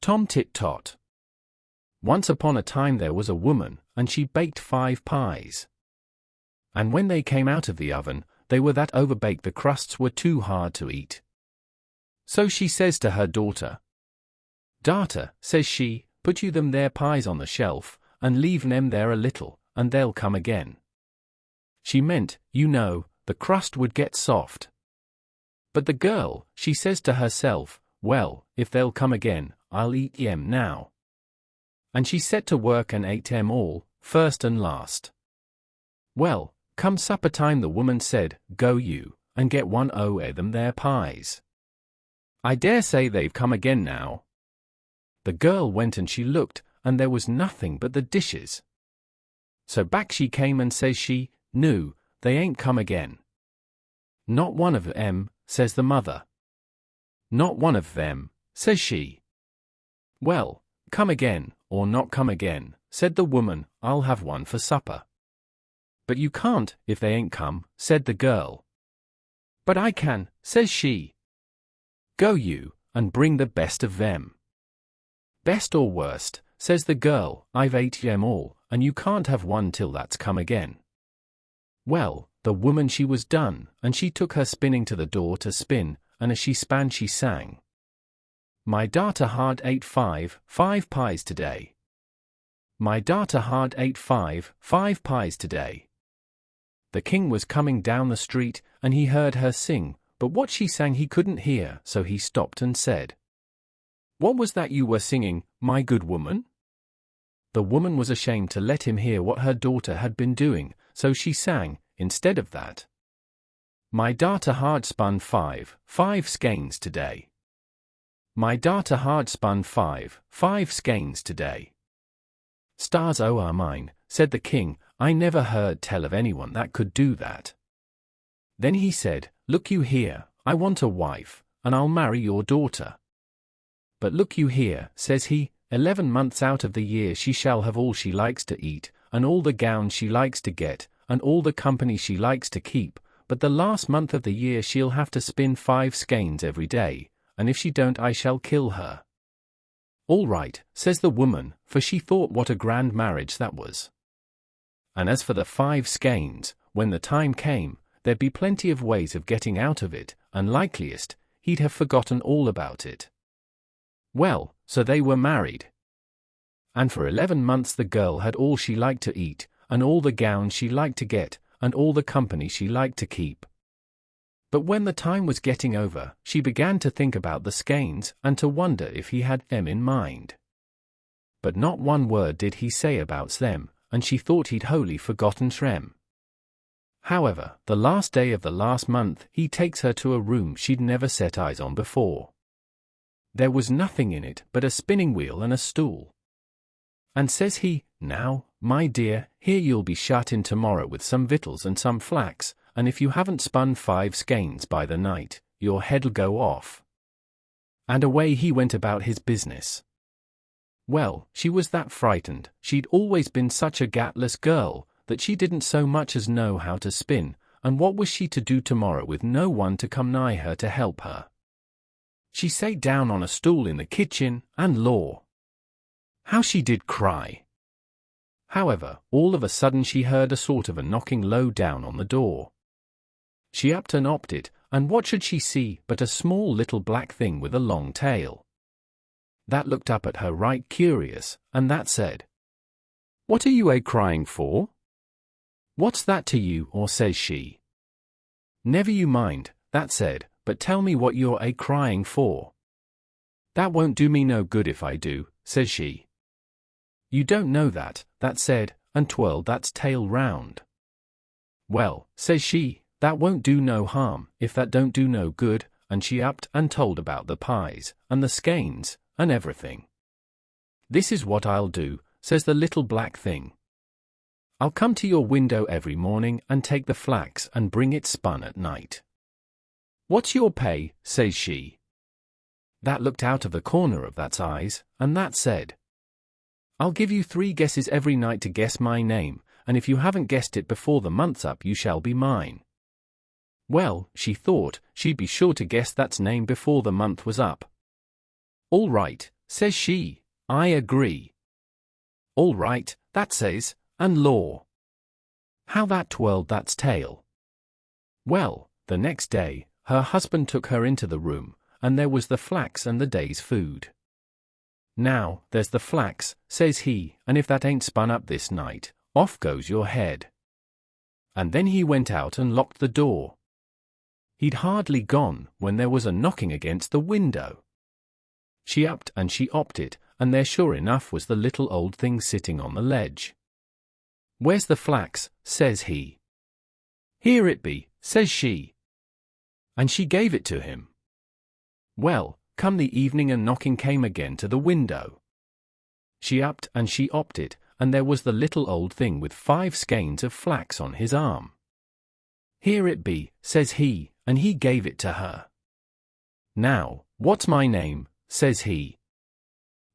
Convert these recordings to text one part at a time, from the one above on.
Tom Tit Tot. Once upon a time there was a woman, and she baked 5 pies. And when they came out of the oven, they were that overbaked the crusts were too hard to eat. So she says to her daughter, "Darter," says she, "put you them there pies on the shelf, and leave them there a little, and they'll come again." She meant, you know, the crust would get soft. But the girl, she says to herself, "Well, if they'll come again, I'll eat 'em now." And she set to work and ate 'em all, first and last. Well, come supper time the woman said, "Go you, and get one o' them there pies. I dare say they've come again now." The girl went and she looked, and there was nothing but the dishes. So back she came and says she, "No, they ain't come again." "Not one of 'em," says the mother. "Not one of them," says she. "Well, come again, or not come again," said the woman, "I'll have one for supper." "But you can't, if they ain't come," said the girl. "But I can," says she. "Go you, and bring the best of them." "Best or worst," says the girl, "I've ate 'em all, and you can't have one till that's come again." Well, the woman she was done, and she took her spinning to the door to spin, and as she span she sang, "My darter hard ate 5 pies today. My darter hard ate 5 pies today." The king was coming down the street, and he heard her sing, but what she sang he couldn't hear, so he stopped and said, "What was that you were singing, my good woman?" The woman was ashamed to let him hear what her daughter had been doing, so she sang, instead of that, "My darter hard spun 5 skeins today. My darter hard spun 5 skeins today." "Stars o' mine," said the king, "I never heard tell of anyone that could do that." Then he said, "Look you here, I want a wife, and I'll marry your daughter. But look you here," says he, 11 months out of the year she shall have all she likes to eat, and all the gowns she likes to get, and all the company she likes to keep, but the last month of the year she'll have to spin 5 skeins every day, and if she don't I shall kill her." "All right," says the woman, for she thought what a grand marriage that was. And as for the 5 skeins, when the time came, there'd be plenty of ways of getting out of it, and likeliest, he'd have forgotten all about it. Well, so they were married. And for 11 months the girl had all she liked to eat, and all the gowns she liked to get, and all the company she liked to keep. But when the time was getting over, she began to think about the skeins, and to wonder if he had them in mind. But not one word did he say about them, and she thought he'd wholly forgotten them. However, the last day of the last month he takes her to a room she'd never set eyes on before. There was nothing in it but a spinning wheel and a stool. And says he, "Now, my dear, here you'll be shut in tomorrow with some victuals and some flax, and if you haven't spun 5 skeins by the night, your head'll go off." And away he went about his business. Well, she was that frightened, she'd always been such a gatless girl, that she didn't so much as know how to spin, and what was she to do tomorrow with no one to come nigh her to help her? She sat down on a stool in the kitchen, and law! How she did cry! However, all of a sudden she heard a sort of a knocking low down on the door. She upped and opped it, and what should she see but a small little black thing with a long tail. That looked up at her right curious, and that said, "What are you crying for?" "What's that to you?" or says she. "Never you mind," that said, "but tell me what you're crying for." "That won't do me no good if I do," says she. "You don't know that," that said, and twirled that's tail round. "Well," says she, "that won't do no harm, if that don't do no good," and she upped and told about the pies, and the skeins, and everything. "This is what I'll do," says the little black thing. "I'll come to your window every morning and take the flax and bring it spun at night." "What's your pay?" says she. That looked out of the corner of that's eyes, and that said, "I'll give you 3 guesses every night to guess my name, and if you haven't guessed it before the month's up you shall be mine." Well, she thought she'd be sure to guess that's name before the month was up. "All right," says she, I agree. All right, that says, and law. How that twirled that's tail. Well, the next day, her husband took her into the room, and there was the flax and the day's food. Now, there's the flax, says he, and if that ain't spun up this night, off goes your head. And then he went out and locked the door. He'd hardly gone when there was a knocking against the window. She upped and she opted, and there sure enough was the little old thing sitting on the ledge. Where's the flax, says he. Here it be, says she. And she gave it to him. Well, come the evening and knocking came again to the window. She upped and she opted, and there was the little old thing with 5 skeins of flax on his arm. Here it be, says he, and he gave it to her. Now, what's my name, says he.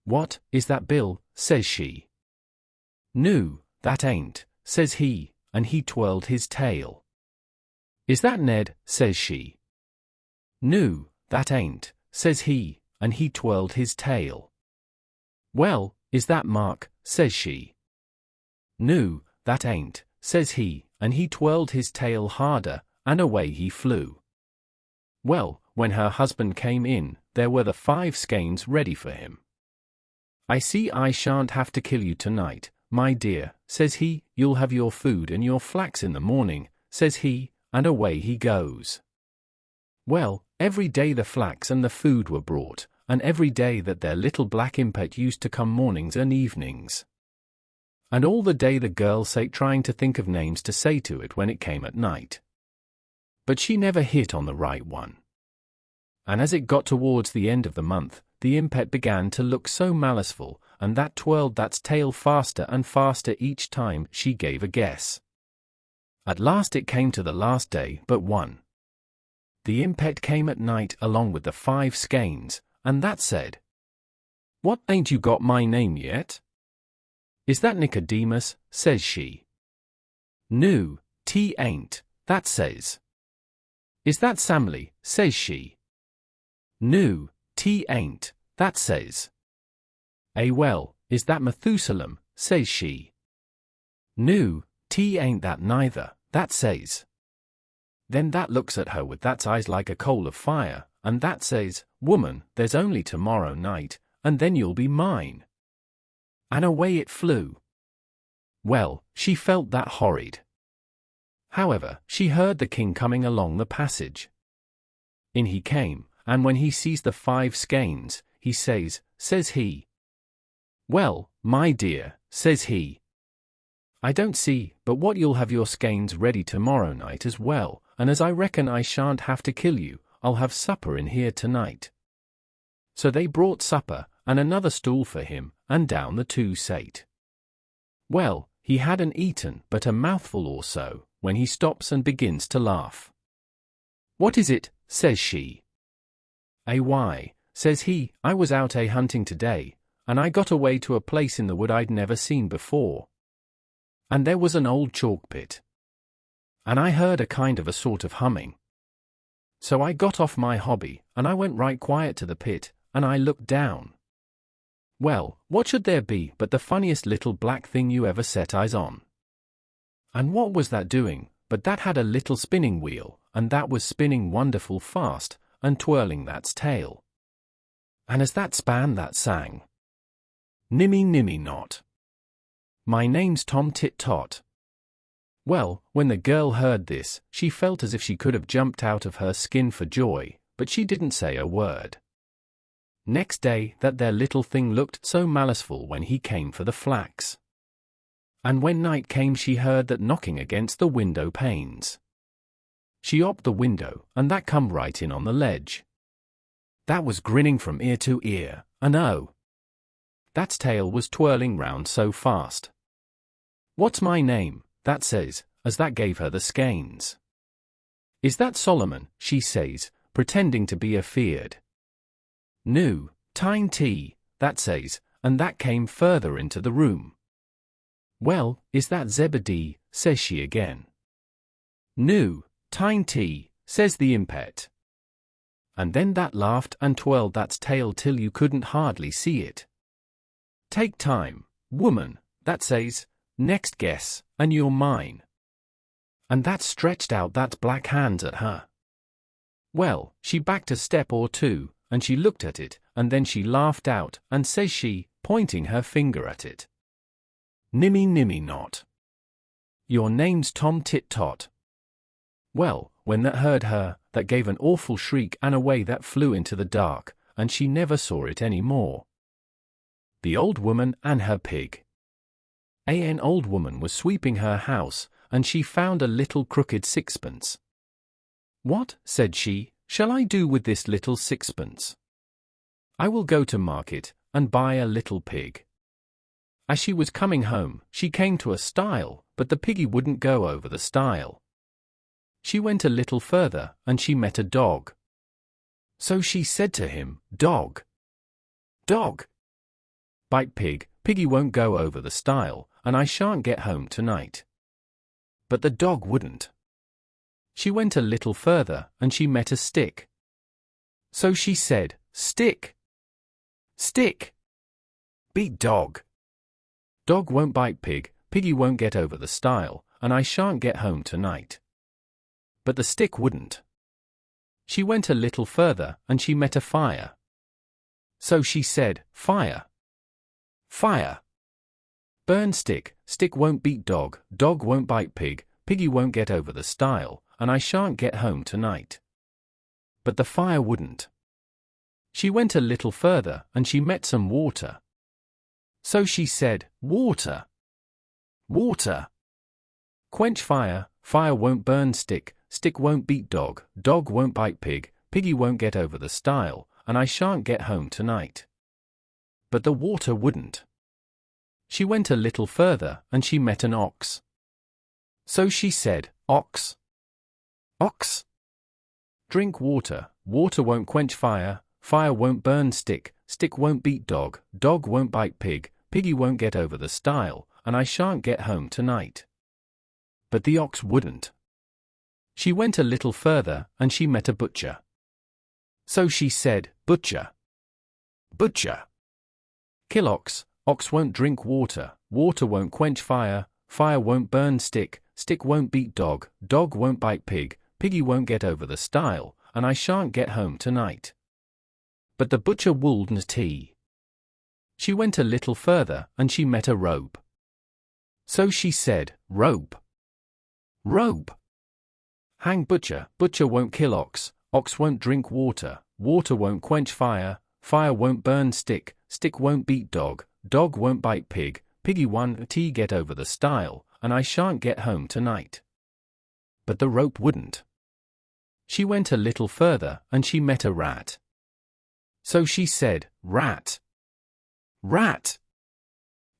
What, is that Bill, says she. No, that ain't, says he, and he twirled his tail. Is that Ned, says she. No, that ain't, says he, and he twirled his tail. Well, is that Mark, says she. No, that ain't, says he, and he twirled his tail harder, and away he flew. Well, when her husband came in, there were the 5 skeins ready for him. I see I shan't have to kill you tonight, my dear, says he, you'll have your food and your flax in the morning, says he, and away he goes. Well, every day the flax and the food were brought, and every day that their little black impet used to come mornings and evenings. And all the day the girl sate trying to think of names to say to it when it came at night. But she never hit on the right one. And as it got towards the end of the month, the impet began to look so maliceful, and that twirled that's tail faster and faster each time she gave a guess. At last it came to the last day but one. The impet came at night along with the 5 skeins, and that said, What, ain't you got my name yet? Is that Nicodemus, says she. No, T ain't, that says. Is that Samly, says she. No, T ain't, that says. Well, is that Methusalem, says she. No, T ain't that neither, that says. Then that looks at her with that's eyes like a coal of fire, and that says, Woman, there's only tomorrow night, and then you'll be mine. And away it flew. Well, she felt that horrid. However, she heard the king coming along the passage. In he came, and when he sees the 5 skeins, he says he. Well, my dear, says he. I don't see but what you'll have your skeins ready tomorrow night as well, and as I reckon I shan't have to kill you, I'll have supper in here tonight. So they brought supper, and another stool for him, and down the 2 sate. Well, he hadn't eaten but a mouthful or so, when he stops and begins to laugh. What is it, says she. Why, says he, I was out hunting today, and I got away to a place in the wood I'd never seen before. And there was an old chalk pit. And I heard a sort of humming. So I got off my hobby, and I went right quiet to the pit, and I looked down. Well, what should there be but the funniest little black thing you ever set eyes on? And what was that doing, but that had a little spinning wheel, and that was spinning wonderful fast, and twirling that's tail. And as that span that sang, Nimmy nimmy not. My name's Tom Tit Tot. Well, when the girl heard this, she felt as if she could have jumped out of her skin for joy, but she didn't say a word. Next day that their little thing looked so maliceful when he came for the flax. And when night came she heard that knocking against the window panes. She opened the window, and that come right in on the ledge. That was grinning from ear to ear, and oh! That's tail was twirling round so fast. What's my name, that says, as that gave her the skeins. Is that Solomon, she says, pretending to be afeard. No, Tine T, that says, and that came further into the room. Well, is that Zebedee, says she again. No, Tine T, says the impet. and then that laughed and twirled that's tail till you couldn't hardly see it. Take time, woman, that says, next guess, and you're mine. And that stretched out that black hands at her. Well, she backed a step or two, and she looked at it, and then she laughed out, and says she, pointing her finger at it, "Nimmy nimmy not. Your name's Tom Tit Tot." Well, when that heard her, that gave an awful shriek and away that flew into the dark, and she never saw it any more. The Old Woman and Her Pig. An old woman was sweeping her house, and she found a little crooked sixpence. "What," said she, "shall I do with this little sixpence? I will go to market, and buy a little pig." As she was coming home, she came to a stile, but the piggy wouldn't go over the stile. She went a little further, and she met a dog. So she said to him, "Dog, dog, bite pig, piggy won't go over the stile, and I shan't get home tonight." But the dog wouldn't. She went a little further, and she met a stick. So she said, "Stick, stick, beat dog. Dog won't bite pig, piggy won't get over the stile, and I shan't get home tonight." But the stick wouldn't. She went a little further, and she met a fire. So she said, "Fire, fire, burn stick, stick won't beat dog, dog won't bite pig, piggy won't get over the stile, and I shan't get home tonight." But the fire wouldn't. She went a little further, and she met some water. So she said, "Water, water, quench fire, fire won't burn stick, stick won't beat dog, dog won't bite pig, piggy won't get over the stile, and I shan't get home tonight." But the water wouldn't. She went a little further, and she met an ox. So she said, "Ox, ox, drink water, water won't quench fire, fire won't burn stick, stick won't beat dog, dog won't bite pig, piggy won't get over the stile, and I shan't get home tonight." But the ox wouldn't. She went a little further, and she met a butcher. So she said, "Butcher, butcher, kill ox, ox won't drink water, water won't quench fire, fire won't burn stick, stick won't beat dog, dog won't bite pig, piggy won't get over the stile, and I shan't get home tonight." But the butcher wouldn't tea. She went a little further, and she met a rope. So she said, "Rope, rope, hang butcher, butcher won't kill ox, ox won't drink water, water won't quench fire, fire won't burn stick, stick won't beat dog, dog won't bite pig, piggy won't tea get over the stile, and I shan't get home tonight." But the rope wouldn't. She went a little further, and she met a rat. So she said, "Rat, rat,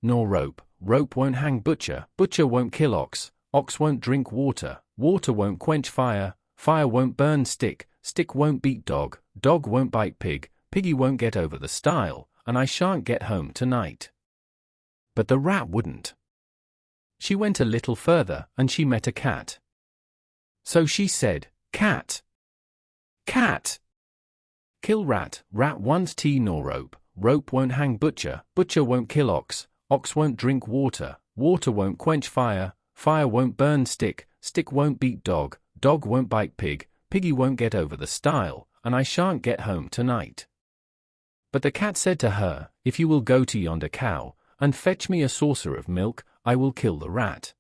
nor rope, rope won't hang butcher, butcher won't kill ox, ox won't drink water, water won't quench fire, fire won't burn stick, stick won't beat dog, dog won't bite pig, piggy won't get over the stile, and I shan't get home tonight." But the rat wouldn't. She went a little further, and she met a cat. So she said, "Cat, cat, kill rat, rat won't tea nor rope, rope won't hang butcher, butcher won't kill ox, ox won't drink water, water won't quench fire, fire won't burn stick, stick won't beat dog, dog won't bite pig, piggy won't get over the stile, and I shan't get home tonight." But the cat said to her, "If you will go to yonder cow, and fetch me a saucer of milk, I will kill the rat."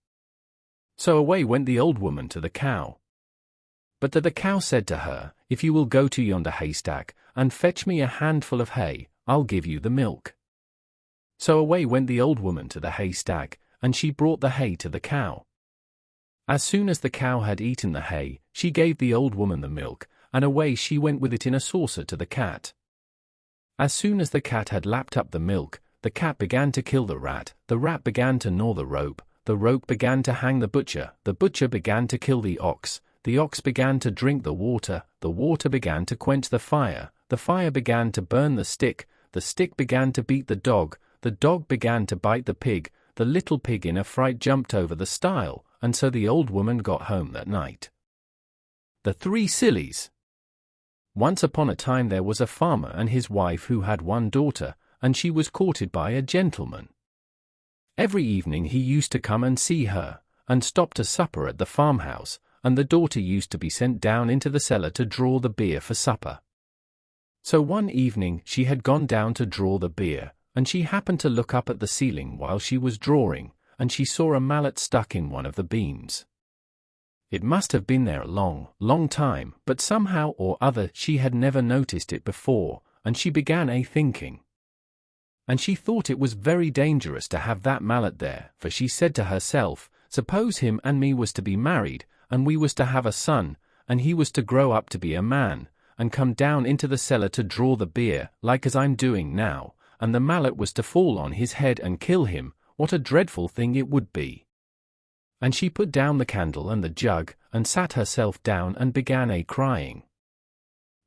So away went the old woman to the cow. But the cow said to her, "If you will go to yonder haystack, and fetch me a handful of hay, I'll give you the milk." So away went the old woman to the haystack, and she brought the hay to the cow. As soon as the cow had eaten the hay, she gave the old woman the milk, and away she went with it in a saucer to the cat. As soon as the cat had lapped up the milk, the cat began to kill the rat began to gnaw the rope began to hang the butcher began to kill the ox began to drink the water began to quench the fire began to burn the stick began to beat the dog began to bite the little pig in a fright jumped over the stile, and so the old woman got home that night. The Three Sillies. Once upon a time there was a farmer and his wife who had one daughter, and she was courted by a gentleman. Every evening he used to come and see her, and stop to supper at the farmhouse, and the daughter used to be sent down into the cellar to draw the beer for supper. So one evening she had gone down to draw the beer, and she happened to look up at the ceiling while she was drawing, and she saw a mallet stuck in one of the beams. It must have been there a long, long time, but somehow or other she had never noticed it before, and she began thinking. And she thought it was very dangerous to have that mallet there, for she said to herself, suppose him and me was to be married, and we was to have a son, and he was to grow up to be a man, and come down into the cellar to draw the beer, like as I'm doing now, and the mallet was to fall on his head and kill him, what a dreadful thing it would be. And she put down the candle and the jug, and sat herself down and began crying.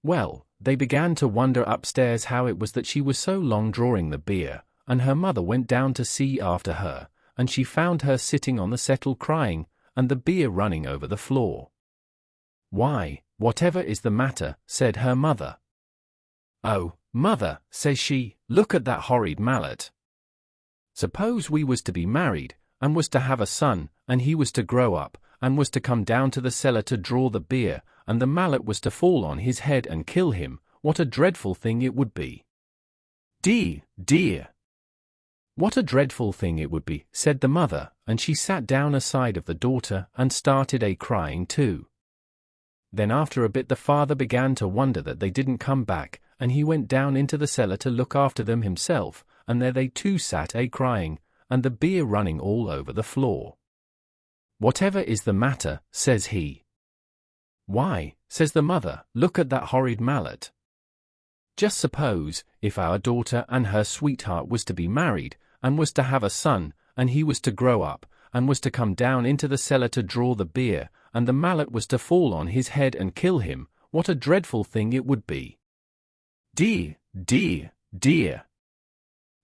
Well, they began to wonder upstairs how it was that she was so long drawing the beer, and her mother went down to see after her, and she found her sitting on the settle crying, and the beer running over the floor. Why, whatever is the matter, said her mother. Oh, mother, says she, look at that horrid mallet. Suppose we was to be married, and was to have a son, and he was to grow up, and was to come down to the cellar to draw the beer, and the mallet was to fall on his head and kill him, what a dreadful thing it would be. Dear, dear. What a dreadful thing it would be, said the mother, and she sat down aside of the daughter and started crying too. Then after a bit the father began to wonder that they didn't come back, and he went down into the cellar to look after them himself, and there they too sat crying, and the beer running all over the floor. Whatever is the matter, says he. Why, says the mother, look at that horrid mallet. Just suppose, if our daughter and her sweetheart was to be married, and was to have a son, and he was to grow up, and was to come down into the cellar to draw the beer, and the mallet was to fall on his head and kill him, what a dreadful thing it would be. Dear, dear, dear.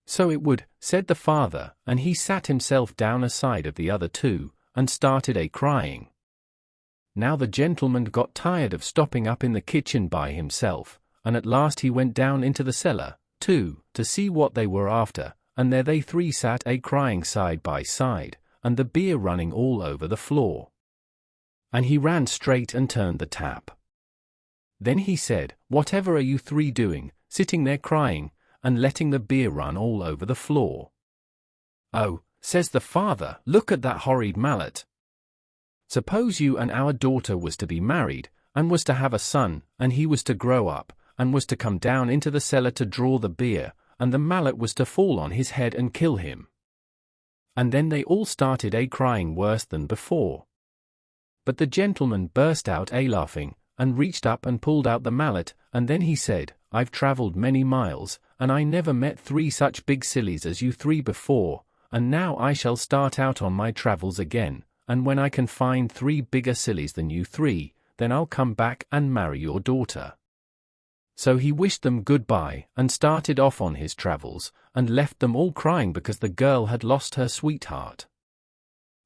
So it would, said the father, and he sat himself down aside of the other two, and started crying. Now the gentleman got tired of stopping up in the kitchen by himself, and at last he went down into the cellar, too, to see what they were after, and there they three sat crying side by side, and the beer running all over the floor. And he ran straight and turned the tap. Then he said, whatever are you three doing, sitting there crying, and letting the beer run all over the floor? Oh, says the father, look at that horrid mallet. Suppose you and our daughter was to be married, and was to have a son, and he was to grow up, and was to come down into the cellar to draw the beer, and the mallet was to fall on his head and kill him. And then they all started crying worse than before. But the gentleman burst out laughing, and reached up and pulled out the mallet, and then he said, I've travelled many miles, and I never met three such big sillies as you three before, and now I shall start out on my travels again, and when I can find three bigger sillies than you three, then I'll come back and marry your daughter. So he wished them goodbye, and started off on his travels, and left them all crying because the girl had lost her sweetheart.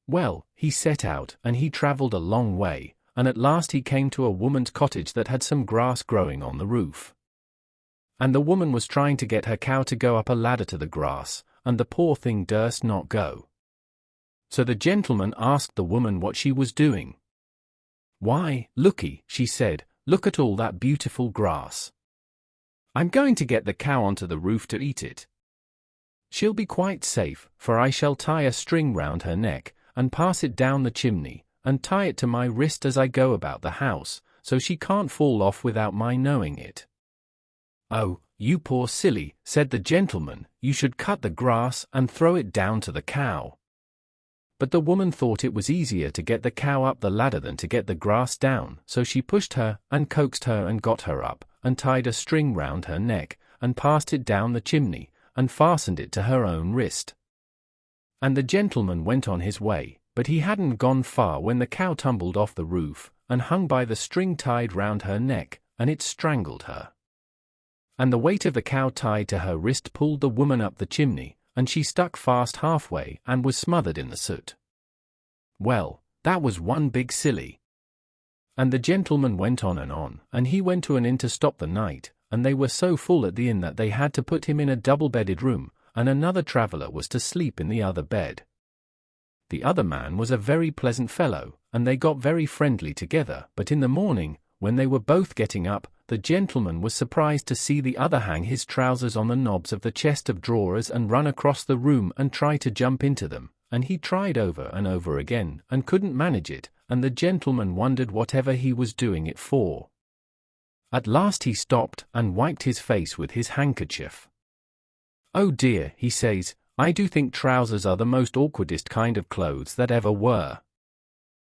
Well, he set out, and he travelled a long way, and at last he came to a woman's cottage that had some grass growing on the roof. And the woman was trying to get her cow to go up a ladder to the grass, and the poor thing durst not go. So the gentleman asked the woman what she was doing. Why, looky, she said, look at all that beautiful grass. I'm going to get the cow onto the roof to eat it. She'll be quite safe, for I shall tie a string round her neck, and pass it down the chimney, and tie it to my wrist as I go about the house, so she can't fall off without my knowing it. Oh, you poor silly, said the gentleman, you should cut the grass and throw it down to the cow. But the woman thought it was easier to get the cow up the ladder than to get the grass down, so she pushed her, and coaxed her and got her up, and tied a string round her neck, and passed it down the chimney, and fastened it to her own wrist. And the gentleman went on his way, but he hadn't gone far when the cow tumbled off the roof, and hung by the string tied round her neck, and it strangled her. And the weight of the cow tied to her wrist pulled the woman up the chimney, and she stuck fast halfway and was smothered in the soot. Well, that was one big silly. And the gentleman went on, and he went to an inn to stop the night, and they were so full at the inn that they had to put him in a double-bedded room, and another traveler was to sleep in the other bed. The other man was a very pleasant fellow, and they got very friendly together, but in the morning, when they were both getting up, the gentleman was surprised to see the other hang his trousers on the knobs of the chest of drawers and run across the room and try to jump into them, and he tried over and over again, and couldn't manage it, and the gentleman wondered whatever he was doing it for. At last he stopped and wiped his face with his handkerchief. "Oh dear," he says, "I do think trousers are the most awkwardest kind of clothes that ever were.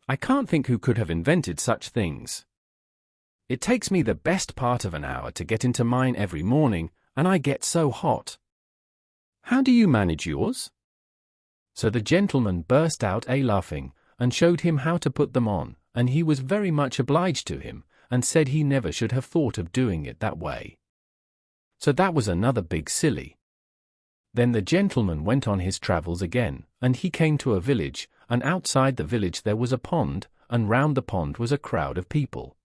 I can't think who could have invented such things. It takes me the best part of an hour to get into mine every morning, and I get so hot. How do you manage yours?" So the gentleman burst out laughing, and showed him how to put them on, and he was very much obliged to him, and said he never should have thought of doing it that way. So that was another big silly. Then the gentleman went on his travels again, and he came to a village, and outside the village there was a pond, and round the pond was a crowd of people.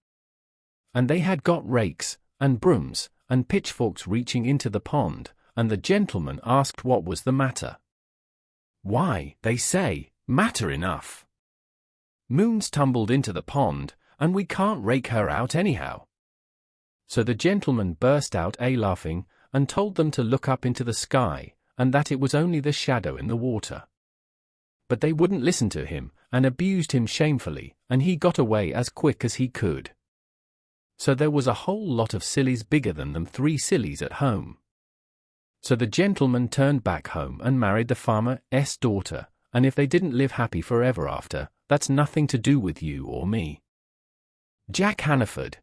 And they had got rakes, and brooms, and pitchforks reaching into the pond, and the gentleman asked what was the matter. "Why," they say, "matter enough. Moon's tumbled into the pond, and we can't rake her out anyhow." So the gentleman burst out laughing, and told them to look up into the sky, and that it was only the shadow in the water. But they wouldn't listen to him, and abused him shamefully, and he got away as quick as he could. So there was a whole lot of sillies bigger than them 3 sillies at home. So the gentleman turned back home and married the farmer's daughter, and if they didn't live happy forever after, that's nothing to do with you or me. Jack Hannaford.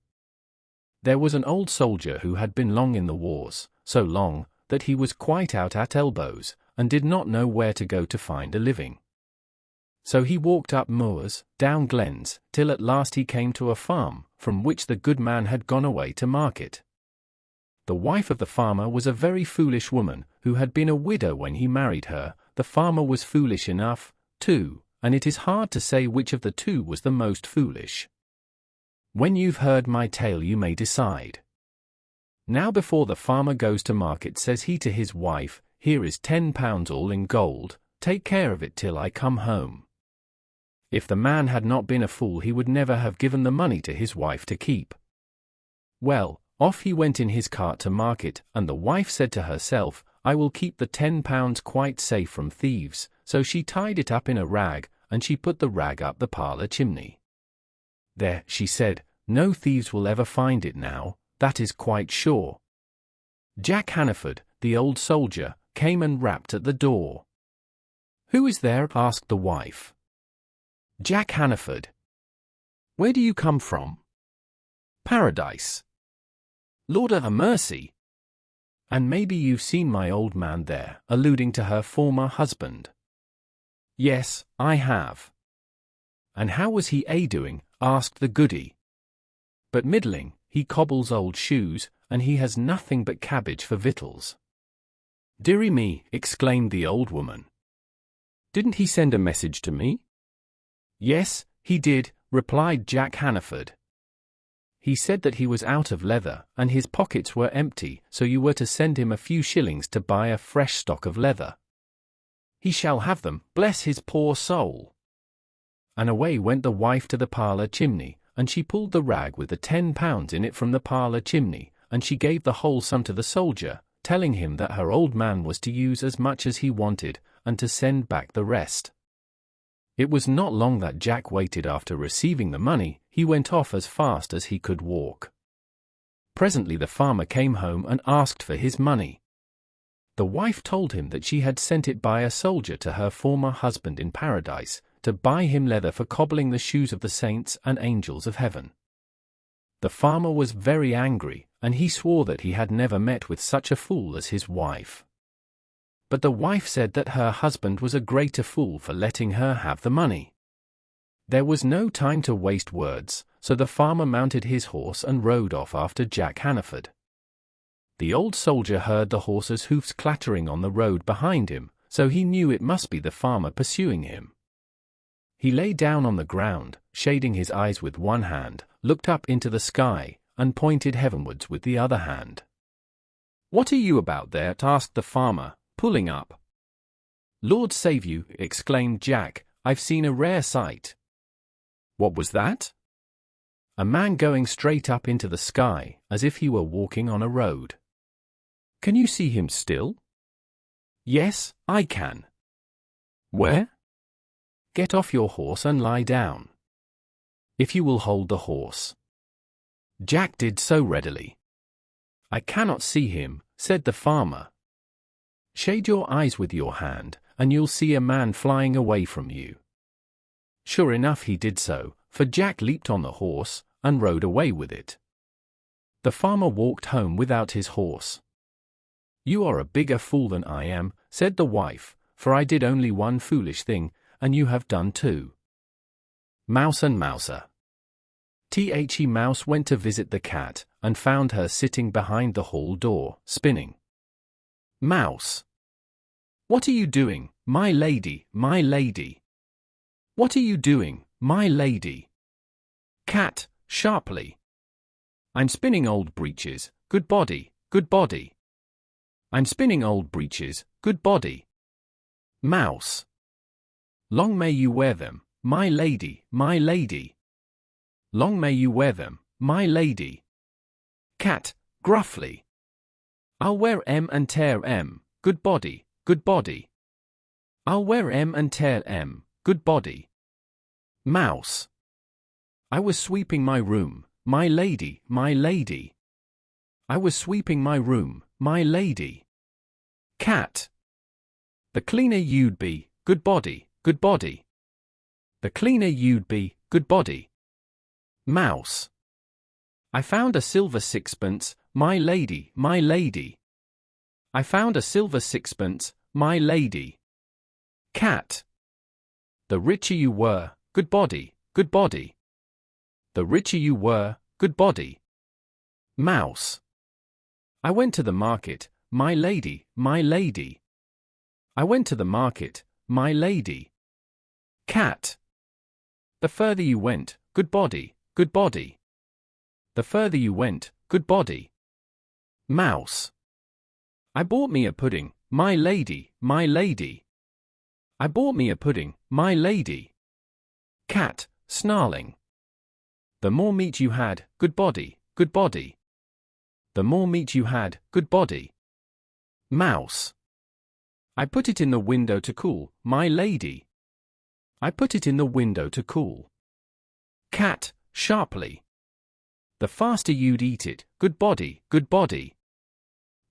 There was an old soldier who had been long in the wars, so long that he was quite out at elbows, and did not know where to go to find a living. So he walked up moors, down glens, till at last he came to a farm, from which the good man had gone away to market. The wife of the farmer was a very foolish woman, who had been a widow when he married her. The farmer was foolish enough, too, and it is hard to say which of the two was the most foolish. When you've heard my tale you may decide. Now before the farmer goes to market says he to his wife, "Here is £10 all in gold, take care of it till I come home." If the man had not been a fool he would never have given the money to his wife to keep. Well, off he went in his cart to market, and the wife said to herself, "I will keep the £10 quite safe from thieves," so she tied it up in a rag, and she put the rag up the parlour chimney. "There," she said, "no thieves will ever find it now, that is quite sure." Jack Hannaford, the old soldier, came and rapped at the door. "Who is there?" asked the wife. "Jack Hannaford." "Where do you come from?" "Paradise." "Lord a mercy! And maybe you've seen my old man there," alluding to her former husband. "Yes, I have." "And how was he doing?" asked the goody. "But middling, he cobbles old shoes, and he has nothing but cabbage for victuals." "Dearie me!" exclaimed the old woman. "Didn't he send a message to me?" "Yes, he did," replied Jack Hannaford. "He said that he was out of leather, and his pockets were empty, so you were to send him a few shillings to buy a fresh stock of leather." "He shall have them, bless his poor soul." And away went the wife to the parlour chimney, and she pulled the rag with the £10 in it from the parlour chimney, and she gave the whole sum to the soldier, telling him that her old man was to use as much as he wanted, and to send back the rest. It was not long that Jack waited. After receiving the money, he went off as fast as he could walk. Presently the farmer came home and asked for his money. The wife told him that she had sent it by a soldier to her former husband in paradise, to buy him leather for cobbling the shoes of the saints and angels of heaven. The farmer was very angry, and he swore that he had never met with such a fool as his wife. But the wife said that her husband was a greater fool for letting her have the money. There was no time to waste words, so the farmer mounted his horse and rode off after Jack Hannaford. The old soldier heard the horse's hoofs clattering on the road behind him, so he knew it must be the farmer pursuing him. He lay down on the ground, shading his eyes with one hand, looked up into the sky, and pointed heavenwards with the other hand. "What are you about there?" asked the farmer, pulling up. "Lord save you," exclaimed Jack, "I've seen a rare sight." "What was that?" "A man going straight up into the sky, as if he were walking on a road." "Can you see him still?" "Yes, I can." "Where?" "Get off your horse and lie down. If you will hold the horse." Jack did so readily. "I cannot see him," said the farmer. "Shade your eyes with your hand, and you'll see a man flying away from you." Sure enough he did so, for Jack leaped on the horse, and rode away with it. The farmer walked home without his horse. "You are a bigger fool than I am," said the wife, "for I did only one foolish thing, and you have done two." Mouse and Mouser. The Mouse went to visit the cat, and found her sitting behind the hall door, spinning. Mouse. "What are you doing, my lady, my lady? What are you doing, my lady?" Cat, sharply. "I'm spinning old breeches, good body, good body. I'm spinning old breeches, good body." Mouse. "Long may you wear them, my lady, my lady. Long may you wear them, my lady." Cat, gruffly. "I'll wear 'em and tear 'em, good body, good body. I'll wear 'em and tear 'em, good body." Mouse. "I was sweeping my room, my lady, my lady. I was sweeping my room, my lady." Cat. "The cleaner you'd be, good body, good body. The cleaner you'd be, good body." Mouse. "I found a silver sixpence, my lady, my lady. I found a silver sixpence, my lady." Cat. "The richer you were, good body, good body. The richer you were, good body." Mouse. "I went to the market, my lady, my lady. I went to the market, my lady." Cat. "The further you went, good body, good body. The further you went, good body." Mouse. "I bought me a pudding, my lady, my lady. I bought me a pudding, my lady." Cat, snarling. "The more meat you had, good body, good body. The more meat you had, good body." Mouse. "I put it in the window to cool, my lady. I put it in the window to cool." Cat, sharply. "The faster you'd eat it, good body, good body.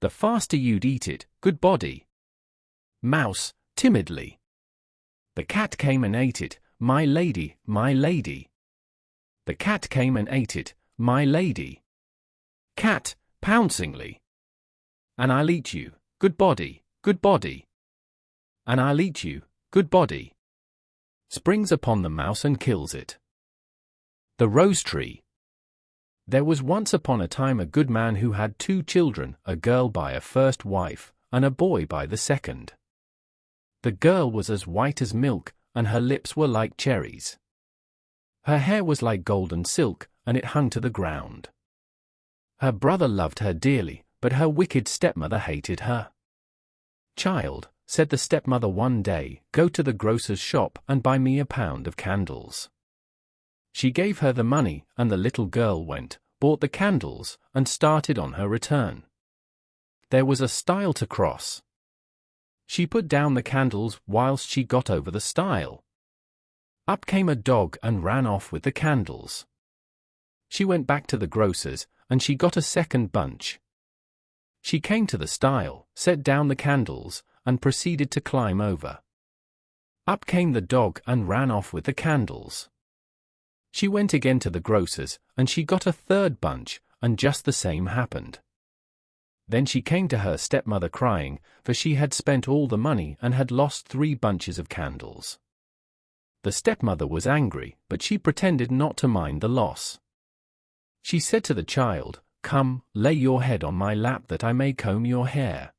The faster you'd eat it, good body." Mouse, timidly. "The cat came and ate it, my lady, my lady. The cat came and ate it, my lady." Cat, pouncingly. "And I'll eat you, good body, good body. And I'll eat you, good body." Springs upon the mouse and kills it. The Rose Tree. There was once upon a time a good man who had two children, a girl by a first wife, and a boy by the second. The girl was as white as milk, and her lips were like cherries. Her hair was like golden silk, and it hung to the ground. Her brother loved her dearly, but her wicked stepmother hated her. "Child," said the stepmother one day, "go to the grocer's shop and buy me a pound of candles." She gave her the money, and the little girl went, bought the candles, and started on her return. There was a stile to cross. She put down the candles whilst she got over the stile. Up came a dog and ran off with the candles. She went back to the grocer's, and she got a second bunch. She came to the stile, set down the candles, and proceeded to climb over. Up came the dog and ran off with the candles. She went again to the grocer's, and she got a third bunch, and just the same happened. Then she came to her stepmother crying, for she had spent all the money and had lost 3 bunches of candles. The stepmother was angry, but she pretended not to mind the loss. She said to the child, "Come, lay your head on my lap that I may comb your hair."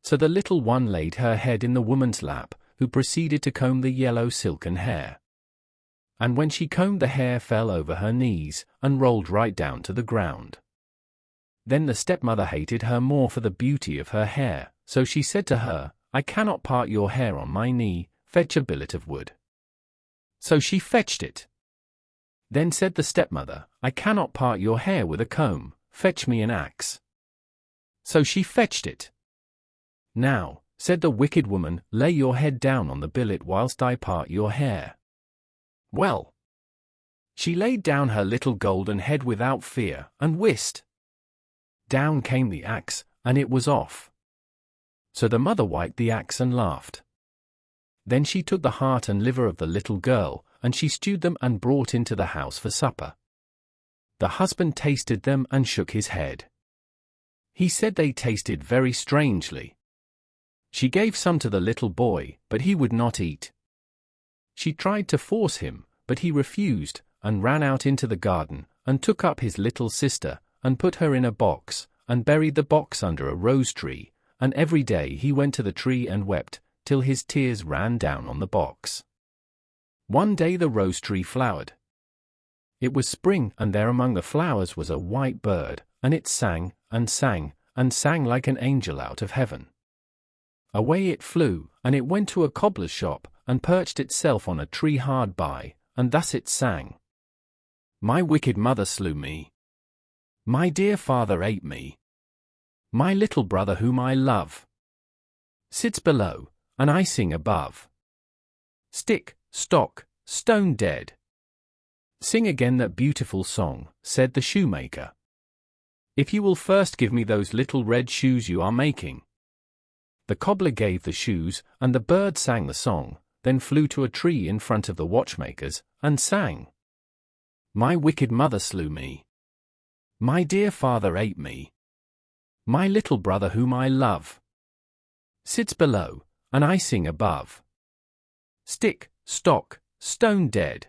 So the little one laid her head in the woman's lap, who proceeded to comb the yellow silken hair. And when she combed, the hair fell over her knees and rolled right down to the ground. Then the stepmother hated her more for the beauty of her hair, so she said to her, "I cannot part your hair on my knee, fetch a billet of wood." So she fetched it. Then said the stepmother, "I cannot part your hair with a comb, fetch me an axe." So she fetched it. "Now," said the wicked woman, "lay your head down on the billet whilst I part your hair." Well, she laid down her little golden head without fear, and whist! Down came the axe, and it was off. So the mother wiped the axe and laughed. Then she took the heart and liver of the little girl, and she stewed them and brought into the house for supper. The husband tasted them and shook his head. He said they tasted very strangely. She gave some to the little boy, but he would not eat. She tried to force him, but he refused, and ran out into the garden, and took up his little sister, and put her in a box, and buried the box under a rose tree, and every day he went to the tree and wept, till his tears ran down on the box. One day the rose tree flowered. It was spring, and there among the flowers was a white bird, and it sang, and sang, and sang like an angel out of heaven. Away it flew, and it went to a cobbler's shop, and perched itself on a tree hard by, and thus it sang. My wicked mother slew me. My dear father ate me. My little brother whom I love sits below, and I sing above. Stick, stock, stone dead. Sing again that beautiful song, said the shoemaker. If you will first give me those little red shoes you are making. The cobbler gave the shoes, and the bird sang the song, then flew to a tree in front of the watchmaker's, and sang. My wicked mother slew me. My dear father ate me. My little brother whom I love sits below, and I sing above. Stick, stock, stone dead.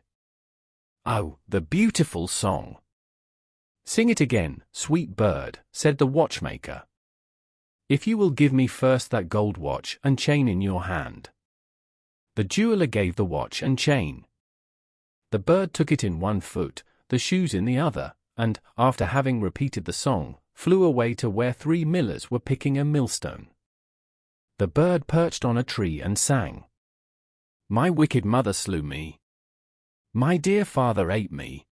Oh, the beautiful song! Sing it again, sweet bird, said the watchmaker. If you will give me first that gold watch and chain in your hand. The jeweler gave the watch and chain. The bird took it in one foot, the shoes in the other, and, after having repeated the song, flew away to where 3 millers were picking a millstone. The bird perched on a tree and sang. My wicked mother slew me. My dear father ate me.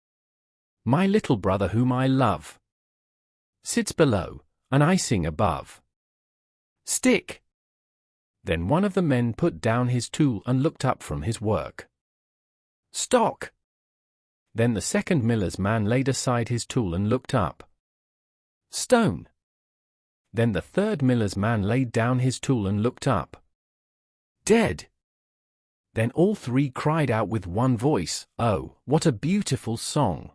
My little brother whom I love sits below, and I sing above. Stick! Then one of the men put down his tool and looked up from his work. Stock! Then the second miller's man laid aside his tool and looked up. Stone! Then the third miller's man laid down his tool and looked up. Dead! Then all 3 cried out with one voice, Oh, what a beautiful song!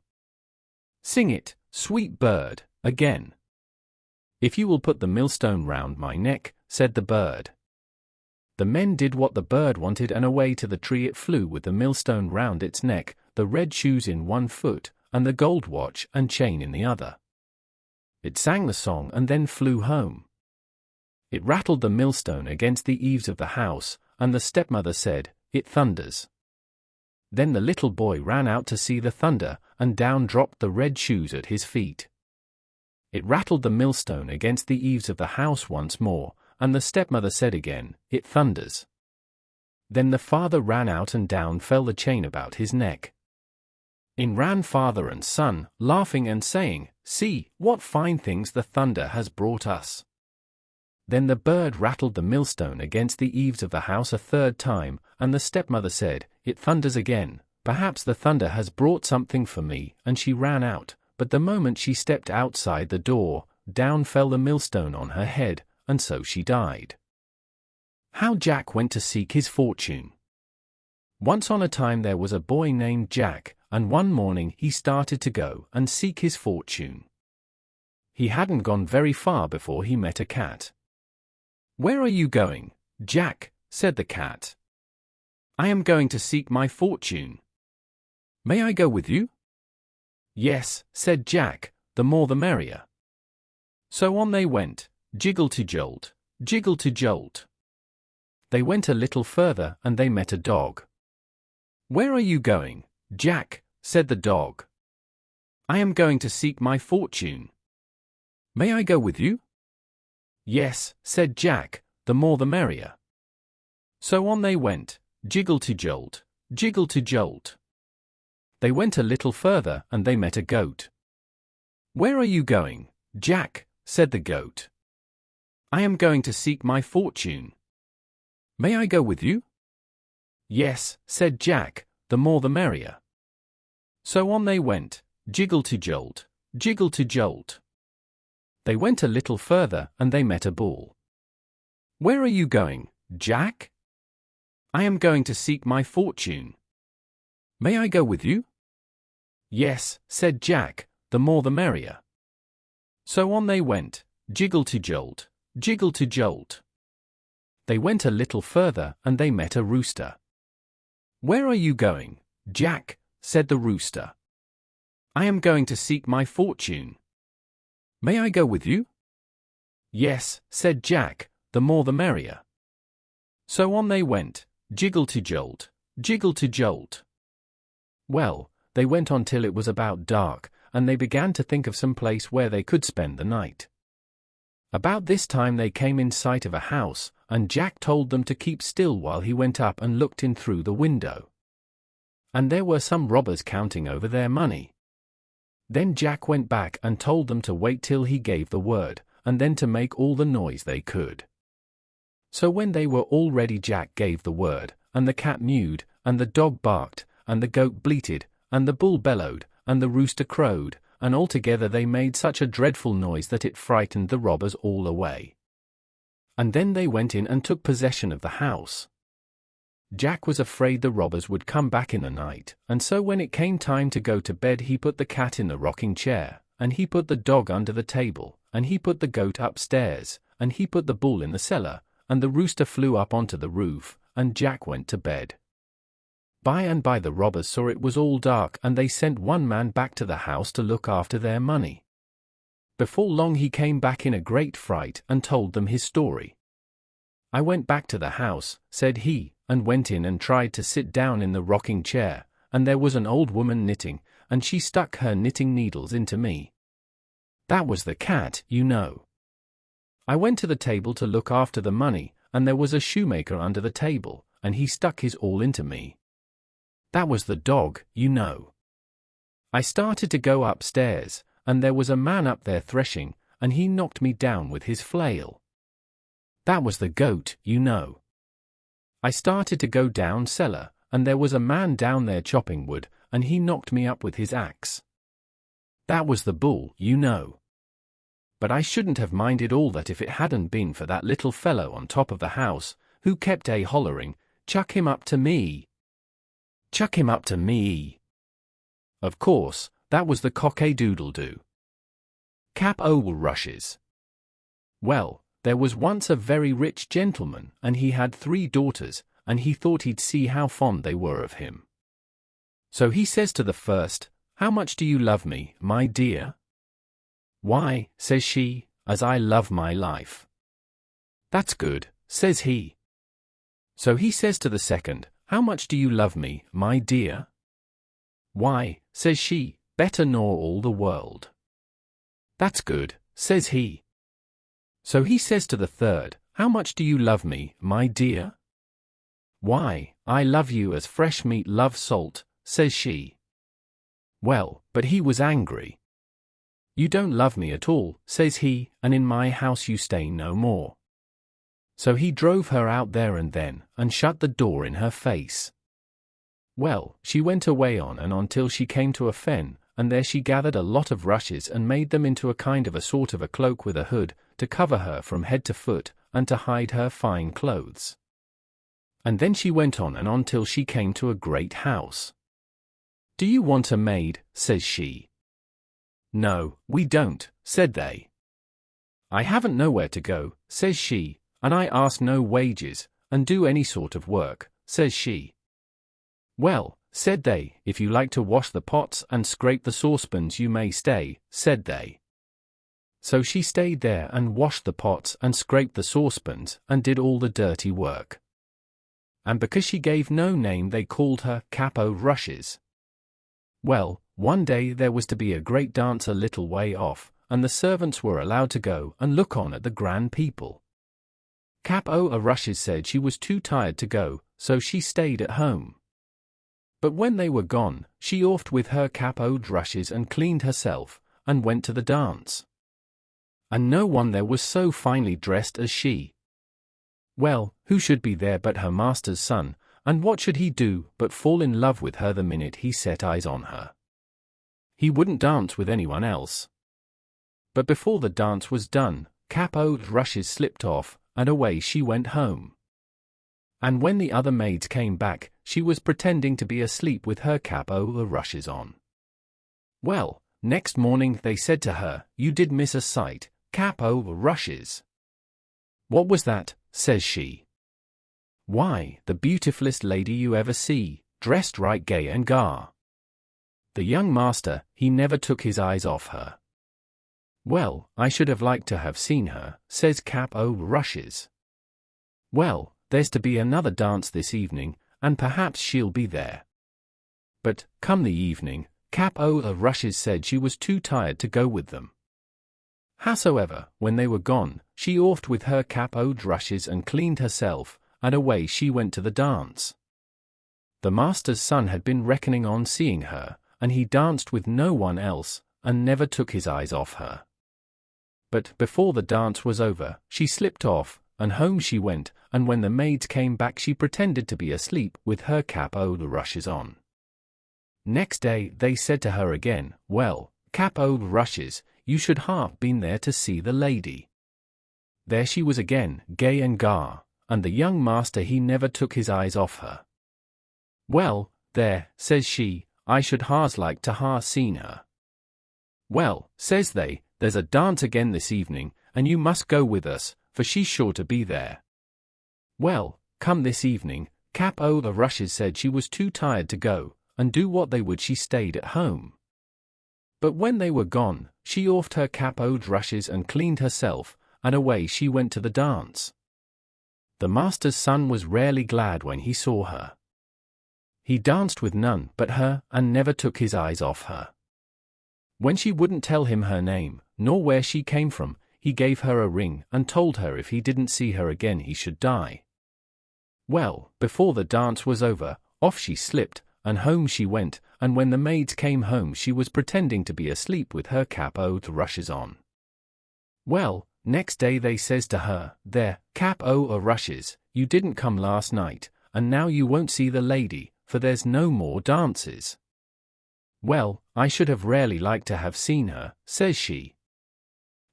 Sing it, sweet bird, again. If you will put the millstone round my neck, said the bird. The men did what the bird wanted, and away to the tree it flew with the millstone round its neck, the red shoes in one foot, and the gold watch and chain in the other. It sang the song and then flew home. It rattled the millstone against the eaves of the house, and the stepmother said, It thunders. Then the little boy ran out to see the thunder, and down dropped the red shoes at his feet. It rattled the millstone against the eaves of the house once more, and the stepmother said again, It thunders. Then the father ran out, and down fell the chain about his neck. In ran father and son, laughing and saying, See, what fine things the thunder has brought us. Then the bird rattled the millstone against the eaves of the house a 3rd time, and the stepmother said, It thunders again, perhaps the thunder has brought something for me, and she ran out, but the moment she stepped outside the door, down fell the millstone on her head, and so she died. How Jack went to seek his fortune. Once on a time there was a boy named Jack, and one morning he started to go and seek his fortune. He hadn't gone very far before he met a cat. Where are you going, Jack? Said the cat. I am going to seek my fortune. May I go with you? Yes, said Jack, the more the merrier. So on they went, jiggle to jolt, jiggle to jolt. They went a little further and they met a dog. Where are you going, Jack, said the dog. I am going to seek my fortune. May I go with you? Yes, said Jack, the more the merrier. So on they went, jiggle to jolt, jiggle to jolt. They went a little further and they met a goat. Where are you going, Jack? Said the goat. I am going to seek my fortune. May I go with you? Yes, said Jack, the more the merrier. So on they went, jiggle to jolt, jiggle to jolt. They went a little further and they met a bull. Where are you going, Jack? I am going to seek my fortune. May I go with you? Yes, said Jack, the more the merrier. So on they went, jiggle to jolt, jiggle to jolt. They went a little further and they met a rooster. Where are you going, Jack? Said the rooster. I am going to seek my fortune. May I go with you? Yes, said Jack, the more the merrier. So on they went, jiggle to jolt, jiggle to jolt. Well, they went on till it was about dark, and they began to think of some place where they could spend the night. About this time they came in sight of a house, and Jack told them to keep still while he went up and looked in through the window. And there were some robbers counting over their money. Then Jack went back and told them to wait till he gave the word, and then to make all the noise they could. So when they were all ready, Jack gave the word, and the cat mewed, and the dog barked, and the goat bleated, and the bull bellowed, and the rooster crowed, and altogether they made such a dreadful noise that it frightened the robbers all away. And then they went in and took possession of the house. Jack was afraid the robbers would come back in the night, and so when it came time to go to bed he put the cat in the rocking chair, and he put the dog under the table, and he put the goat upstairs, and he put the bull in the cellar, and the rooster flew up onto the roof, and Jack went to bed. By and by the robbers saw it was all dark, and they sent one man back to the house to look after their money. Before long he came back in a great fright and told them his story. I went back to the house, said he, and went in and tried to sit down in the rocking chair, and there was an old woman knitting, and she stuck her knitting needles into me. That was the cat, you know. I went to the table to look after the money, and there was a shoemaker under the table, and he stuck his awl into me. That was the dog, you know. I started to go upstairs, and there was a man up there threshing, and he knocked me down with his flail. That was the goat, you know. I started to go down cellar, and there was a man down there chopping wood, and he knocked me up with his axe. That was the bull, you know. But I shouldn't have minded all that if it hadn't been for that little fellow on top of the house, who kept hollering, "Chuck him up to me! Chuck him up to me!" Of course, that was the cock-a-doodle-doo. Cap-o-rushes. Well, there was once a very rich gentleman, and he had 3 daughters, and he thought he'd see how fond they were of him. So he says to the first, "How much do you love me, my dear?" "Why," says she, "as I love my life." "That's good," says he. So he says to the second, "How much do you love me, my dear?" "Why," says she, "better nor all the world." "That's good," says he. So he says to the third, "How much do you love me, my dear?" "Why, I love you as fresh meat loves salt," says she. Well, but he was angry. "You don't love me at all," says he, "and in my house you stay no more." So he drove her out there and then, and shut the door in her face. Well, she went away on and on till she came to a fen, and there she gathered a lot of rushes and made them into a kind of a sort of a cloak with a hood, to cover her from head to foot, and to hide her fine clothes. And then she went on and on till she came to a great house. "Do you want a maid?" says she. "No, we don't," said they. "I haven't nowhere to go," says she, "and I ask no wages, and do any sort of work," says she. "Well," said they, "if you like to wash the pots and scrape the saucepans you may stay," said they. So she stayed there and washed the pots and scraped the saucepans and did all the dirty work. And because she gave no name they called her Cap-o'-Rushes. Well, one day there was to be a great dance a little way off, and the servants were allowed to go and look on at the grand people. Cap-o'-Rushes said she was too tired to go, so she stayed at home. But when they were gone, she offed with her cap-o'-rushes and cleaned herself, and went to the dance. And no one there was so finely dressed as she. Well, who should be there but her master's son, and what should he do but fall in love with her the minute he set eyes on her? He wouldn't dance with anyone else. But before the dance was done, Cap-o'-Rushes slipped off, and away she went home. And when the other maids came back, she was pretending to be asleep with her cap-o'-rushes on. Well, next morning they said to her, "You did miss a sight, cap-o'-rushes." "What was that?" says she. "Why, the beautifulest lady you ever see, dressed right gay and gar." The young master, he never took his eyes off her. "Well, I should have liked to have seen her," says Cap-o'-Rushes. "Well, there's to be another dance this evening, and perhaps she'll be there." But, come the evening, Cap-o'-Rushes said she was too tired to go with them. Howsoever, when they were gone, she offed with her cap-o'-rushes and cleaned herself, and away she went to the dance. The master's son had been reckoning on seeing her, and he danced with no one else, and never took his eyes off her. But before the dance was over, she slipped off, and home she went, and when the maids came back she pretended to be asleep with her cap-o'-rushes on. Next day they said to her again, "Well, Cap-o'-Rushes, you should have been there to see the lady." There she was again, gay and gar, and the young master he never took his eyes off her. "Well, there," says she, "I should has like to ha seen her." "Well," says they, "there's a dance again this evening, and you must go with us, for she's sure to be there." Well, come this evening, Cap-o'-Rushes said she was too tired to go, and do what they would she stayed at home. But when they were gone, she offed her cap-o'-rushes and cleaned herself, and away she went to the dance. The master's son was rarely glad when he saw her. He danced with none but her, and never took his eyes off her. When she wouldn't tell him her name, nor where she came from, he gave her a ring and told her if he didn't see her again he should die. Well, before the dance was over, off she slipped, and home she went, and when the maids came home she was pretending to be asleep with her cap-o'-rushes on. Well, next day they says to her, "There, Cap-o'-Rushes, you didn't come last night, and now you won't see the lady, for there's no more dances." "Well, I should have rarely liked to have seen her," says she.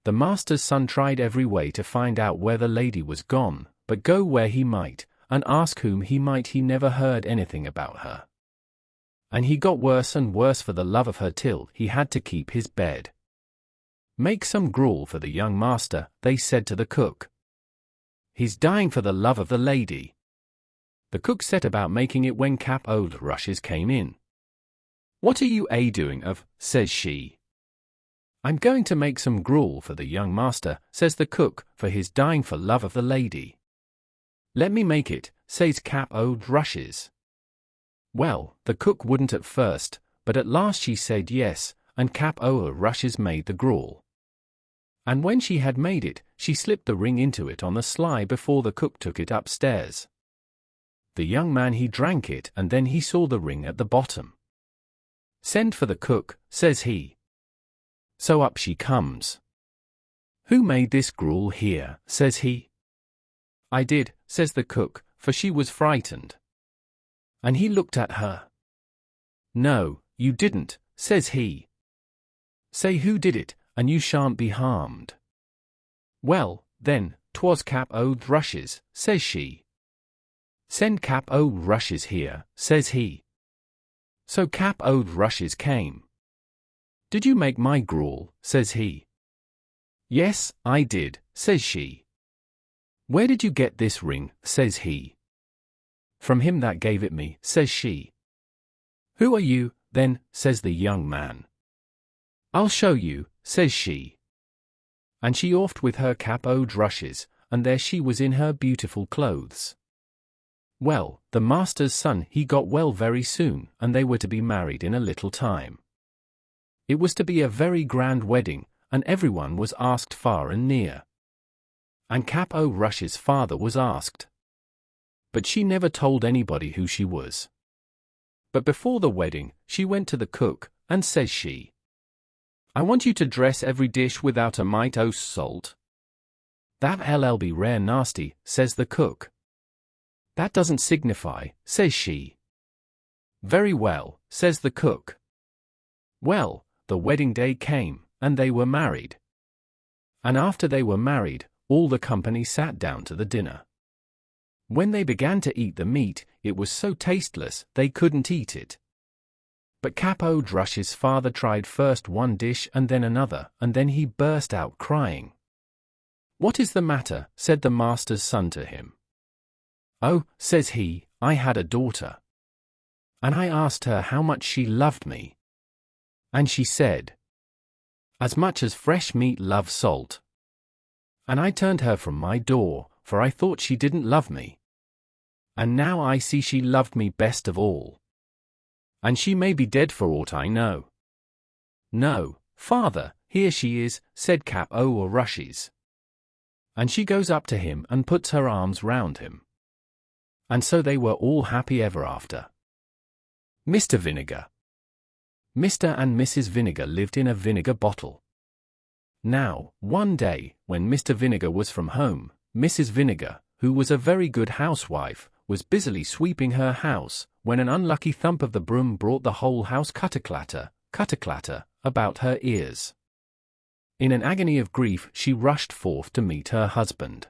The master's son tried every way to find out where the lady was gone, but go where he might, and ask whom he might, he never heard anything about her. And he got worse and worse for the love of her till he had to keep his bed. "Make some gruel for the young master," they said to the cook. "He's dying for the love of the lady." The cook set about making it when Cap-o'-Rushes came in. "What are you doing of?" says she. "I'm going to make some gruel for the young master," says the cook, "for he's dying for love of the lady." "Let me make it," says Cap-o'-Rushes. Well, the cook wouldn't at first, but at last she said yes, and Cap-o'-Rushes made the gruel. And when she had made it, she slipped the ring into it on the sly before the cook took it upstairs. The young man he drank it, and then he saw the ring at the bottom. "Send for the cook," says he. So up she comes. "Who made this gruel here?" says he. "I did," says the cook, for she was frightened. And he looked at her. "No, you didn't," says he. "Say who did it, and you shan't be harmed." "Well, then, 'twas Cap-o'-Rushes," says she. "Send Cap-o'-Rushes here," says he. So Cap-o'-Rushes came. "Did you make my gruel?" says he. "Yes, I did," says she. "Where did you get this ring?" says he. "From him that gave it me," says she. "Who are you, then?" says the young man. "I'll show you," says she. And she offed with her cap-o'-rushes, and there she was in her beautiful clothes. Well, the master's son he got well very soon, and they were to be married in a little time. It was to be a very grand wedding, and everyone was asked far and near. And Cap-O-Rush's father was asked. But she never told anybody who she was. But before the wedding, she went to the cook, and says she, "I want you to dress every dish without a mite o' salt." "That'll be rare nasty," says the cook. "That doesn't signify," says she. "Very well," says the cook. Well, the wedding day came, and they were married. And after they were married, all the company sat down to the dinner. When they began to eat the meat, it was so tasteless they couldn't eat it. But Cap-O-Rush's father tried first one dish and then another, and then he burst out crying. "What is the matter?" said the master's son to him. "Oh," says he, "I had a daughter. And I asked her how much she loved me. And she said, 'As much as fresh meat loves salt.' And I turned her from my door, for I thought she didn't love me. And now I see she loved me best of all. And she may be dead for aught I know." "No, father, here she is," said Cap-O-Rushes. And she goes up to him and puts her arms round him. And so they were all happy ever after. Mr. Vinegar. Mr. and Mrs. Vinegar lived in a vinegar bottle. Now, one day, when Mr. Vinegar was from home, Mrs. Vinegar, who was a very good housewife, was busily sweeping her house, when an unlucky thump of the broom brought the whole house cutter-clatter, about her ears. In an agony of grief she rushed forth to meet her husband.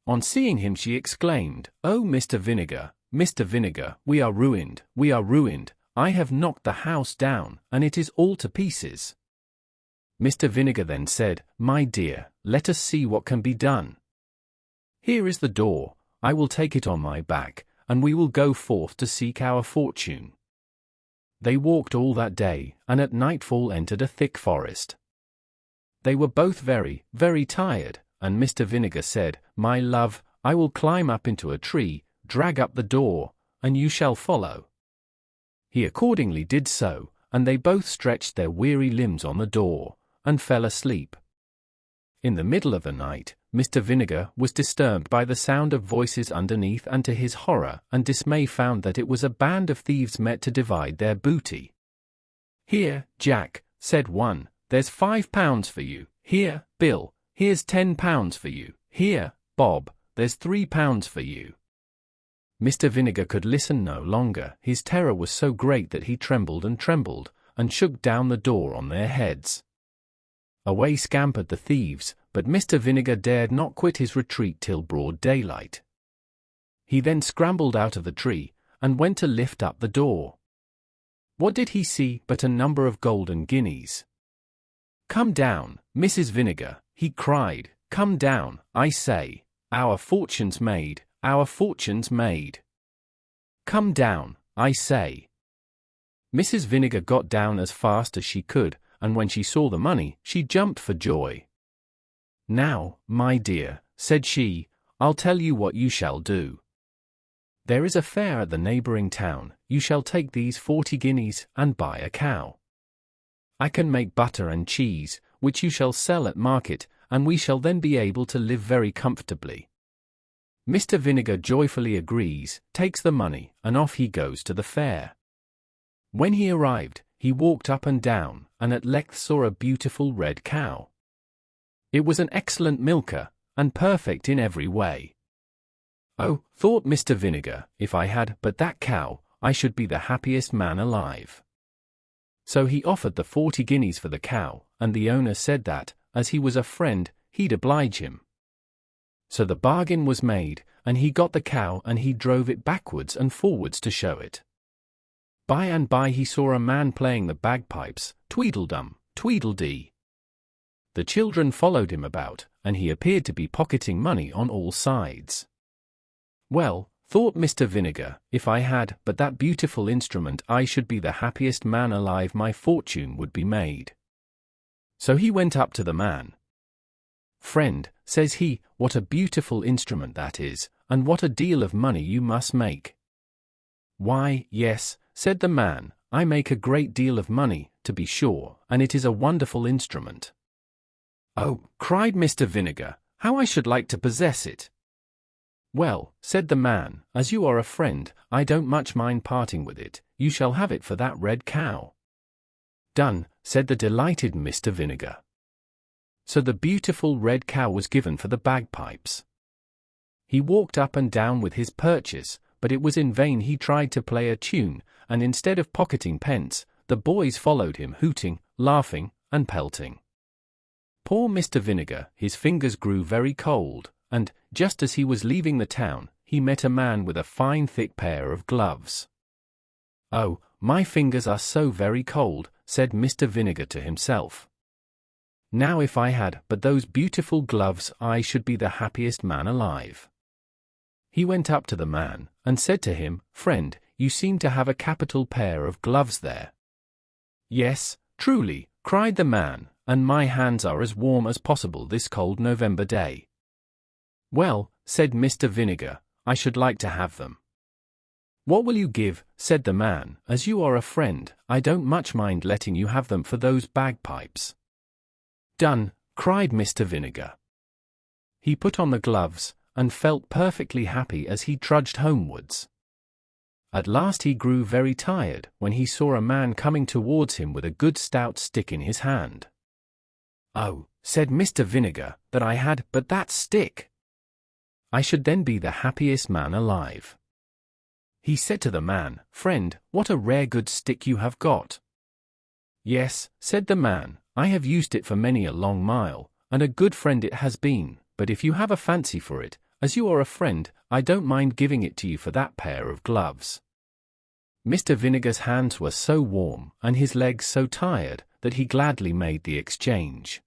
On seeing him she exclaimed, "Oh, Mr. Vinegar, we are ruined, I have knocked the house down, and it is all to pieces." Mr. Vinegar then said, "My dear, let us see what can be done. Here is the door, I will take it on my back, and we will go forth to seek our fortune." They walked all that day, and at nightfall entered a thick forest. They were both very, very tired, and Mr. Vinegar said, "My love, I will climb up into a tree, drag up the door, and you shall follow." He accordingly did so, and they both stretched their weary limbs on the door, and fell asleep. In the middle of the night, Mr. Vinegar was disturbed by the sound of voices underneath, and to his horror and dismay found that it was a band of thieves met to divide their booty. "Here, Jack," said one, "there's £5 for you. Here, Bill, here's £10 for you. Here, Bob, there's £3 for you." Mr. Vinegar could listen no longer. His terror was so great that he trembled, and shook down the door on their heads. Away scampered the thieves, but Mr. Vinegar dared not quit his retreat till broad daylight. He then scrambled out of the tree, and went to lift up the door. What did he see but a number of golden guineas? "Come down, Mrs. Vinegar," he cried, "come down, I say. Our fortune's made, our fortune's made. Come down, I say." Mrs. Vinegar got down as fast as she could, and when she saw the money, she jumped for joy. "Now, my dear," said she, "I'll tell you what you shall do. There is a fair at the neighboring town. You shall take these 40 guineas and buy a cow. I can make butter and cheese, which you shall sell at market, and we shall then be able to live very comfortably." Mr. Vinegar joyfully agrees, takes the money, and off he goes to the fair. When he arrived, he walked up and down, and at length saw a beautiful red cow. It was an excellent milker, and perfect in every way. "Oh," thought Mr. Vinegar, "if I had but that cow, I should be the happiest man alive." So he offered the 40 guineas for the cow, and the owner said that, as he was a friend, he'd oblige him. So the bargain was made, and he got the cow, and he drove it backwards and forwards to show it. By and by he saw a man playing the bagpipes, Tweedledum, Tweedledee. The children followed him about, and he appeared to be pocketing money on all sides. "Well," thought Mr. Vinegar, "if I had but that beautiful instrument, I should be the happiest man alive, my fortune would be made." So he went up to the man. "Friend," says he, "what a beautiful instrument that is, and what a deal of money you must make." "Why, yes," said the man, "I make a great deal of money, to be sure, and it is a wonderful instrument." "Oh," cried Mr. Vinegar, "how I should like to possess it." "Well," said the man, "as you are a friend, I don't much mind parting with it. You shall have it for that red cow." "Done," said the delighted Mr. Vinegar. So the beautiful red cow was given for the bagpipes. He walked up and down with his purchase, but it was in vain he tried to play a tune, and instead of pocketing pence, the boys followed him hooting, laughing, and pelting. Poor Mr. Vinegar, his fingers grew very cold, and, just as he was leaving the town, he met a man with a fine thick pair of gloves. "Oh, my fingers are so very cold," said Mr. Vinegar to himself. "Now if I had but those beautiful gloves I should be the happiest man alive." He went up to the man, and said to him, "Friend, you seem to have a capital pair of gloves there." "Yes, truly," cried the man, "and my hands are as warm as possible this cold November day." "Well," said Mr. Vinegar, "I should like to have them." "What will you give?" said the man. "As you are a friend, I don't much mind letting you have them for those bagpipes." "Done," cried Mr. Vinegar. He put on the gloves, and felt perfectly happy as he trudged homewards. At last he grew very tired, when he saw a man coming towards him with a good stout stick in his hand. "Oh," said Mr. Vinegar, "that I had but that stick! I should then be the happiest man alive." He said to the man, "Friend, what a rare good stick you have got." "Yes," said the man, "I have used it for many a long mile, and a good friend it has been, but if you have a fancy for it, as you are a friend, I don't mind giving it to you for that pair of gloves." Mr. Vinegar's hands were so warm, and his legs so tired, that he gladly made the exchange.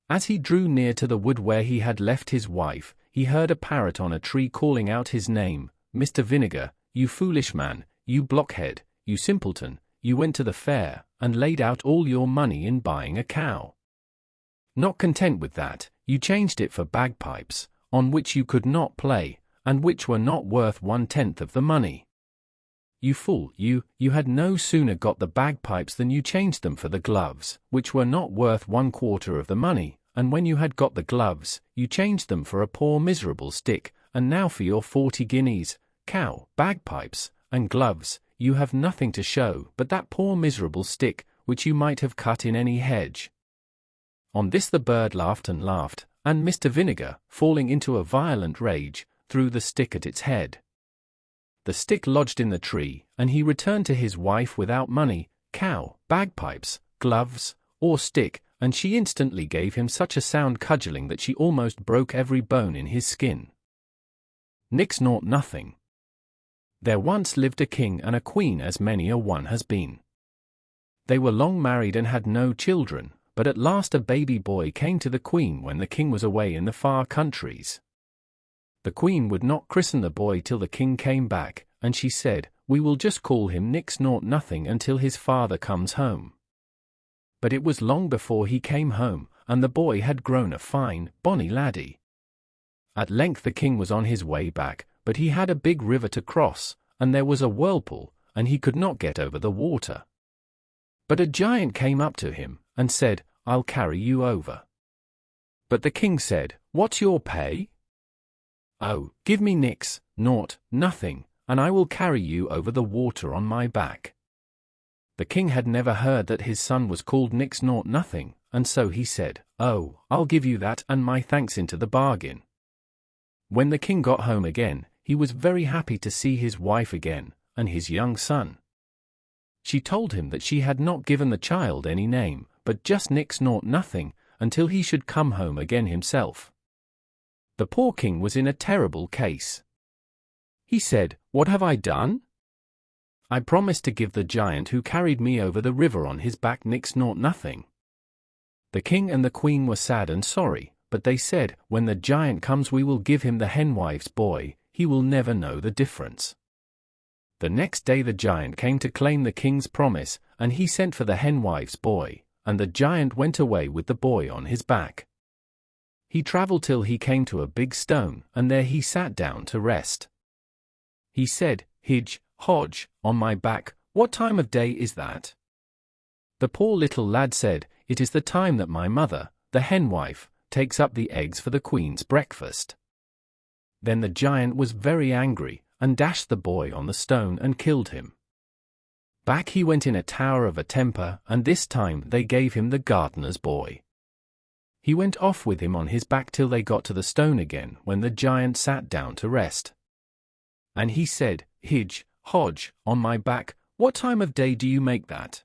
As he drew near to the wood where he had left his wife, he heard a parrot on a tree calling out his name. "Mr. Vinegar, you foolish man, you blockhead, you simpleton, you went to the fair, and laid out all your money in buying a cow. Not content with that, you changed it for bagpipes, on which you could not play, and which were not worth 1/10 of the money. You fool, you had no sooner got the bagpipes than you changed them for the gloves, which were not worth 1/4 of the money, and when you had got the gloves, you changed them for a poor miserable stick, and now for your 40 guineas, cow, bagpipes, and gloves, you have nothing to show but that poor miserable stick, which you might have cut in any hedge." On this the bird laughed, and Mr. Vinegar, falling into a violent rage, threw the stick at its head. The stick lodged in the tree, and he returned to his wife without money, cow, bagpipes, gloves, or stick, and she instantly gave him such a sound cudgelling that she almost broke every bone in his skin. Nix Naught Nothing. There once lived a king and a queen, as many a one has been. They were long married and had no children, but at last a baby boy came to the queen when the king was away in the far countries. The queen would not christen the boy till the king came back, and she said, "We will just call him Nix Naught Nothing until his father comes home." But it was long before he came home, and the boy had grown a fine, bonny laddie. At length the king was on his way back, but he had a big river to cross, and there was a whirlpool, and he could not get over the water. But a giant came up to him, and said, "I'll carry you over." But the king said, "What's your pay?" "Oh, give me nix, naught, nothing, and I will carry you over the water on my back." The king had never heard that his son was called Nix Naught Nothing, and so he said, "Oh, I'll give you that and my thanks into the bargain." When the king got home again, he was very happy to see his wife again, and his young son. She told him that she had not given the child any name, but just Nix Naught Nothing, until he should come home again himself. The poor king was in a terrible case. He said, "What have I done? I promised to give the giant who carried me over the river on his back Nix Naught Nothing." The king and the queen were sad and sorry, but they said, "When the giant comes we will give him the henwife's boy, he will never know the difference." The next day the giant came to claim the king's promise, and he sent for the henwife's boy, and the giant went away with the boy on his back. he travelled till he came to a big stone, and there he sat down to rest. He said, "Hidge, Hodge, on my back, what time of day is that?" The poor little lad said, "It is the time that my mother, the henwife, takes up the eggs for the queen's breakfast." Then the giant was very angry, and dashed the boy on the stone and killed him. Back he went in a tower of a temper, and this time they gave him the gardener's boy. He went off with him on his back till they got to the stone again, when the giant sat down to rest. And he said, "Hidge, Hodge, on my back, what time of day do you make that?"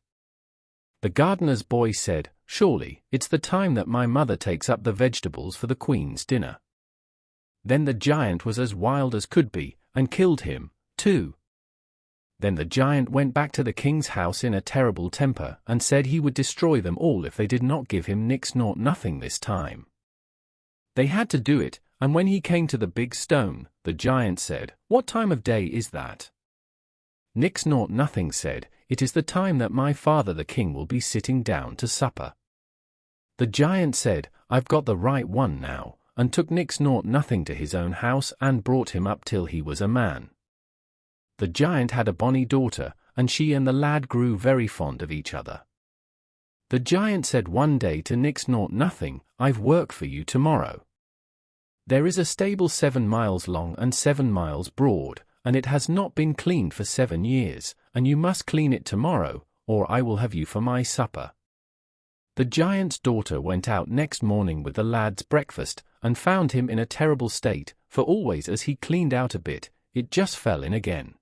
The gardener's boy said, "Surely, it's the time that my mother takes up the vegetables for the queen's dinner." Then the giant was as wild as could be, and killed him, too. Then the giant went back to the king's house in a terrible temper, and said he would destroy them all if they did not give him nix naught nothing this time. They had to do it, and when he came to the big stone, the giant said, "What time of day is that?" Nix naught nothing said, "It is the time that my father the king will be sitting down to supper." The giant said, "I've got the right one now," and took nix naught nothing to his own house and brought him up till he was a man. The giant had a bonny daughter, and she and the lad grew very fond of each other. The giant said one day to nix naught nothing, "I've work for you tomorrow. There is a stable 7 miles long and 7 miles broad, and it has not been cleaned for 7 years, and you must clean it tomorrow, or I will have you for my supper." The giant's daughter went out next morning with the lad's breakfast, and found him in a terrible state, for always as he cleaned out a bit, it just fell in again.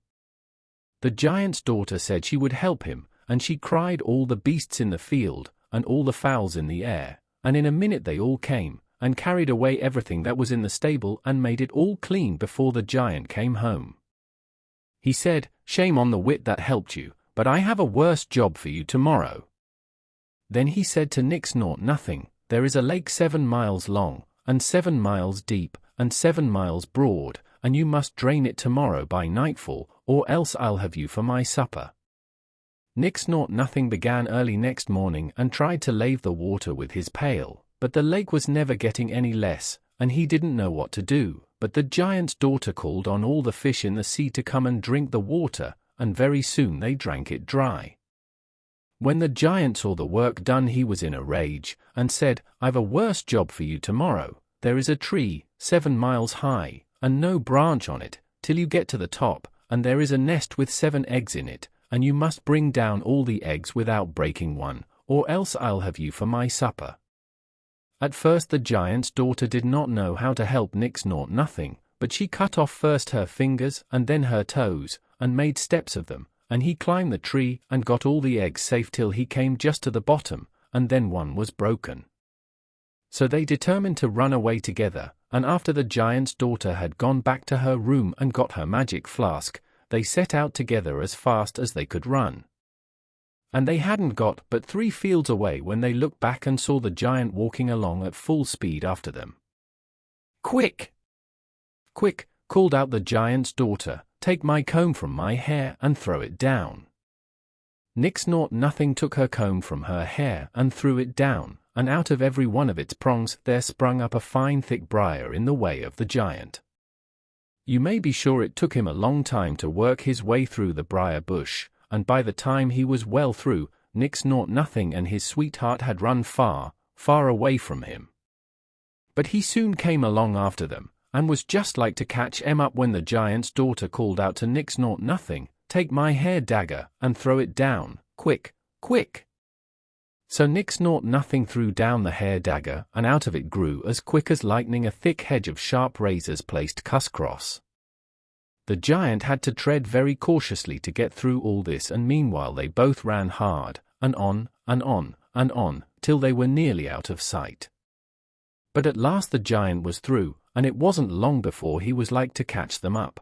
The giant's daughter said she would help him, and she cried all the beasts in the field, and all the fowls in the air, and in a minute they all came, and carried away everything that was in the stable and made it all clean before the giant came home. He said, "Shame on the wit that helped you, but I have a worse job for you tomorrow." Then he said to nix naught nothing, "There is a lake 7 miles long, and 7 miles deep, and 7 miles broad, and you must drain it tomorrow by nightfall, or else I'll have you for my supper." Nix naught nothing began early next morning and tried to lave the water with his pail, but the lake was never getting any less, and he didn't know what to do. But the giant's daughter called on all the fish in the sea to come and drink the water, and very soon they drank it dry. When the giant saw the work done, he was in a rage, and said, "I've a worse job for you tomorrow. There is a tree, 7 miles high, and no branch on it, till you get to the top, and there is a nest with 7 eggs in it, and you must bring down all the eggs without breaking one, or else I'll have you for my supper." At first the giant's daughter did not know how to help nix naught nothing, but she cut off first her fingers and then her toes, and made steps of them, and he climbed the tree and got all the eggs safe till he came just to the bottom, and then one was broken. So they determined to run away together, and after the giant's daughter had gone back to her room and got her magic flask, they set out together as fast as they could run. And they hadn't got but 3 fields away when they looked back and saw the giant walking along at full speed after them. "Quick! Quick!" called out the giant's daughter, "take my comb from my hair and throw it down." Nix naught nothing took her comb from her hair and threw it down, and out of every one of its prongs there sprung up a fine thick briar in the way of the giant. You may be sure it took him a long time to work his way through the briar bush, and by the time he was well through, nix naught nothing and his sweetheart had run far, far away from him. But he soon came along after them, and was just like to catch em up when the giant's daughter called out to nix naught nothing, "Take my hair dagger and throw it down, quick, quick!" So nix naught nothing threw down the hair dagger, and out of it grew as quick as lightning a thick hedge of sharp razors placed cuss-cross. The giant had to tread very cautiously to get through all this, and meanwhile they both ran hard, and on, and on, and on, till they were nearly out of sight. But at last the giant was through, and it wasn't long before he was like to catch them up.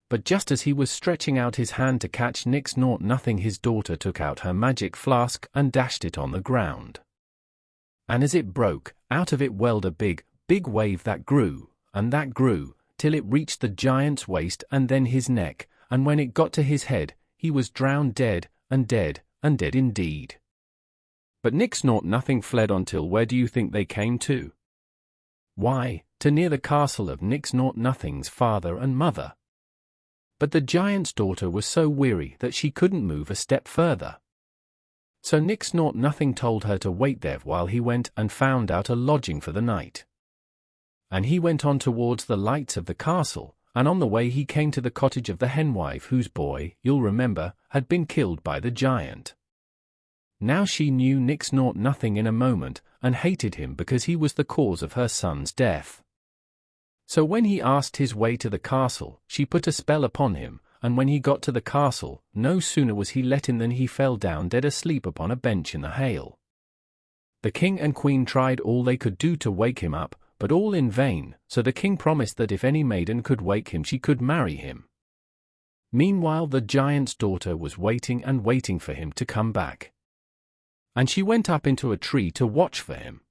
But just as he was stretching out his hand to catch nix naught nothing, his daughter took out her magic flask and dashed it on the ground. And as it broke, out of it welled a big, big wave that grew, and that grew, till it reached the giant's waist and then his neck, and when it got to his head, he was drowned dead, and dead, and dead indeed. But nix naught nothing fled on till where do you think they came to? Why, to near the castle of Nix-Naught-Nothing's father and mother. But the giant's daughter was so weary that she couldn't move a step further. So Nix-Naught-Nothing told her to wait there while he went and found out a lodging for the night. And he went on towards the lights of the castle, and on the way he came to the cottage of the henwife whose boy, you'll remember, had been killed by the giant. Now she knew Nix-Naught-Nothing in a moment, and hated him because he was the cause of her son's death. So when he asked his way to the castle, she put a spell upon him, and when he got to the castle, no sooner was he let in than he fell down dead asleep upon a bench in the hail. The king and queen tried all they could do to wake him up, but all in vain, so the king promised that if any maiden could wake him she could marry him. Meanwhile the giant's daughter was waiting and waiting for him to come back. And she went up into a tree to watch for him.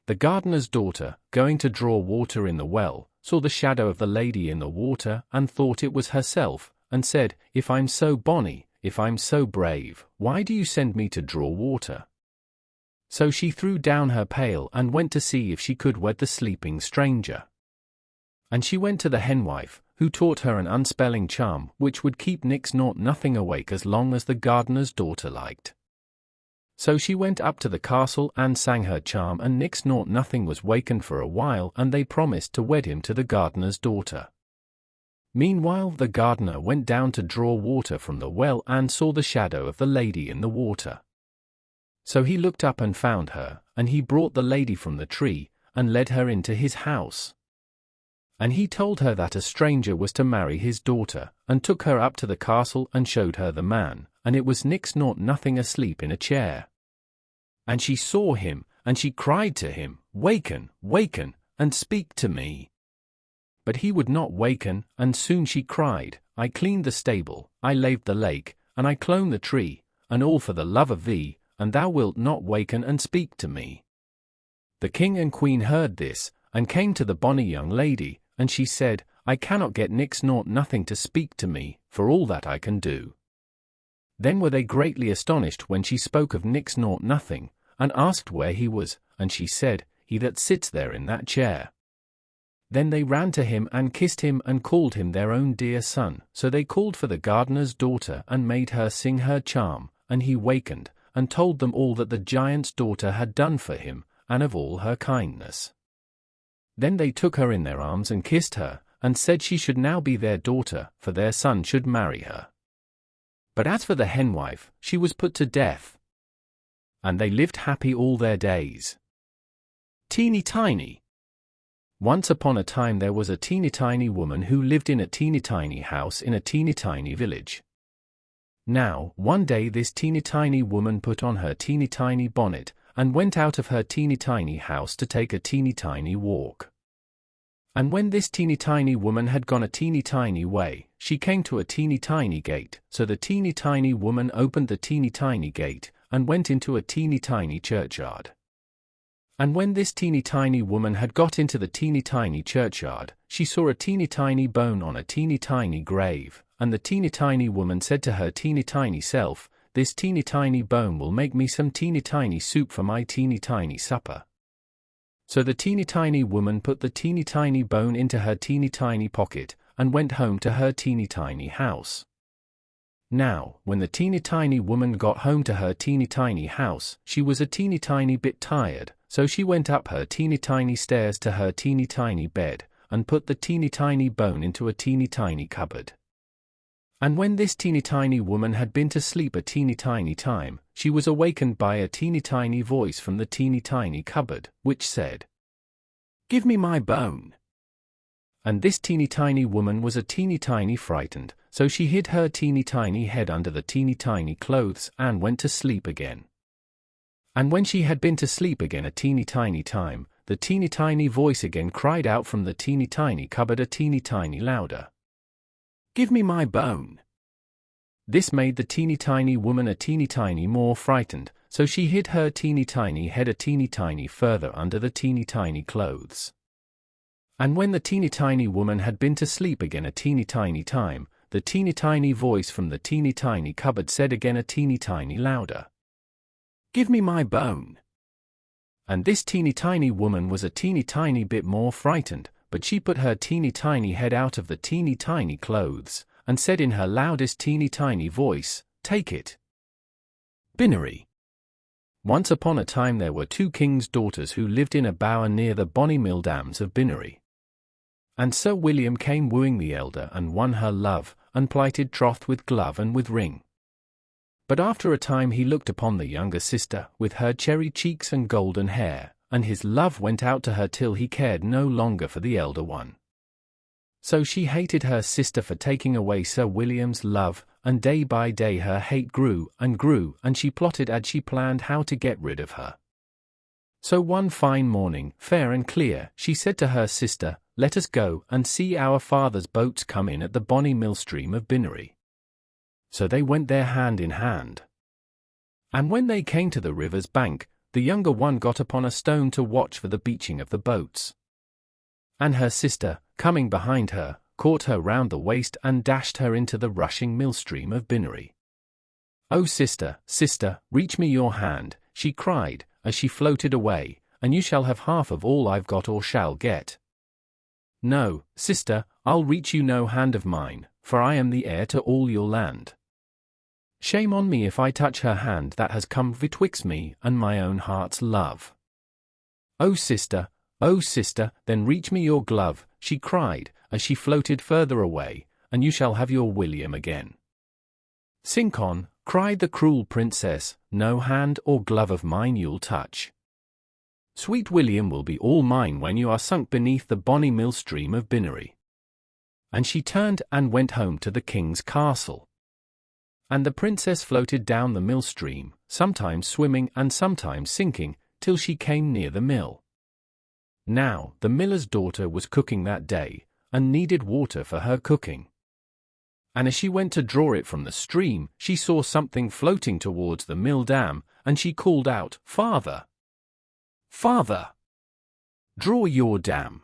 The gardener's daughter, going to draw water in the well, saw the shadow of the lady in the water and thought it was herself, and said, "If I'm so bonny, if I'm so brave, why do you send me to draw water?" So she threw down her pail and went to see if she could wed the sleeping stranger. And she went to the henwife, who taught her an unspelling charm which would keep Nix-Naught-Nothing awake as long as the gardener's daughter liked. So she went up to the castle and sang her charm, and Nix-Naught-Nothing was wakened for a while, and they promised to wed him to the gardener's daughter. Meanwhile the gardener went down to draw water from the well and saw the shadow of the lady in the water. So he looked up and found her, and he brought the lady from the tree, and led her into his house. And he told her that a stranger was to marry his daughter, and took her up to the castle and showed her the man, and it was Nix-Naught-Nothing asleep in a chair. And she saw him, and she cried to him, "Waken, waken, and speak to me." But he would not waken, and soon she cried, "I cleaned the stable, I laved the lake, and I clomb the tree, and all for the love of thee, and thou wilt not waken and speak to me." The king and queen heard this, and came to the bonny young lady, and she said, "I cannot get Nix-Naught-Nothing to speak to me, for all that I can do." Then were they greatly astonished when she spoke of Nix-Naught-Nothing, and asked where he was, and she said, "He that sits there in that chair." Then they ran to him and kissed him and called him their own dear son. So they called for the gardener's daughter and made her sing her charm, and he wakened, and told them all that the giant's daughter had done for him, and of all her kindness. Then they took her in their arms and kissed her, and said she should now be their daughter, for their son should marry her. But as for the henwife, she was put to death. And they lived happy all their days. Teeny tiny. Once upon a time there was a teeny tiny woman who lived in a teeny tiny house in a teeny tiny village. Now, one day this teeny tiny woman put on her teeny tiny bonnet, and went out of her teeny tiny house to take a teeny tiny walk. And when this teeny tiny woman had gone a teeny tiny way, she came to a teeny tiny gate, so the teeny tiny woman opened the teeny tiny gate, and went into a teeny tiny churchyard. And when this teeny tiny woman had got into the teeny tiny churchyard, she saw a teeny tiny bone on a teeny tiny grave, and the teeny tiny woman said to her teeny tiny self, "This teeny tiny bone will make me some teeny tiny soup for my teeny tiny supper." So the teeny tiny woman put the teeny tiny bone into her teeny tiny pocket, and went home to her teeny tiny house. Now, when the teeny tiny woman got home to her teeny tiny house, she was a teeny tiny bit tired, so she went up her teeny tiny stairs to her teeny tiny bed, and put the teeny tiny bone into a teeny tiny cupboard. And when this teeny tiny woman had been to sleep a teeny tiny time, she was awakened by a teeny tiny voice from the teeny tiny cupboard, which said, "Give me my bone." And this teeny tiny woman was a teeny tiny frightened, so she hid her teeny tiny head under the teeny tiny clothes and went to sleep again. And when she had been to sleep again a teeny tiny time, the teeny tiny voice again cried out from the teeny tiny cupboard a teeny tiny louder, "Give me my bone." This made the teeny tiny woman a teeny tiny more frightened, so she hid her teeny tiny head a teeny tiny further under the teeny tiny clothes. And when the teeny tiny woman had been to sleep again a teeny tiny time, the teeny tiny voice from the teeny tiny cupboard said again a teeny tiny louder, "Give me my bone." And this teeny tiny woman was a teeny tiny bit more frightened, but she put her teeny tiny head out of the teeny tiny clothes, and said in her loudest teeny tiny voice, "Take it." Binary. Once upon a time there were two kings' daughters who lived in a bower near the bonny mill dams of Binary. And Sir William came wooing the elder and won her love, and plighted troth with glove and with ring. But after a time he looked upon the younger sister, with her cherry cheeks and golden hair, and his love went out to her till he cared no longer for the elder one. So she hated her sister for taking away Sir William's love, and day by day her hate grew, and she plotted and she planned how to get rid of her. So one fine morning, fair and clear, she said to her sister, "Let us go and see our father's boats come in at the bonny mill stream of Binary." So they went there hand in hand. And when they came to the river's bank, the younger one got upon a stone to watch for the beaching of the boats. And her sister, coming behind her, caught her round the waist and dashed her into the rushing mill stream of Binary. "Oh sister, sister, reach me your hand," she cried, as she floated away, "and you shall have half of all I've got or shall get." "No, sister, I'll reach you no hand of mine, for I am the heir to all your land." "Shame on me if I touch her hand that has come betwixt me and my own heart's love." Oh sister, then reach me your glove," she cried, as she floated further away, "and you shall have your William again." "Sink on," cried the cruel princess, "no hand or glove of mine you'll touch. Sweet William will be all mine when you are sunk beneath the bonny mill stream of Binary." And she turned and went home to the king's castle. And the princess floated down the mill stream, sometimes swimming and sometimes sinking, till she came near the mill. Now, the miller's daughter was cooking that day, and needed water for her cooking. And as she went to draw it from the stream, she saw something floating towards the mill dam, and she called out, "Father! Father! Draw your dam.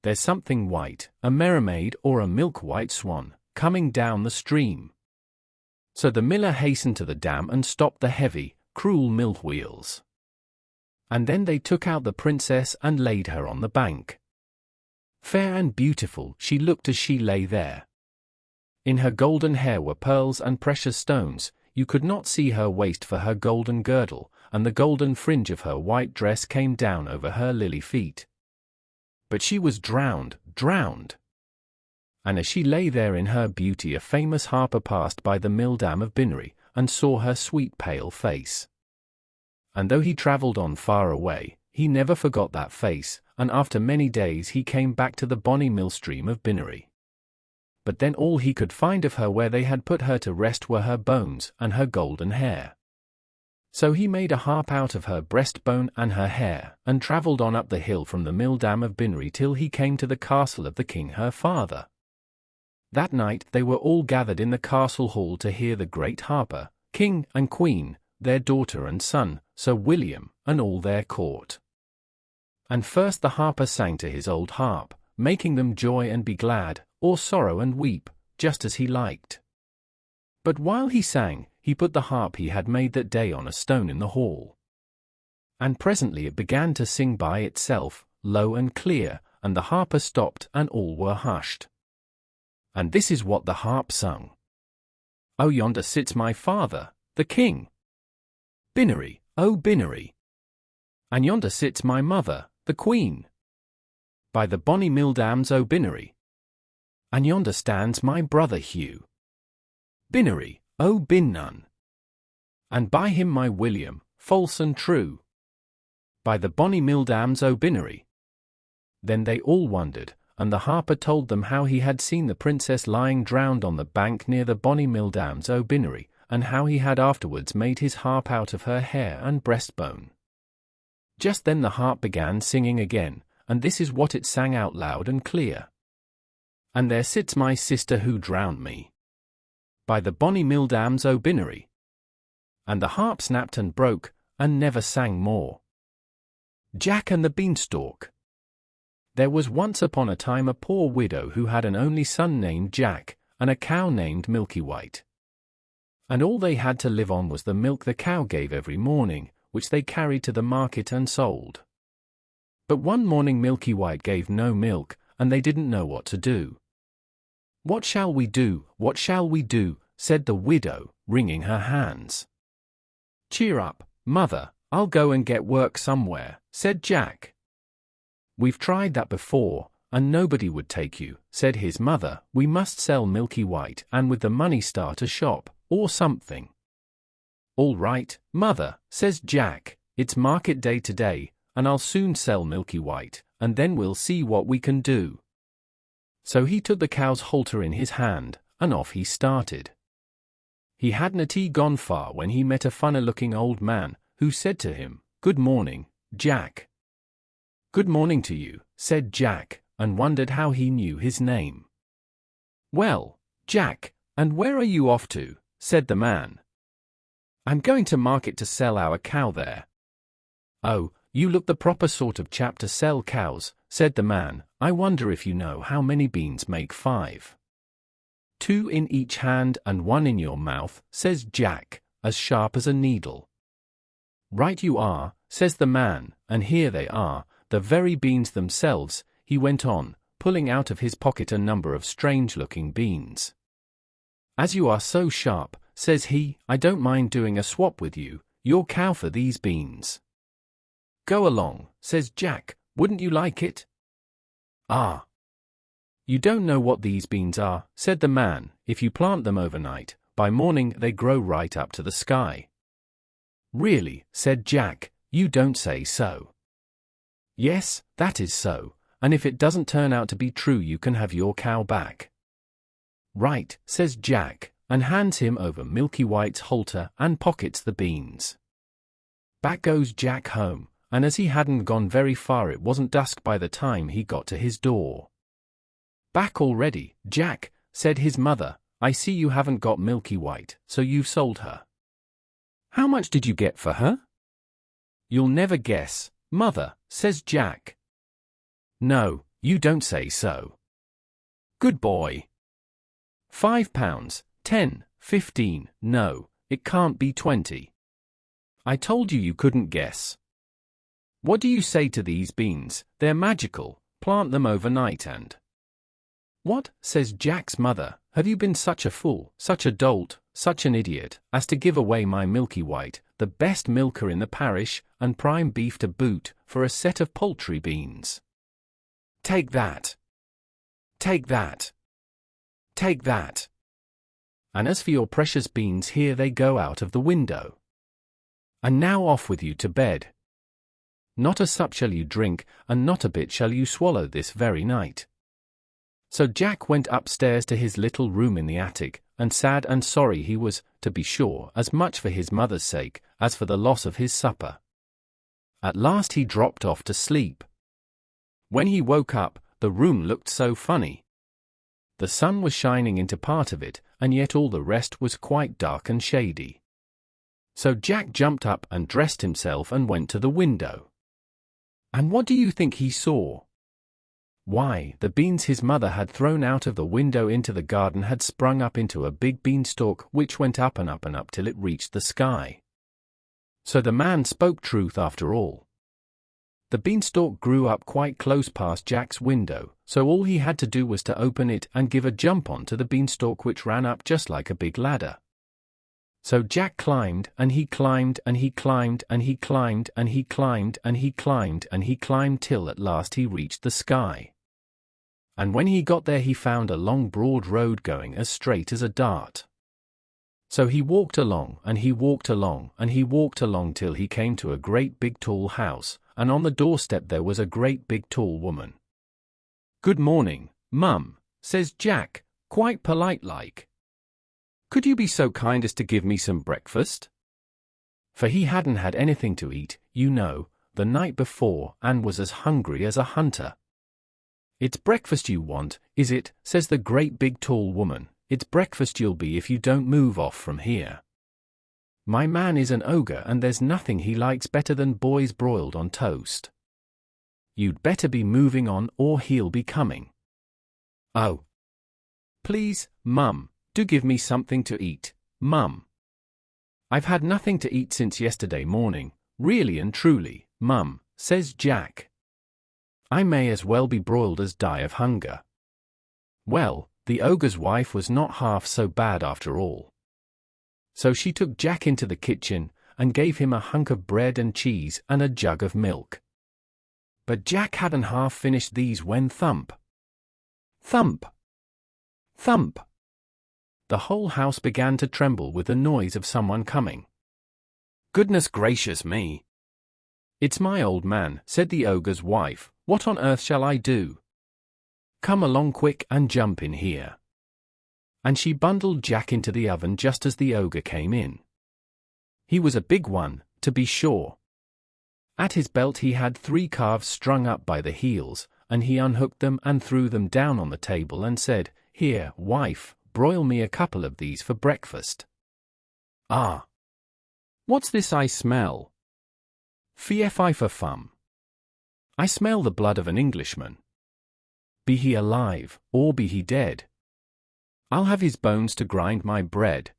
There's something white, a mermaid or a milk-white swan, coming down the stream." So the miller hastened to the dam and stopped the heavy, cruel mill wheels. And then they took out the princess and laid her on the bank. Fair and beautiful she looked as she lay there. In her golden hair were pearls and precious stones, you could not see her waist for her golden girdle, and the golden fringe of her white dress came down over her lily feet. But she was drowned. And as she lay there in her beauty, a famous harper passed by the mill dam of Binary, and saw her sweet pale face. And though he travelled on far away, he never forgot that face, and after many days he came back to the bonny mill stream of Binary. But then all he could find of her where they had put her to rest were her bones and her golden hair. So he made a harp out of her breastbone and her hair, and travelled on up the hill from the mill dam of Binary till he came to the castle of the king her father. That night they were all gathered in the castle hall to hear the great harper, king and queen, their daughter and son, Sir William, and all their court. And first the harper sang to his old harp, making them joy and be glad, or sorrow and weep, just as he liked. But while he sang, he put the harp he had made that day on a stone in the hall. And presently it began to sing by itself, low and clear, and the harper stopped and all were hushed. And this is what the harp sung. "Oh, yonder sits my father, the king. Binary, oh Binary. And yonder sits my mother, the queen. By the bonny mill dams, oh Binary. And yonder stands my brother Hugh. Binary, oh Bin none. And by him my William, false and true. By the bonny mill dams, oh Binary." Then they all wondered, and the harper told them how he had seen the princess lying drowned on the bank near the bonny mill dams, oh Binary, and how he had afterwards made his harp out of her hair and breastbone. Just then the harp began singing again, and this is what it sang out loud and clear. "And there sits my sister who drowned me. By the bonny mill dams, oh Binary." And the harp snapped and broke, and never sang more. Jack and the Beanstalk. There was once upon a time a poor widow who had an only son named Jack, and a cow named Milky White. And all they had to live on was the milk the cow gave every morning, which they carried to the market and sold. But one morning Milky White gave no milk, and they didn't know what to do. "What shall we do? What shall we do?" said the widow, wringing her hands. "Cheer up, mother, I'll go and get work somewhere," said Jack. "We've tried that before, and nobody would take you," said his mother. "We must sell Milky White and with the money start a shop, or something." "All right, mother," says Jack, "it's market day today, and I'll soon sell Milky White, and then we'll see what we can do." So he took the cow's halter in his hand, and off he started. He hadn't gone far when he met a funny-looking old man, who said to him, "Good morning, Jack." "Good morning to you," said Jack, and wondered how he knew his name. "Well, Jack, and where are you off to?" said the man. "I'm going to market to sell our cow there." "Oh, you look the proper sort of chap to sell cows," said the man. "I wonder if you know how many beans make 5. 2 in each hand and 1 in your mouth," says Jack, as sharp as a needle. "Right you are," says the man, "and here they are, the very beans themselves," he went on, pulling out of his pocket a number of strange-looking beans. "As you are so sharp," says he, "I don't mind doing a swap with you, your cow for these beans." "Go along," says Jack, "wouldn't you like it?" "Ah, you don't know what these beans are," said the man. "If you plant them overnight, by morning they grow right up to the sky." "Really," said Jack, "you don't say so." "Yes, that is so, and if it doesn't turn out to be true you can have your cow back." "Right," says Jack, and hands him over Milky White's halter and pockets the beans. Back goes Jack home, and as he hadn't gone very far it wasn't dusk by the time he got to his door. "Back already, Jack," said his mother. "I see you haven't got Milky White, so you've sold her. How much did you get for her?" "You'll never guess, mother," says Jack. "No, you don't say so." "Good boy." £5, 10, 15, no, it can't be 20. I told you you couldn't guess. What do you say to these beans? They're magical, plant them overnight and—" "What?" says Jack's mother. "Have you been such a fool, such a dolt, such an idiot, as to give away my Milky White, the best milker in the parish, and prime beef to boot, for a set of poultry beans? Take that! Take that! Take that! And as for your precious beans, here they go out of the window. And now off with you to bed. Not a sup shall you drink, and not a bit shall you swallow this very night." So Jack went upstairs to his little room in the attic, and sad and sorry he was, to be sure, as much for his mother's sake, as for the loss of his supper. At last he dropped off to sleep. When he woke up, the room looked so funny. The sun was shining into part of it, and yet all the rest was quite dark and shady. So Jack jumped up and dressed himself and went to the window. And what do you think he saw? Why, the beans his mother had thrown out of the window into the garden had sprung up into a big beanstalk which went up and up and up till it reached the sky. So the man spoke truth after all. The beanstalk grew up quite close past Jack's window, so all he had to do was to open it and give a jump onto the beanstalk, which ran up just like a big ladder. So Jack climbed, and he climbed, and he climbed, and he climbed, and he climbed, and he climbed, and he climbed till at last he reached the sky. And when he got there he found a long broad road going as straight as a dart. So he walked along, and he walked along, and he walked along till he came to a great big tall house, and on the doorstep there was a great big tall woman. "Good morning, Mum," says Jack, quite polite like. "Could you be so kind as to give me some breakfast?" For he hadn't had anything to eat, you know, the night before, and was as hungry as a hunter. "It's breakfast you want, is it?" says the great big tall woman. "It's breakfast you'll be if you don't move off from here. My man is an ogre, and there's nothing he likes better than boys broiled on toast. You'd better be moving on, or he'll be coming." "Oh, please, Mum, do give me something to eat, Mum. I've had nothing to eat since yesterday morning. "Really and truly, Mum," says Jack. "I may as well be broiled as die of hunger." Well, the ogre's wife was not half so bad after all. So she took Jack into the kitchen and gave him a hunk of bread and cheese and a jug of milk. But Jack hadn't half finished these when thump, thump, thump, the whole house began to tremble with the noise of someone coming. "Goodness gracious me! It's my old man," said the ogre's wife. "What on earth shall I do? Come along quick and jump in here." And she bundled Jack into the oven just as the ogre came in. He was a big one, to be sure. At his belt he had 3 calves strung up by the heels, and he unhooked them and threw them down on the table and said, "Here, wife, broil me a couple of these for breakfast." "Ah! What's this I smell? Fie for fum. I smell the blood of an Englishman. Be he alive, or be he dead. I'll have his bones to grind my bread."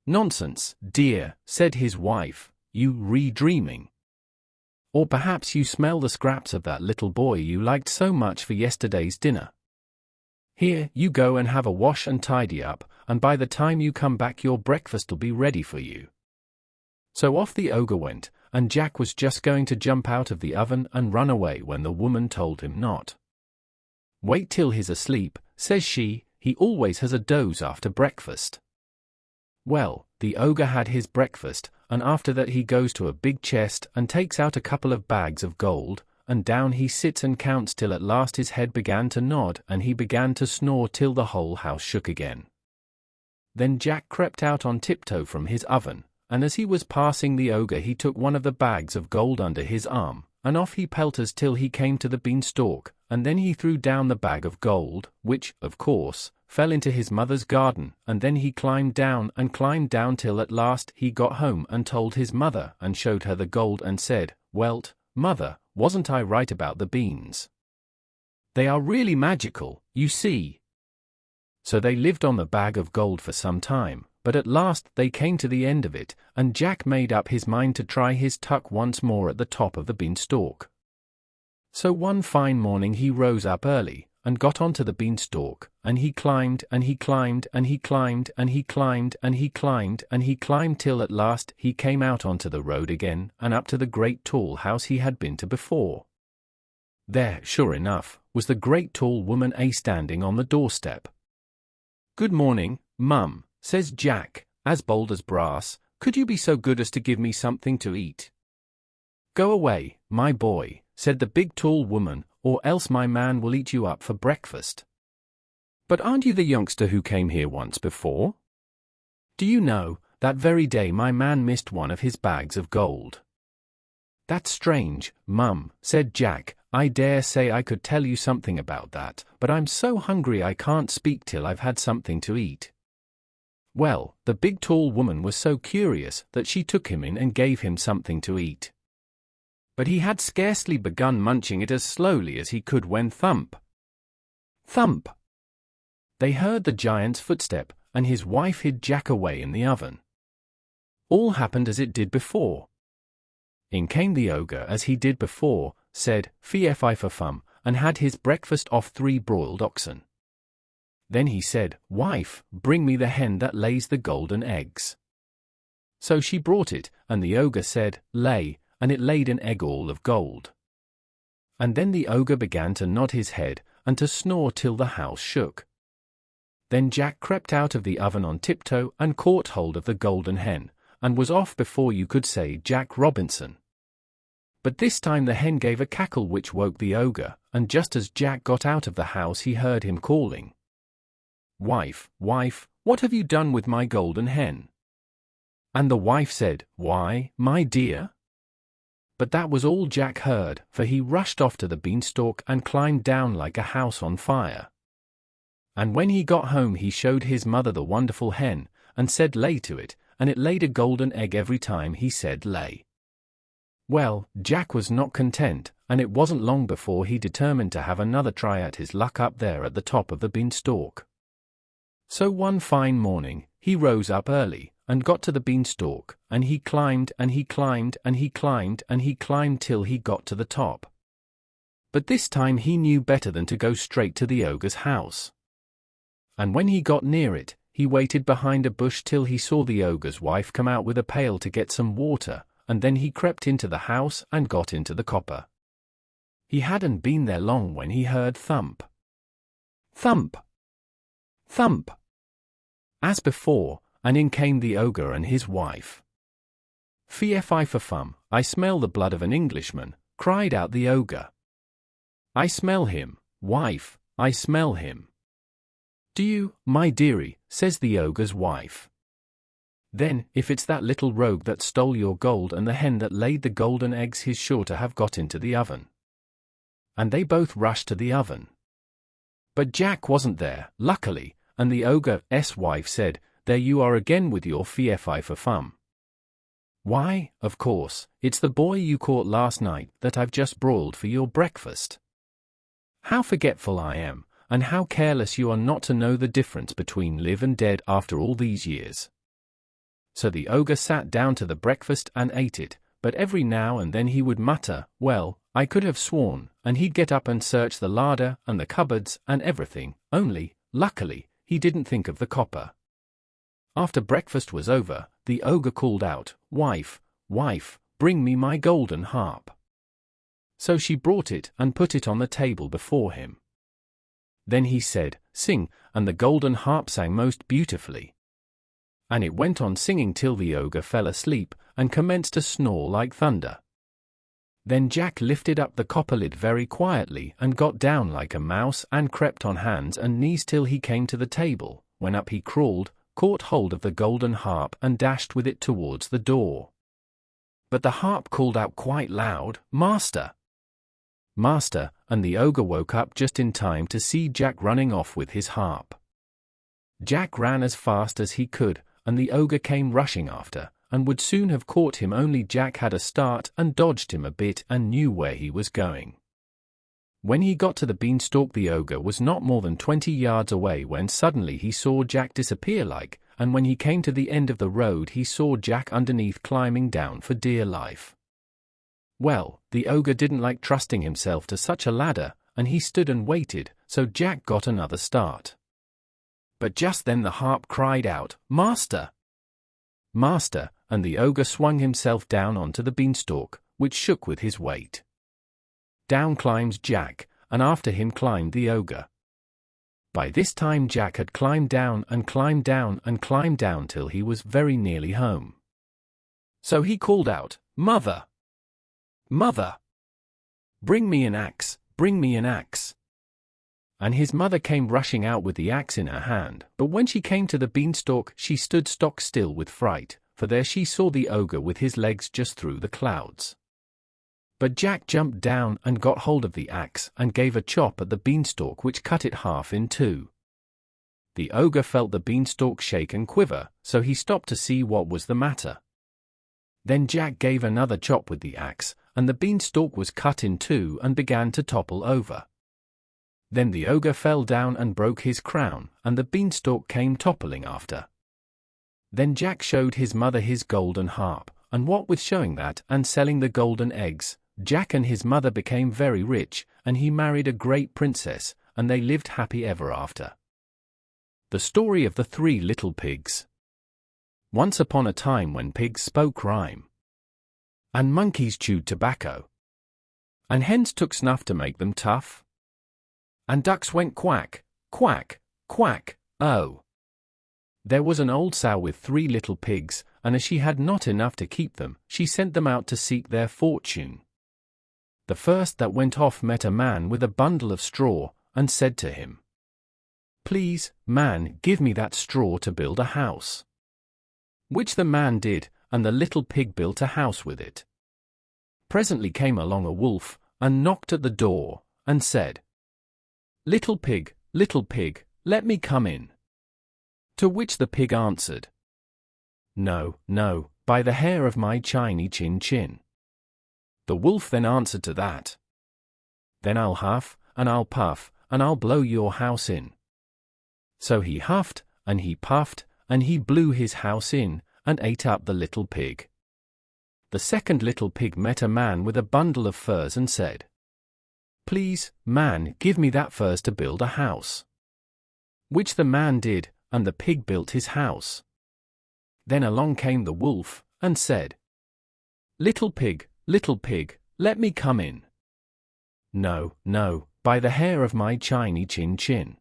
"Nonsense, dear," said his wife, "you re-dreaming. Or perhaps you smell the scraps of that little boy you liked so much for yesterday's dinner. Here, you go and have a wash and tidy up, and by the time you come back your breakfast'll be ready for you." So off the ogre went, and Jack was just going to jump out of the oven and run away when the woman told him not. "Wait till he's asleep," says she, "he always has a doze after breakfast." Well, the ogre had his breakfast, and after that he goes to a big chest and takes out a couple of bags of gold, and down he sits and counts till at last his head began to nod and he began to snore till the whole house shook again. Then Jack crept out on tiptoe from his oven, and as he was passing the ogre he took one of the bags of gold under his arm, and off he pelters till he came to the beanstalk, and then he threw down the bag of gold, which, of course, fell into his mother's garden, and then he climbed down till at last he got home and told his mother and showed her the gold and said, "Welt, mother, wasn't I right about the beans? They are really magical, you see." So they lived on the bag of gold for some time, but at last they came to the end of it, and Jack made up his mind to try his tuck once more at the top of the beanstalk. So one fine morning he rose up early, and got onto the beanstalk, and he climbed, and he climbed, and he climbed, and he climbed, and he climbed, and he climbed till at last he came out onto the road again, and up to the great tall house he had been to before. There, sure enough, was the great tall woman standing on the doorstep. "Good morning, Mum," says Jack, as bold as brass. "Could you be so good as to give me something to eat?" "Go away, my boy," said the big tall woman, "or else my man will eat you up for breakfast." "But aren't you the youngster who came here once before? Do you know, that very day my man missed one of his bags of gold." "That's strange, Mum," said Jack. "I dare say I could tell you something about that, but I'm so hungry I can't speak till I've had something to eat." Well, the big tall woman was so curious that she took him in and gave him something to eat. But he had scarcely begun munching it as slowly as he could when thump, thump, they heard the giant's footstep, and his wife hid Jack away in the oven. All happened as it did before. In came the ogre as he did before, said, "Fie for fum," and had his breakfast off 3 broiled oxen. Then he said, "Wife, bring me the hen that lays the golden eggs." So she brought it, and the ogre said, "Lay," and it laid an egg all of gold. And then the ogre began to nod his head, and to snore till the house shook. Then Jack crept out of the oven on tiptoe and caught hold of the golden hen, and was off before you could say Jack Robinson. But this time the hen gave a cackle which woke the ogre, and just as Jack got out of the house he heard him calling, "Wife, wife, what have you done with my golden hen?" And the wife said, "Why, my dear?" But that was all Jack heard, for he rushed off to the beanstalk and climbed down like a house on fire. And when he got home he showed his mother the wonderful hen, and said lay to it, and it laid a golden egg every time he said lay. Well, Jack was not content, and it wasn't long before he determined to have another try at his luck up there at the top of the beanstalk. So one fine morning, he rose up early, and got to the beanstalk, and he climbed and he climbed and he climbed and he climbed till he got to the top. But this time he knew better than to go straight to the ogre's house. And when he got near it, he waited behind a bush till he saw the ogre's wife come out with a pail to get some water, and then he crept into the house and got into the copper. He hadn't been there long when he heard thump. Thump! Thump! As before, and in came the ogre and his wife. "Fie-fi for fum, I smell the blood of an Englishman," cried out the ogre. "I smell him, wife, I smell him." "Do you, my dearie?" says the ogre's wife. "Then, if it's that little rogue that stole your gold and the hen that laid the golden eggs, he's sure to have got into the oven." And they both rushed to the oven. But Jack wasn't there, luckily, and the ogre's wife said, "There you are again with your fie-fi for fum. Why, of course, it's the boy you caught last night that I've just broiled for your breakfast. How forgetful I am, and how careless you are not to know the difference between live and dead after all these years." So the ogre sat down to the breakfast and ate it, but every now and then he would mutter, "Well, I could have sworn," and he'd get up and search the larder and the cupboards and everything, only, luckily, he didn't think of the copper. After breakfast was over, the ogre called out, "Wife, wife, bring me my golden harp." So she brought it and put it on the table before him. Then he said, "Sing," and the golden harp sang most beautifully. And it went on singing till the ogre fell asleep and commenced to snore like thunder. Then Jack lifted up the copper lid very quietly and got down like a mouse and crept on hands and knees till he came to the table, when up he crawled, caught hold of the golden harp and dashed with it towards the door. But the harp called out quite loud, "Master! Master!" and the ogre woke up just in time to see Jack running off with his harp. Jack ran as fast as he could, and the ogre came rushing after, and would soon have caught him, only Jack had a start and dodged him a bit and knew where he was going. When he got to the beanstalk, the ogre was not more than 20 yards away when suddenly he saw Jack disappear and when he came to the end of the road he saw Jack underneath climbing down for dear life. Well, the ogre didn't like trusting himself to such a ladder, and he stood and waited, so Jack got another start. But just then the harp cried out, "Master! Master!" and the ogre swung himself down onto the beanstalk, which shook with his weight. Down climbs Jack, and after him climbed the ogre. By this time Jack had climbed down and climbed down and climbed down till he was very nearly home. So he called out, "Mother! Mother! Bring me an axe, bring me an axe!" And his mother came rushing out with the axe in her hand, but when she came to the beanstalk she stood stock still with fright, for there she saw the ogre with his legs just through the clouds. But Jack jumped down and got hold of the axe and gave a chop at the beanstalk which cut it half in two. The ogre felt the beanstalk shake and quiver, so he stopped to see what was the matter. Then Jack gave another chop with the axe, and the beanstalk was cut in two and began to topple over. Then the ogre fell down and broke his crown, and the beanstalk came toppling after. Then Jack showed his mother his golden harp, and what with showing that and selling the golden eggs, Jack and his mother became very rich, and he married a great princess, and they lived happy ever after. The story of the Three Little Pigs. Once upon a time when pigs spoke rhyme, and monkeys chewed tobacco, and hens took snuff to make them tough, and ducks went quack, quack, quack, oh. There was an old sow with 3 little pigs, and as she had not enough to keep them, she sent them out to seek their fortune. The first that went off met a man with a bundle of straw, and said to him, "Please, man, give me that straw to build a house." Which the man did, and the little pig built a house with it. Presently came along a wolf, and knocked at the door, and said, little pig, let me come in." To which the pig answered, "No, no, by the hair of my chiny chin." The wolf then answered to that, "Then I'll huff, and I'll puff, and I'll blow your house in." So he huffed, and he puffed, and he blew his house in, and ate up the little pig. The second little pig met a man with a bundle of furs and said, "Please, man, give me that furs to build a house." Which the man did, and the pig built his house. Then along came the wolf, and said, little pig, let me come in." "No, no, by the hair of my shiny chin.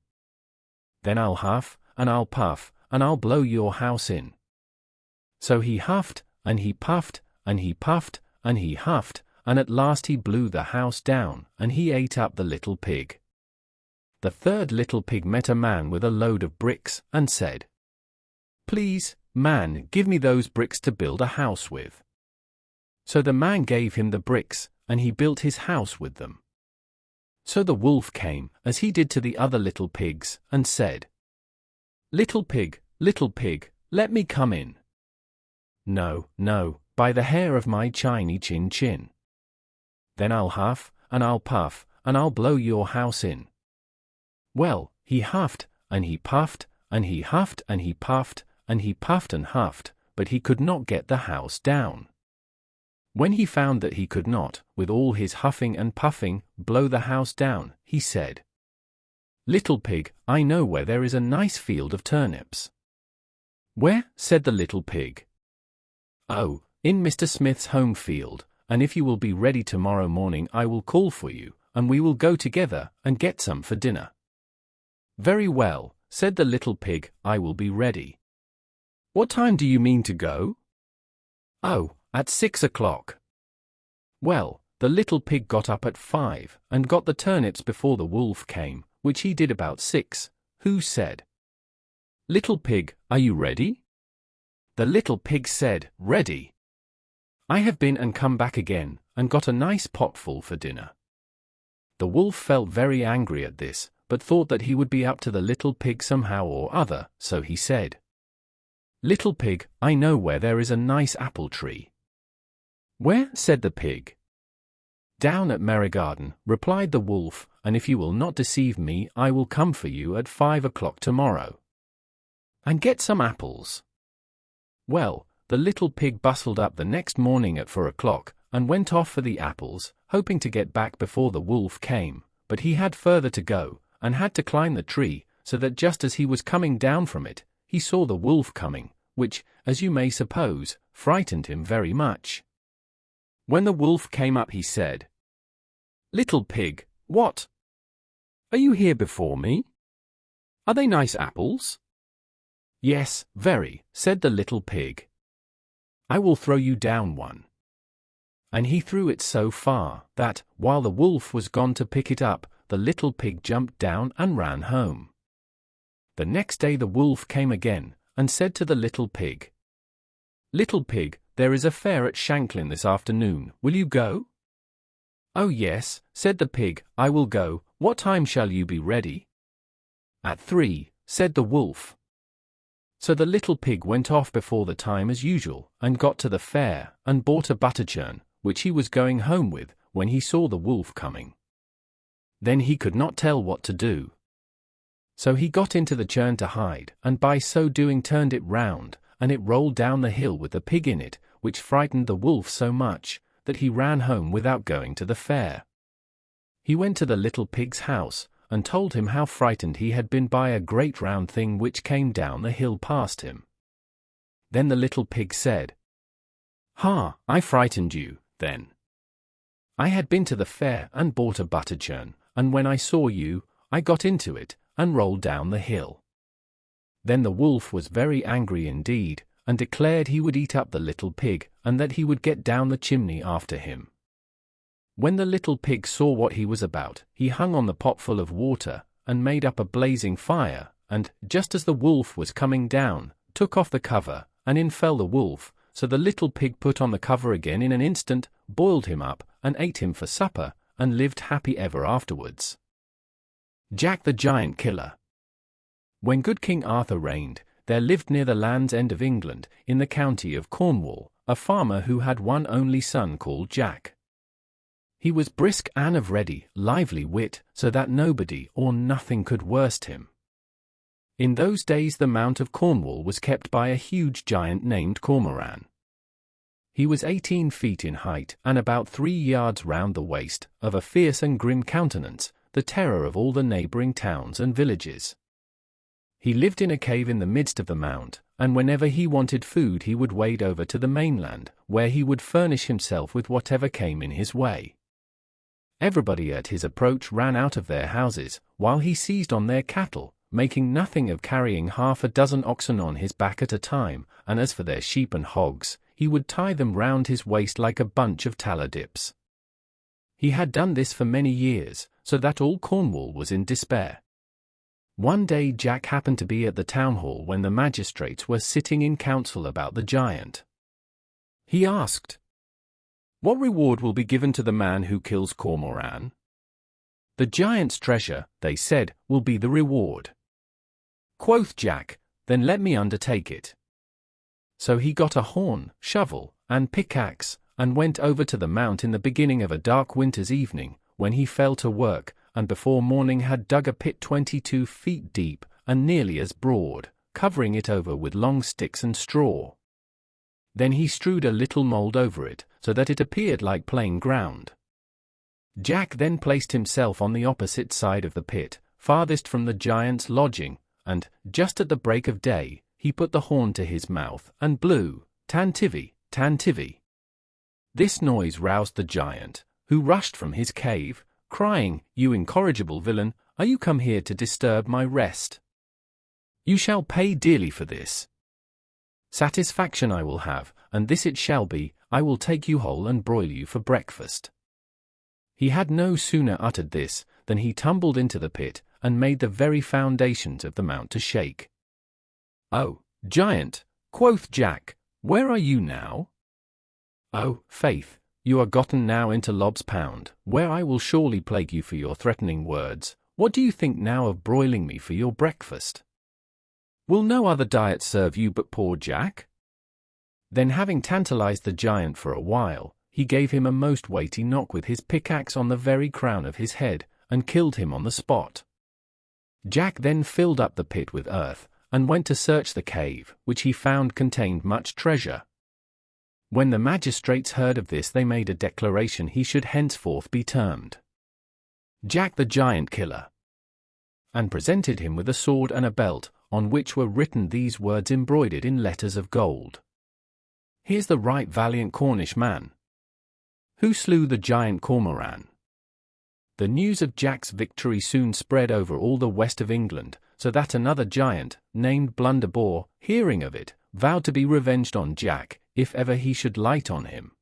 Then I'll huff, and I'll puff, and I'll blow your house in." So he huffed, and he puffed, and he puffed, and he huffed, and at last he blew the house down, and he ate up the little pig. The third little pig met a man with a load of bricks, and said, "Please, man, give me those bricks to build a house with." So the man gave him the bricks, and he built his house with them. So the wolf came, as he did to the other little pigs, and said, little pig, let me come in." "No, no, by the hair of my shiny chin. Then I'll huff, and I'll puff, and I'll blow your house in." Well, he huffed, and he puffed, and he huffed, and he puffed, and he puffed and huffed, but he could not get the house down. When he found that he could not, with all his huffing and puffing, blow the house down, he said, "Little pig, I know where there is a nice field of turnips." "Where?" said the little pig. "Oh, in Mr. Smith's home field, and if you will be ready tomorrow morning I will call for you, and we will go together, and get some for dinner." "Very well," said the little pig, "I will be ready." "What time do you mean to go?" "Oh, at 6 o'clock. Well, the little pig got up at 5, and got the turnips before the wolf came, which he did about 6, who said, "Little pig, are you ready?" The little pig said, "Ready. I have been and come back again, and got a nice potful for dinner." The wolf felt very angry at this, but thought that he would be up to the little pig somehow or other, so he said, "Little pig, I know where there is a nice apple tree." "Where?" said the pig. "Down at Merrygarden," replied the wolf, "and if you will not deceive me I will come for you at 5 o'clock tomorrow. And get some apples." Well, the little pig bustled up the next morning at 4 o'clock, and went off for the apples, hoping to get back before the wolf came, but he had further to go, and had to climb the tree, so that just as he was coming down from it, he saw the wolf coming, which, as you may suppose, frightened him very much. When the wolf came up he said, "Little pig, what? Are you here before me? Are they nice apples?" "Yes, very," said the little pig. "I will throw you down one." And he threw it so far that, while the wolf was gone to pick it up, the little pig jumped down and ran home. The next day the wolf came again, and said to the little pig, "Little pig, there is a fair at Shanklin this afternoon, will you go?" "Oh yes," said the pig, "I will go. What time shall you be ready?" "At 3, said the wolf. So the little pig went off before the time as usual, and got to the fair, and bought a butter churn, which he was going home with, when he saw the wolf coming. Then he could not tell what to do. So he got into the churn to hide, and by so doing turned it round, and it rolled down the hill with the pig in it, which frightened the wolf so much, that he ran home without going to the fair. He went to the little pig's house, and told him how frightened he had been by a great round thing which came down the hill past him. Then the little pig said, "Ha, I frightened you, then. I had been to the fair and bought a butter churn, and when I saw you, I got into it, and rolled down the hill." Then the wolf was very angry indeed, and declared he would eat up the little pig, and that he would get down the chimney after him. When the little pig saw what he was about, he hung on the pot full of water, and made up a blazing fire, and, just as the wolf was coming down, took off the cover, and in fell the wolf, so the little pig put on the cover again in an instant, boiled him up, and ate him for supper, and lived happy ever afterwards. Jack the Giant Killer. When good King Arthur reigned, there lived near the Land's End of England, in the county of Cornwall, a farmer who had one only son called Jack. He was brisk and of ready, lively wit, so that nobody or nothing could worst him. In those days the Mount of Cornwall was kept by a huge giant named Cormoran. He was 18 feet in height and about 3 yards round the waist, of a fierce and grim countenance, the terror of all the neighbouring towns and villages. He lived in a cave in the midst of the mount, and whenever he wanted food he would wade over to the mainland, where he would furnish himself with whatever came in his way. Everybody at his approach ran out of their houses, while he seized on their cattle, making nothing of carrying 6 oxen on his back at a time, and as for their sheep and hogs, he would tie them round his waist like a bunch of tallow dips. He had done this for many years, so that all Cornwall was in despair. One day Jack happened to be at the town hall when the magistrates were sitting in council about the giant. He asked, "What reward will be given to the man who kills Cormoran?" "The giant's treasure," they said, "will be the reward." Quoth Jack, "Then let me undertake it." So he got a horn, shovel, and pickaxe, and went over to the mount in the beginning of a dark winter's evening, when he fell to work, and before morning had dug a pit 22 feet deep, and nearly as broad, covering it over with long sticks and straw. Then he strewed a little mould over it, so that it appeared like plain ground. Jack then placed himself on the opposite side of the pit, farthest from the giant's lodging, and, just at the break of day, he put the horn to his mouth, and blew, "Tantivy, tantivy." This noise roused the giant, who rushed from his cave, crying, "You incorrigible villain, are you come here to disturb my rest? You shall pay dearly for this. Satisfaction I will have, and this it shall be, I will take you whole and broil you for breakfast." He had no sooner uttered this, than he tumbled into the pit, and made the very foundations of the mount to shake. "Oh, giant," quoth Jack, "where are you now?" "Oh, faith, you are gotten now into Lob's Pound, where I will surely plague you for your threatening words. What do you think now of broiling me for your breakfast? Will no other diet serve you but poor Jack?" Then, having tantalized the giant for a while, he gave him a most weighty knock with his pickaxe on the very crown of his head, and killed him on the spot. Jack then filled up the pit with earth, and went to search the cave, which he found contained much treasure. When the magistrates heard of this, they made a declaration he should henceforth be termed Jack the Giant Killer, and presented him with a sword and a belt, on which were written these words embroidered in letters of gold: "Here's the right valiant Cornish man, who slew the giant Cormoran." The news of Jack's victory soon spread over all the west of England, so that another giant, named Blunderbore, hearing of it, vowed to be revenged on Jack, if ever he should light on him.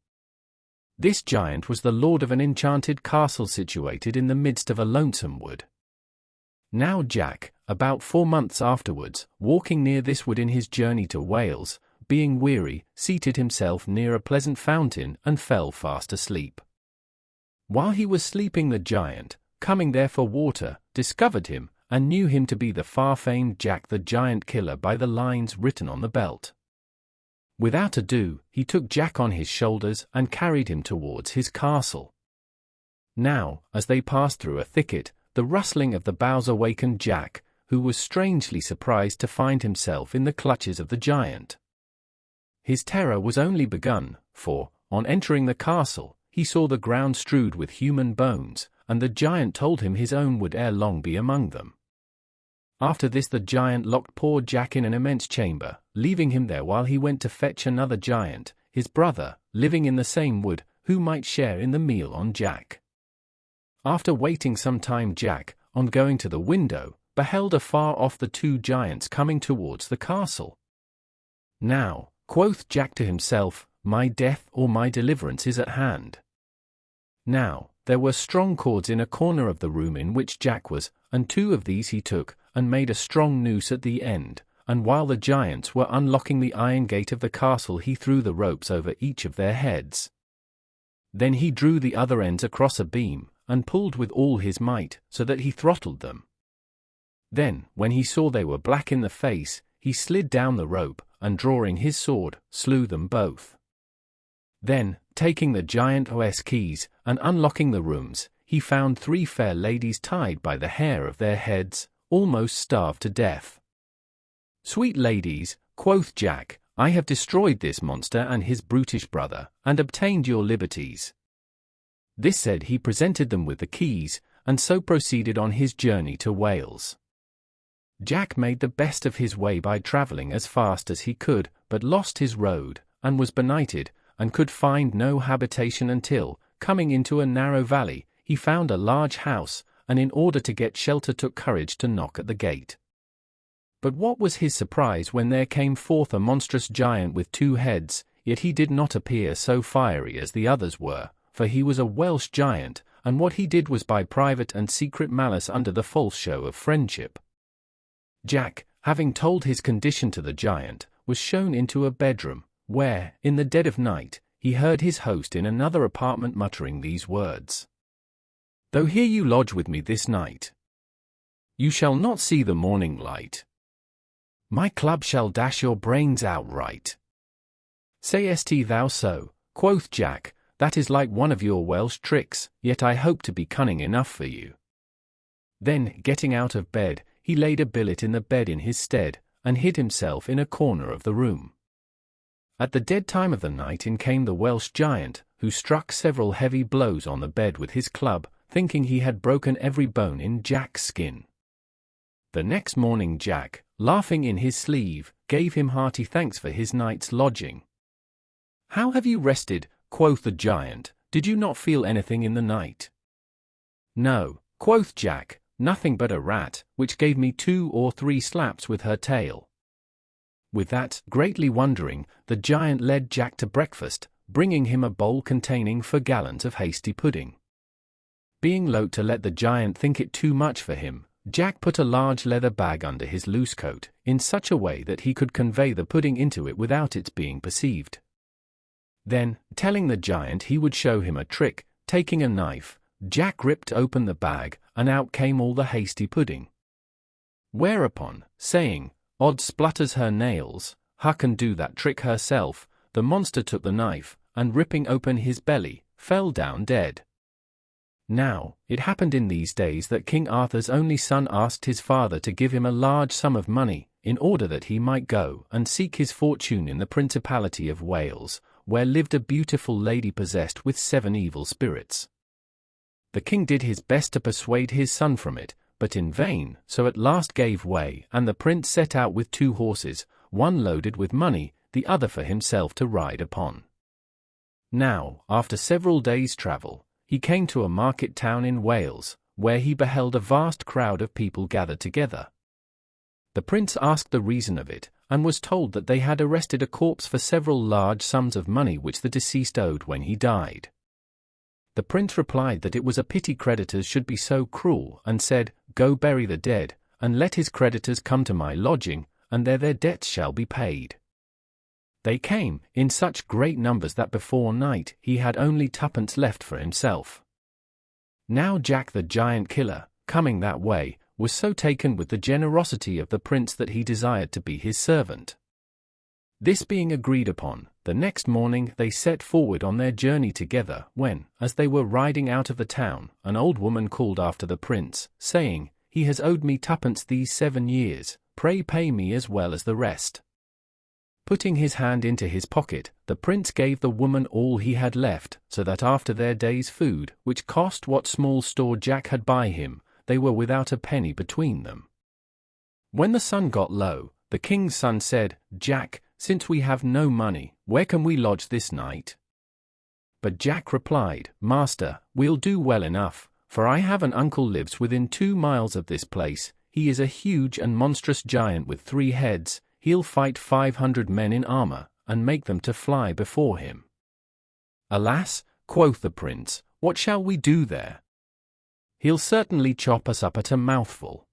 This giant was the lord of an enchanted castle situated in the midst of a lonesome wood. Now Jack, about 4 months afterwards, walking near this wood in his journey to Wales, being weary, seated himself near a pleasant fountain, and fell fast asleep. While he was sleeping, the giant, coming there for water, discovered him, and knew him to be the far-famed Jack the Giant Killer by the lines written on the belt. Without ado, he took Jack on his shoulders and carried him towards his castle. Now, as they passed through a thicket, the rustling of the boughs awakened Jack, who was strangely surprised to find himself in the clutches of the giant. His terror was only begun, for, on entering the castle, he saw the ground strewed with human bones, and the giant told him his own would ere long be among them. After this the giant locked poor Jack in an immense chamber, leaving him there while he went to fetch another giant, his brother, living in the same wood, who might share in the meal on Jack. After waiting some time, Jack, on going to the window, beheld afar off the 2 giants coming towards the castle. "Now," quoth Jack to himself, "my death or my deliverance is at hand." Now, there were strong cords in a corner of the room in which Jack was, and 2 of these he took, and made a strong noose at the end, and while the giants were unlocking the iron gate of the castle, he threw the ropes over each of their heads. Then he drew the other ends across a beam, and pulled with all his might, so that he throttled them. Then, when he saw they were black in the face, he slid down the rope, and drawing his sword, slew them both. Then, taking the giant's keys, and unlocking the rooms, he found 3 fair ladies tied by the hair of their heads, almost starved to death. "Sweet ladies," quoth Jack, "I have destroyed this monster and his brutish brother, and obtained your liberties." This said, he presented them with the keys, and so proceeded on his journey to Wales. Jack made the best of his way by travelling as fast as he could, but lost his road, and was benighted, and could find no habitation until, coming into a narrow valley, he found a large house, and in order to get shelter took courage to knock at the gate. But what was his surprise when there came forth a monstrous giant with 2 heads, yet he did not appear so fiery as the others were, for he was a Welsh giant, and what he did was by private and secret malice under the false show of friendship. Jack, having told his condition to the giant, was shown into a bedroom, where, in the dead of night, he heard his host in another apartment muttering these words: "Though here you lodge with me this night, you shall not see the morning light. My club shall dash your brains outright." "Sayest thou so?" quoth Jack, "that is like one of your Welsh tricks, yet I hope to be cunning enough for you." Then, getting out of bed, he laid a billet in the bed in his stead, and hid himself in a corner of the room. At the dead time of the night in came the Welsh giant, who struck several heavy blows on the bed with his club, thinking he had broken every bone in Jack's skin. The next morning Jack, laughing in his sleeve, gave him hearty thanks for his night's lodging. "How have you rested?" quoth the giant. "Did you not feel anything in the night?" "No," quoth Jack, "nothing but a rat, which gave me 2 or 3 slaps with her tail." With that, greatly wondering, the giant led Jack to breakfast, bringing him a bowl containing 4 gallons of hasty pudding. Being loath to let the giant think it too much for him, Jack put a large leather bag under his loose coat, in such a way that he could convey the pudding into it without its being perceived. Then, telling the giant he would show him a trick, taking a knife, Jack ripped open the bag, and out came all the hasty pudding. Whereupon, saying, "Odd splutters her nails, Huck can do that trick herself," the monster took the knife, and ripping open his belly, fell down dead. Now, it happened in these days that King Arthur's only son asked his father to give him a large sum of money, in order that he might go and seek his fortune in the Principality of Wales, where lived a beautiful lady possessed with 7 evil spirits. The king did his best to persuade his son from it, but in vain, so at last gave way, and the prince set out with 2 horses, one loaded with money, the other for himself to ride upon. Now, after several days' travel, he came to a market town in Wales, where he beheld a vast crowd of people gathered together. The prince asked the reason of it, and was told that they had arrested a corpse for several large sums of money which the deceased owed when he died. The prince replied that it was a pity creditors should be so cruel, and said, "Go bury the dead, and let his creditors come to my lodging, and there their debts shall be paid." They came, in such great numbers that before night he had only 2pence left for himself. Now Jack the giant killer, coming that way, was so taken with the generosity of the prince that he desired to be his servant. This being agreed upon, the next morning they set forward on their journey together, when, as they were riding out of the town, an old woman called after the prince, saying, "He has owed me 2pence these 7 years, pray pay me as well as the rest." Putting his hand into his pocket, the prince gave the woman all he had left, so that after their day's food, which cost what small store Jack had by him, they were without a penny between them. When the sun got low, the king's son said, "Jack, since we have no money, where can we lodge this night?" But Jack replied, "Master, we'll do well enough, for I have an uncle lives within 2 miles of this place. He is a huge and monstrous giant with 3 heads. He'll fight 500 men in armor, and make them to fly before him." "Alas," quoth the prince, "what shall we do there? He'll certainly chop us up at a mouthful.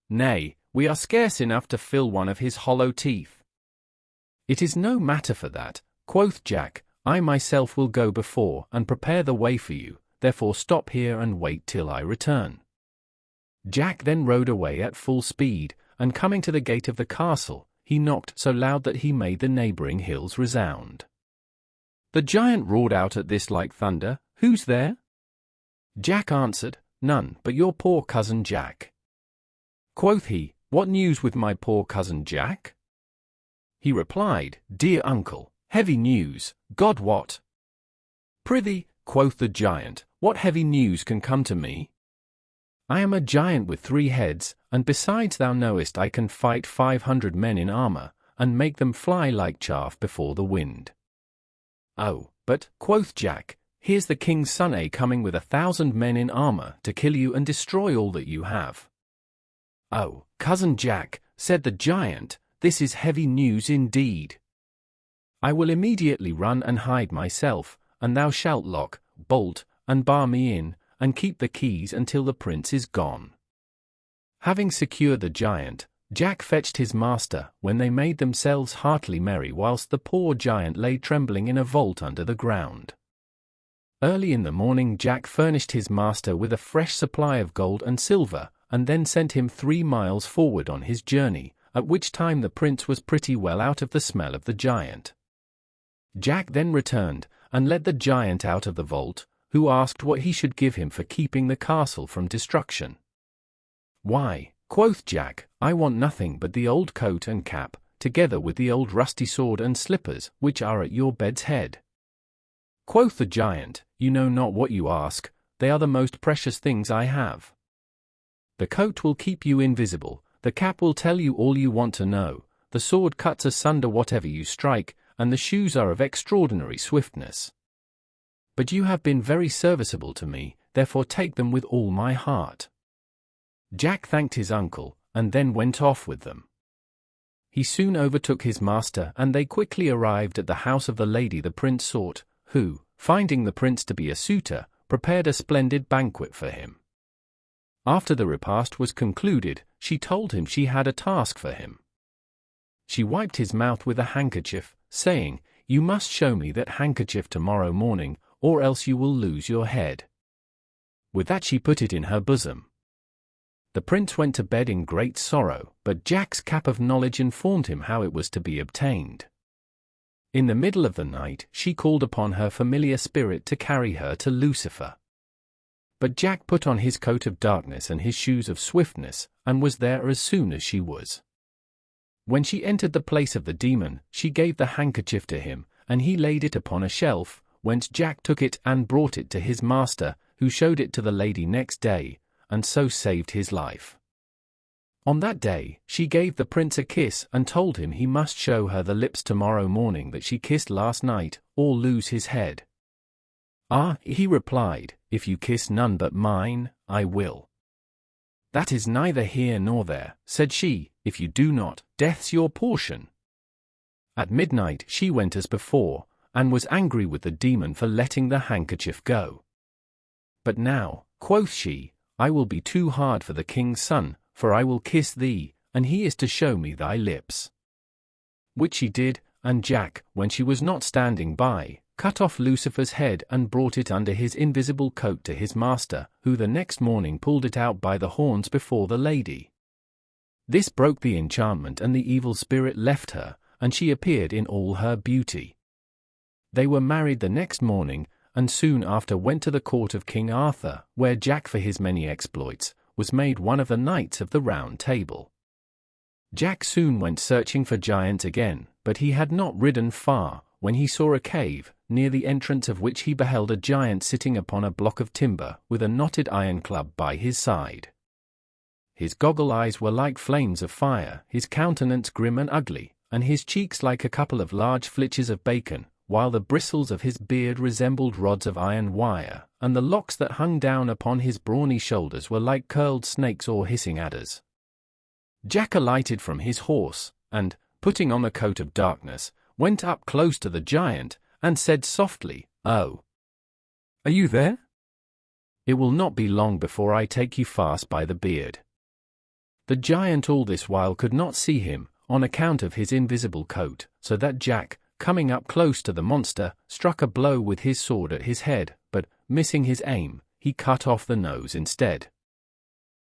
Nay, we are scarce enough to fill one of his hollow teeth." "It is no matter for that," quoth Jack, "I myself will go before and prepare the way for you, therefore stop here and wait till I return." Jack then rode away at full speed, and coming to the gate of the castle, he knocked so loud that he made the neighboring hills resound. The giant roared out at this like thunder, "Who's there?" Jack answered, "None but your poor cousin Jack." Quoth he, "What news with my poor cousin Jack?" He replied, "Dear uncle, heavy news, God wot." "Prithee," quoth the giant, "what heavy news can come to me? I am a giant with 3 heads, and besides thou knowest I can fight 500 men in armor, and make them fly like chaff before the wind." "Oh, but," quoth Jack, "here's the king's son coming with 1,000 men in armor to kill you and destroy all that you have." "Oh, cousin Jack," said the giant, "this is heavy news indeed. I will immediately run and hide myself, and thou shalt lock, bolt, and bar me in, and keep the keys until the prince is gone." Having secured the giant, Jack fetched his master, when they made themselves heartily merry whilst the poor giant lay trembling in a vault under the ground. Early in the morning Jack furnished his master with a fresh supply of gold and silver, and then sent him 3 miles forward on his journey, at which time the prince was pretty well out of the smell of the giant. Jack then returned, and led the giant out of the vault, who asked what he should give him for keeping the castle from destruction. "Why," quoth Jack, "I want nothing but the old coat and cap, together with the old rusty sword and slippers, which are at your bed's head." Quoth the giant, "You know not what you ask, they are the most precious things I have. The coat will keep you invisible, the cap will tell you all you want to know, the sword cuts asunder whatever you strike, and the shoes are of extraordinary swiftness. But you have been very serviceable to me, therefore take them with all my heart." Jack thanked his uncle, and then went off with them. He soon overtook his master, and they quickly arrived at the house of the lady the prince sought, who, finding the prince to be a suitor, prepared a splendid banquet for him. After the repast was concluded, she told him she had a task for him. She wiped his mouth with a handkerchief, saying, "You must show me that handkerchief tomorrow morning, or else you will lose your head." With that she put it in her bosom. The prince went to bed in great sorrow, but Jack's cap of knowledge informed him how it was to be obtained. In the middle of the night she called upon her familiar spirit to carry her to Lucifer. But Jack put on his coat of darkness and his shoes of swiftness, and was there as soon as she was. When she entered the place of the demon, she gave the handkerchief to him, and he laid it upon a shelf, whence Jack took it and brought it to his master, who showed it to the lady next day, and so saved his life. On that day, she gave the prince a kiss and told him he must show her the lips tomorrow morning that she kissed last night, or lose his head. "Ah," he replied, "if you kiss none but mine, I will." "That is neither here nor there," said she, "if you do not, death's your portion." At midnight she went as before, and was angry with the demon for letting the handkerchief go. "But now," quoth she, "I will be too hard for the king's son, for I will kiss thee, and he is to show me thy lips." Which she did, and Jack, when she was not standing by, cut off Lucifer's head and brought it under his invisible coat to his master, who the next morning pulled it out by the horns before the lady. This broke the enchantment, and the evil spirit left her, and she appeared in all her beauty. They were married the next morning, and soon after went to the court of King Arthur, where Jack, for his many exploits, was made one of the knights of the Round Table. Jack soon went searching for giants again, but he had not ridden far, when he saw a cave, near the entrance of which he beheld a giant sitting upon a block of timber, with a knotted iron club by his side. His goggle eyes were like flames of fire, his countenance grim and ugly, and his cheeks like a couple of large flitches of bacon, while the bristles of his beard resembled rods of iron wire, and the locks that hung down upon his brawny shoulders were like curled snakes or hissing adders. Jack alighted from his horse, and, putting on a coat of darkness, went up close to the giant, and said softly, "Oh, are you there? It will not be long before I take you fast by the beard." The giant all this while could not see him, on account of his invisible coat, so that Jack, coming up close to the monster, struck a blow with his sword at his head, but, missing his aim, he cut off the nose instead.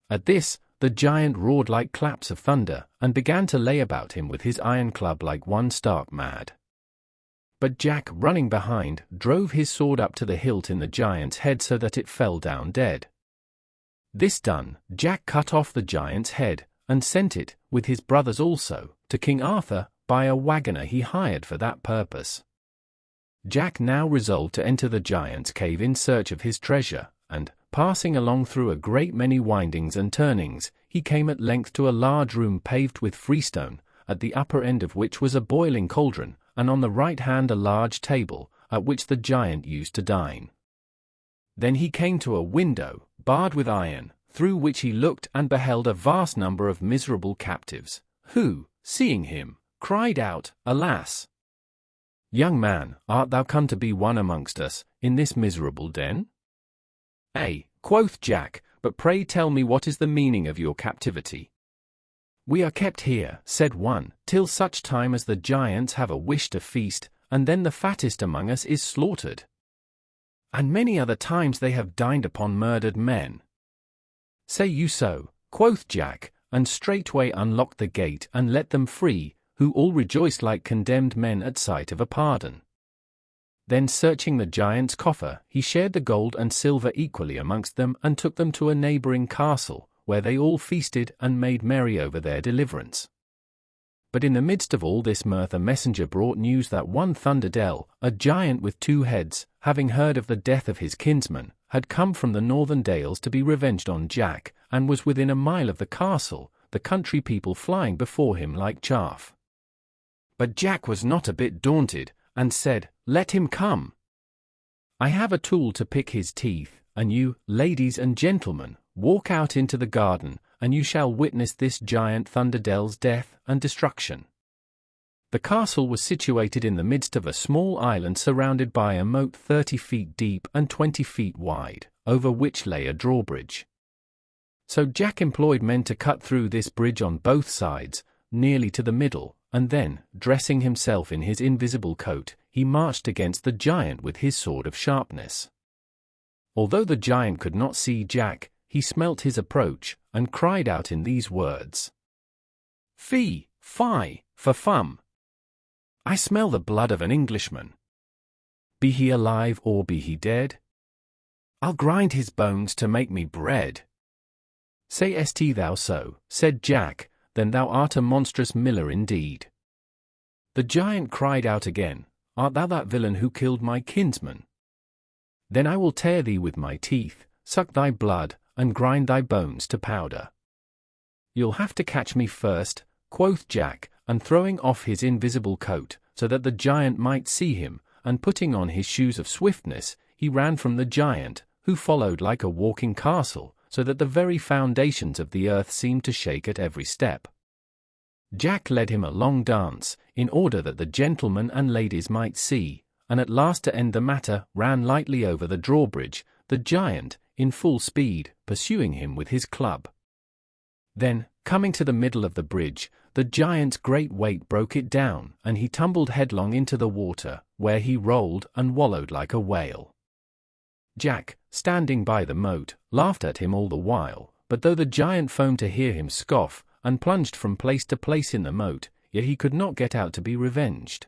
At this, the giant roared like claps of thunder, and began to lay about him with his iron club like one stark mad. But Jack, running behind, drove his sword up to the hilt in the giant's head so that it fell down dead. This done, Jack cut off the giant's head, and sent it, with his brothers also, to King Arthur, by a waggoner he hired for that purpose. Jack now resolved to enter the giant's cave in search of his treasure, and, passing along through a great many windings and turnings, he came at length to a large room paved with freestone, at the upper end of which was a boiling cauldron, and on the right hand a large table, at which the giant used to dine. Then he came to a window, barred with iron, through which he looked and beheld a vast number of miserable captives, who, seeing him, cried out, "Alas! Young man, art thou come to be one amongst us, in this miserable den?" "Ay," quoth Jack, "but pray tell me what is the meaning of your captivity." "We are kept here," said one, "till such time as the giants have a wish to feast, and then the fattest among us is slaughtered. And many other times they have dined upon murdered men." "Say you so?" quoth Jack, and straightway unlocked the gate and let them free, who all rejoiced like condemned men at sight of a pardon. Then searching the giant's coffer, he shared the gold and silver equally amongst them and took them to a neighboring castle, where they all feasted and made merry over their deliverance. But in the midst of all this mirth a messenger brought news that one Thunderdell, a giant with 2 heads, having heard of the death of his kinsman, had come from the northern dales to be revenged on Jack, and was within a mile of the castle, the country people flying before him like chaff. But Jack was not a bit daunted, and said, "Let him come. I have a tool to pick his teeth, and you, ladies and gentlemen, walk out into the garden, and you shall witness this giant Thunderdell's death and destruction." The castle was situated in the midst of a small island surrounded by a moat 30 feet deep and 20 feet wide, over which lay a drawbridge. So Jack employed men to cut through this bridge on both sides, nearly to the middle, and then, dressing himself in his invisible coat, he marched against the giant with his sword of sharpness. Although the giant could not see Jack, he smelt his approach, and cried out in these words, "Fee, fi, for fum! I smell the blood of an Englishman. Be he alive or be he dead? I'll grind his bones to make me bread." "Sayest thou so?" said Jack, "then thou art a monstrous miller indeed." The giant cried out again, "Art thou that villain who killed my kinsman? Then I will tear thee with my teeth, suck thy blood, and grind thy bones to powder." "You'll have to catch me first," quoth Jack, and throwing off his invisible coat, so that the giant might see him, and putting on his shoes of swiftness, he ran from the giant, who followed like a walking castle, so that the very foundations of the earth seemed to shake at every step. Jack led him a long dance, in order that the gentlemen and ladies might see, and at last to end the matter ran lightly over the drawbridge, the giant, in full speed, pursuing him with his club. Then, coming to the middle of the bridge, the giant's great weight broke it down, and he tumbled headlong into the water, where he rolled and wallowed like a whale. Jack, standing by the moat, laughed at him all the while, but though the giant foamed to hear him scoff, and plunged from place to place in the moat, yet he could not get out to be revenged.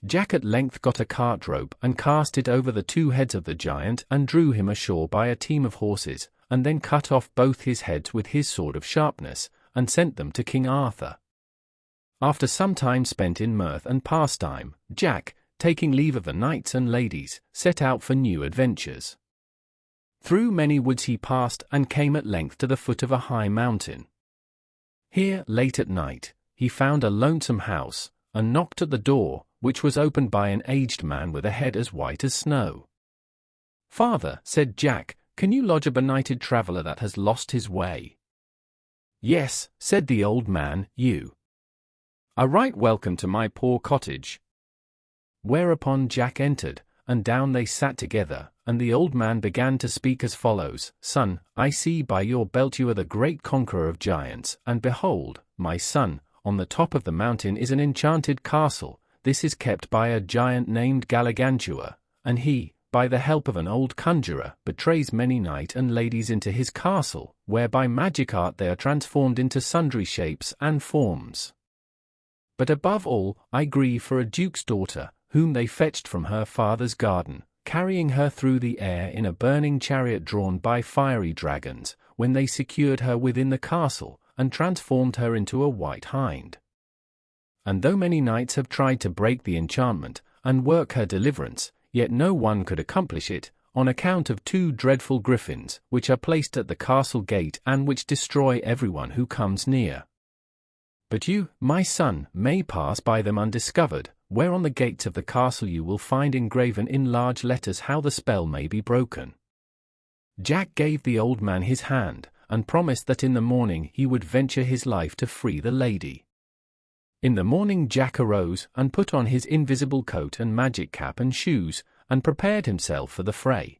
Jack at length got a cart rope and cast it over the 2 heads of the giant and drew him ashore by a team of horses, and then cut off both his heads with his sword of sharpness, and sent them to King Arthur. After some time spent in mirth and pastime, Jack, taking leave of the knights and ladies, set out for new adventures. Through many woods he passed and came at length to the foot of a high mountain. Here, late at night, he found a lonesome house, and knocked at the door, which was opened by an aged man with a head as white as snow. "Father," said Jack, "can you lodge a benighted traveller that has lost his way?" "Yes," said the old man, "you are right welcome to my poor cottage." Whereupon Jack entered, and down they sat together, and the old man began to speak as follows: "Son, I see by your belt you are the great conqueror of giants, and behold, my son, on the top of the mountain is an enchanted castle. This is kept by a giant named Galligantua, and he, by the help of an old conjurer, betrays many knights and ladies into his castle, where by magic art they are transformed into sundry shapes and forms. But above all, I grieve for a duke's daughter, whom they fetched from her father's garden, carrying her through the air in a burning chariot drawn by fiery dragons, when they secured her within the castle, and transformed her into a white hind. And though many knights have tried to break the enchantment and work her deliverance, yet no one could accomplish it, on account of two dreadful griffins, which are placed at the castle gate and which destroy everyone who comes near. But you, my son, may pass by them undiscovered, where on the gates of the castle you will find engraven in large letters how the spell may be broken." Jack gave the old man his hand, and promised that in the morning he would venture his life to free the lady. In the morning Jack arose, and put on his invisible coat and magic cap and shoes, and prepared himself for the fray.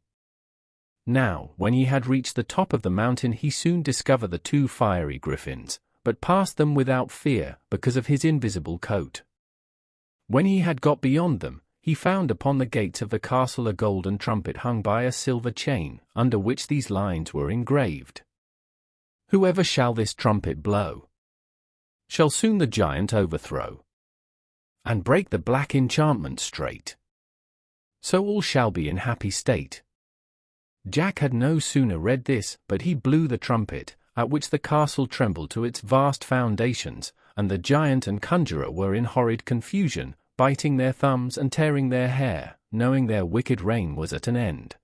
Now, when he had reached the top of the mountain, he soon discovered the two fiery griffins, but passed them without fear, because of his invisible coat. When he had got beyond them, he found upon the gates of the castle a golden trumpet hung by a silver chain, under which these lines were engraved: "Whoever shall this trumpet blow, shall soon the giant overthrow, and break the black enchantment straight. So all shall be in happy state." Jack had no sooner read this, but he blew the trumpet, at which the castle trembled to its vast foundations, and the giant and conjurer were in horrid confusion, biting their thumbs and tearing their hair, knowing their wicked reign was at an end.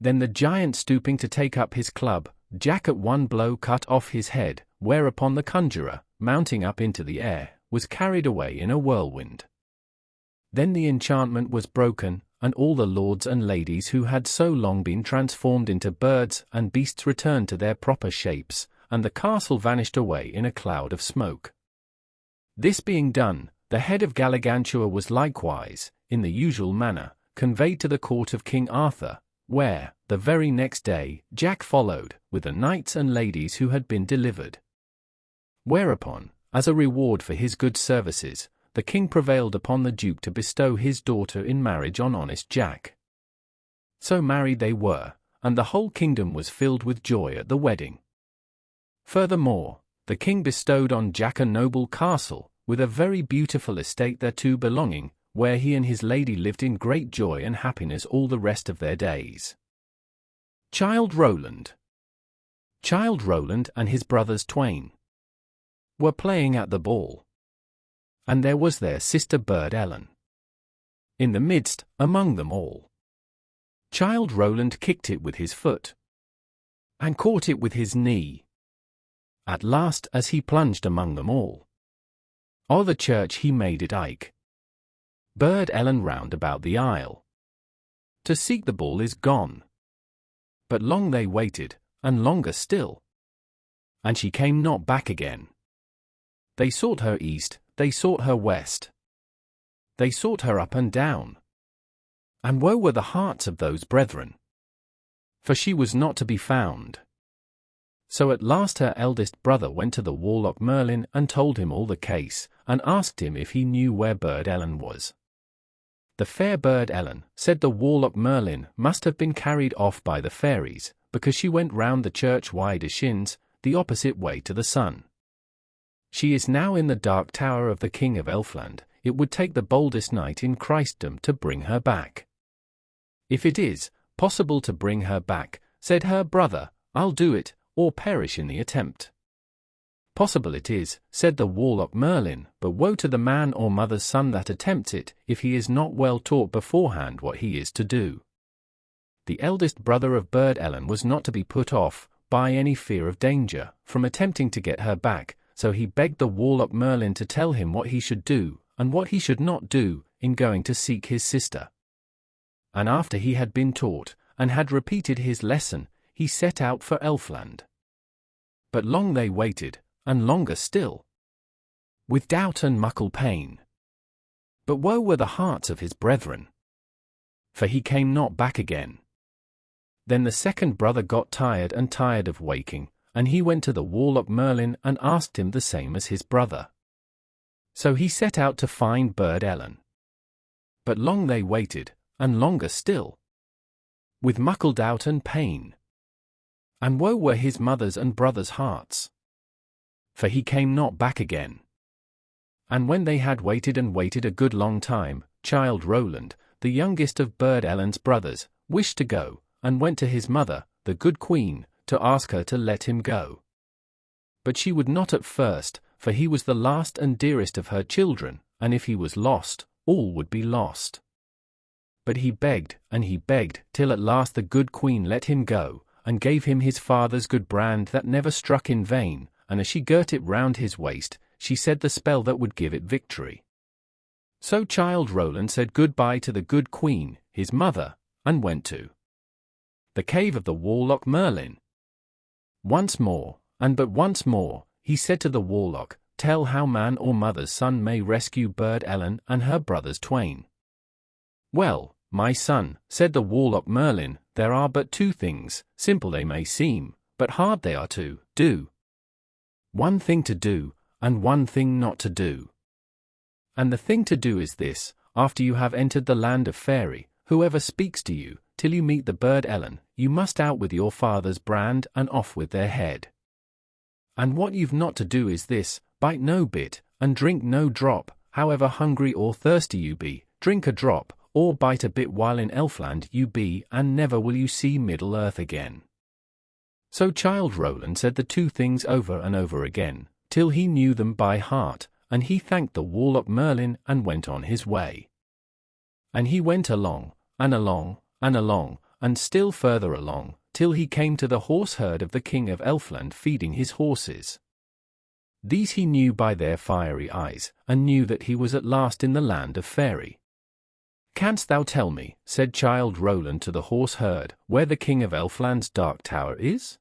Then the giant, stooping to take up his club, Jack at one blow cut off his head, whereupon the conjurer, mounting up into the air, was carried away in a whirlwind. Then the enchantment was broken, and all the lords and ladies who had so long been transformed into birds and beasts returned to their proper shapes, and the castle vanished away in a cloud of smoke. This being done, the head of Galligantua was likewise, in the usual manner, conveyed to the court of King Arthur, where, the very next day, Jack followed, with the knights and ladies who had been delivered. Whereupon, as a reward for his good services, the king prevailed upon the duke to bestow his daughter in marriage on honest Jack. So married they were, and the whole kingdom was filled with joy at the wedding. Furthermore, the king bestowed on Jack a noble castle, with a very beautiful estate thereto belonging, where he and his lady lived in great joy and happiness all the rest of their days. Childe Rowland. Childe Rowland and his brothers twain were playing at the ball, and there was their sister Burd Ellen in the midst, among them all. Childe Rowland kicked it with his foot, and caught it with his knee. At last, as he plunged among them all, o'er the church he made it ike. Burd Ellen round about the aisle to seek the ball is gone. But long they waited, and longer still, and she came not back again. They sought her east, they sought her west, they sought her up and down, and woe were the hearts of those brethren, for she was not to be found. So at last her eldest brother went to the warlock Merlin and told him all the case, and asked him if he knew where Burd Ellen was. The fair Burd Ellen, said the warlock Merlin, must have been carried off by the fairies, because she went round the church wide as shins, the opposite way to the sun. She is now in the dark tower of the king of Elfland. It would take the boldest knight in Christendom to bring her back. If it is possible to bring her back, said her brother, I'll do it, or perish in the attempt. Possible it is, said the warlock Merlin, but woe to the man or mother's son that attempts it, if he is not well taught beforehand what he is to do. The eldest brother of Burd Ellen was not to be put off, by any fear of danger, from attempting to get her back, so he begged the warlock Merlin to tell him what he should do, and what he should not do, in going to seek his sister. And after he had been taught, and had repeated his lesson, he set out for Elfland. But long they waited, and longer still, with doubt and muckle pain. But woe were the hearts of his brethren, for he came not back again. Then the second brother got tired of waking, and he went to the warlock Merlin and asked him the same as his brother. So he set out to find Burd Ellen. But long they waited, and longer still, with muckle doubt and pain. And woe were his mother's and brother's hearts, for he came not back again. And when they had waited and waited a good long time, Childe Rowland, the youngest of Burd Ellen's brothers, wished to go, and went to his mother, the good queen, to ask her to let him go. but she would not at first, for he was the last and dearest of her children, and if he was lost, all would be lost. But he begged, till at last the good queen let him go, and gave him his father's good brand that never struck in vain, and as she girt it round his waist, she said the spell that would give it victory. So Childe Roland said good-bye to the good queen, his mother, and went to the cave of the warlock Merlin. Once more, and but once more, he said to the warlock, "Tell how man or mother's son may rescue Burd Ellen and her brothers twain." "Well, my son," said the warlock Merlin, "there are but two things, simple they may seem, but hard they are to do. One thing to do, and one thing not to do. And the thing to do is this: after you have entered the land of Faery, whoever speaks to you, till you meet the Burd Ellen, you must out with your father's brand and off with their head. And what you've not to do is this: bite no bit, and drink no drop, however hungry or thirsty you be, drink a drop, or bite a bit while in Elfland you be, and never will you see Middle-earth again." So Childe Roland said the two things over and over again, till he knew them by heart, and he thanked the warlock Merlin and went on his way. And he went along, and along, and along, and still further along, till he came to the horse-herd of the king of Elfland feeding his horses. These he knew by their fiery eyes, and knew that he was at last in the land of Faery. "Canst thou tell me," said Childe Roland to the horse-herd, "where the king of Elfland's dark tower is?"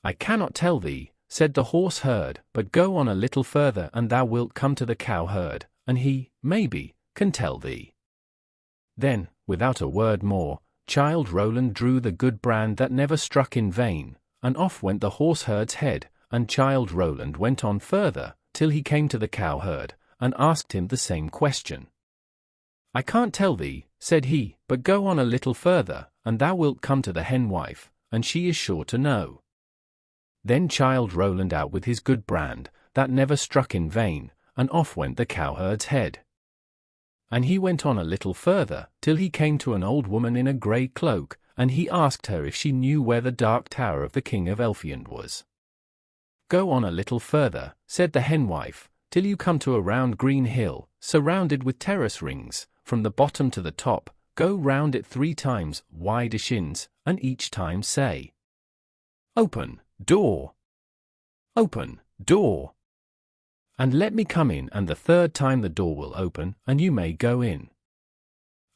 "I cannot tell thee," said the horse-herd, "but go on a little further and thou wilt come to the cow-herd, and he, maybe, can tell thee." Then, without a word more, Childe Roland drew the good brand that never struck in vain, and off went the horse-herd's head, and Childe Roland went on further, till he came to the cow-herd, and asked him the same question. "I can't tell thee," said he, "but go on a little further, and thou wilt come to the hen-wife, and she is sure to know." Then Childe Roland out with his good brand, that never struck in vain, and off went the cowherd's head. And he went on a little further, till he came to an old woman in a grey cloak, and he asked her if she knew where the dark tower of the king of Elfland was. "Go on a little further," said the hen-wife, "till you come to a round green hill, surrounded with terrace rings, from the bottom to the top. Go round it 3 times, wide as shins, and each time say, 'Open, door! Open, door! And let me come in,' and the 3rd time the door will open, and you may go in."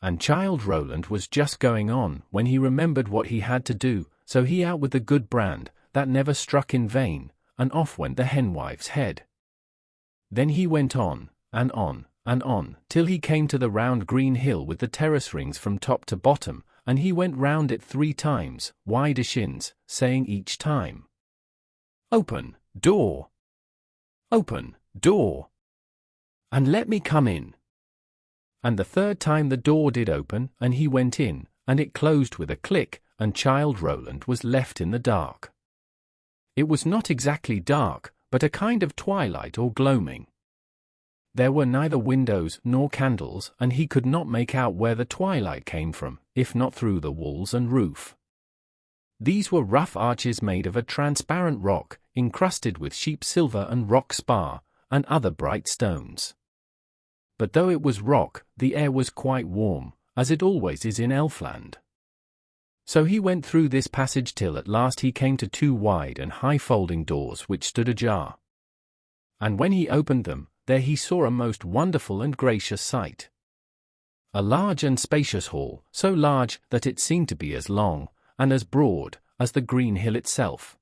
And Childe Roland was just going on, when he remembered what he had to do, so he out with the good brand, that never struck in vain, and off went the hen-wife's head. Then he went on, and on, and on, till he came to the round green hill with the terrace rings from top to bottom, and he went round it 3 times, wide as shins, saying each time, "Open, door! Open, door! And let me come in." And the 3rd time the door did open, and he went in, and it closed with a click, and Childe Roland was left in the dark. It was not exactly dark, but a kind of twilight or gloaming. There were neither windows nor candles, and he could not make out where the twilight came from, if not through the walls and roof. These were rough arches made of a transparent rock, encrusted with sheep silver and rock spar, and other bright stones. But though it was rock, the air was quite warm, as it always is in Elfland. So he went through this passage till at last he came to 2 wide and high folding doors which stood ajar. And when he opened them, there he saw a most wonderful and gracious sight. A large and spacious hall, so large that it seemed to be as long, and as broad, as the green hill itself.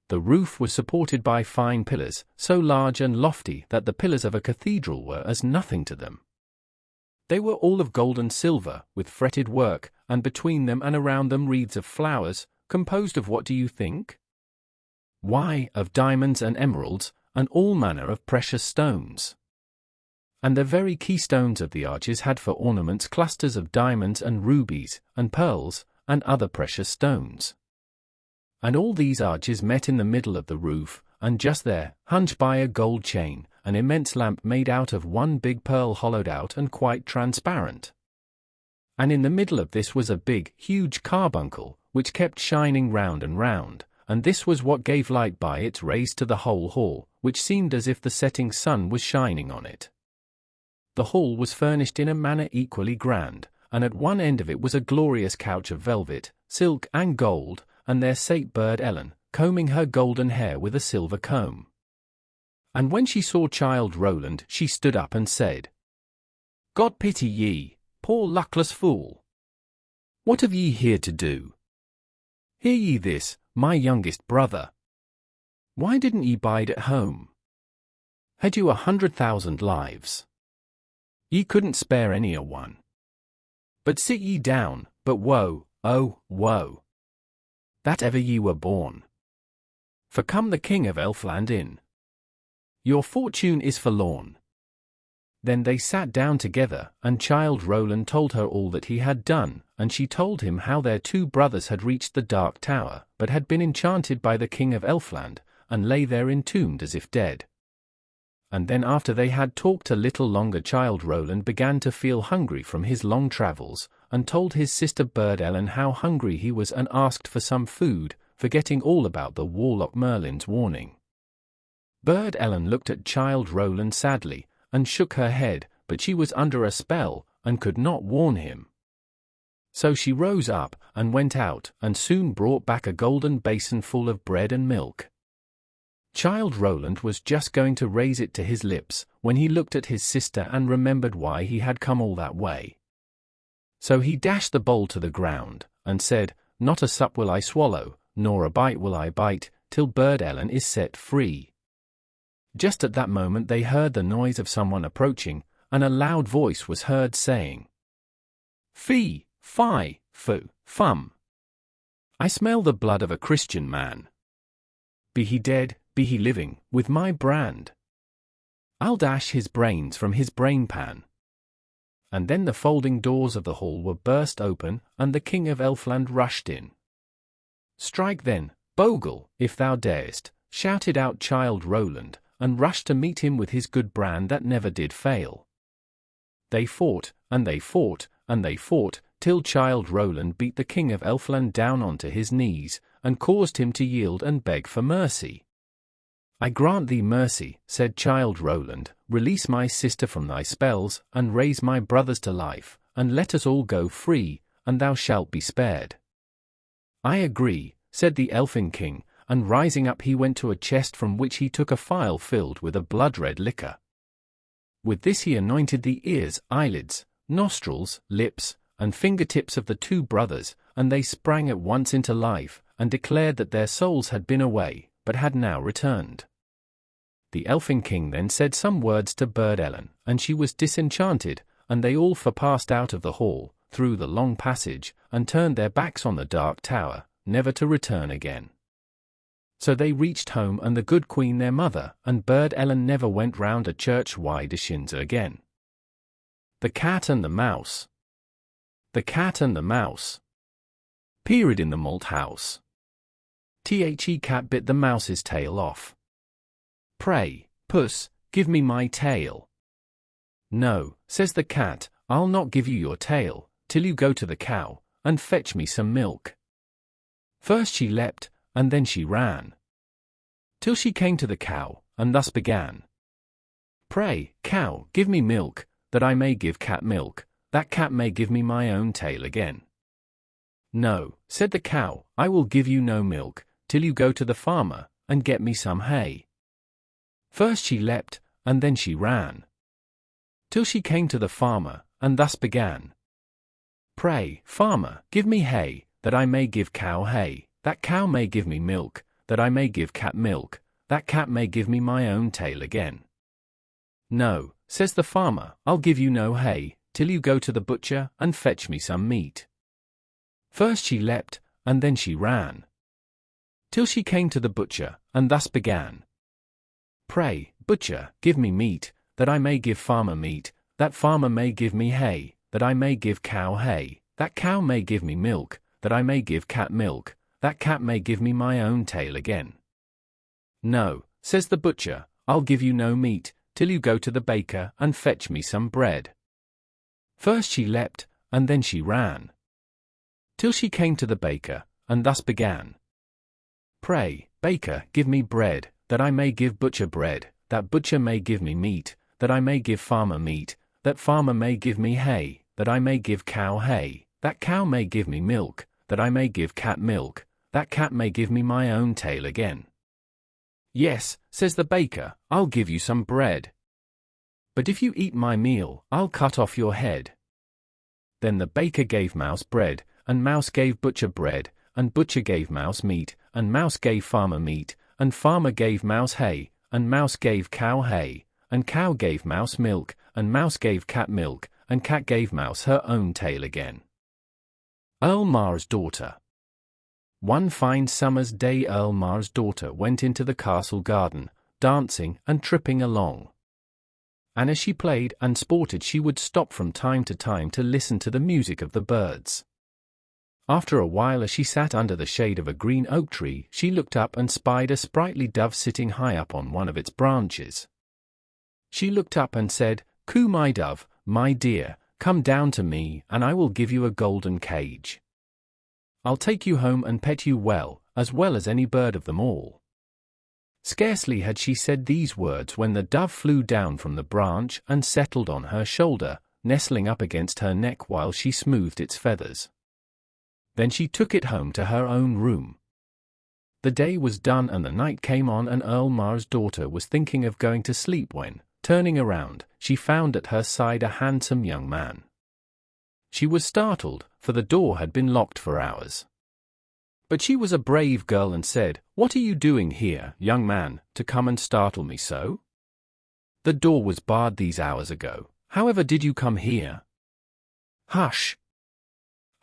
The roof was supported by fine pillars, so large and lofty that the pillars of a cathedral were as nothing to them. They were all of gold and silver, with fretted work, and between them and around them wreaths of flowers, composed of what do you think? Why, of diamonds and emeralds, and all manner of precious stones. And the very keystones of the arches had for ornaments clusters of diamonds and rubies, and pearls, and other precious stones. And all these arches met in the middle of the roof, and just there, hung by a gold chain, an immense lamp made out of one big pearl hollowed out and quite transparent. And in the middle of this was a big, huge carbuncle, which kept shining round and round, and this was what gave light by its rays to the whole hall, which seemed as if the setting sun was shining on it. The hall was furnished in a manner equally grand, and at one end of it was a glorious couch of velvet, silk, and gold, and there sate Bird Ellen, combing her golden hair with a silver comb. And when she saw Childe Roland, she stood up and said, God pity ye, poor luckless fool! What have ye here to do? Hear ye this, my youngest brother? Why didn't ye bide at home? Had you 100,000 lives? Ye couldn't spare any a one. But sit ye down, but woe, oh, woe, that ever ye were born. For come the King of Elfland in. Your fortune is forlorn. Then they sat down together, and Childe Roland told her all that he had done, and she told him how their two brothers had reached the Dark Tower, but had been enchanted by the King of Elfland, and lay there entombed as if dead. And then after they had talked a little longer, Childe Roland began to feel hungry from his long travels, and told his sister Bird Ellen how hungry he was and asked for some food, forgetting all about the Warlock Merlin's warning. Bird Ellen looked at Childe Roland sadly, and shook her head, but she was under a spell, and could not warn him. So she rose up, and went out, and soon brought back a golden basin full of bread and milk. Childe Roland was just going to raise it to his lips, when he looked at his sister and remembered why he had come all that way. So he dashed the bowl to the ground, and said, Not a sup will I swallow, nor a bite will I bite, till Bird Ellen is set free. Just at that moment they heard the noise of someone approaching, and a loud voice was heard saying, Fee, fi, fo, fum. I smell the blood of a Christian man. Be he dead, be he living, with my brand, I'll dash his brains from his brain-pan. And then the folding doors of the hall were burst open, and the King of Elfland rushed in. Strike then, Bogle, if thou darest, shouted out Childe Roland, and rushed to meet him with his good brand that never did fail. They fought, and they fought, and they fought, till Childe Roland beat the King of Elfland down onto his knees, and caused him to yield and beg for mercy. I grant thee mercy, said Childe Roland, release my sister from thy spells, and raise my brothers to life, and let us all go free, and thou shalt be spared. I agree, said the Elfin King, and rising up he went to a chest from which he took a phial filled with a blood-red liquor. With this he anointed the ears, eyelids, nostrils, lips, and fingertips of the two brothers, and they sprang at once into life, and declared that their souls had been away, but had now returned. The Elfin King then said some words to Bird Ellen, and she was disenchanted, and they all four passed out of the hall, through the long passage, and turned their backs on the Dark Tower, never to return again. So they reached home, and the good queen their mother, and Bird Ellen never went round a church Wiedeshinze again. The Cat and the Mouse. The Cat and the Mouse. Peered in the malt house. The cat bit the mouse's tail off. Pray, puss, give me my tail. No, says the cat, I'll not give you your tail, till you go to the cow, and fetch me some milk. First she leapt, and then she ran, till she came to the cow, and thus began. Pray, cow, give me milk, that I may give cat milk, that cat may give me my own tail again. No, said the cow, I will give you no milk, till you go to the farmer, and get me some hay. First she leapt, and then she ran, till she came to the farmer, and thus began. Pray, farmer, give me hay, that I may give cow hay, that cow may give me milk, that I may give cat milk, that cat may give me my own tail again. No, says the farmer, I'll give you no hay, till you go to the butcher, and fetch me some meat. First she leapt, and then she ran, till she came to the butcher, and thus began. Pray, butcher, give me meat, that I may give farmer meat, that farmer may give me hay, that I may give cow hay, that cow may give me milk, that I may give cat milk, that cat may give me my own tail again. No, says the butcher, I'll give you no meat, till you go to the baker, and fetch me some bread. First she leapt, and then she ran, till she came to the baker, and thus began. Pray, baker, give me bread, that I may give butcher bread, that butcher may give me meat, that I may give farmer meat, that farmer may give me hay, that I may give cow hay, that cow may give me milk, that I may give cat milk, that cat may give me my own tail again. Yes, says the baker, I'll give you some bread. But if you eat my meal, I'll cut off your head. Then the baker gave mouse bread, and mouse gave butcher bread, and butcher gave mouse meat, and mouse gave farmer meat, and farmer gave mouse hay, and mouse gave cow hay, and cow gave mouse milk, and mouse gave cat milk, and cat gave mouse her own tail again. Earl Mar's daughter. One fine summer's day Earl Mar's daughter went into the castle garden, dancing and tripping along. And as she played and sported she would stop from time to listen to the music of the birds. After a while, as she sat under the shade of a green oak tree, she looked up and spied a sprightly dove sitting high up on one of its branches. She looked up and said, "Coo, my dove, my dear, come down to me, and I will give you a golden cage. I'll take you home and pet you well as any bird of them all." Scarcely had she said these words when the dove flew down from the branch and settled on her shoulder, nestling up against her neck while she smoothed its feathers. Then she took it home to her own room. The day was done and the night came on, and Earl Mar's daughter was thinking of going to sleep when, turning around, she found at her side a handsome young man. She was startled, for the door had been locked for hours. But she was a brave girl and said, "What are you doing here, young man, to come and startle me so? The door was barred these hours ago. However did you come here?" "Hush!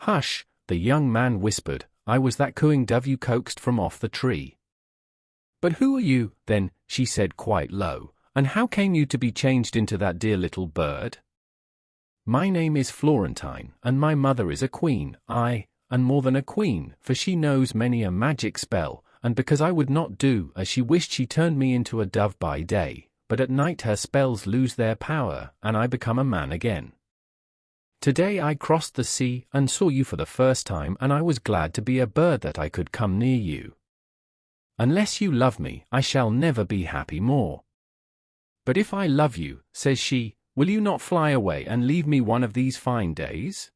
Hush!" the young man whispered, "I was that cooing dove you coaxed from off the tree." "But who are you, then?" she said quite low, "and how came you to be changed into that dear little bird?" "My name is Florentine, and my mother is a queen, aye, and more than a queen, for she knows many a magic spell, and because I would not do as she wished she turned me into a dove by day, but at night her spells lose their power, and I become a man again. Today I crossed the sea and saw you for the first time, and I was glad to be a bird that I could come near you. Unless you love me, I shall never be happy more. But if I love you," says she, "will you not fly away and leave me one of these fine days?"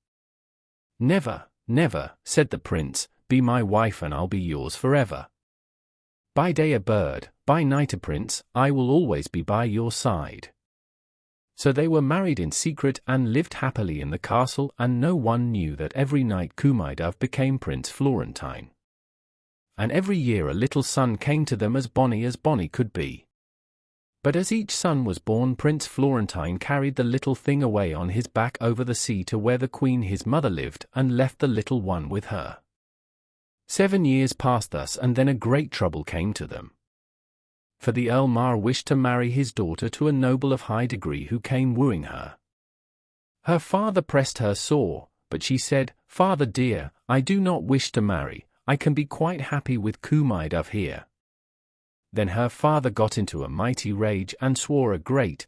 "Never, never," said the prince, "be my wife and I'll be yours forever. By day a bird, by night a prince, I will always be by your side." So they were married in secret and lived happily in the castle, and no one knew that every night Coo my dove became Prince Florentine. And every year a little son came to them as bonny could be. But as each son was born, Prince Florentine carried the little thing away on his back over the sea to where the queen his mother lived, and left the little one with her. 7 years passed thus, and then a great trouble came to them. For the Earl Mar wished to marry his daughter to a noble of high degree who came wooing her. Her father pressed her sore, but she said, "Father dear, I do not wish to marry, I can be quite happy with Coo my dove here." Then her father got into a mighty rage and swore a great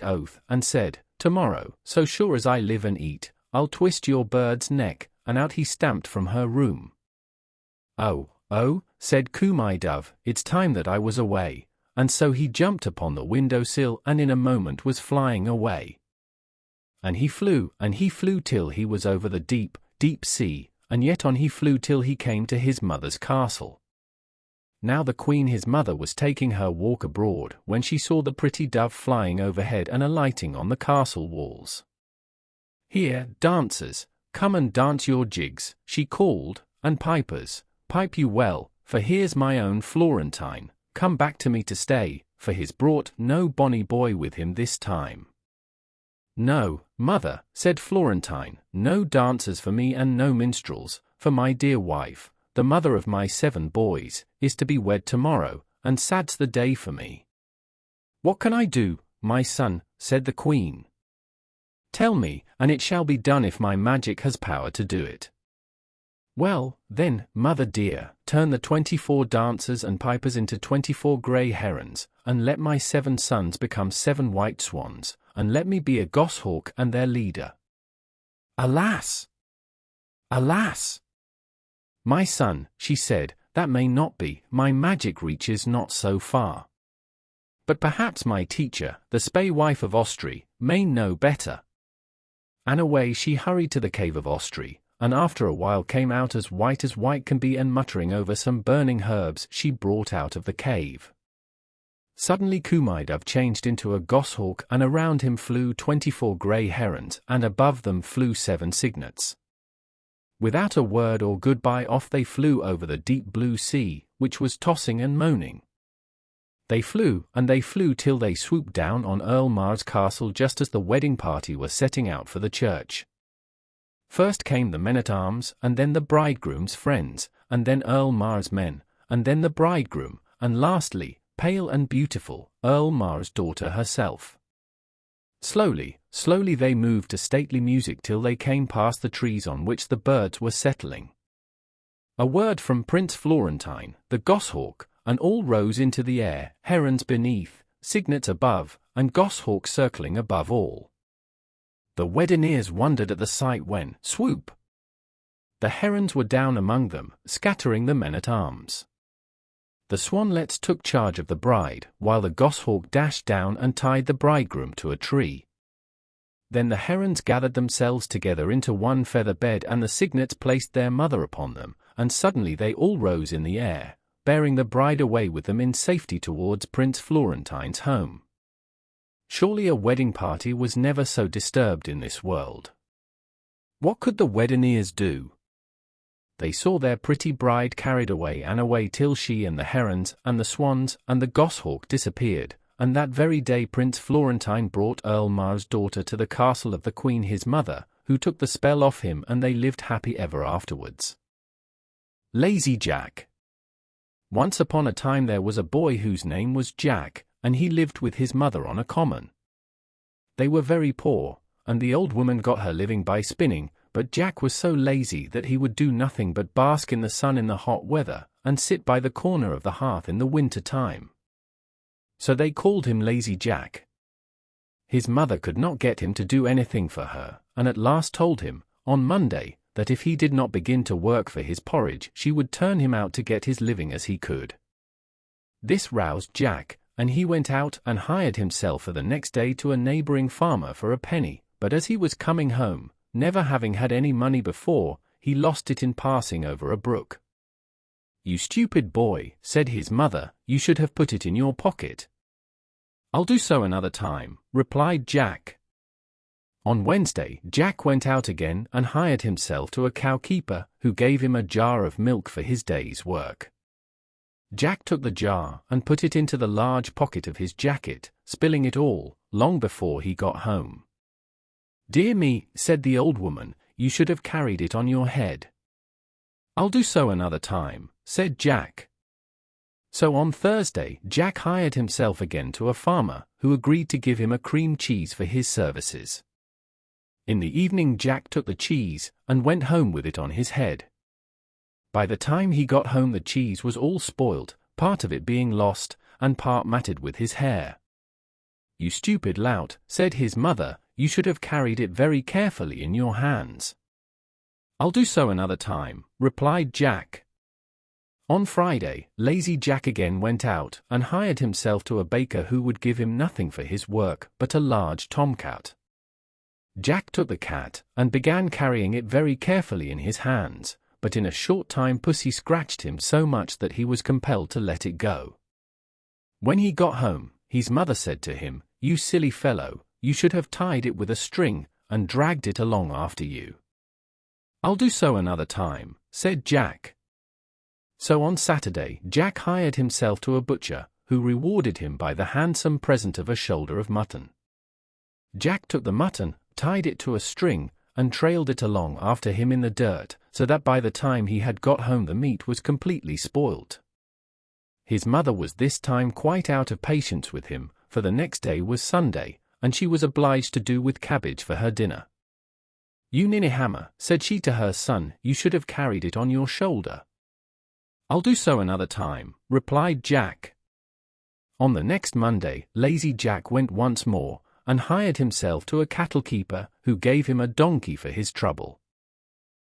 oath, and said, "Tomorrow, so sure as I live and eat, I'll twist your bird's neck," and out he stamped from her room. Oh, said Coo my dove, "it's time that I was away," and so he jumped upon the window sill and in a moment was flying away. And he flew till he was over the deep sea, and yet on he flew till he came to his mother's castle. Now the queen his mother was taking her walk abroad, when she saw the pretty dove flying overhead and alighting on the castle walls. "Here, dancers, come and dance your jigs," she called, "and pipers, pipe you well, for here's my own Florentine, come back to me to stay, for he's brought no bonny boy with him this time." "No, mother," said Florentine, "no dancers for me and no minstrels, for my dear wife, the mother of my 7 boys, is to be wed tomorrow, and sad's the day for me." "What can I do, my son?" said the queen. "Tell me, and it shall be done if my magic has power to do it." "Well, then, mother dear, turn the 24 dancers and pipers into 24 grey herons, and let my 7 sons become 7 white swans, and let me be a goshawk and their leader." "Alas! Alas! My son," she said, that may not be, my magic reaches not so far. But perhaps my teacher, the spae-wife of Ostry, may know better. And away she hurried to the cave of Ostry, and after a while came out as white can be, and muttering over some burning herbs she brought out of the cave. Suddenly Kumydove changed into a goshawk, and around him flew 24 grey herons, and above them flew 7 cygnets. Without a word or goodbye, off they flew over the deep blue sea, which was tossing and moaning. They flew, and they flew till they swooped down on Earl Mar's castle just as the wedding party were setting out for the church. First came the men-at-arms, and then the bridegroom's friends, and then Earl Mar's men, and then the bridegroom, and lastly, pale and beautiful, Earl Mar's daughter herself. Slowly, slowly they moved to stately music till they came past the trees on which the birds were settling. A word from Prince Florentine, the goshawk, and all rose into the air, herons beneath, cygnets above, and goshawks circling above all. The weddineers wondered at the sight when, swoop! The herons were down among them, scattering the men-at-arms. The swanlets took charge of the bride, while the goshawk dashed down and tied the bridegroom to a tree. Then the herons gathered themselves together into one feather bed, and the cygnets placed their mother upon them, and suddenly they all rose in the air, bearing the bride away with them in safety towards Prince Florentine's home. Surely a wedding party was never so disturbed in this world. What could the weddineers do? They saw their pretty bride carried away and away till she and the herons and the swans and the goshawk disappeared, and that very day Prince Florentine brought Earl Mar's daughter to the castle of the Queen his mother, who took the spell off him, and they lived happy ever afterwards. Lazy Jack. Once upon a time there was a boy whose name was Jack, and he lived with his mother on a common. They were very poor, and the old woman got her living by spinning, but Jack was so lazy that he would do nothing but bask in the sun in the hot weather, and sit by the corner of the hearth in the winter time. So they called him Lazy Jack. His mother could not get him to do anything for her, and at last told him, on Monday, that if he did not begin to work for his porridge, she would turn him out to get his living as he could. This roused Jack, and he went out and hired himself for the next day to a neighboring farmer for a penny, but as he was coming home, never having had any money before, he lost it in passing over a brook. "You stupid boy," said his mother, "you should have put it in your pocket." "I'll do so another time," replied Jack. On Wednesday, Jack went out again and hired himself to a cowkeeper, who gave him a jar of milk for his day's work. Jack took the jar and put it into the large pocket of his jacket, spilling it all, long before he got home. "Dear me," said the old woman, "you should have carried it on your head." "I'll do so another time," said Jack. So on Thursday, Jack hired himself again to a farmer, who agreed to give him a cream cheese for his services. In the evening Jack took the cheese, and went home with it on his head. By the time he got home the cheese was all spoilt, part of it being lost, and part matted with his hair. "You stupid lout," said his mother, "you should have carried it very carefully in your hands." "I'll do so another time," replied Jack. On Friday, Lazy Jack again went out, and hired himself to a baker who would give him nothing for his work but a large tomcat. Jack took the cat, and began carrying it very carefully in his hands, but in a short time pussy scratched him so much that he was compelled to let it go. When he got home, his mother said to him, "You silly fellow, you should have tied it with a string, and dragged it along after you." "I'll do so another time," said Jack. So on Saturday, Jack hired himself to a butcher, who rewarded him by the handsome present of a shoulder of mutton. Jack took the mutton, tied it to a string, and trailed it along after him in the dirt, so that by the time he had got home the meat was completely spoilt. His mother was this time quite out of patience with him, for the next day was Sunday, and she was obliged to do with cabbage for her dinner. "You ninnyhammer," said she to her son, "you should have carried it on your shoulder." "I'll do so another time," replied Jack. On the next Monday, Lazy Jack went once more, and hired himself to a cattle keeper, who gave him a donkey for his trouble.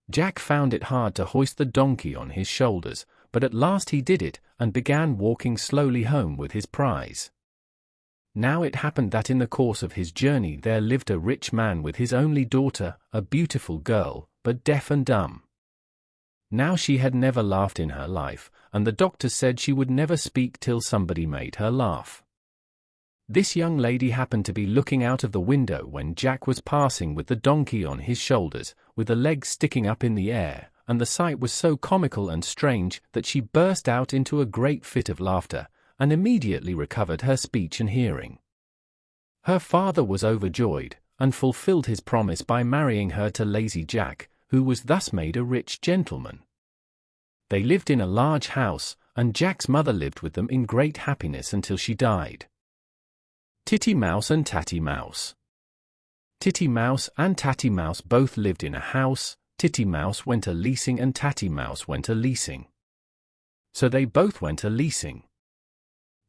Jack found it hard to hoist the donkey on his shoulders, but at last he did it, and began walking slowly home with his prize. Now it happened that in the course of his journey there lived a rich man with his only daughter, a beautiful girl, but deaf and dumb. Now she had never laughed in her life, and the doctor said she would never speak till somebody made her laugh. This young lady happened to be looking out of the window when Jack was passing with the donkey on his shoulders, with the legs sticking up in the air, and the sight was so comical and strange that she burst out into a great fit of laughter, and immediately recovered her speech and hearing. Her father was overjoyed, and fulfilled his promise by marrying her to lazy Jack, who was thus made a rich gentleman. They lived in a large house, and Jack's mother lived with them in great happiness until she died. Titty Mouse and Tatty Mouse. Titty Mouse and Tatty Mouse both lived in a house. Titty Mouse went a-leasing and Tatty Mouse went a-leasing. So they both went a-leasing.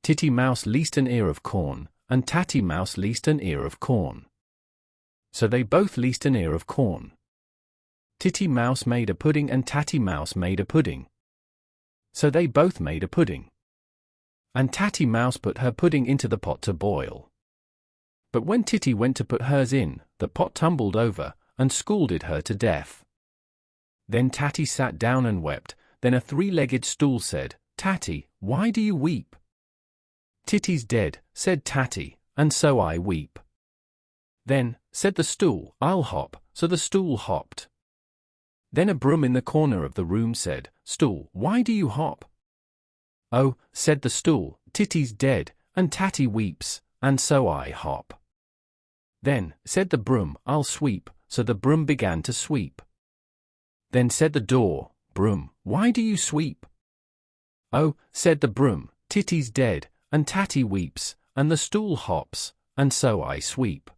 Titty Mouse leased an ear of corn, and Tatty Mouse leased an ear of corn. So they both leased an ear of corn. Titty Mouse made a pudding and Tatty Mouse made a pudding. So they both made a pudding. And Tatty Mouse put her pudding into the pot to boil. But when Titty went to put hers in, the pot tumbled over, and scalded her to death. Then Tatty sat down and wept. Then a three-legged stool said, "Tatty, why do you weep?" "Titty's dead," said Tatty, "and so I weep." Then, said the stool, "I'll hop," so the stool hopped. Then a broom in the corner of the room said, "Stool, why do you hop?" "Oh," said the stool, "Titty's dead, and Tatty weeps, and so I hop." Then, said the broom, "I'll sweep," so the broom began to sweep. Then said the door, "Broom, why do you sweep?" "Oh," said the broom, "Titty's dead, and Tatty weeps, and the stool hops, and so I sweep."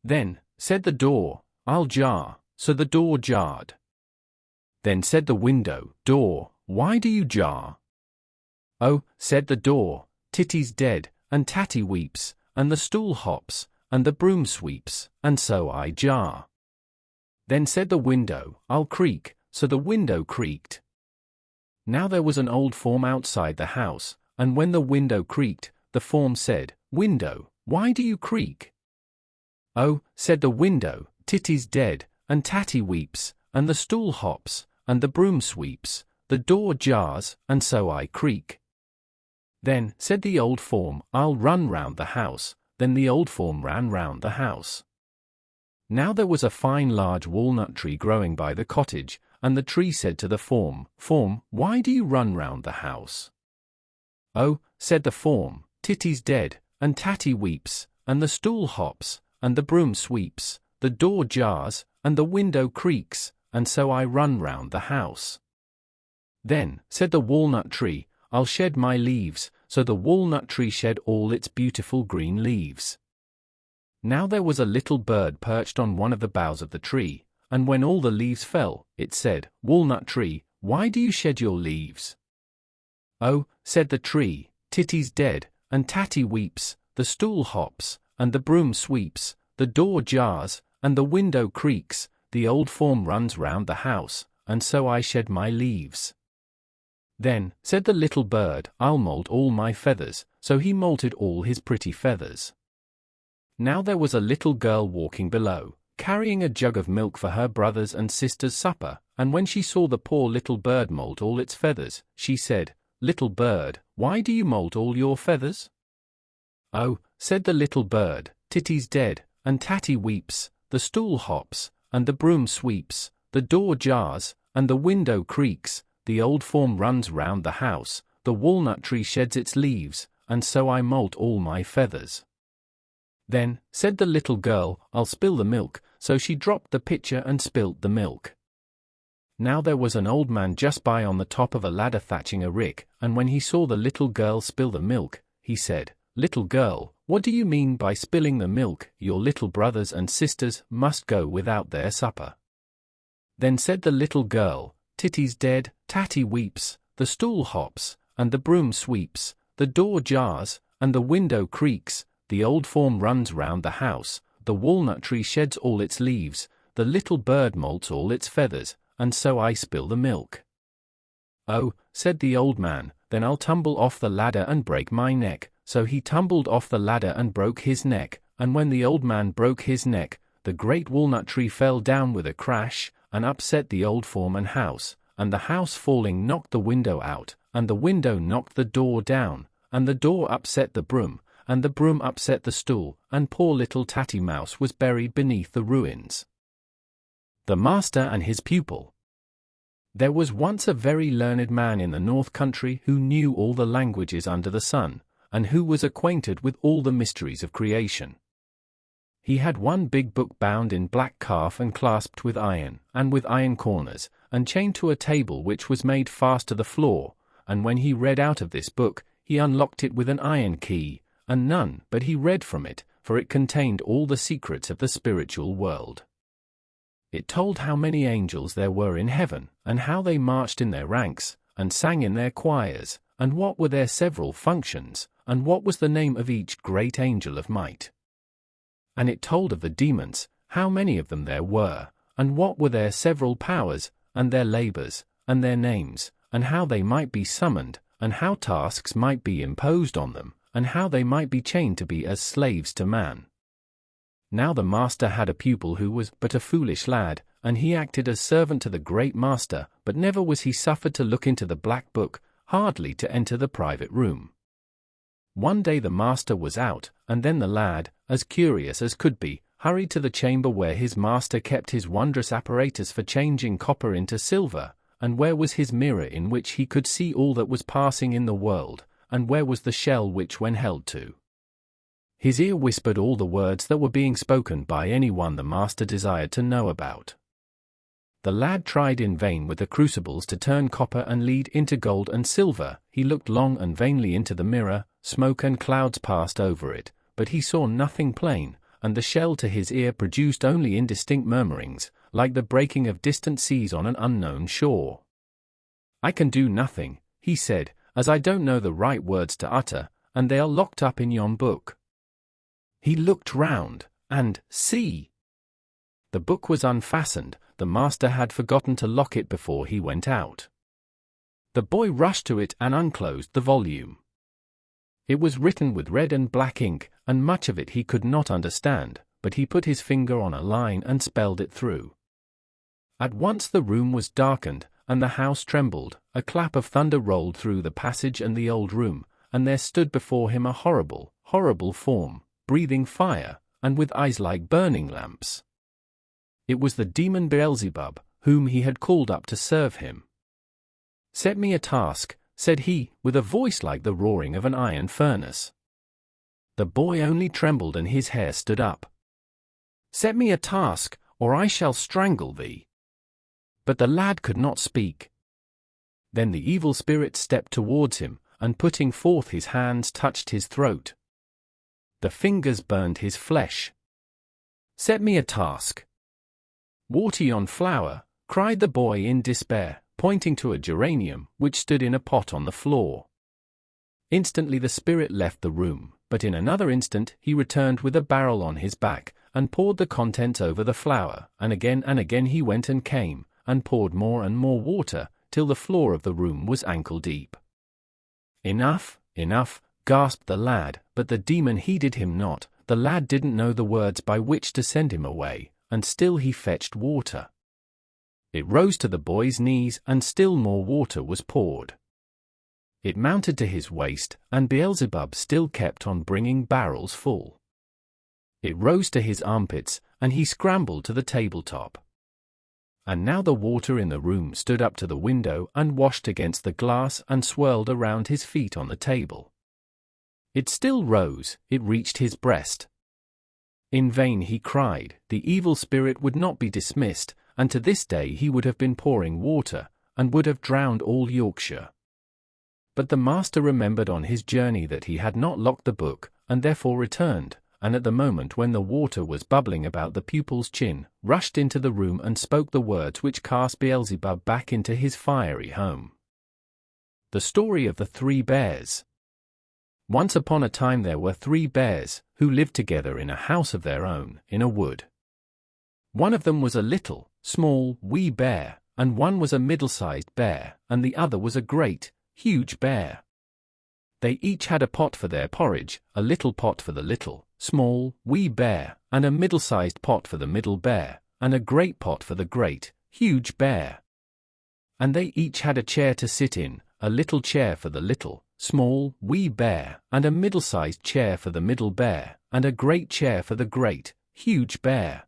Then, said the door, "I'll jar," so the door jarred. Then said the window, "Door, why do you jar?" "Oh," said the door, "Titty's dead, and Tatty weeps, and the stool hops, and the broom sweeps, and so I jar." Then said the window, "I'll creak," so the window creaked. Now there was an old form outside the house, and when the window creaked, the form said, "Window, why do you creak?" "Oh," said the window, "Titty's dead, and Tatty weeps, and the stool hops, and the broom sweeps, the door jars, and so I creak." Then, said the old form, "I'll run round the house." Then the old form ran round the house. Now there was a fine large walnut tree growing by the cottage, and the tree said to the form, "Form, why do you run round the house?" "Oh," said the form, "Titty's dead, and Tatty weeps, and the stool hops, and the broom sweeps, the door jars, and the window creaks, and so I run round the house." Then, said the walnut tree, "I'll shed my leaves." So the walnut tree shed all its beautiful green leaves. Now there was a little bird perched on one of the boughs of the tree, and when all the leaves fell, it said, "Walnut tree, why do you shed your leaves?" "Oh," said the tree, "Titty's dead, and Tatty weeps, the stool hops, and the broom sweeps, the door jars, and the window creaks, the old form runs round the house, and so I shed my leaves." Then, said the little bird, "I'll moult all my feathers," so he moulted all his pretty feathers. Now there was a little girl walking below, carrying a jug of milk for her brothers and sisters' supper, and when she saw the poor little bird moult all its feathers, she said, "Little bird, why do you moult all your feathers?" "Oh," said the little bird, "Titty's dead, and Tatty weeps, the stool hops, and the broom sweeps, the door jars, and the window creaks, the old form runs round the house, the walnut tree sheds its leaves, and so I moult all my feathers." Then, said the little girl, "I'll spill the milk," so she dropped the pitcher and spilt the milk. Now there was an old man just by on the top of a ladder thatching a rick, and when he saw the little girl spill the milk, he said, "Little girl, what do you mean by spilling the milk? Your little brothers and sisters must go without their supper." Then said the little girl, "Titty's dead, Tatty weeps, the stool hops, and the broom sweeps, the door jars, and the window creaks, the old form runs round the house, the walnut tree sheds all its leaves, the little bird moults all its feathers, and so I spill the milk." "Oh," said the old man, "then I'll tumble off the ladder and break my neck." So he tumbled off the ladder and broke his neck, and when the old man broke his neck, the great walnut tree fell down with a crash, and upset the old foreman house, and the house falling knocked the window out, and the window knocked the door down, and the door upset the broom, and the broom upset the stool, and poor little Tatty Mouse was buried beneath the ruins. The Master and his Pupil. There was once a very learned man in the North Country who knew all the languages under the sun, and who was acquainted with all the mysteries of creation. He had one big book bound in black calf and clasped with iron, and with iron corners, and chained to a table which was made fast to the floor, and when he read out of this book, he unlocked it with an iron key, and none but he read from it, for it contained all the secrets of the spiritual world. It told how many angels there were in heaven, and how they marched in their ranks, and sang in their choirs, and what were their several functions, and what was the name of each great angel of might. And it told of the demons, how many of them there were, and what were their several powers, and their labors, and their names, and how they might be summoned, and how tasks might be imposed on them, and how they might be chained to be as slaves to man. Now the master had a pupil who was but a foolish lad, and he acted as servant to the great master, but never was he suffered to look into the black book, hardly to enter the private room. One day the master was out, and then the lad, as curious as could be, hurried to the chamber where his master kept his wondrous apparatus for changing copper into silver, and where was his mirror in which he could see all that was passing in the world, and where was the shell which when held to his ear whispered all the words that were being spoken by any one the master desired to know about. The lad tried in vain with the crucibles to turn copper and lead into gold and silver. He looked long and vainly into the mirror, smoke and clouds passed over it, but he saw nothing plain, and the shell to his ear produced only indistinct murmurings, like the breaking of distant seas on an unknown shore. "I can do nothing," he said, "as I don't know the right words to utter, and they are locked up in yon book." He looked round, and, see! The book was unfastened. The master had forgotten to lock it before he went out. The boy rushed to it and unclosed the volume. It was written with red and black ink, and much of it he could not understand, but he put his finger on a line and spelled it through. At once the room was darkened, and the house trembled. A clap of thunder rolled through the passage and the old room, and there stood before him a horrible, horrible form, breathing fire, and with eyes like burning lamps. It was the demon Beelzebub, whom he had called up to serve him. "Set me a task," said he, with a voice like the roaring of an iron furnace. The boy only trembled and his hair stood up. "Set me a task, or I shall strangle thee." But the lad could not speak. Then the evil spirit stepped towards him, and putting forth his hands touched his throat. The fingers burned his flesh. "Set me a task." "Water yon flower," cried the boy in despair, pointing to a geranium which stood in a pot on the floor. Instantly the spirit left the room, but in another instant he returned with a barrel on his back, and poured the contents over the flower, and again he went and came, and poured more and more water, till the floor of the room was ankle deep. "Enough, enough," gasped the lad, but the demon heeded him not. The lad didn't know the words by which to send him away, and still he fetched water. It rose to the boy's knees, and still more water was poured. It mounted to his waist, and Beelzebub still kept on bringing barrels full. It rose to his armpits, and he scrambled to the tabletop. And now the water in the room stood up to the window and washed against the glass and swirled around his feet on the table. It still rose, it reached his breast. In vain he cried, the evil spirit would not be dismissed, and to this day he would have been pouring water, and would have drowned all Yorkshire. But the master remembered on his journey that he had not locked the book, and therefore returned, and at the moment when the water was bubbling about the pupil's chin, rushed into the room and spoke the words which cast Beelzebub back into his fiery home. The Story of the Three Bears. Once upon a time there were 3 bears, who lived together in a house of their own, in a wood. One of them was a little, small, wee bear, and one was a middle-sized bear, and the other was a great, huge bear. They each had a pot for their porridge, a little pot for the little, small, wee bear, and a middle-sized pot for the middle bear, and a great pot for the great, huge bear. And they each had a chair to sit in, a little chair for the little, small, wee bear, and a middle-sized chair for the middle bear, and a great chair for the great, huge bear.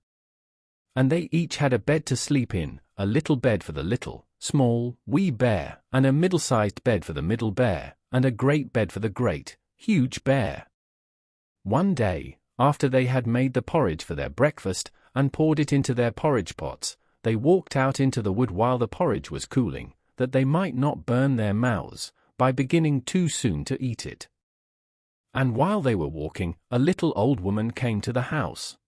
And they each had a bed to sleep in, a little bed for the little, small, wee bear, and a middle-sized bed for the middle bear, and a great bed for the great, huge bear. One day, after they had made the porridge for their breakfast, and poured it into their porridge pots, they walked out into the wood while the porridge was cooling, that they might not burn their mouths, by beginning too soon to eat it. And while they were walking, a little old woman came to the house.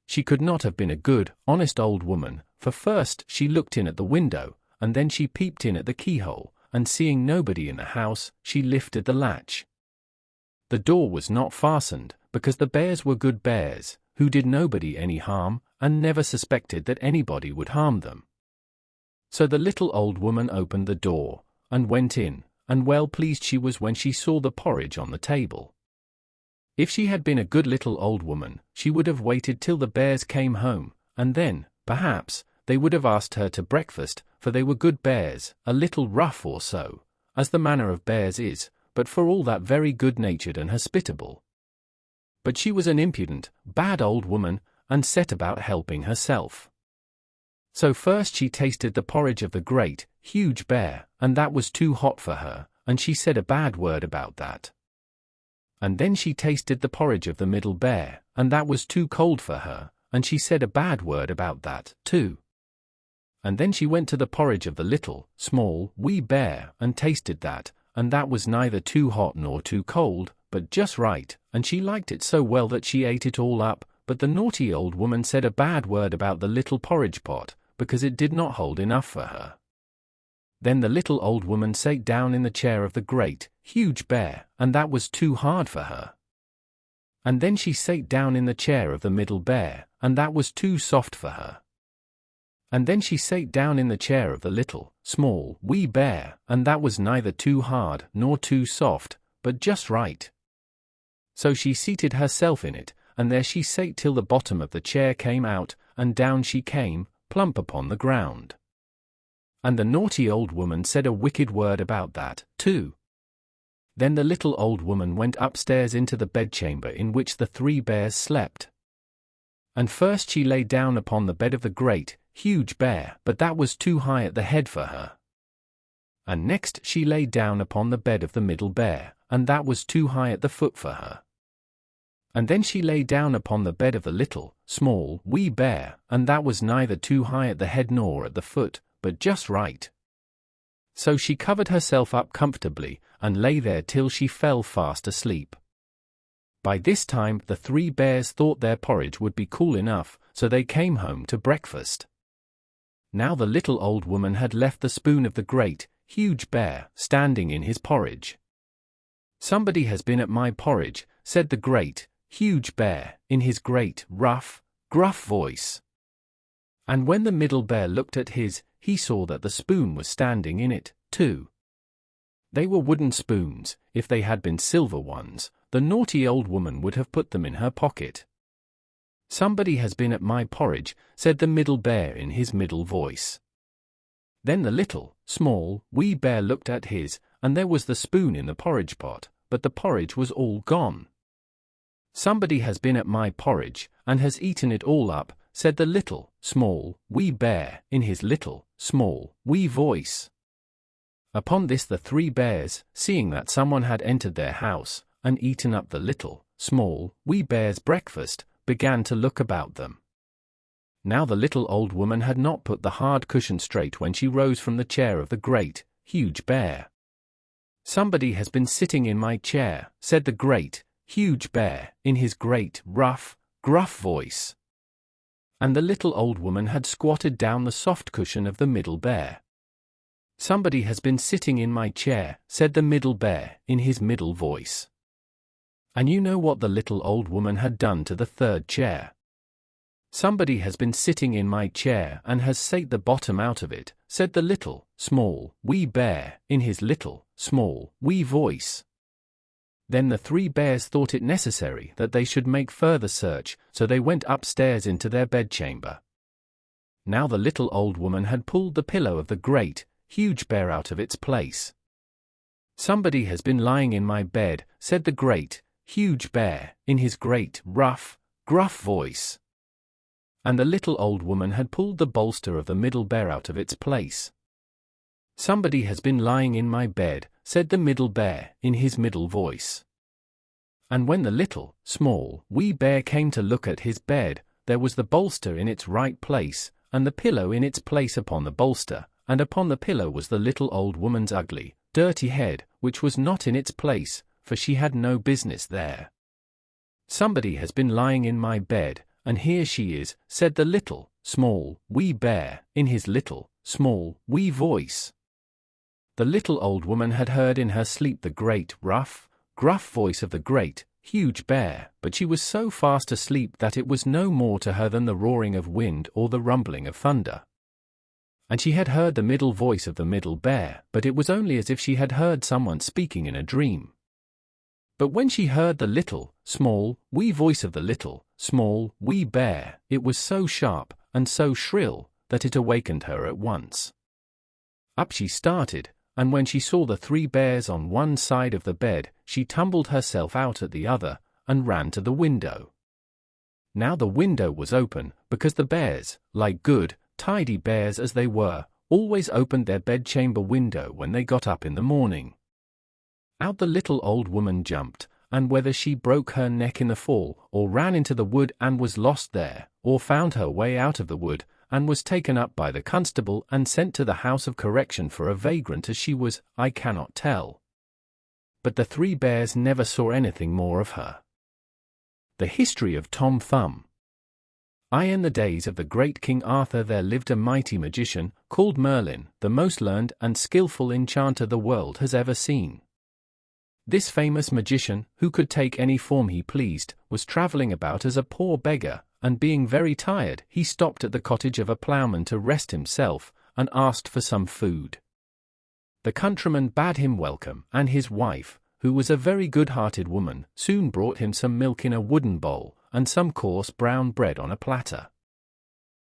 She could not have been a good, honest old woman, for first she looked in at the window, and then she peeped in at the keyhole, and seeing nobody in the house, she lifted the latch. The door was not fastened, because the bears were good bears, who did nobody any harm, and never suspected that anybody would harm them. So the little old woman opened the door, and went in, and well pleased she was when she saw the porridge on the table. If she had been a good little old woman, she would have waited till the bears came home, and then, perhaps, they would have asked her to breakfast, for they were good bears, a little rough or so, as the manner of bears is, but for all that very good-natured and hospitable. But she was an impudent, bad old woman, and set about helping herself. So first she tasted the porridge of the great, huge bear, and that was too hot for her, and she said a bad word about that. And then she tasted the porridge of the middle bear, and that was too cold for her, and she said a bad word about that, too. And then she went to the porridge of the little, small, wee bear, and tasted that, and that was neither too hot nor too cold, but just right, and she liked it so well that she ate it all up, but the naughty old woman said a bad word about the little porridge pot, because it did not hold enough for her. Then the little old woman sate down in the chair of the great, huge bear, and that was too hard for her. And then she sate down in the chair of the middle bear, and that was too soft for her. And then she sate down in the chair of the little, small, wee bear, and that was neither too hard nor too soft, but just right. So she seated herself in it, and there she sate till the bottom of the chair came out, and down she came, plump upon the ground. And the naughty old woman said a wicked word about that, too. Then the little old woman went upstairs into the bedchamber in which the three bears slept. And first she lay down upon the bed of the great, huge bear, but that was too high at the head for her. And next she lay down upon the bed of the middle bear, and that was too high at the foot for her. And then she lay down upon the bed of the little, small, wee bear, and that was neither too high at the head nor at the foot, but just right. So she covered herself up comfortably, and lay there till she fell fast asleep. By this time the three bears thought their porridge would be cool enough, so they came home to breakfast. Now the little old woman had left the spoon of the great, huge bear standing in his porridge. "Somebody has been at my porridge," said the great, huge bear, in his great, rough, gruff voice. And when the middle bear looked at his, he saw that the spoon was standing in it, too. They were wooden spoons. If they had been silver ones, the naughty old woman would have put them in her pocket. "Somebody has been at my porridge," said the middle bear in his middle voice. Then the little, small, wee bear looked at his, and there was the spoon in the porridge pot, but the porridge was all gone. "Somebody has been at my porridge, and has eaten it all up," said the little, small, wee bear, in his little, small, wee voice. Upon this the three bears, seeing that someone had entered their house, and eaten up the little, small, wee bear's breakfast, began to look about them. Now the little old woman had not put the hard cushion straight when she rose from the chair of the great, huge bear. "Somebody has been sitting in my chair," said the great, huge bear, in his great, rough, gruff voice. And the little old woman had squatted down the soft cushion of the middle bear. "Somebody has been sitting in my chair," said the middle bear, in his middle voice. And you know what the little old woman had done to the third chair. "Somebody has been sitting in my chair and has sate the bottom out of it," said the little, small, wee bear, in his little, small, wee voice. Then the 3 bears thought it necessary that they should make further search, so they went upstairs into their bedchamber. Now the little old woman had pulled the pillow of the great, huge bear out of its place. "Somebody has been lying in my bed," said the great, huge bear, in his great, rough, gruff voice. And the little old woman had pulled the bolster of the middle bear out of its place. "Somebody has been lying in my bed," said the middle bear, in his middle voice. And when the little, small, wee bear came to look at his bed, there was the bolster in its right place, and the pillow in its place upon the bolster, and upon the pillow was the little old woman's ugly, dirty head, which was not in its place, for she had no business there. "Somebody has been lying in my bed, and here she is," said the little, small, wee bear, in his little, small, wee voice. The little old woman had heard in her sleep the great, rough, gruff voice of the great, huge bear, but she was so fast asleep that it was no more to her than the roaring of wind or the rumbling of thunder. And she had heard the middle voice of the middle bear, but it was only as if she had heard someone speaking in a dream. But when she heard the little, small, wee voice of the little, small, wee bear, it was so sharp and so shrill that it awakened her at once. Up she started, and when she saw the 3 bears on one side of the bed, she tumbled herself out at the other, and ran to the window. Now the window was open, because the bears, like good, tidy bears as they were, always opened their bedchamber window when they got up in the morning. Out the little old woman jumped, and whether she broke her neck in the fall, or ran into the wood and was lost there, or found her way out of the wood, and was taken up by the constable and sent to the house of correction for a vagrant as she was, I cannot tell. But the 3 bears never saw anything more of her. The History of Tom Thumb. In the days of the great King Arthur there lived a mighty magician, called Merlin, the most learned and skillful enchanter the world has ever seen. This famous magician, who could take any form he pleased, was traveling about as a poor beggar, and being very tired, he stopped at the cottage of a ploughman to rest himself, and asked for some food. The countryman bade him welcome, and his wife, who was a very good-hearted woman, soon brought him some milk in a wooden bowl, and some coarse brown bread on a platter.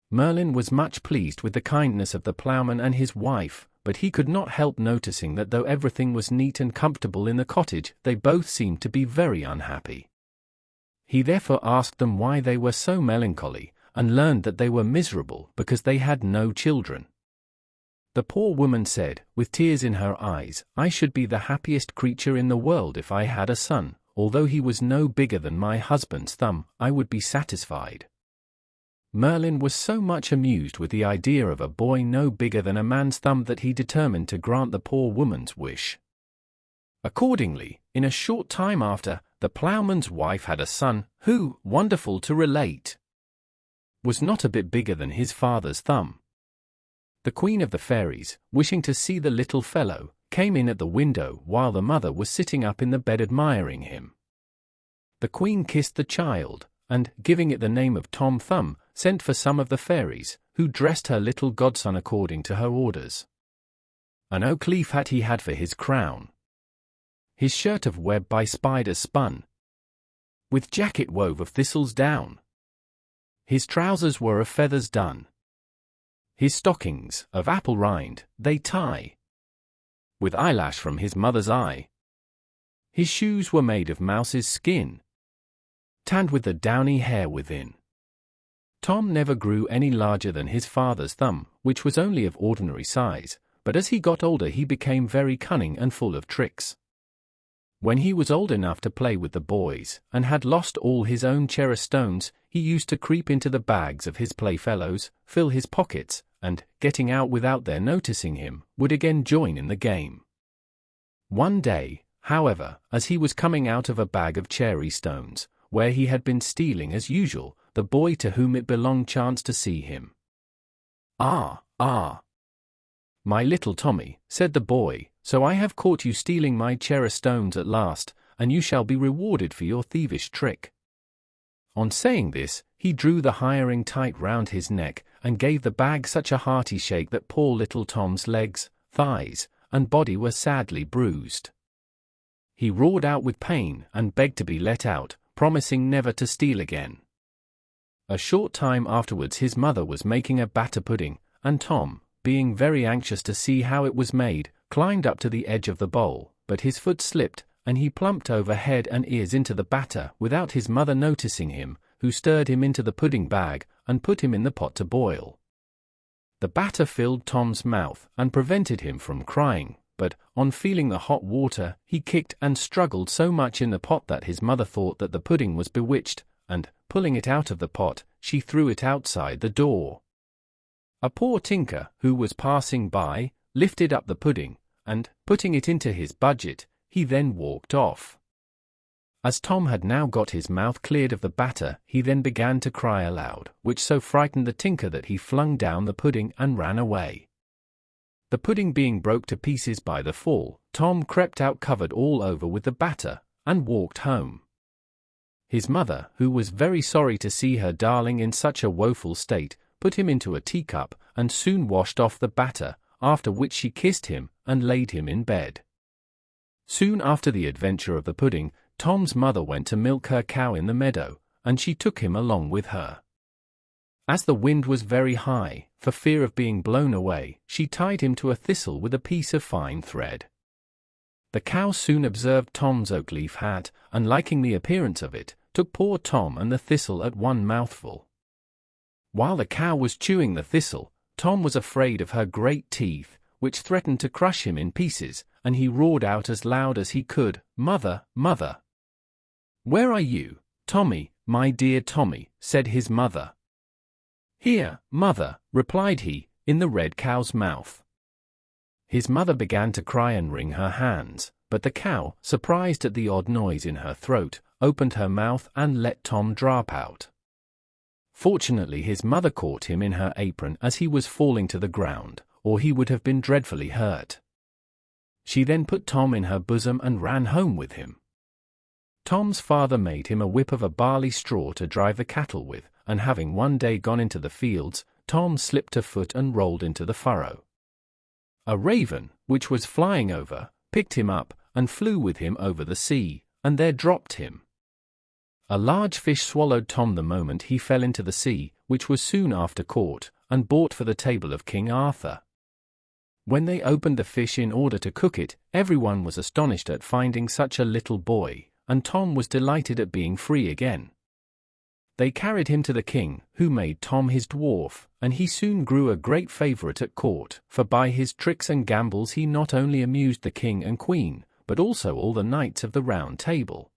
Merlin was much pleased with the kindness of the ploughman and his wife, but he could not help noticing that though everything was neat and comfortable in the cottage, they both seemed to be very unhappy. He therefore asked them why they were so melancholy, and learned that they were miserable because they had no children. The poor woman said, with tears in her eyes, "I should be the happiest creature in the world if I had a son. Although he was no bigger than my husband's thumb, I would be satisfied." Merlin was so much amused with the idea of a boy no bigger than a man's thumb that he determined to grant the poor woman's wish. Accordingly, in a short time after, the ploughman's wife had a son, who, wonderful to relate, was not a bit bigger than his father's thumb. The Queen of the Fairies, wishing to see the little fellow, came in at the window while the mother was sitting up in the bed admiring him. The Queen kissed the child, and, giving it the name of Tom Thumb, sent for some of the fairies, who dressed her little godson according to her orders. An oak leaf hat he had for his crown, his shirt of web by spiders spun, with jacket wove of thistle's down. His trousers were of feathers done. His stockings, of apple rind, they tie, with eyelash from his mother's eye. His shoes were made of mouse's skin, tanned with the downy hair within. Tom never grew any larger than his father's thumb, which was only of ordinary size, but as he got older he became very cunning and full of tricks. When he was old enough to play with the boys, and had lost all his own cherry stones, he used to creep into the bags of his playfellows, fill his pockets, and, getting out without their noticing him, would again join in the game. One day, however, as he was coming out of a bag of cherry stones, where he had been stealing as usual, the boy to whom it belonged chanced to see him. "Ah, my little Tommy," said the boy, "so I have caught you stealing my cherry stones at last, and you shall be rewarded for your thievish trick." On saying this, he drew the hiring tight round his neck, and gave the bag such a hearty shake that poor little Tom's legs, thighs, and body were sadly bruised. He roared out with pain, and begged to be let out, promising never to steal again. A short time afterwards his mother was making a batter pudding, and Tom, being very anxious to see how it was made, climbed up to the edge of the bowl, but his foot slipped, and he plumped over head and ears into the batter without his mother noticing him, who stirred him into the pudding bag, and put him in the pot to boil. The batter filled Tom's mouth, and prevented him from crying, but, on feeling the hot water, he kicked and struggled so much in the pot that his mother thought that the pudding was bewitched, and, pulling it out of the pot, she threw it outside the door. A poor tinker, who was passing by, lifted up the pudding, and, putting it into his budget, he then walked off. As Tom had now got his mouth cleared of the batter, he then began to cry aloud, which so frightened the tinker that he flung down the pudding and ran away. The pudding being broke to pieces by the fall, Tom crept out covered all over with the batter, and walked home. His mother, who was very sorry to see her darling in such a woeful state, put him into a teacup, and soon washed off the batter, after which she kissed him, and laid him in bed. Soon after the adventure of the pudding, Tom's mother went to milk her cow in the meadow, and she took him along with her. As the wind was very high, for fear of being blown away, she tied him to a thistle with a piece of fine thread. The cow soon observed Tom's oak leaf hat, and liking the appearance of it, took poor Tom and the thistle at one mouthful. While the cow was chewing the thistle, Tom was afraid of her great teeth, which threatened to crush him in pieces, and he roared out as loud as he could, "Mother, mother!" "Where are you, Tommy, my dear Tommy?" said his mother. "Here, mother," replied he, in the red cow's mouth. His mother began to cry and wring her hands, but the cow, surprised at the odd noise in her throat, opened her mouth and let Tom drop out. Fortunately his mother caught him in her apron as he was falling to the ground, or he would have been dreadfully hurt. She then put Tom in her bosom and ran home with him. Tom's father made him a whip of a barley straw to drive the cattle with, and having one day gone into the fields, Tom slipped a foot and rolled into the furrow. A raven, which was flying over, picked him up, and flew with him over the sea, and there dropped him. A large fish swallowed Tom the moment he fell into the sea, which was soon after caught, and brought for the table of King Arthur. When they opened the fish in order to cook it, everyone was astonished at finding such a little boy, and Tom was delighted at being free again. They carried him to the king, who made Tom his dwarf, and he soon grew a great favorite at court, for by his tricks and gambols he not only amused the king and queen, but also all the knights of the Round Table.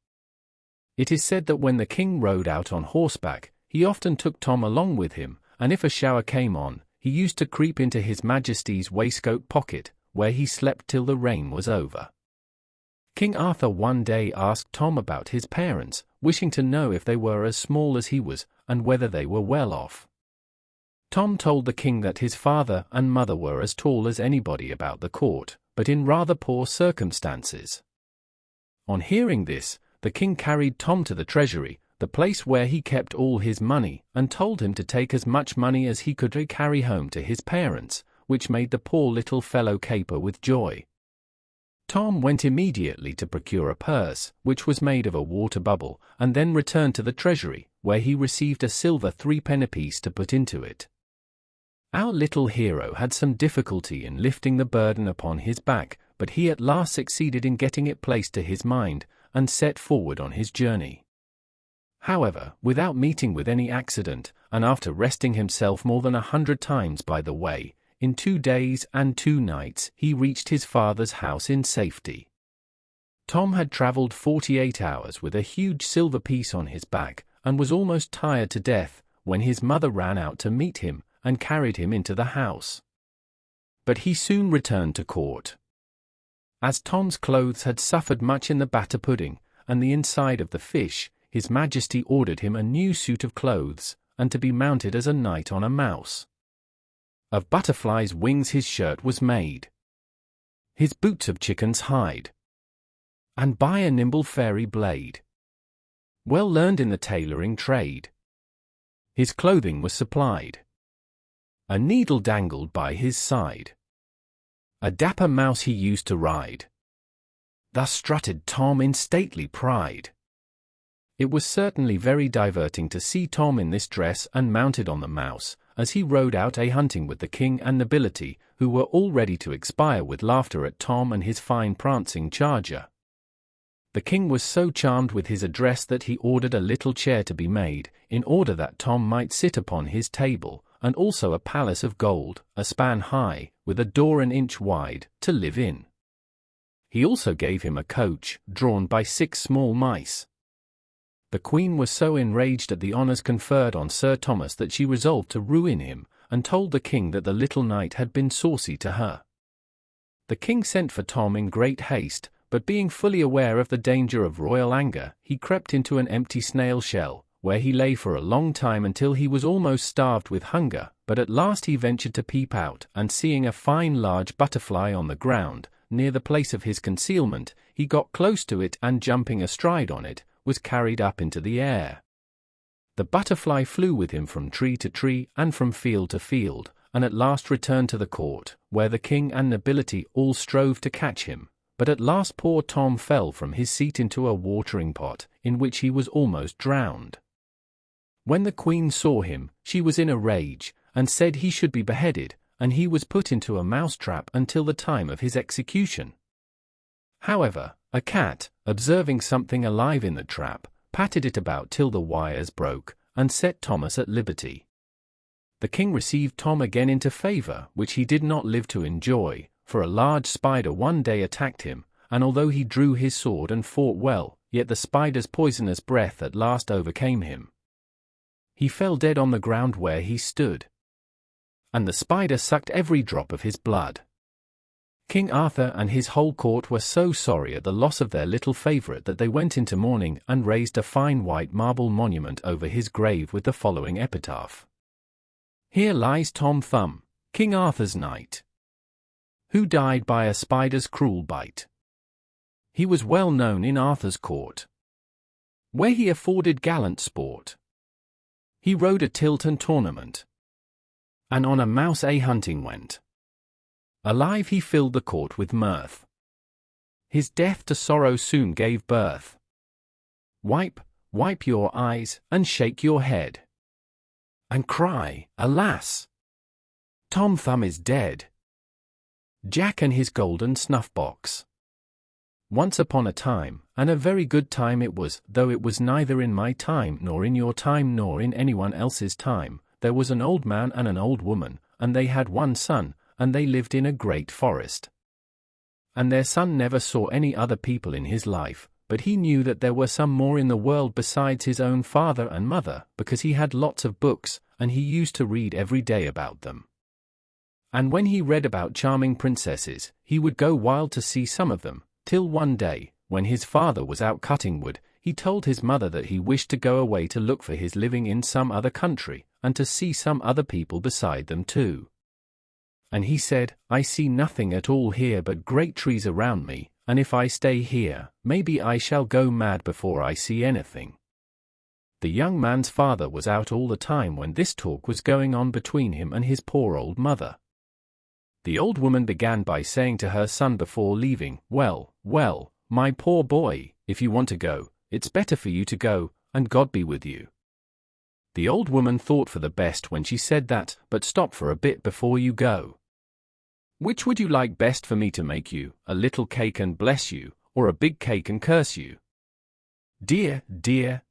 It is said that when the king rode out on horseback, he often took Tom along with him, and if a shower came on, he used to creep into his Majesty's waistcoat pocket, where he slept till the rain was over. King Arthur one day asked Tom about his parents, wishing to know if they were as small as he was, and whether they were well off. Tom told the king that his father and mother were as tall as anybody about the court, but in rather poor circumstances. On hearing this, the king carried Tom to the treasury, the place where he kept all his money, and told him to take as much money as he could carry home to his parents, which made the poor little fellow caper with joy. Tom went immediately to procure a purse, which was made of a water bubble, and then returned to the treasury, where he received a silver 3-penny piece to put into it. Our little hero had some difficulty in lifting the burden upon his back, but he at last succeeded in getting it placed to his mind, and set forward on his journey. However, without meeting with any accident, and after resting himself more than 100 times by the way, in 2 days and 2 nights he reached his father's house in safety. Tom had travelled 48 hours with a huge silver piece on his back, and was almost tired to death, when his mother ran out to meet him, and carried him into the house. But he soon returned to court. As Tom's clothes had suffered much in the batter pudding, and the inside of the fish, His Majesty ordered him a new suit of clothes, and to be mounted as a knight on a mouse. Of butterflies' wings his shirt was made, his boots of chicken's hide, and by a nimble fairy blade. well learned in the tailoring trade. His clothing was supplied. A needle dangled by his side. A dapper mouse he used to ride. Thus strutted Tom in stately pride. It was certainly very diverting to see Tom in this dress and mounted on the mouse, as he rode out a-hunting with the king and nobility, who were all ready to expire with laughter at Tom and his fine prancing charger. The king was so charmed with his address that he ordered a little chair to be made, in order that Tom might sit upon his table, and also a palace of gold, a span high, with a door an inch wide, to live in. He also gave him a coach, drawn by 6 small mice. The queen was so enraged at the honours conferred on Sir Thomas that she resolved to ruin him, and told the king that the little knight had been saucy to her. The king sent for Tom in great haste, but being fully aware of the danger of royal anger, he crept into an empty snail shell, where he lay for a long time until he was almost starved with hunger, but at last he ventured to peep out, and seeing a fine large butterfly on the ground, near the place of his concealment, he got close to it and jumping astride on it, was carried up into the air. The butterfly flew with him from tree to tree and from field to field, and at last returned to the court, where the king and nobility all strove to catch him, but at last poor Tom fell from his seat into a watering pot, in which he was almost drowned. When the queen saw him, she was in a rage, and said he should be beheaded, and he was put into a mouse-trap until the time of his execution. However, a cat, observing something alive in the trap, patted it about till the wires broke, and set Thomas at liberty. The king received Tom again into favour, which he did not live to enjoy, for a large spider one day attacked him, and although he drew his sword and fought well, yet the spider's poisonous breath at last overcame him. He fell dead on the ground where he stood, and the spider sucked every drop of his blood. King Arthur and his whole court were so sorry at the loss of their little favourite that they went into mourning and raised a fine white marble monument over his grave with the following epitaph: Here lies Tom Thumb, King Arthur's knight, who died by a spider's cruel bite. He was well known in Arthur's court, where he afforded gallant sport. He rode a tilt and tournament, and on a mouse a-hunting went. Alive he filled the court with mirth. His death to sorrow soon gave birth. Wipe your eyes, and shake your head, and cry, alas! Tom Thumb is dead. Jack and his golden snuff-box. Once upon a time, and a very good time it was, though it was neither in my time nor in your time nor in anyone else's time, there was an old man and an old woman, and they had one son, and they lived in a great forest. And their son never saw any other people in his life, but he knew that there were some more in the world besides his own father and mother, because he had lots of books, and he used to read every day about them. And when he read about charming princesses, he would go wild to see some of them, till one day, when his father was out cutting wood, he told his mother that he wished to go away to look for his living in some other country, and to see some other people beside them too. And he said, I see nothing at all here but great trees around me, and if I stay here, maybe I shall go mad before I see anything. The young man's father was out all the time when this talk was going on between him and his poor old mother. The old woman began by saying to her son before leaving, Well, my poor boy, if you want to go, it's better for you to go, and God be with you. The old woman thought for the best when she said that, but stop for a bit before you go. Which would you like best for me to make you, a little cake and bless you, or a big cake and curse you? Dear,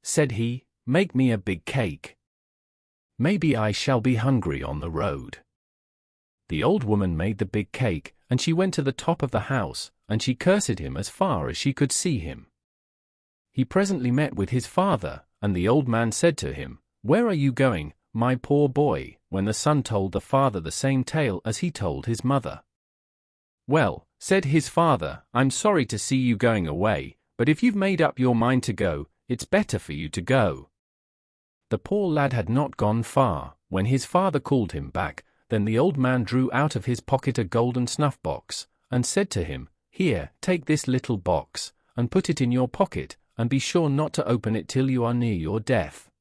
said he, make me a big cake. Maybe I shall be hungry on the road. The old woman made the big cake, and she went to the top of the house, and she cursed him as far as she could see him. He presently met with his father, and the old man said to him, Where are you going, my poor boy? When the son told the father the same tale as he told his mother. Well, said his father, I'm sorry to see you going away, but if you've made up your mind to go, it's better for you to go. The poor lad had not gone far, when his father called him back. Then the old man drew out of his pocket a golden snuff-box, and said to him, Here, take this little box, and put it in your pocket, and be sure not to open it till you are near your death."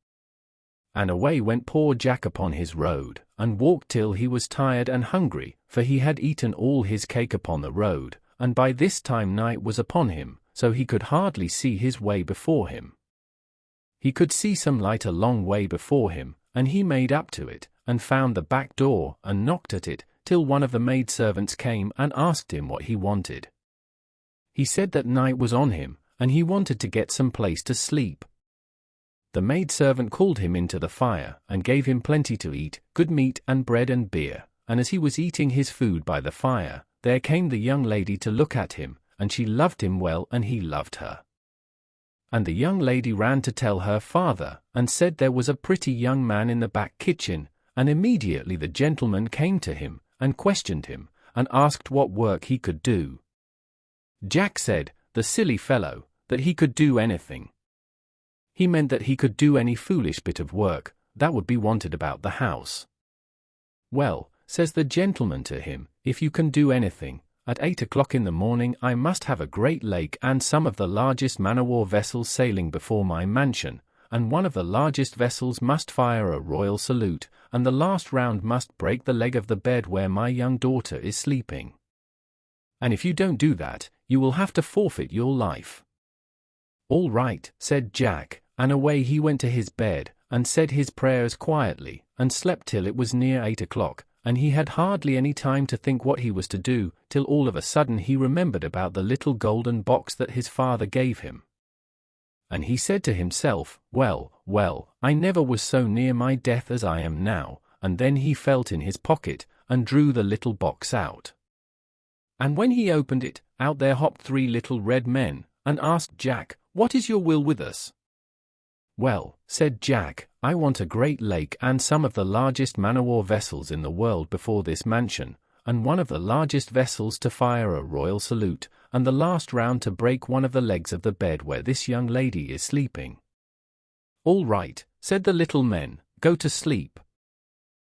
And away went poor Jack upon his road, and walked till he was tired and hungry, for he had eaten all his cake upon the road, and by this time night was upon him, so he could hardly see his way before him. He could see some light a long way before him, and he made up to it, and found the back door, and knocked at it, till one of the maidservants came and asked him what he wanted. He said that night was on him, and he wanted to get some place to sleep. The maidservant called him into the fire, and gave him plenty to eat, good meat and bread and beer, and as he was eating his food by the fire, there came the young lady to look at him, and she loved him well and he loved her. And the young lady ran to tell her father, and said there was a pretty young man in the back kitchen, and immediately the gentleman came to him, and questioned him, and asked what work he could do. Jack said, the silly fellow, that he could do anything. He meant that he could do any foolish bit of work that would be wanted about the house. "Well," says the gentleman to him, "if you can do anything, at 8 o'clock in the morning I must have a great lake and some of the largest man-o'-war vessels sailing before my mansion, and one of the largest vessels must fire a royal salute, and the last round must break the leg of the bed where my young daughter is sleeping. And if you don't do that, you will have to forfeit your life." "All right," said Jack, and away he went to his bed, and said his prayers quietly, and slept till it was near 8 o'clock, and he had hardly any time to think what he was to do, till all of a sudden he remembered about the little golden box that his father gave him. And he said to himself, well, I never was so near my death as I am now, and then he felt in his pocket, and drew the little box out. And when he opened it, out there hopped 3 little red men, and asked Jack, "What is your will with us?" "Well," said Jack, "I want a great lake and some of the largest man-o'-war vessels in the world before this mansion, and one of the largest vessels to fire a royal salute, and the last round to break one of the legs of the bed where this young lady is sleeping." "All right," said the little men, "go to sleep."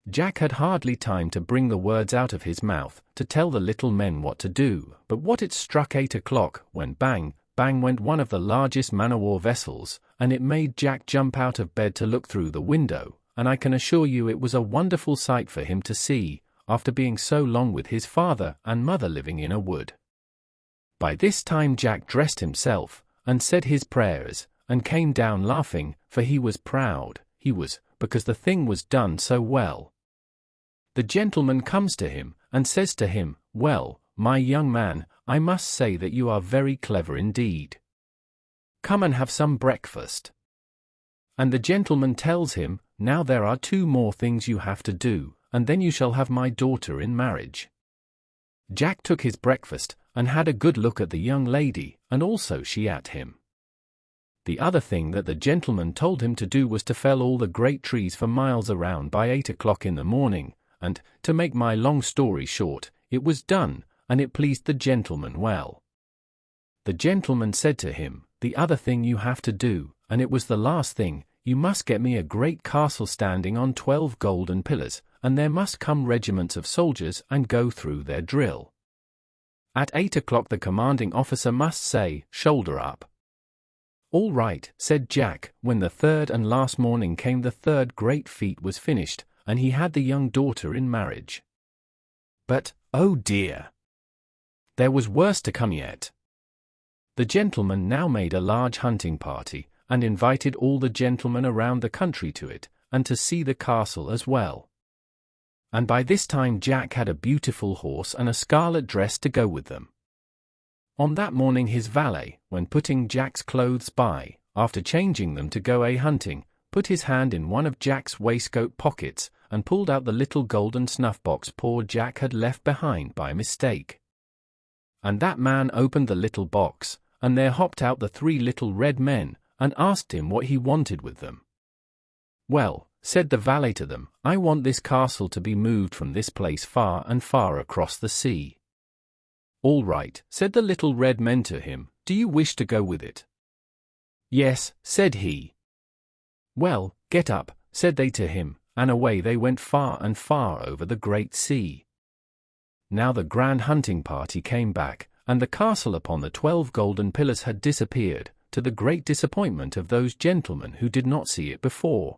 Jack had hardly time to bring the words out of his mouth to tell the little men what to do, but what it struck 8 o'clock, when bang, bang went one of the largest man-o'-war vessels, and it made Jack jump out of bed to look through the window, and I can assure you it was a wonderful sight for him to see, after being so long with his father and mother living in a wood. By this time Jack dressed himself, and said his prayers, and came down laughing, for he was proud, because the thing was done so well. The gentleman comes to him, and says to him, "Well, my young man, I must say that you are very clever indeed. Come and have some breakfast." And the gentleman tells him, "Now there are 2 more things you have to do, and then you shall have my daughter in marriage." Jack took his breakfast, and had a good look at the young lady, and also she at him. The other thing that the gentleman told him to do was to fell all the great trees for miles around by 8 o'clock in the morning, and, to make my long story short, it was done, and it pleased the gentleman well. The gentleman said to him, "The other thing you have to do, and it was the last thing, you must get me a great castle standing on 12 golden pillars, and there must come regiments of soldiers and go through their drill. At 8 o'clock the commanding officer must say, 'Shoulder up.'" "All right," said Jack. When the 3rd and last morning came, the 3rd great feat was finished, and he had the young daughter in marriage. But, oh dear! There was worse to come yet. The gentleman now made a large hunting party, and invited all the gentlemen around the country to it, and to see the castle as well. And by this time Jack had a beautiful horse and a scarlet dress to go with them. On that morning his valet, when putting Jack's clothes by, after changing them to go a-hunting, put his hand in one of Jack's waistcoat pockets, and pulled out the little golden snuff-box poor Jack had left behind by mistake. And that man opened the little box, and there hopped out the 3 little red men, and asked him what he wanted with them. "Well," said the valet to them, "I want this castle to be moved from this place far and far across the sea." "All right," said the little red men to him, "do you wish to go with it?" "Yes," said he. "Well, get up," said they to him, and away they went far and far over the great sea. Now the grand hunting party came back, and the castle upon the 12 golden pillars had disappeared, to the great disappointment of those gentlemen who did not see it before.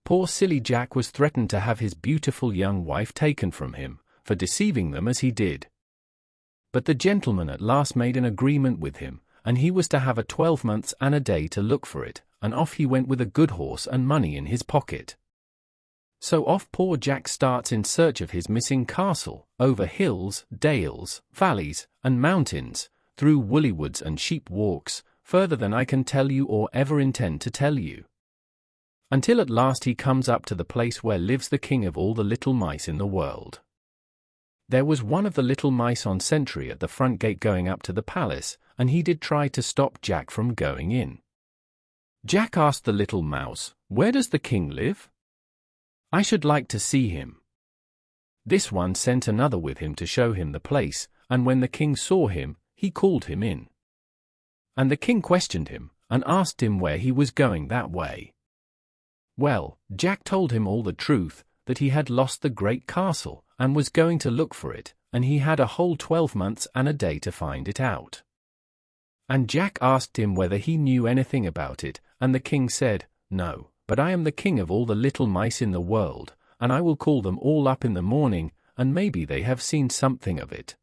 Poor silly Jack was threatened to have his beautiful young wife taken from him, for deceiving them as he did. But the gentleman at last made an agreement with him, and he was to have a 12 months and a day to look for it, and off he went with a good horse and money in his pocket. So off poor Jack starts in search of his missing castle, over hills, dales, valleys, and mountains, through woolly woods and sheep walks, further than I can tell you or ever intend to tell you. Until at last he comes up to the place where lives the king of all the little mice in the world. There was one of the little mice on sentry at the front gate going up to the palace, and he did try to stop Jack from going in. Jack asked the little mouse, "Where does the king live? I should like to see him." This one sent another with him to show him the place, and when the king saw him, he called him in. And the king questioned him, and asked him where he was going that way. Well, Jack told him all the truth, that he had lost the great castle, and was going to look for it, and he had a whole 12 months and a day to find it out. And Jack asked him whether he knew anything about it, and the king said, "No, but I am the king of all the little mice in the world, and I will call them all up in the morning, and maybe they have seen something of it."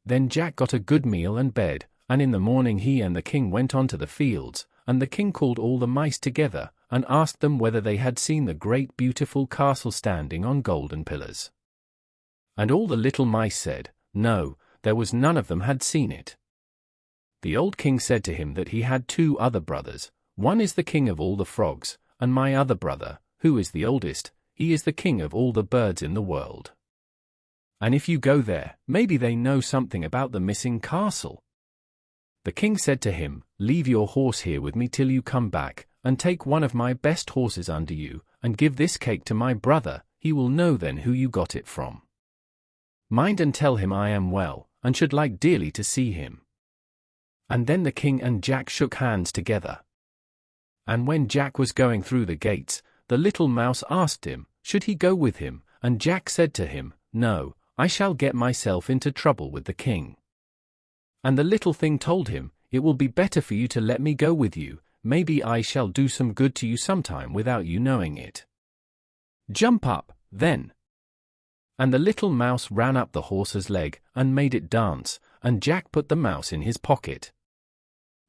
Then Jack got a good meal and bed, and in the morning he and the king went on to the fields, and the king called all the mice together, and asked them whether they had seen the great beautiful castle standing on golden pillars. And all the little mice said, no, there was none of them had seen it. The old king said to him that he had 2 other brothers, one is the king of all the frogs, and my other brother, who is the oldest, he is the king of all the birds in the world. And if you go there, maybe they know something about the missing castle. The king said to him, "Leave your horse here with me till you come back, and take one of my best horses under you, and give this cake to my brother, he will know then who you got it from. Mind and tell him I am well, and should like dearly to see him." And then the king and Jack shook hands together. And when Jack was going through the gates, the little mouse asked him, should he go with him, and Jack said to him, "No, I shall get myself into trouble with the king." And the little thing told him, "It will be better for you to let me go with you, maybe I shall do some good to you sometime without you knowing it. Jump up, then." And the little mouse ran up the horse's leg, and made it dance, and Jack put the mouse in his pocket.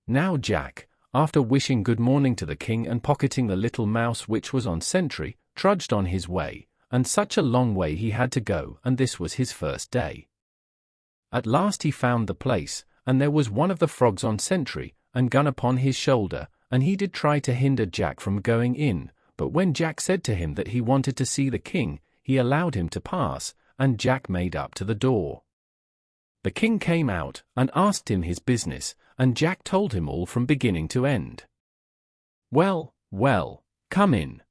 Now Jack, after wishing good morning to the king and pocketing the little mouse which was on sentry, trudged on his way, and such a long way he had to go, and this was his first day. At last he found the place, and there was one of the frogs on sentry, and gun upon his shoulder, and he did try to hinder Jack from going in, but when Jack said to him that he wanted to see the king, he allowed him to pass, and Jack made up to the door. The king came out, and asked him his business, and Jack told him all from beginning to end. "Well, well, come in."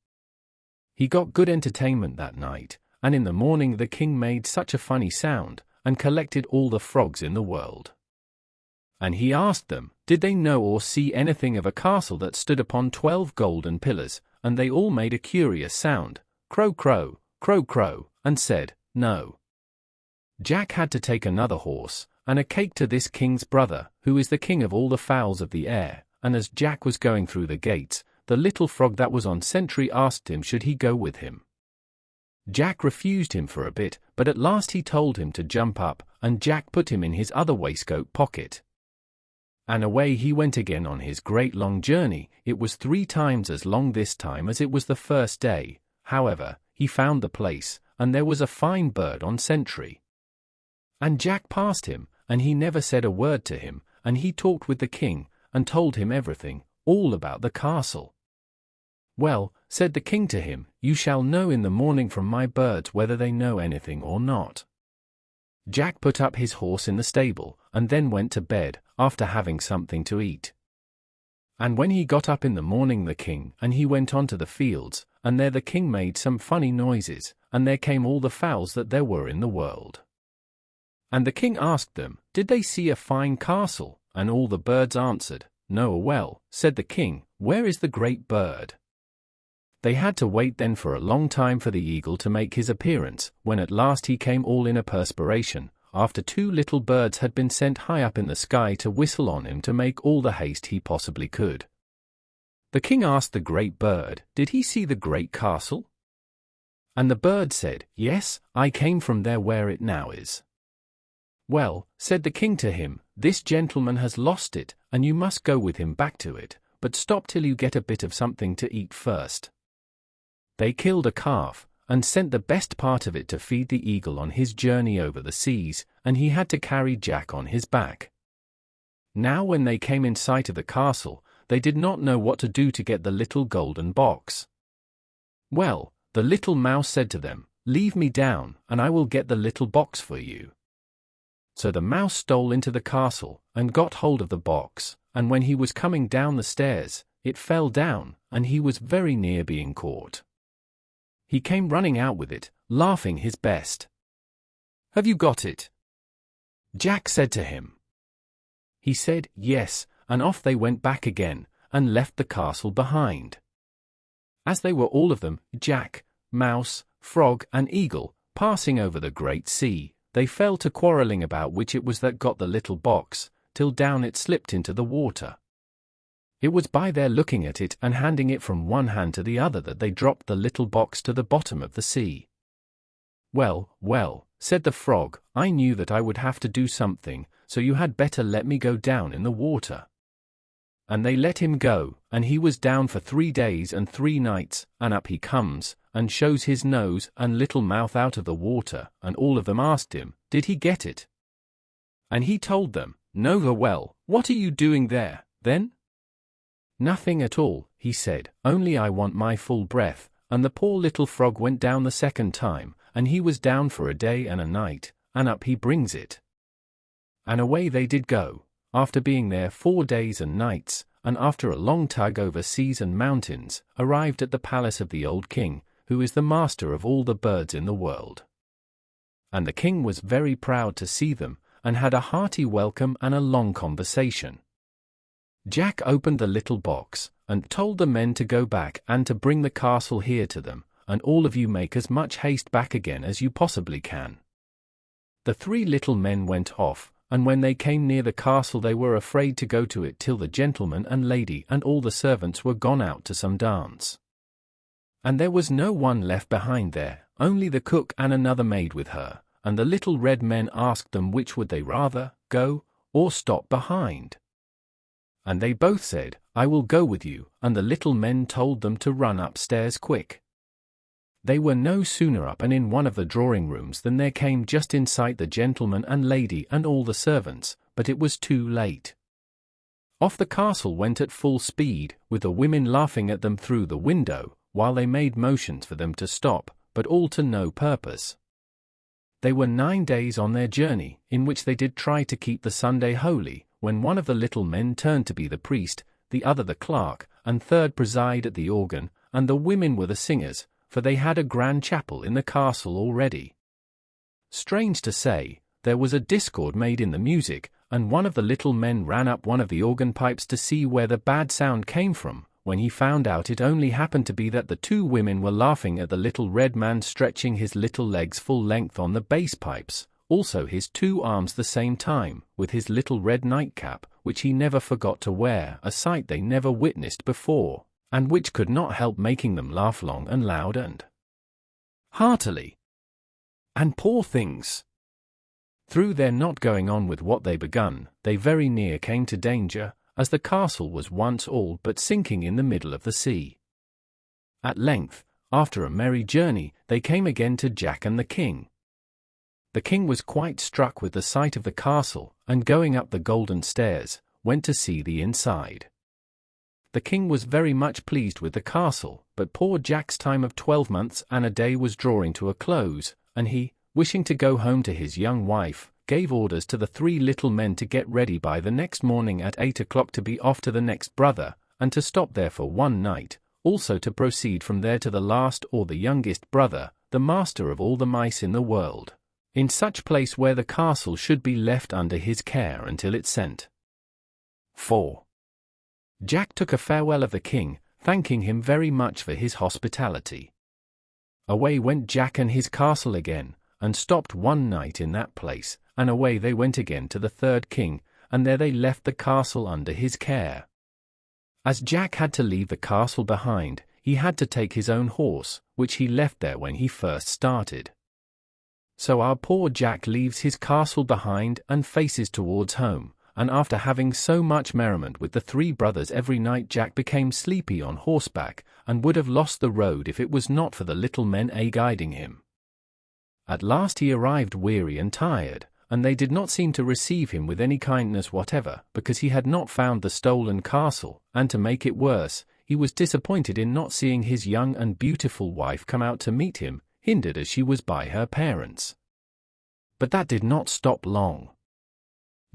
He got good entertainment that night, and in the morning the king made such a funny sound, and collected all the frogs in the world. And he asked them, did they know or see anything of a castle that stood upon 12 golden pillars, and they all made a curious sound, crow crow, crow crow, and said, no. Jack had to take another horse, and a cake to this king's brother, who is the king of all the fowls of the air, and as Jack was going through the gates, the little frog that was on sentry asked him should he go with him. Jack refused him for a bit, but at last he told him to jump up, and Jack put him in his other waistcoat pocket. And away he went again on his great long journey. It was 3 times as long this time as it was the first day. However, he found the place, and there was a fine bird on sentry. And Jack passed him, and he never said a word to him, and he talked with the king, and told him everything, all about the castle. "Well," said the king to him, "you shall know in the morning from my birds whether they know anything or not." Jack put up his horse in the stable, and then went to bed, after having something to eat. And when he got up in the morning the king and he went on to the fields, and there the king made some funny noises, and there came all the fowls that there were in the world. And the king asked them, did they see a fine castle? And all the birds answered, no. Well, said the king, where is the great bird? They had to wait then for a long time for the eagle to make his appearance, when at last he came all in a perspiration, after 2 little birds had been sent high up in the sky to whistle on him to make all the haste he possibly could. The king asked the great bird, did he see the great castle? And the bird said, yes, I came from there where it now is. Well, said the king to him, this gentleman has lost it, and you must go with him back to it, but stop till you get a bit of something to eat first. They killed a calf, and sent the best part of it to feed the eagle on his journey over the seas, and he had to carry Jack on his back. Now when they came in sight of the castle, they did not know what to do to get the little golden box. Well, the little mouse said to them, leave me down, and I will get the little box for you. So the mouse stole into the castle, and got hold of the box, and when he was coming down the stairs, it fell down, and he was very near being caught. He came running out with it, laughing his best. Have you got it? Jack said to him. He said, yes, and off they went back again, and left the castle behind. As they were all of them, Jack, Mouse, Frog, and Eagle, passing over the great sea, they fell to quarrelling about which it was that got the little box, till down it slipped into the water. It was by their looking at it and handing it from one hand to the other that they dropped the little box to the bottom of the sea. Well, well, said the frog, I knew that I would have to do something, so you had better let me go down in the water. And they let him go, and he was down for 3 days and 3 nights, and up he comes, and shows his nose and little mouth out of the water, and all of them asked him, did he get it? And he told them, no. Well, what are you doing there, then? Nothing at all, he said, only I want my full breath, and the poor little frog went down the second time, and he was down for a day and a night, and up he brings it. And away they did go, after being there 4 days and nights, and after a long tug over seas and mountains, arrived at the palace of the old king, who is the master of all the birds in the world. And the king was very proud to see them, and had a hearty welcome and a long conversation. Jack opened the little box, and told the men to go back and to bring the castle here to them, and all of you make as much haste back again as you possibly can. The 3 little men went off, and when they came near the castle they were afraid to go to it till the gentleman and lady and all the servants were gone out to some dance. And there was no one left behind there, only the cook and another maid with her, and the little red men asked them which would they rather, go, or stop behind. And they both said, I will go with you, and the little men told them to run upstairs quick. They were no sooner up and in one of the drawing rooms than there came just in sight the gentleman and lady and all the servants, but it was too late. Off the castle went at full speed, with the women laughing at them through the window, while they made motions for them to stop, but all to no purpose. They were 9 days on their journey, in which they did try to keep the Sunday holy, when one of the little men turned to be the priest, the other the clerk, and third preside at the organ, and the women were the singers, for they had a grand chapel in the castle already. Strange to say, there was a discord made in the music, and one of the little men ran up one of the organ pipes to see where the bad sound came from, when he found out it only happened to be that the 2 women were laughing at the little red man stretching his little legs full length on the bass pipes, also his 2 arms the same time, with his little red nightcap, which he never forgot to wear, a sight they never witnessed before, and which could not help making them laugh long and loud and heartily. And poor things! Through their not going on with what they begun, they very near came to danger, as the castle was once all but sinking in the middle of the sea. At length, after a merry journey, they came again to Jack and the king. The king was quite struck with the sight of the castle, and going up the golden stairs, went to see the inside. The king was very much pleased with the castle, but poor Jack's time of 12 months and a day was drawing to a close, and he, wishing to go home to his young wife, gave orders to the 3 little men to get ready by the next morning at 8 o'clock to be off to the next brother, and to stop there for 1 night, also to proceed from there to the last or the youngest brother, the master of all the mice in the world, in such place where the castle should be left under his care until it sent. 4. Jack took a farewell of the king, thanking him very much for his hospitality. Away went Jack and his castle again, and stopped one night in that place, and away they went again to the third king, and there they left the castle under his care. As Jack had to leave the castle behind, he had to take his own horse, which he left there when he first started. So our poor Jack leaves his castle behind and faces towards home, and after having so much merriment with the three brothers every night, Jack became sleepy on horseback, and would have lost the road if it was not for the little men guiding him. At last he arrived weary and tired, and they did not seem to receive him with any kindness whatever, because he had not found the stolen castle, and to make it worse, he was disappointed in not seeing his young and beautiful wife come out to meet him, hindered as she was by her parents. But that did not stop long.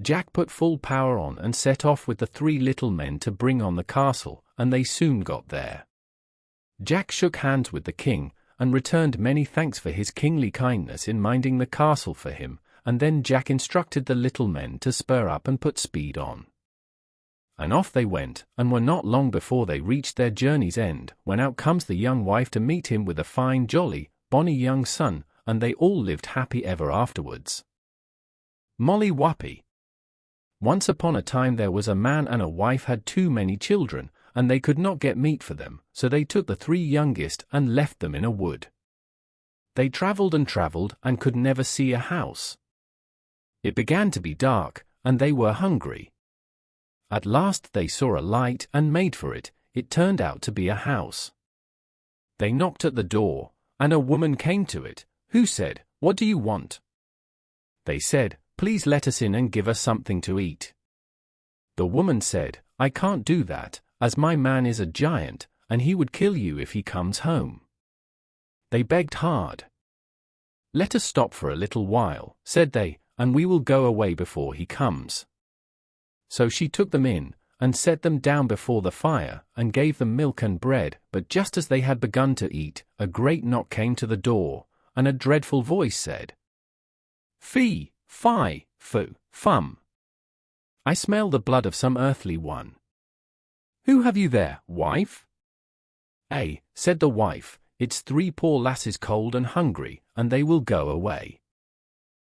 Jack put full power on and set off with the three little men to bring on the castle, and they soon got there. Jack shook hands with the king, and returned many thanks for his kingly kindness in minding the castle for him, and then Jack instructed the little men to spur up and put speed on. And off they went, and were not long before they reached their journey's end, when out comes the young wife to meet him with a fine, jolly, bonny young son, and they all lived happy ever afterwards. Molly Whuppie. Once upon a time there was a man and a wife had too many children, and they could not get meat for them, so they took the three youngest and left them in a wood. They travelled and could never see a house. It began to be dark, and they were hungry. At last they saw a light and made for it. It turned out to be a house. They knocked at the door, and a woman came to it, who said, "What do you want?" They said, "Please let us in and give us something to eat." The woman said, "I can't do that, as my man is a giant, and he would kill you if he comes home." They begged hard. "Let us stop for a little while," said they, "and we will go away before he comes." So she took them in, and set them down before the fire, and gave them milk and bread, but just as they had begun to eat, a great knock came to the door, and a dreadful voice said, "Fee, fi, fo, fum. I smell the blood of some earthly one. Who have you there, wife?" Said the wife, "It's three poor lasses cold and hungry, and they will go away."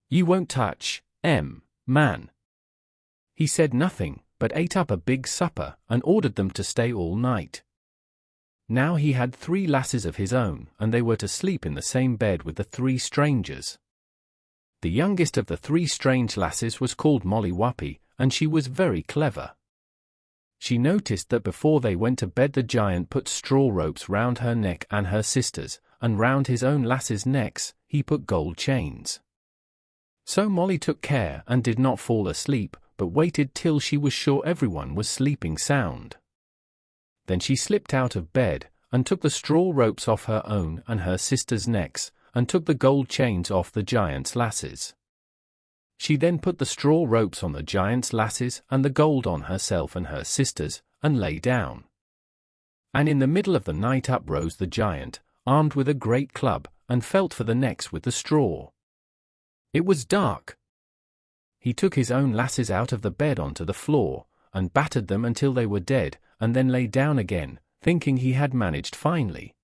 "You won't touch, man." He said nothing, but ate up a big supper, and ordered them to stay all night. Now he had three lasses of his own, and they were to sleep in the same bed with the three strangers. The youngest of the three strange lasses was called Molly Whuppie, and she was very clever. She noticed that before they went to bed the giant put straw ropes round her neck and her sisters', and round his own lasses' necks he put gold chains. So Molly took care and did not fall asleep, but waited till she was sure everyone was sleeping sound. Then she slipped out of bed, and took the straw ropes off her own and her sisters' necks, and took the gold chains off the giant's lasses. She then put the straw ropes on the giant's lasses and the gold on herself and her sisters, and lay down. And in the middle of the night up rose the giant, armed with a great club, and felt for the necks with the straw. It was dark. He took his own lasses out of the bed onto the floor, and battered them until they were dead, and then lay down again, thinking he had managed finely.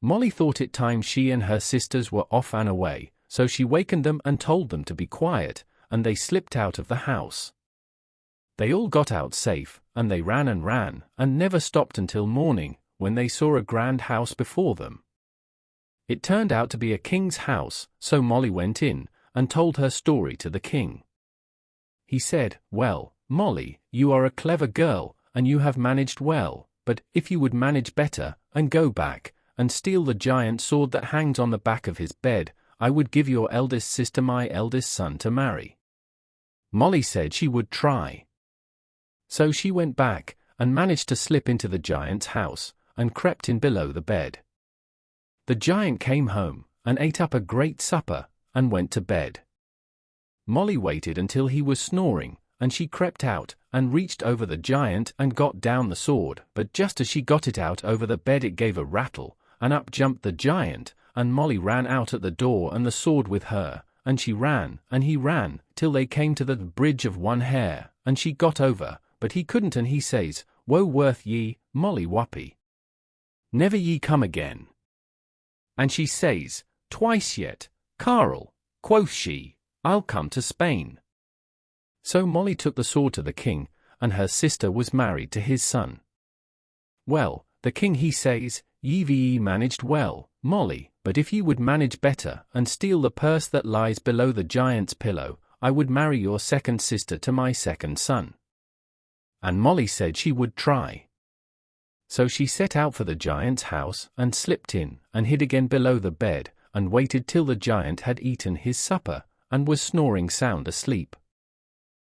Molly thought it time she and her sisters were off and away, so she wakened them and told them to be quiet, and they slipped out of the house. They all got out safe, and they ran, and never stopped until morning, when they saw a grand house before them. It turned out to be a king's house, so Molly went in, and told her story to the king. He said, "Well, Molly, you are a clever girl, and you have managed well, but if you would manage better, and go back, and steal the giant sword that hangs on the back of his bed, I would give your eldest sister my eldest son to marry." Molly said she would try. So she went back, and managed to slip into the giant's house, and crept in below the bed. The giant came home, and ate up a great supper, and went to bed. Molly waited until he was snoring, and she crept out, and reached over the giant and got down the sword, but just as she got it out over the bed it gave a rattle, and up jumped the giant, and Molly ran out at the door and the sword with her, and she ran, and he ran, till they came to the bridge of one hair, and she got over, but he couldn't, and he says, "Woe worth ye, Molly Whuppie. Never ye come again." And she says, "Twice yet, Carl, quoth she, I'll come to Spain. So Molly took the sword to the king, and her sister was married to his son. Well, the king he says, Ye managed well, Molly, but if ye would manage better, and steal the purse that lies below the giant's pillow, I would marry your second sister to my second son. And Molly said she would try. So she set out for the giant's house, and slipped in, and hid again below the bed, and waited till the giant had eaten his supper, and was snoring sound asleep.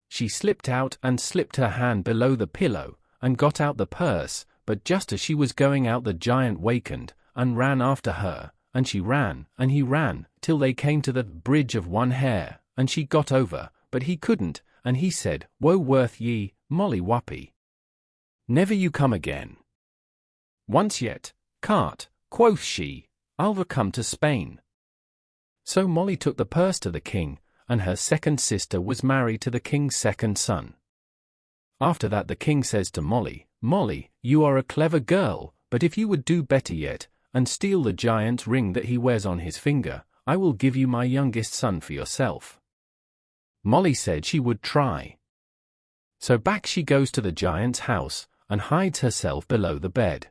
She slipped out and slipped her hand below the pillow, and got out the purse, but just as she was going out the giant wakened, and ran after her, and she ran, and he ran, till they came to the bridge of one hair, and she got over, but he couldn't, and he said, Woe worth ye, Molly Whuppie. Never you come again. Once yet, cart, quoth she, I'll come to Spain. So Molly took the purse to the king, and her second sister was married to the king's second son. After that the king says to Molly, Molly, you are a clever girl, but if you would do better yet, and steal the giant's ring that he wears on his finger, I will give you my youngest son for yourself. Molly said she would try. So back she goes to the giant's house, and hides herself below the bed.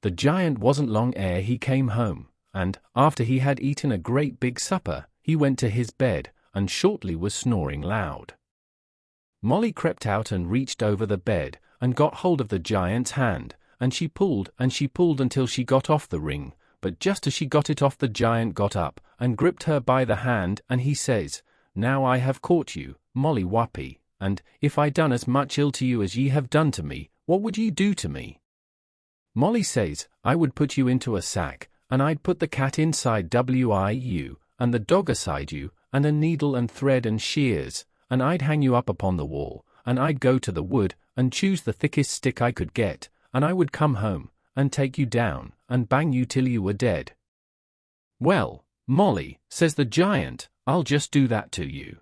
The giant wasn't long ere he came home, and, after he had eaten a great big supper, he went to his bed, and shortly was snoring loud. Molly crept out and reached over the bed, and got hold of the giant's hand, and she pulled until she got off the ring, but just as she got it off the giant got up, and gripped her by the hand, and he says, Now I have caught you, Molly Whuppie, and, if I done as much ill to you as ye have done to me, what would ye do to me? Molly says, I would put you into a sack, and I'd put the cat inside you, and the dog aside you, and a needle and thread and shears, and I'd hang you up upon the wall, and I'd go to the wood, and choose the thickest stick I could get, and I would come home, and take you down, and bang you till you were dead. Well, Molly, says the giant, I'll just do that to you.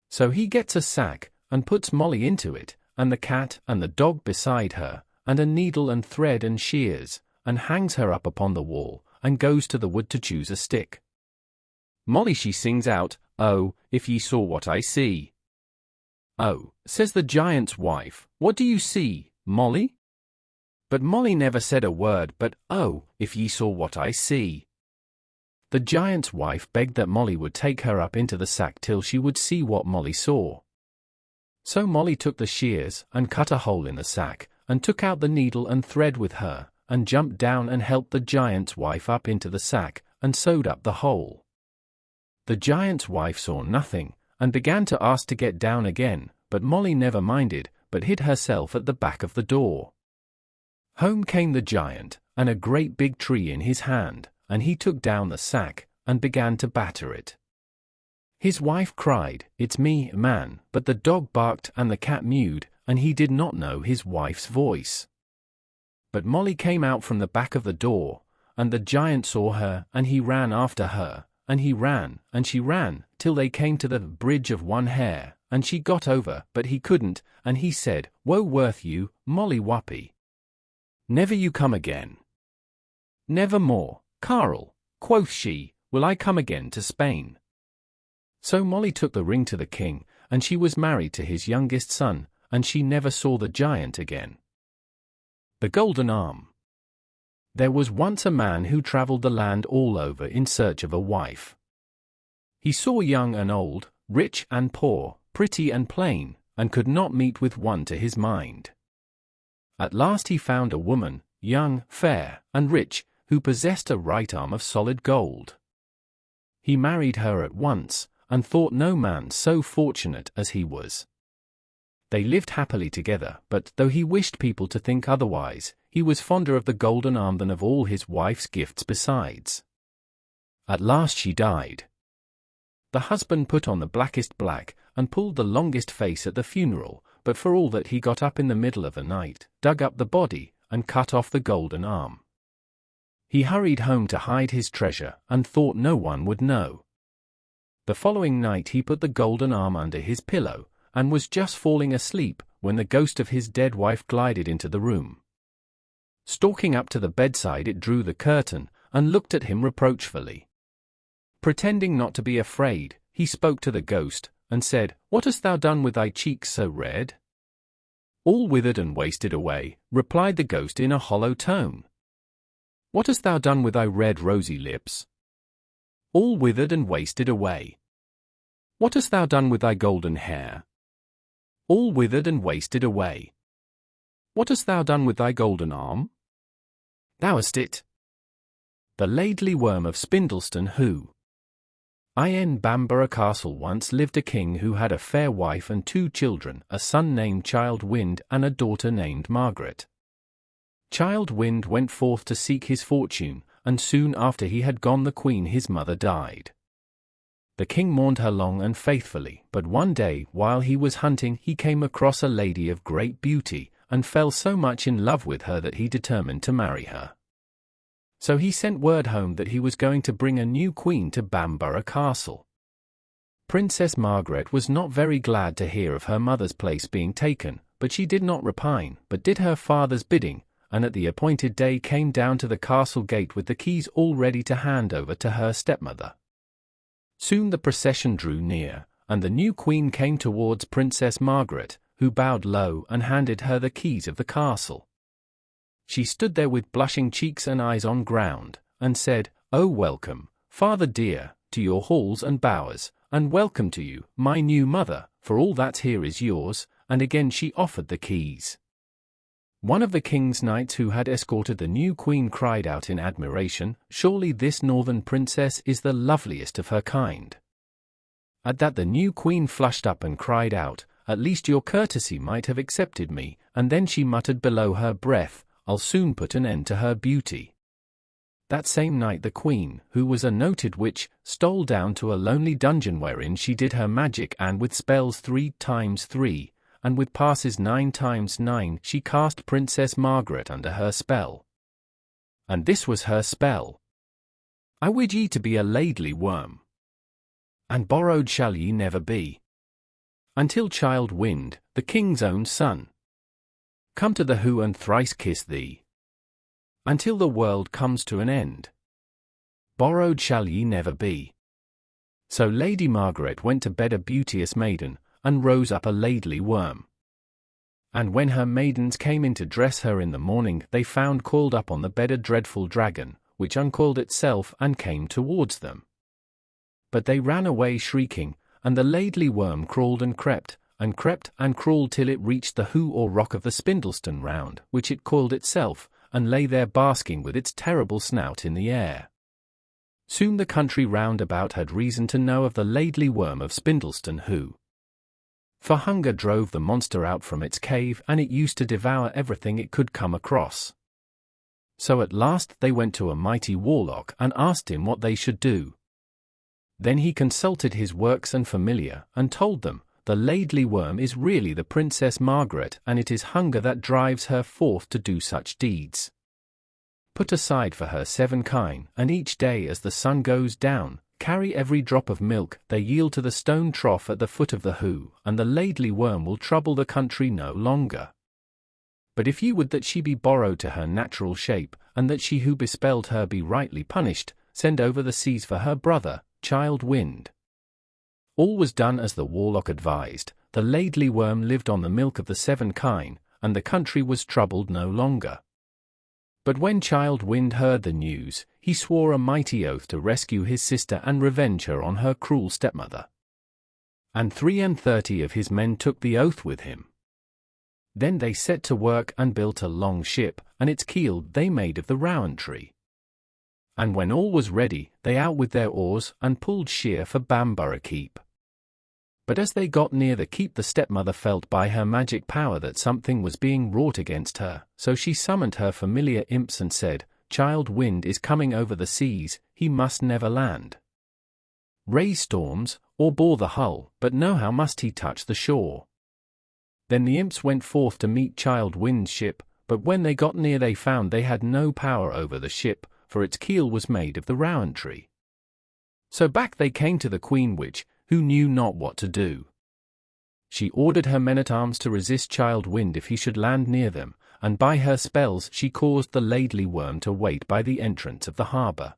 So he gets a sack, and puts Molly into it, and the cat and the dog beside her, and a needle and thread and shears, and hangs her up upon the wall, and goes to the wood to choose a stick. Molly she sings out, Oh, if ye saw what I see. Oh, says the giant's wife, what do you see, Molly? But Molly never said a word but, Oh, if ye saw what I see. The giant's wife begged that Molly would take her up into the sack till she would see what Molly saw. So Molly took the shears, and cut a hole in the sack, and took out the needle and thread with her, and jumped down and helped the giant's wife up into the sack, and sewed up the hole. The giant's wife saw nothing, and began to ask to get down again, but Molly never minded, but hid herself at the back of the door. Home came the giant, and a great big tree in his hand, and he took down the sack, and began to batter it. His wife cried, It's me, man, but the dog barked and the cat mewed, and he did not know his wife's voice. But Molly came out from the back of the door, and the giant saw her, and he ran after her, and he ran, and she ran, till they came to the bridge of one hair, and she got over, but he couldn't, and he said, Woe worth you, Molly Whuppie. Never you come again. Never more, Carl, quoth she, will I come again to Spain. So Molly took the ring to the king, and she was married to his youngest son, and she never saw the giant again. The Golden Arm. There was once a man who travelled the land all over in search of a wife. He saw young and old, rich and poor, pretty and plain, and could not meet with one to his mind. At last he found a woman, young, fair, and rich, who possessed a right arm of solid gold. He married her at once, and thought no man so fortunate as he was. They lived happily together, but though he wished people to think otherwise, he was fonder of the golden arm than of all his wife's gifts besides. At last she died. The husband put on the blackest black, and pulled the longest face at the funeral, but for all that he got up in the middle of the night, dug up the body, and cut off the golden arm. He hurried home to hide his treasure, and thought no one would know. The following night he put the golden arm under his pillow, and was just falling asleep, when the ghost of his dead wife glided into the room. Stalking up to the bedside it drew the curtain, and looked at him reproachfully. Pretending not to be afraid, he spoke to the ghost, and said, "What hast thou done with thy cheeks so red?" "All withered and wasted away," replied the ghost in a hollow tone. "What hast thou done with thy red rosy lips?" "All withered and wasted away." "What hast thou done with thy golden hair?" "All withered and wasted away." "What hast thou done with thy golden arm?" "Thou hast it." The Laidly Worm of Spindleston Who. In Bamborough Castle once lived a king who had a fair wife and 2 children, a son named Child Wind and a daughter named Margaret. Child Wind went forth to seek his fortune, and soon after he had gone the queen his mother died. The king mourned her long and faithfully, but one day, while he was hunting, he came across a lady of great beauty, and fell so much in love with her that he determined to marry her. So he sent word home that he was going to bring a new queen to Bamborough Castle. Princess Margaret was not very glad to hear of her mother's place being taken, but she did not repine, but did her father's bidding, and at the appointed day came down to the castle gate with the keys all ready to hand over to her stepmother. Soon the procession drew near, and the new queen came towards Princess Margaret, who bowed low and handed her the keys of the castle. She stood there with blushing cheeks and eyes on ground, and said, "Oh, welcome, father dear, to your halls and bowers, and welcome to you, my new mother, for all that's here is yours," and again she offered the keys. One of the king's knights who had escorted the new queen cried out in admiration, "Surely this northern princess is the loveliest of her kind." At that the new queen flushed up and cried out, "At least your courtesy might have accepted me," and then she muttered below her breath, "I'll soon put an end to her beauty." That same night the queen, who was a noted witch, stole down to a lonely dungeon wherein she did her magic, and with spells 3 times 3, and with passes 9 times 9, she cast Princess Margaret under her spell. And this was her spell: "I wid ye to be a laidly worm, and borrowed shall ye never be, until Child Wind, the king's own son, come to the who and thrice kiss thee. Until the world comes to an end, borrowed shall ye never be." So Lady Margaret went to bed a beauteous maiden, and rose up a laidly worm. And when her maidens came in to dress her in the morning, they found coiled up on the bed a dreadful dragon, which uncoiled itself and came towards them. But they ran away shrieking, and the laidly worm crawled and crept, and crept and crawled till it reached the who or rock of the Spindleston round, which it coiled itself, and lay there basking with its terrible snout in the air. Soon the country round about had reason to know of the laidly worm of Spindleston Who. For hunger drove the monster out from its cave, and it used to devour everything it could come across. So at last they went to a mighty warlock and asked him what they should do. Then he consulted his works and familiar, and told them, "The laidly worm is really the Princess Margaret, and it is hunger that drives her forth to do such deeds. Put aside for her 7 kine, and each day as the sun goes down, carry every drop of milk they yield to the stone trough at the foot of the who, and the laidly worm will trouble the country no longer. But if ye would that she be borrowed to her natural shape, and that she who bespelled her be rightly punished, send over the seas for her brother, Child Wind." All was done as the warlock advised. The laidly worm lived on the milk of the 7 kine, and the country was troubled no longer. But when Child Wind heard the news, he swore a mighty oath to rescue his sister and revenge her on her cruel stepmother. And 33 of his men took the oath with him. Then they set to work and built a long ship, and its keel they made of the rowan tree. And when all was ready, they out with their oars and pulled sheer for Bamborough Keep. But as they got near the keep, the stepmother felt by her magic power that something was being wrought against her, so she summoned her familiar imps and said, "Child Wind is coming over the seas, he must never land. Raise storms, or bore the hull, but nohow must he touch the shore." Then the imps went forth to meet Child Wind's ship, but when they got near they found they had no power over the ship, for its keel was made of the rowan tree. So back they came to the Queen Witch, who knew not what to do. She ordered her men-at-arms to resist Child Wind if he should land near them, and by her spells she caused the laidly worm to wait by the entrance of the harbour.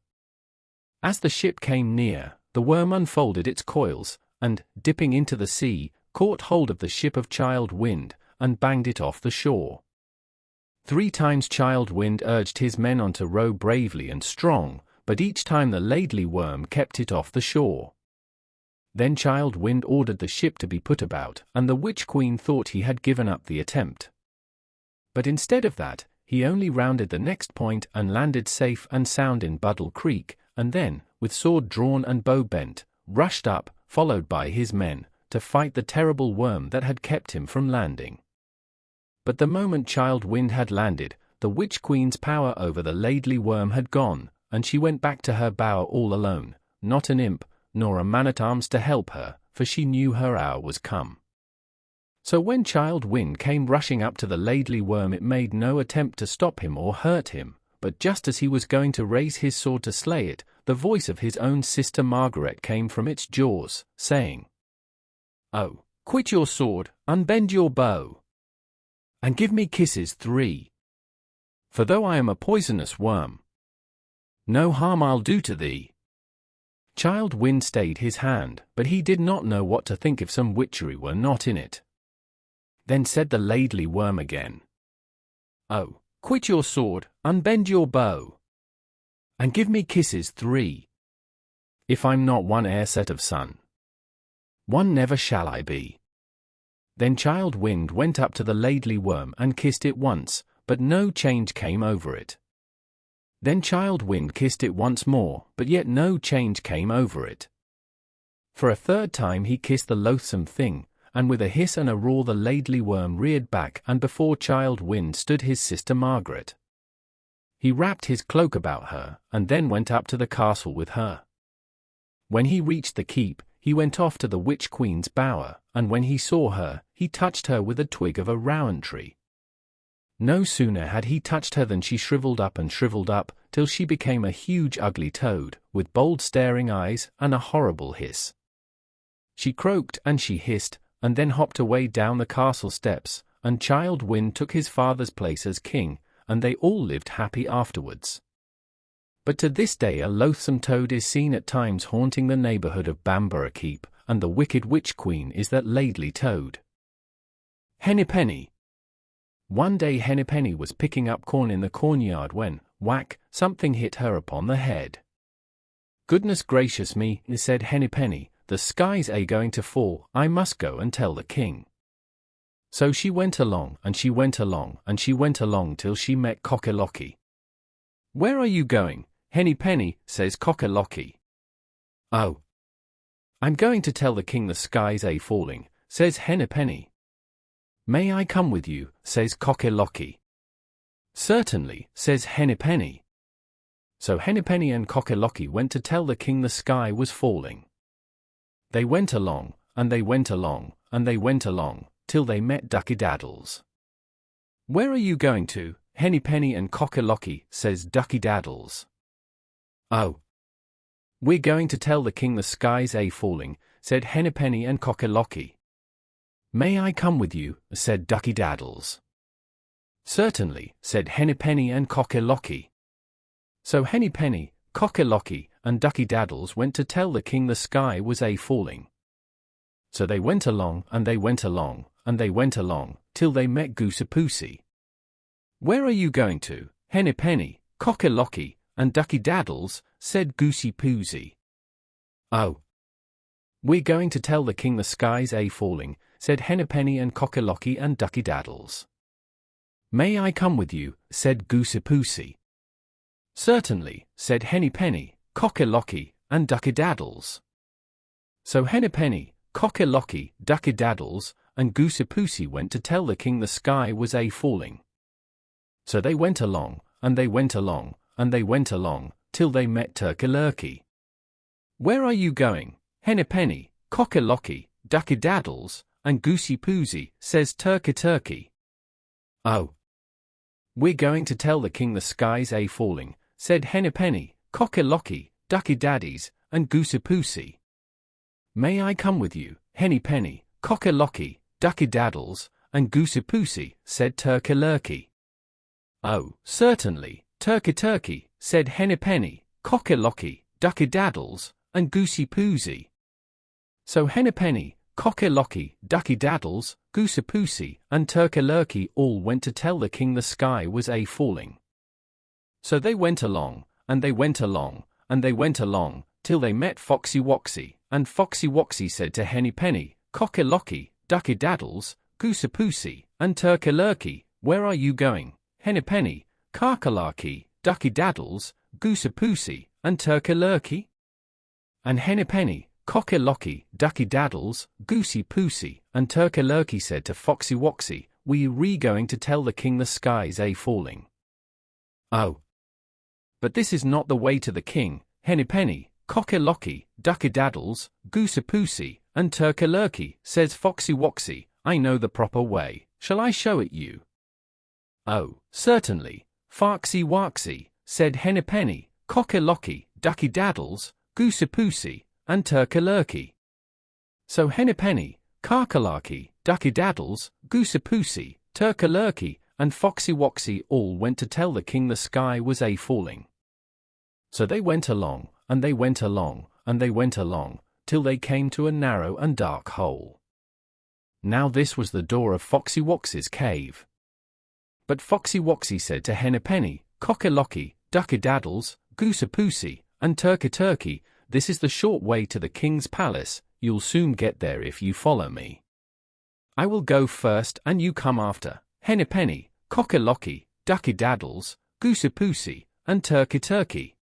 As the ship came near, the worm unfolded its coils, and, dipping into the sea, caught hold of the ship of Child Wind, and banged it off the shore. 3 times Child Wind urged his men on to row bravely and strong, but each time the Laidly Worm kept it off the shore. Then Child Wind ordered the ship to be put about, and the Witch Queen thought he had given up the attempt. But instead of that, he only rounded the next point and landed safe and sound in Buddle Creek, and then, with sword drawn and bow bent, rushed up, followed by his men, to fight the terrible worm that had kept him from landing. But the moment Child Wind had landed, the Witch Queen's power over the Laidly Worm had gone, and she went back to her bower all alone, not an imp, nor a man-at-arms to help her, for she knew her hour was come. So when Child Wind came rushing up to the Laidly Worm, it made no attempt to stop him or hurt him, but just as he was going to raise his sword to slay it, the voice of his own sister Margaret came from its jaws, saying, "Oh, quit your sword, unbend your bow, and give me kisses 3. For though I am a poisonous worm, no harm I'll do to thee." Child Wind stayed his hand, but he did not know what to think if some witchery were not in it. Then said the Laidly Worm again, "Oh, quit your sword, unbend your bow, and give me kisses 3. If I'm not one ere set of sun, one never shall I be." Then Child Wind went up to the Laidly Worm and kissed it once, but no change came over it. Then Child Wind kissed it once more, but yet no change came over it. For a 3rd time he kissed the loathsome thing, and with a hiss and a roar the Laidly Worm reared back, and before Child Wind stood his sister Margaret. He wrapped his cloak about her, and then went up to the castle with her. When he reached the keep, he went off to the Witch Queen's bower, and when he saw her, he touched her with a twig of a rowan tree. No sooner had he touched her than she shriveled up, till she became a huge ugly toad, with bold staring eyes and a horrible hiss. She croaked and she hissed, and then hopped away down the castle steps, and Child Wind took his father's place as king, and they all lived happy afterwards. But to this day a loathsome toad is seen at times haunting the neighborhood of Bamborough Keep, and the wicked Witch Queen is that Laidly Toad. Hennypenny. One day Hennypenny was picking up corn in the cornyard when, whack, something hit her upon the head. "Goodness gracious me," said Hennypenny, "the sky's going to fall, I must go and tell the king." So she went along, and she went along, and she went along till she met Cock-a-Locky. "Where are you going, Hennypenny?" says Cock-a-Locky. "Oh, I'm going to tell the king the sky's falling," says Hennypenny. "May I come with you?" says Cock-a-Locky. "Certainly," says Hennypenny. So Hennypenny and Cock-a-Locky went to tell the king the sky was falling. They went along, and they went along, and they went along, till they met Ducky Daddles. "Where are you going to, Hennypenny and Cock-a-Locky?" says Ducky Daddles. "Oh, we're going to tell the king the sky's falling," said Hennypenny and Cock-a-Locky. "May I come with you?" said Ducky Daddles. "Certainly," said Hennypenny and Cock-a-Locky. So Hennypenny, Cock-a-Locky, and Ducky Daddles went to tell the king the sky was falling. So they went along, and they went along, and they went along, till they met Goosey-Poosey. "Where are you going to, Hennypenny, Cock-a-Locky, and Ducky Daddles?" said Goosey-Poosey. "Oh, we're going to tell the king the sky's falling," said Hennypenny and Cock-a-Locky and Ducky Daddles. "May I come with you?" said Goosey-Poosey. "Certainly," said Hennypenny, Cock-a-Locky, and Ducky Daddles. So Hennypenny, Cock-a-Locky, Ducky Daddles, and Goosey-Poosey went to tell the king the sky was falling. So they went along, and they went along, and they went along, till they met Turkey-Lurkey. "Where are you going, Hennypenny, Cock-a-Locky, Ducky Daddles, and Goosey-Poosey?" says Turkey-Turkey. "Oh, we're going to tell the king the sky's falling," said Hennypenny, Cock-a-Locky, Ducky Daddies, and Goosey-Poosey. "May I come with you, Hennypenny, Cock-a-Locky, Ducky Daddles, and Goosey-Poosey?" said Turkey-Lurkey. "Oh, certainly, Turkey-Turkey," said Hennypenny, Cock-a-Locky, Ducky Daddles, and Goosey Poosey. So Henny Penny, Cocky Locky, Ducky Daddles, Goosey Poosey, and Turkey Lurkey all went to tell the king the sky was a-falling. So they went along, and they went along, and they went along, till they met Foxy Woxy, and Foxy Woxy said to Henny Penny, Cocky Locky, Ducky Daddles, Goosey Poosey, and Turkey Lurkey, where are you going? Henny Penny, Carcalarkey, Ducky Daddles, Goosey Poosey, and Turkey Lurkey? And Henny Penny, Cocky Locky, Ducky Daddles, Goosey Poosey, and Turkey Lurkey said to Foxy Woxy, we re going to tell the king the sky's a-falling. Oh. But this is not the way to the king, Henny Penny, Cocky Locky, Ducky Daddles, Goosey Poosey, and Turkey Lurkey, says Foxy Woxy, I know the proper way, shall I show it you? Oh, certainly, Foxy Woxy, said Henny Penny, Cocky Locky, Ducky Daddles, Goosey Poosey, and Turkey Lurkey. So Henny Penny, Carcalarkey, Ducky Daddles, Goosey Poosey, Turkey Lurkey, and Foxy Woxy all went to tell the king the sky was a-falling. So they went along, and they went along, and they went along, till they came to a narrow and dark hole. Now this was the door of Foxy Woxy's cave. But Foxy Woxy said to Henny Penny, Cocky Locky, Ducky Daddles, Goosey Poosey, and Turkey Turkey, this is the short way to the king's palace, you'll soon get there if you follow me. I will go first and you come after, Henny Penny, Cocky Locky, Ducky Daddles, Goosey Poosey, and Turkey Turkey.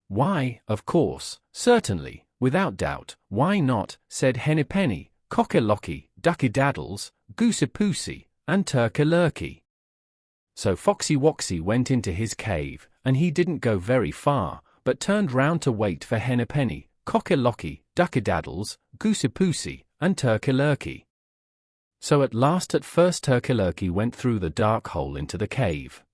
Why, of course, certainly, without doubt, why not, said Henny Penny, Cocky Locky, Ducky Daddles, Goosey Poosey, and Turkey Lurkey. So Foxy Woxy went into his cave, and he didn't go very far, but turned round to wait for Henny Penny, Cocky Locky, Ducky Daddles, Goosey Poosey, and Turkey Lurkey. So at first Turkey Lurkey went through the dark hole into the cave.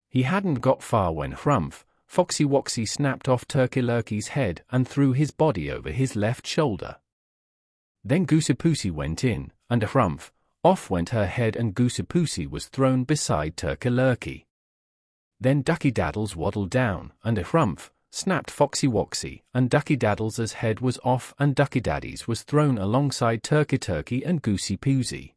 He hadn't got far when Hrumph, Foxy Woxy snapped off Turkey Lurkey's head and threw his body over his left shoulder. Then Goosey Poosey went in, and Hrumph, off went her head and Goosey Poosey was thrown beside Turkey Lurkey. Then Ducky Daddles waddled down, and Hrumph snapped Foxy Woxy, and Ducky Daddles' head was off and Ducky Daddy's was thrown alongside Turkey Turkey and Goosey Poosey.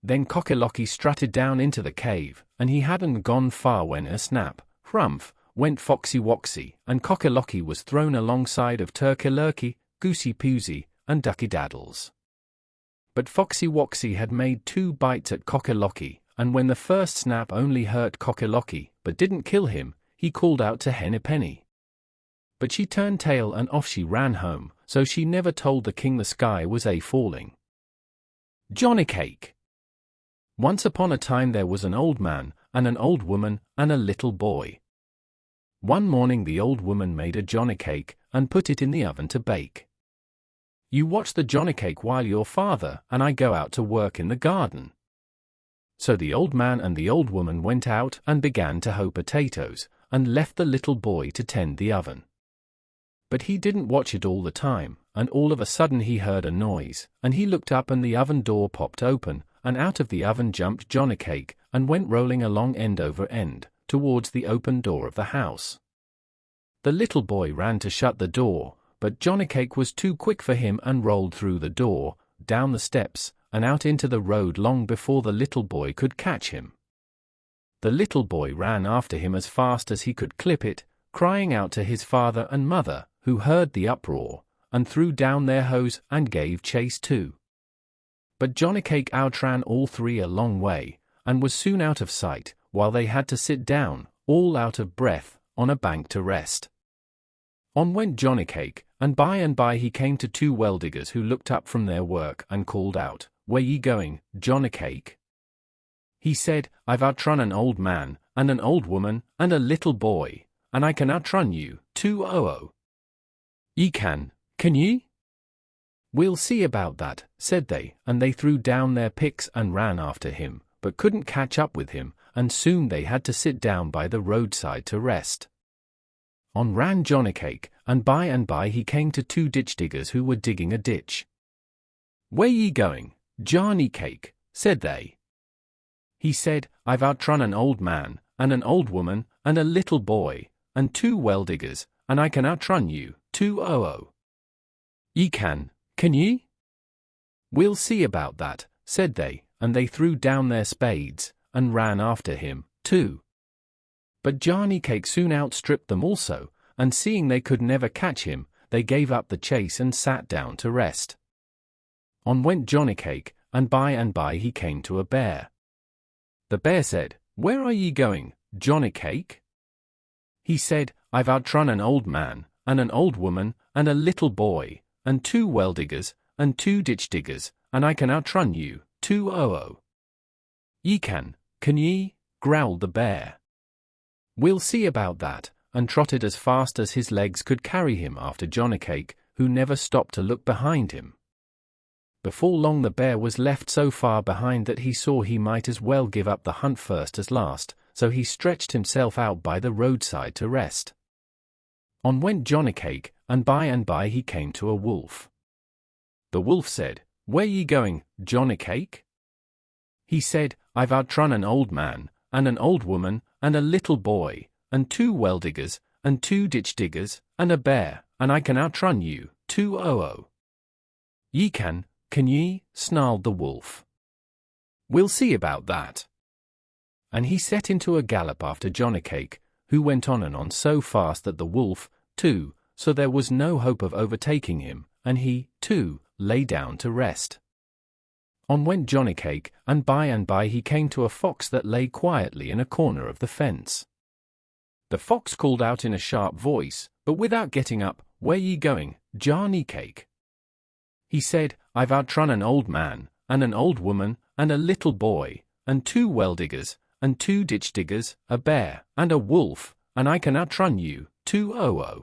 Then Cocky Locky strutted down into the cave, and he hadn't gone far when a snap, Hrumph, went Foxy Woxy, and Cocky Locky was thrown alongside of Turkey Lurkey, Goosey Poosey, and Ducky Daddles. But Foxy Woxy had made 2 bites at Cocky Locky, and when the first snap only hurt Cocky Locky, but didn't kill him, he called out to Henny Penny. But she turned tail and off she ran home, so she never told the king the sky was a-falling. Johnny Cake. Once upon a time there was an old man, and an old woman, and a little boy. One morning the old woman made a Johnny Cake, and put it in the oven to bake. You watch the Johnny Cake while your father and I go out to work in the garden. So the old man and the old woman went out and began to hoe potatoes, and left the little boy to tend the oven. But he didn't watch it all the time, and all of a sudden he heard a noise, and he looked up and the oven door popped open, and out of the oven jumped Johnny Cake, and went rolling along end over end, towards the open door of the house. The little boy ran to shut the door, but Johnny Cake was too quick for him and rolled through the door, down the steps, and out into the road long before the little boy could catch him. The little boy ran after him as fast as he could clip it, crying out to his father and mother, who heard the uproar, and threw down their hoes and gave chase too. But Johnny Cake outran all 3 a long way, and was soon out of sight, while they had to sit down, all out of breath, on a bank to rest. On went Johnny Cake, and by he came to 2 well-diggers who looked up from their work and called out, "Where ye going, Johnny Cake?" He said, "I've outrun an old man, and an old woman, and a little boy, and I can outrun you, too." "Oh. Ye can ye?" "We'll see about that," said they, and they threw down their picks and ran after him, but couldn't catch up with him, and soon they had to sit down by the roadside to rest. On ran Johnny Cake, and by he came to 2 ditch diggers who were digging a ditch. "Where ye going, Johnny Cake?" said they. He said, "I've outrun an old man, and an old woman, and a little boy, and 2 well-diggers, and I can outrun you, 200. Ye can ye? We'll see about that, said they, and they threw down their spades, and ran after him, too. But Johnny Cake soon outstripped them also, and seeing they could never catch him, they gave up the chase and sat down to rest. On went Johnny Cake, and by he came to a bear. The bear said, "Where are ye going, Johnny Cake?" He said, "I've outrun an old man, and an old woman, and a little boy, and 2 well diggers, and 2 ditch diggers, and I can outrun you, 200. Ye can ye? Growled the bear. We'll see about that, and trotted as fast as his legs could carry him after Johnny Cake, who never stopped to look behind him. Before long the bear was left so far behind that he saw he might as well give up the hunt first as last, so he stretched himself out by the roadside to rest. On went Johnny Cake, and by he came to a wolf. The wolf said, "Where ye going, Johnny Cake?" He said, "I've outrun an old man, and an old woman, and a little boy, and 2 well diggers, and 2 ditch diggers, and a bear, and I can outrun you, 200. Ye can ye? Snarled the wolf. We'll see about that. And he set into a gallop after Johnny Cake, who went on and on so fast that the wolf, too, so there was no hope of overtaking him, and he, too, lay down to rest. On went Johnny Cake, and by he came to a fox that lay quietly in a corner of the fence. The fox called out in a sharp voice, but without getting up, "Where ye going, Johnny Cake?" He said, "I've outrun an old man, and an old woman, and a little boy, and 2 well diggers, and 2 ditch diggers, a bear, and a wolf, and I can outrun you, 200.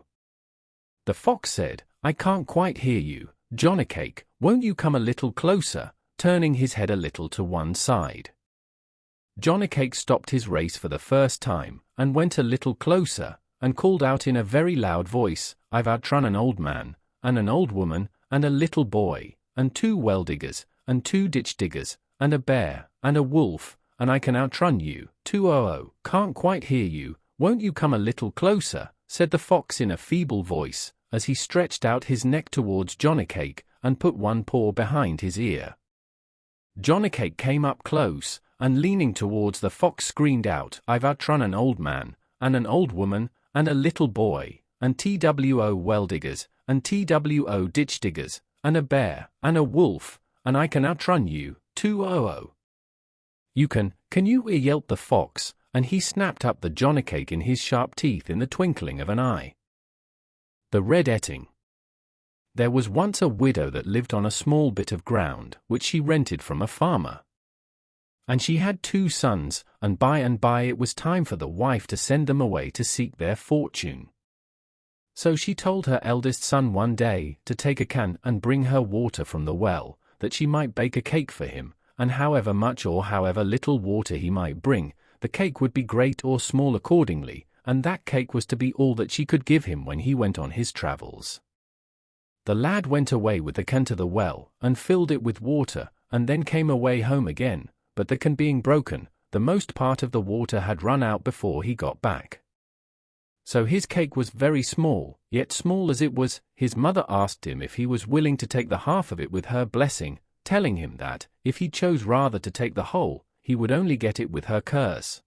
The fox said, "I can't quite hear you, Johnny Cake, won't you come a little closer?" turning his head a little to one side. Johnny Cake stopped his race for the first time, and went a little closer, and called out in a very loud voice, "I've outrun an old man, and an old woman, and a little boy, and 2 well diggers, and 2 ditch diggers, and a bear, and a wolf, and I can outrun you, 200. Can't quite hear you, won't you come a little closer?" said the fox in a feeble voice, as he stretched out his neck towards Johnny Cake, and put one paw behind his ear. Johnny Cake came up close, and leaning towards the fox screamed out, "I've outrun an old man, and an old woman, and a little boy, and 2 well diggers, and 2 ditch diggers, and a bear, and a wolf, and I can outrun you, 200. You can you? Yelped the fox, and he snapped up the Johnny Cake in his sharp teeth in the twinkling of an eye. The Red Etting. There was once a widow that lived on a small bit of ground, which she rented from a farmer. And she had 2 sons, and by it was time for the wife to send them away to seek their fortune. So she told her eldest son one day to take a can and bring her water from the well, that she might bake a cake for him, and however much or however little water he might bring, the cake would be great or small accordingly, and that cake was to be all that she could give him when he went on his travels. The lad went away with the can to the well, and filled it with water, and then came away home again, but the can being broken, the most part of the water had run out before he got back. So his cake was very small, yet small as it was, his mother asked him if he was willing to take the half of it with her blessing, telling him that, if he chose rather to take the whole, he would only get it with her curse.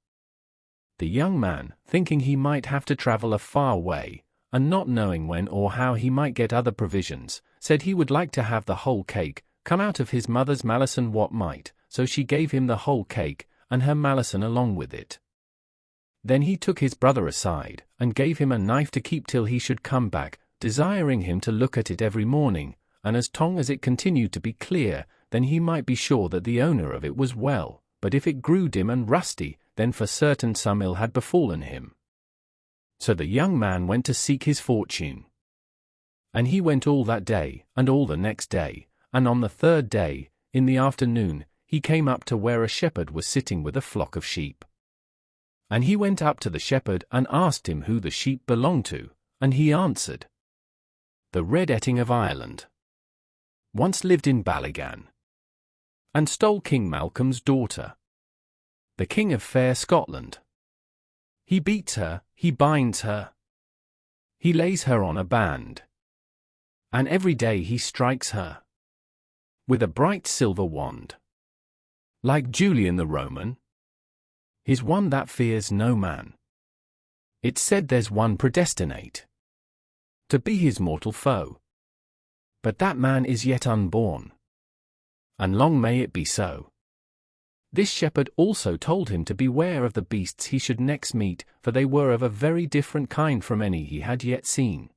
The young man, thinking he might have to travel a far way, and not knowing when or how he might get other provisions, said he would like to have the whole cake, come out of his mother's malison what might, so she gave him the whole cake, and her malison along with it. Then he took his brother aside, and gave him a knife to keep till he should come back, desiring him to look at it every morning, and as long as it continued to be clear, then he might be sure that the owner of it was well, but if it grew dim and rusty, then for certain some ill had befallen him. So the young man went to seek his fortune. And he went all that day, and all the next day, and on the 3rd day, in the afternoon, he came up to where a shepherd was sitting with a flock of sheep. And he went up to the shepherd and asked him who the sheep belonged to, and he answered, "The Red Etting of Ireland once lived in Ballygan, and stole King Malcolm's daughter, the King of fair Scotland. He beats her, he binds her, He lays her on a band, and every day he strikes her with a bright silver wand. Like Julian the Roman, he's one that fears no man. It's said there's one predestinate to be his mortal foe, but that man is yet unborn, and long may it be so. This shepherd also told him to beware of the beasts he should next meet, for they were of a very different kind from any he had yet seen.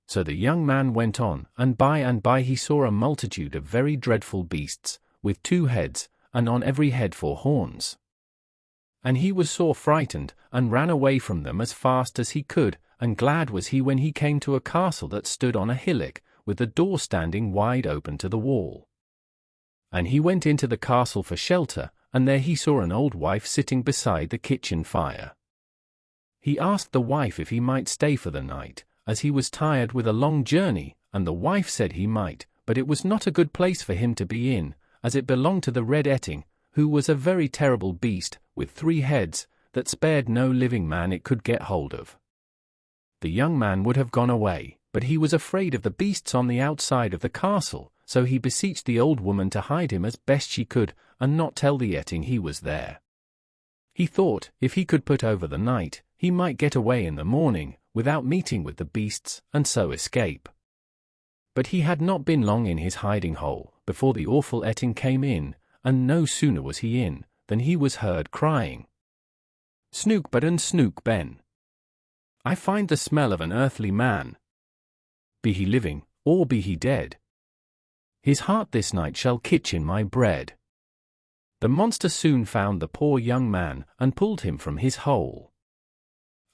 So the young man went on, and by he saw a multitude of very dreadful beasts, with 2 heads, and on every head 4 horns. And he was sore frightened, and ran away from them as fast as he could, and glad was he when he came to a castle that stood on a hillock, with the door standing wide open to the wall. And he went into the castle for shelter, and there he saw an old wife sitting beside the kitchen fire. He asked the wife if he might stay for the night, as he was tired with a long journey, and the wife said he might, but it was not a good place for him to be in, as it belonged to the red etting, who was a very terrible beast, with 3 heads, that spared no living man it could get hold of. The young man would have gone away, but he was afraid of the beasts on the outside of the castle, so he beseeched the old woman to hide him as best she could, and not tell the etting he was there. He thought, if he could put over the night, he might get away in the morning, without meeting with the beasts, and so escape. But he had not been long in his hiding hole, before the awful etting came in, and no sooner was he in, than he was heard crying, "Snook but and snook ben! I find the smell of an earthly man. Be he living, or be he dead, his heart this night shall kitch in my bread." The monster soon found the poor young man, and pulled him from his hole.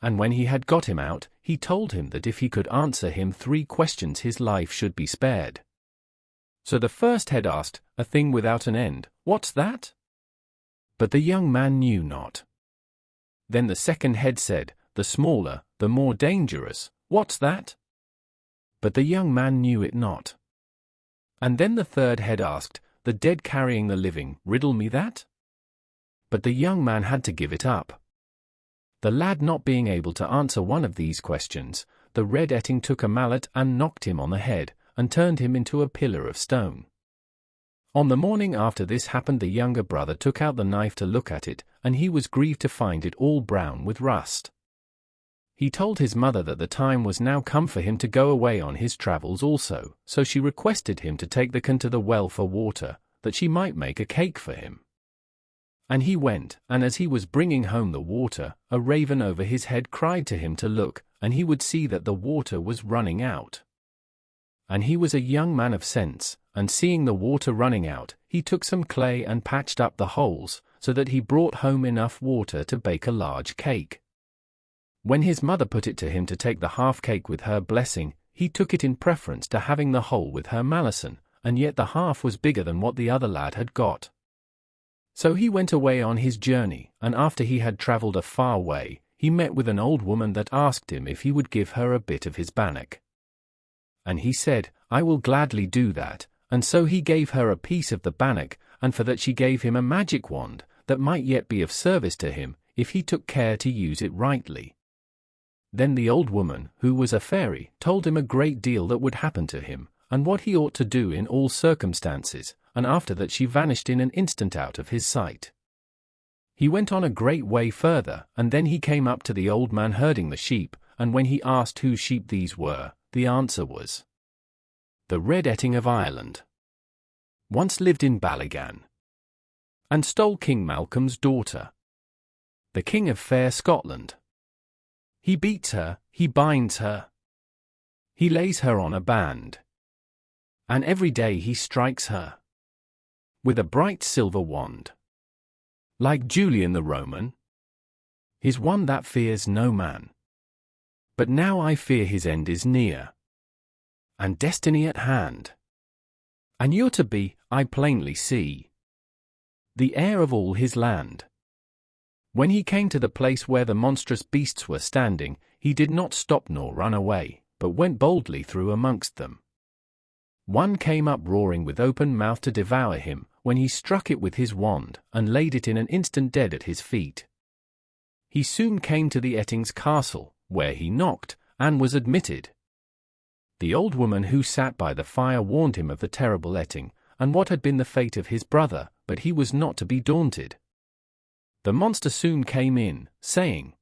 And when he had got him out, he told him that if he could answer him 3 questions his life should be spared. So the first head asked, "A thing without an end, what's that?" But the young man knew not. Then the second head said, "The smaller, the more dangerous, what's that?" But the young man knew it not. And then the third head asked, "The dead carrying the living, riddle me that?" But the young man had to give it up. The lad not being able to answer one of these questions, the red etting took a mallet and knocked him on the head, and turned him into a pillar of stone. On the morning after this happened, the younger brother took out the knife to look at it, and he was grieved to find it all brown with rust. He told his mother that the time was now come for him to go away on his travels also, so she requested him to take the can to the well for water, that she might make a cake for him. And he went, and as he was bringing home the water, a raven over his head cried to him to look, and he would see that the water was running out. And he was a young man of sense, and seeing the water running out, he took some clay and patched up the holes, so that he brought home enough water to bake a large cake. When his mother put it to him to take the half cake with her blessing, he took it in preference to having the whole with her malison, and yet the half was bigger than what the other lad had got. So he went away on his journey, and after he had travelled a far way, he met with an old woman that asked him if he would give her a bit of his bannock. And he said, "I will gladly do that," and so he gave her a piece of the bannock, and for that she gave him a magic wand, that might yet be of service to him, if he took care to use it rightly. Then the old woman, who was a fairy, told him a great deal that would happen to him, and what he ought to do in all circumstances, and after that she vanished in an instant out of his sight. He went on a great way further, and then he came up to the old man herding the sheep, and when he asked whose sheep these were, the answer was, "The Red Etting of Ireland once lived in Ballygan, and stole King Malcolm's daughter, the King of fair Scotland. He beats her, he binds her, he lays her on a band, and every day he strikes her with a bright silver wand. Like Julian the Roman, he's one that fears no man. But now I fear his end is near, and destiny at hand. And you're to be, I plainly see, the heir of all his land." When he came to the place where the monstrous beasts were standing, he did not stop nor run away, but went boldly through amongst them. One came up roaring with open mouth to devour him, when he struck it with his wand, and laid it in an instant dead at his feet. He soon came to the Etting's castle, where he knocked, and was admitted. The old woman who sat by the fire warned him of the terrible etting, and what had been the fate of his brother, but he was not to be daunted. The monster soon came in, saying,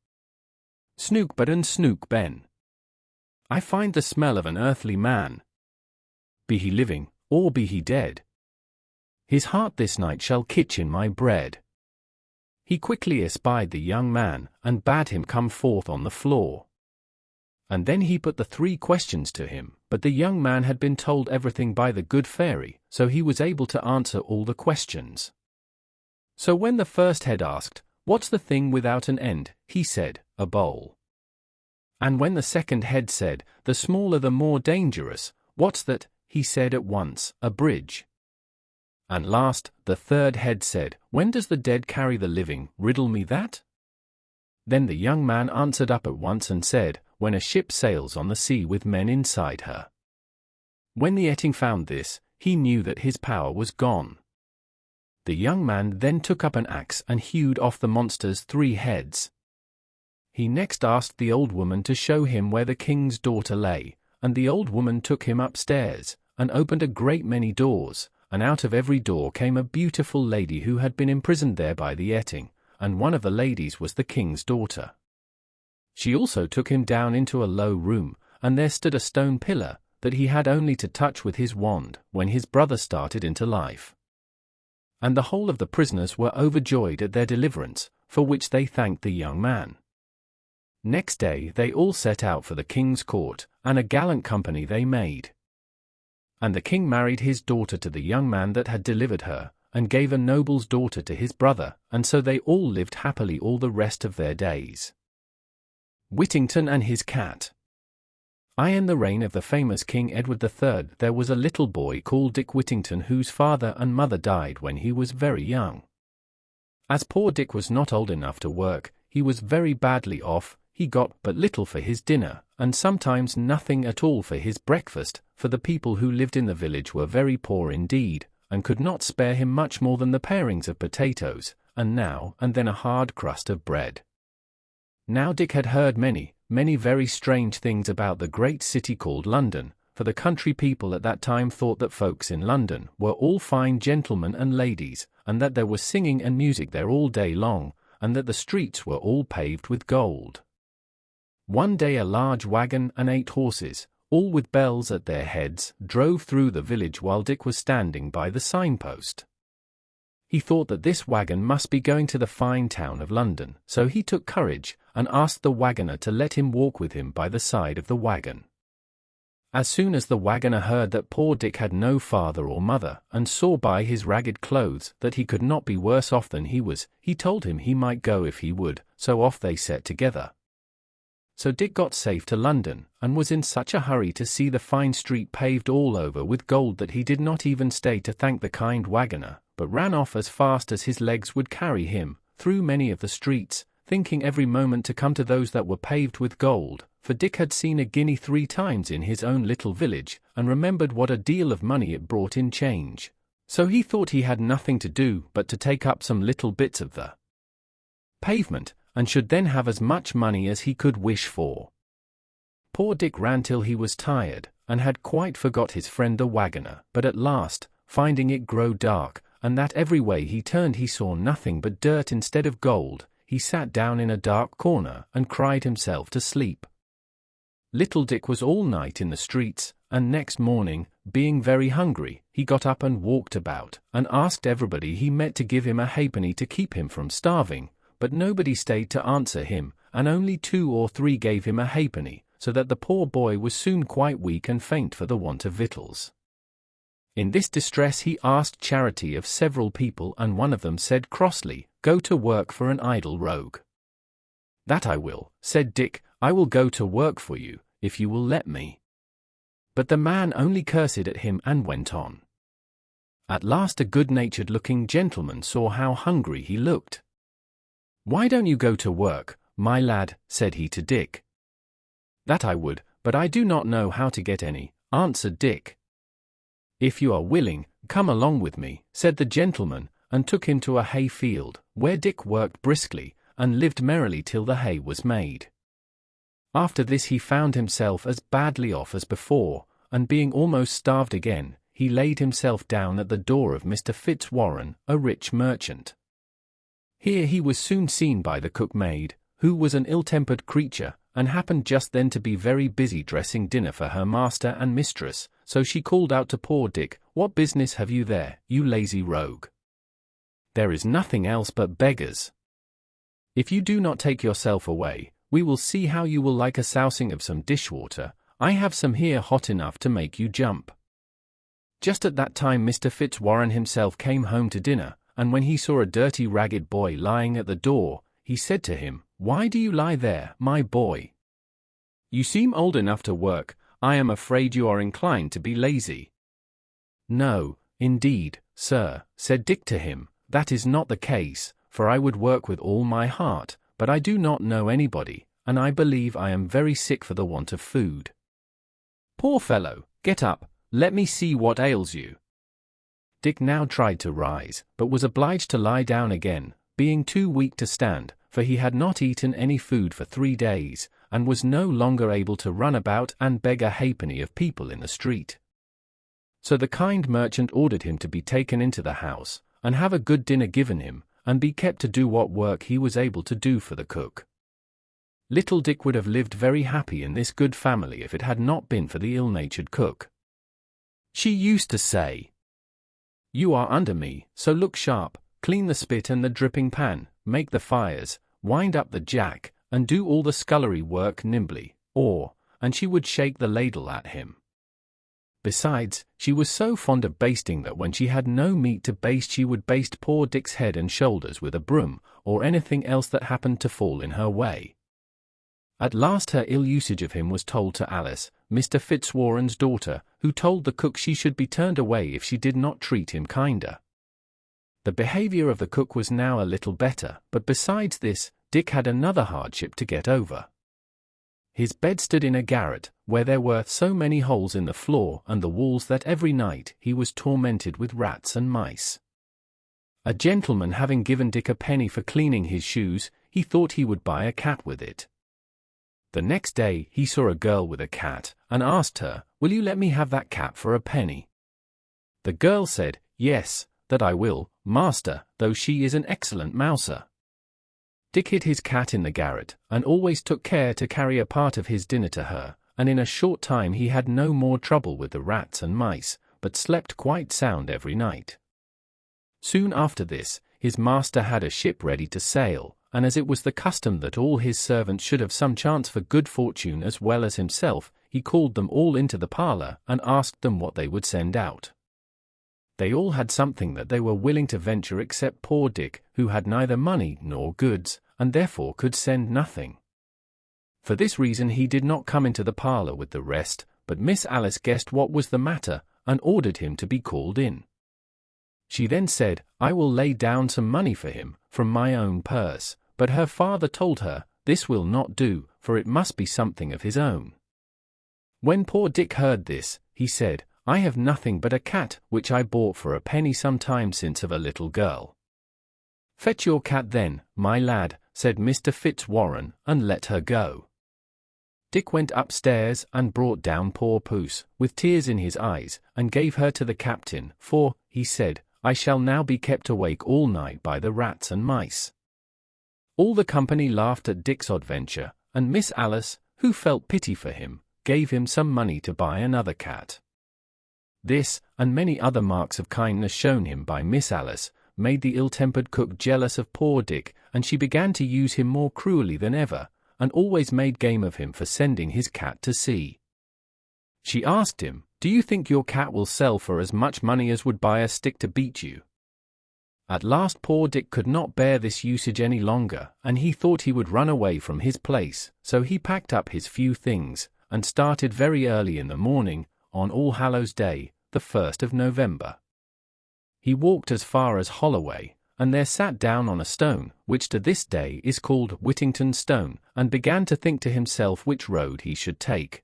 "Snook but and snook ben. I find the smell of an earthly man. Be he living, or be he dead, his heart this night shall kitch in my bread." He quickly espied the young man, and bade him come forth on the floor. And then he put the 3 questions to him, but the young man had been told everything by the good fairy, so he was able to answer all the questions. So when the first head asked, "What's the thing without an end?" he said, "A bowl." And when the second head said, "The smaller the more dangerous, what's that?" he said at once, "A bridge." And last, the third head said, "When does the dead carry the living? Riddle me that." Then the young man answered up at once and said, "When a ship sails on the sea with men inside her." When the etting found this, he knew that his power was gone. The young man then took up an axe and hewed off the monster's 3 heads. He next asked the old woman to show him where the king's daughter lay, and the old woman took him upstairs, and opened a great many doors, and out of every door came a beautiful lady who had been imprisoned there by the etting, and one of the ladies was the king's daughter. She also took him down into a low room, and there stood a stone pillar, that he had only to touch with his wand, when his brother started into life. And the whole of the prisoners were overjoyed at their deliverance, for which they thanked the young man. Next day they all set out for the king's court, and a gallant company they made. And the king married his daughter to the young man that had delivered her, and gave a noble's daughter to his brother, and so they all lived happily all the rest of their days. Whittington and his cat. In the reign of the famous King Edward III there was a little boy called Dick Whittington whose father and mother died when he was very young. As poor Dick was not old enough to work, he was very badly off. He got but little for his dinner, and sometimes nothing at all for his breakfast, for the people who lived in the village were very poor indeed, and could not spare him much more than the parings of potatoes, and now and then a hard crust of bread. Now Dick had heard many very strange things about the great city called London, for the country people at that time thought that folks in London were all fine gentlemen and ladies, and that there was singing and music there all day long, and that the streets were all paved with gold. One day a large wagon and 8 horses, all with bells at their heads, drove through the village while Dick was standing by the signpost. He thought that this wagon must be going to the fine town of London, so he took courage, and asked the wagoner to let him walk with him by the side of the wagon. As soon as the wagoner heard that poor Dick had no father or mother, and saw by his ragged clothes that he could not be worse off than he was, he told him he might go if he would, so off they set together. So Dick got safe to London, and was in such a hurry to see the fine street paved all over with gold that he did not even stay to thank the kind wagoner, but ran off as fast as his legs would carry him, through many of the streets, thinking every moment to come to those that were paved with gold, for Dick had seen a guinea 3 times in his own little village, and remembered what a deal of money it brought in change. So he thought he had nothing to do but to take up some little bits of the pavement, and should then have as much money as he could wish for. Poor Dick ran till he was tired, and had quite forgot his friend the wagoner, but at last, finding it grow dark, and that every way he turned he saw nothing but dirt instead of gold, he sat down in a dark corner and cried himself to sleep. Little Dick was all night in the streets, and next morning, being very hungry, he got up and walked about, and asked everybody he met to give him a halfpenny to keep him from starving, but nobody stayed to answer him, and only 2 or 3 gave him a halfpenny, so that the poor boy was soon quite weak and faint for the want of victuals. In this distress he asked charity of several people, and one of them said crossly, "Go to work for an idle rogue." "That I will," said Dick, "I will go to work for you, if you will let me." But the man only cursed at him and went on. At last a good-natured looking gentleman saw how hungry he looked. "Why don't you go to work, my lad?" said he to Dick. "That I would, but I do not know how to get any," answered Dick. "If you are willing, come along with me," said the gentleman, and took him to a hay field, where Dick worked briskly, and lived merrily till the hay was made. After this he found himself as badly off as before, and being almost starved again, he laid himself down at the door of Mr. Fitzwarren, a rich merchant. Here he was soon seen by the cook-maid, who was an ill-tempered creature, and happened just then to be very busy dressing dinner for her master and mistress, so she called out to poor Dick, "What business have you there, you lazy rogue? There is nothing else but beggars. If you do not take yourself away, we will see how you will like a sousing of some dishwater. I have some here hot enough to make you jump." Just at that time Mr. Fitzwarren himself came home to dinner, and when he saw a dirty ragged boy lying at the door, he said to him, "Why do you lie there, my boy? You seem old enough to work. I am afraid you are inclined to be lazy." "No, indeed, sir," said Dick to him, "that is not the case, for I would work with all my heart, but I do not know anybody, and I believe I am very sick for the want of food." "Poor fellow, get up, let me see what ails you." Dick now tried to rise, but was obliged to lie down again, being too weak to stand, for he had not eaten any food for 3 days, and was no longer able to run about and beg a halfpenny of people in the street. So the kind merchant ordered him to be taken into the house, and have a good dinner given him, and be kept to do what work he was able to do for the cook. Little Dick would have lived very happy in this good family if it had not been for the ill-natured cook. She used to say, "You are under me, so look sharp, clean the spit and the dripping pan, make the fires, wind up the jack, and do all the scullery work nimbly, and she would shake the ladle at him. Besides, she was so fond of basting that when she had no meat to baste she would baste poor Dick's head and shoulders with a broom, or anything else that happened to fall in her way. At last her ill usage of him was told to Alice, Mr. Fitzwarren's daughter, who told the cook she should be turned away if she did not treat him kinder. The behavior of the cook was now a little better, but besides this, Dick had another hardship to get over. His bed stood in a garret, where there were so many holes in the floor and the walls that every night he was tormented with rats and mice. A gentleman having given Dick a penny for cleaning his shoes, he thought he would buy a cat with it. The next day he saw a girl with a cat, and asked her, "Will you let me have that cat for a penny?" The girl said, "Yes, that I will, master, though she is an excellent mouser." Dick hid his cat in the garret, and always took care to carry a part of his dinner to her, and in a short time he had no more trouble with the rats and mice, but slept quite sound every night. Soon after this, his master had a ship ready to sail, and as it was the custom that all his servants should have some chance for good fortune as well as himself, he called them all into the parlour and asked them what they would send out. They all had something that they were willing to venture except poor Dick, who had neither money nor goods, and therefore could send nothing. For this reason he did not come into the parlour with the rest, but Miss Alice guessed what was the matter, and ordered him to be called in. She then said, "I will lay down some money for him, from my own purse," but her father told her, "This will not do, for it must be something of his own." When poor Dick heard this, he said, "I have nothing but a cat, which I bought for a penny some time since of a little girl." "Fetch your cat then, my lad," said Mr. Fitzwarren, "and let her go." Dick went upstairs and brought down poor Puss, with tears in his eyes, and gave her to the captain, for, he said, "I shall now be kept awake all night by the rats and mice." All the company laughed at Dick's adventure, and Miss Alice, who felt pity for him, gave him some money to buy another cat. This, and many other marks of kindness shown him by Miss Alice, made the ill-tempered cook jealous of poor Dick, and she began to use him more cruelly than ever, and always made game of him for sending his cat to sea. She asked him, "Do you think your cat will sell for as much money as would buy a stick to beat you?" At last poor Dick could not bear this usage any longer, and he thought he would run away from his place, so he packed up his few things, and started very early in the morning, on All Hallows Day, the 1st of November. He walked as far as Holloway, and there sat down on a stone, which to this day is called Whittington Stone, and began to think to himself which road he should take.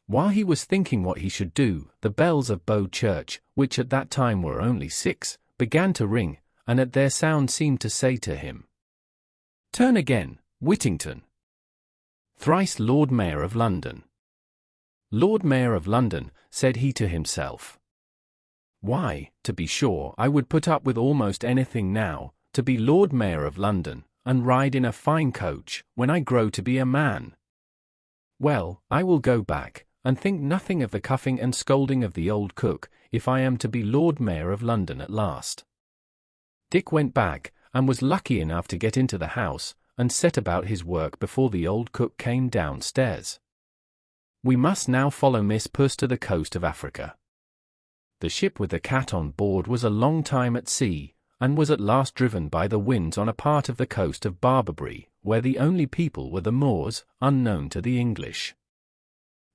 While he was thinking what he should do, the bells of Bow Church, which at that time were only 6, began to ring, and at their sound seemed to say to him, "Turn again, Whittington." Thrice Lord Mayor of London. Lord Mayor of London, said he to himself. Why, to be sure, I would put up with almost anything now, to be Lord Mayor of London, and ride in a fine coach, when I grow to be a man. Well, I will go back, and think nothing of the cuffing and scolding of the old cook, if I am to be Lord Mayor of London at last. Dick went back, and was lucky enough to get into the house, and set about his work before the old cook came downstairs. We must now follow Miss Puss to the coast of Africa. The ship with the cat on board was a long time at sea, and was at last driven by the winds on a part of the coast of Barbary, where the only people were the Moors, unknown to the English.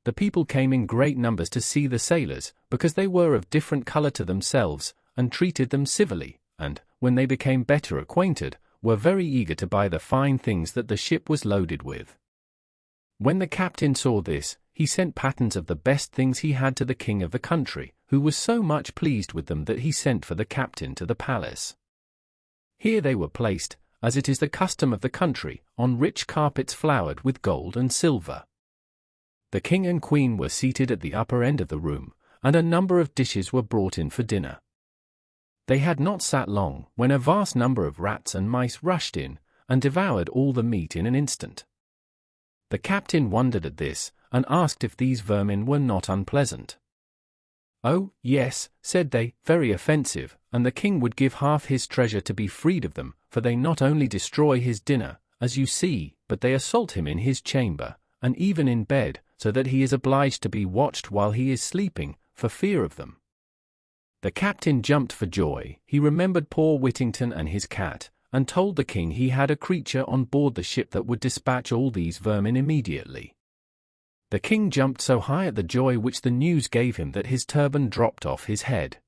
The people came in great numbers to see the sailors, because they were of different colour to themselves, and treated them civilly, and, when they became better acquainted, were very eager to buy the fine things that the ship was loaded with. When the captain saw this, he sent patterns of the best things he had to the king of the country, who was so much pleased with them that he sent for the captain to the palace. Here they were placed, as it is the custom of the country, on rich carpets flowered with gold and silver. The king and queen were seated at the upper end of the room, and a number of dishes were brought in for dinner. They had not sat long, when a vast number of rats and mice rushed in, and devoured all the meat in an instant. The captain wondered at this, and asked if these vermin were not unpleasant. Oh, yes, said they, very offensive, and the king would give half his treasure to be freed of them, for they not only destroy his dinner, as you see, but they assault him in his chamber, and even in bed, so that he is obliged to be watched while he is sleeping, for fear of them. The captain jumped for joy. He remembered poor Whittington and his cat, and told the king he had a creature on board the ship that would dispatch all these vermin immediately. The king jumped so high at the joy which the news gave him that his turban dropped off his head.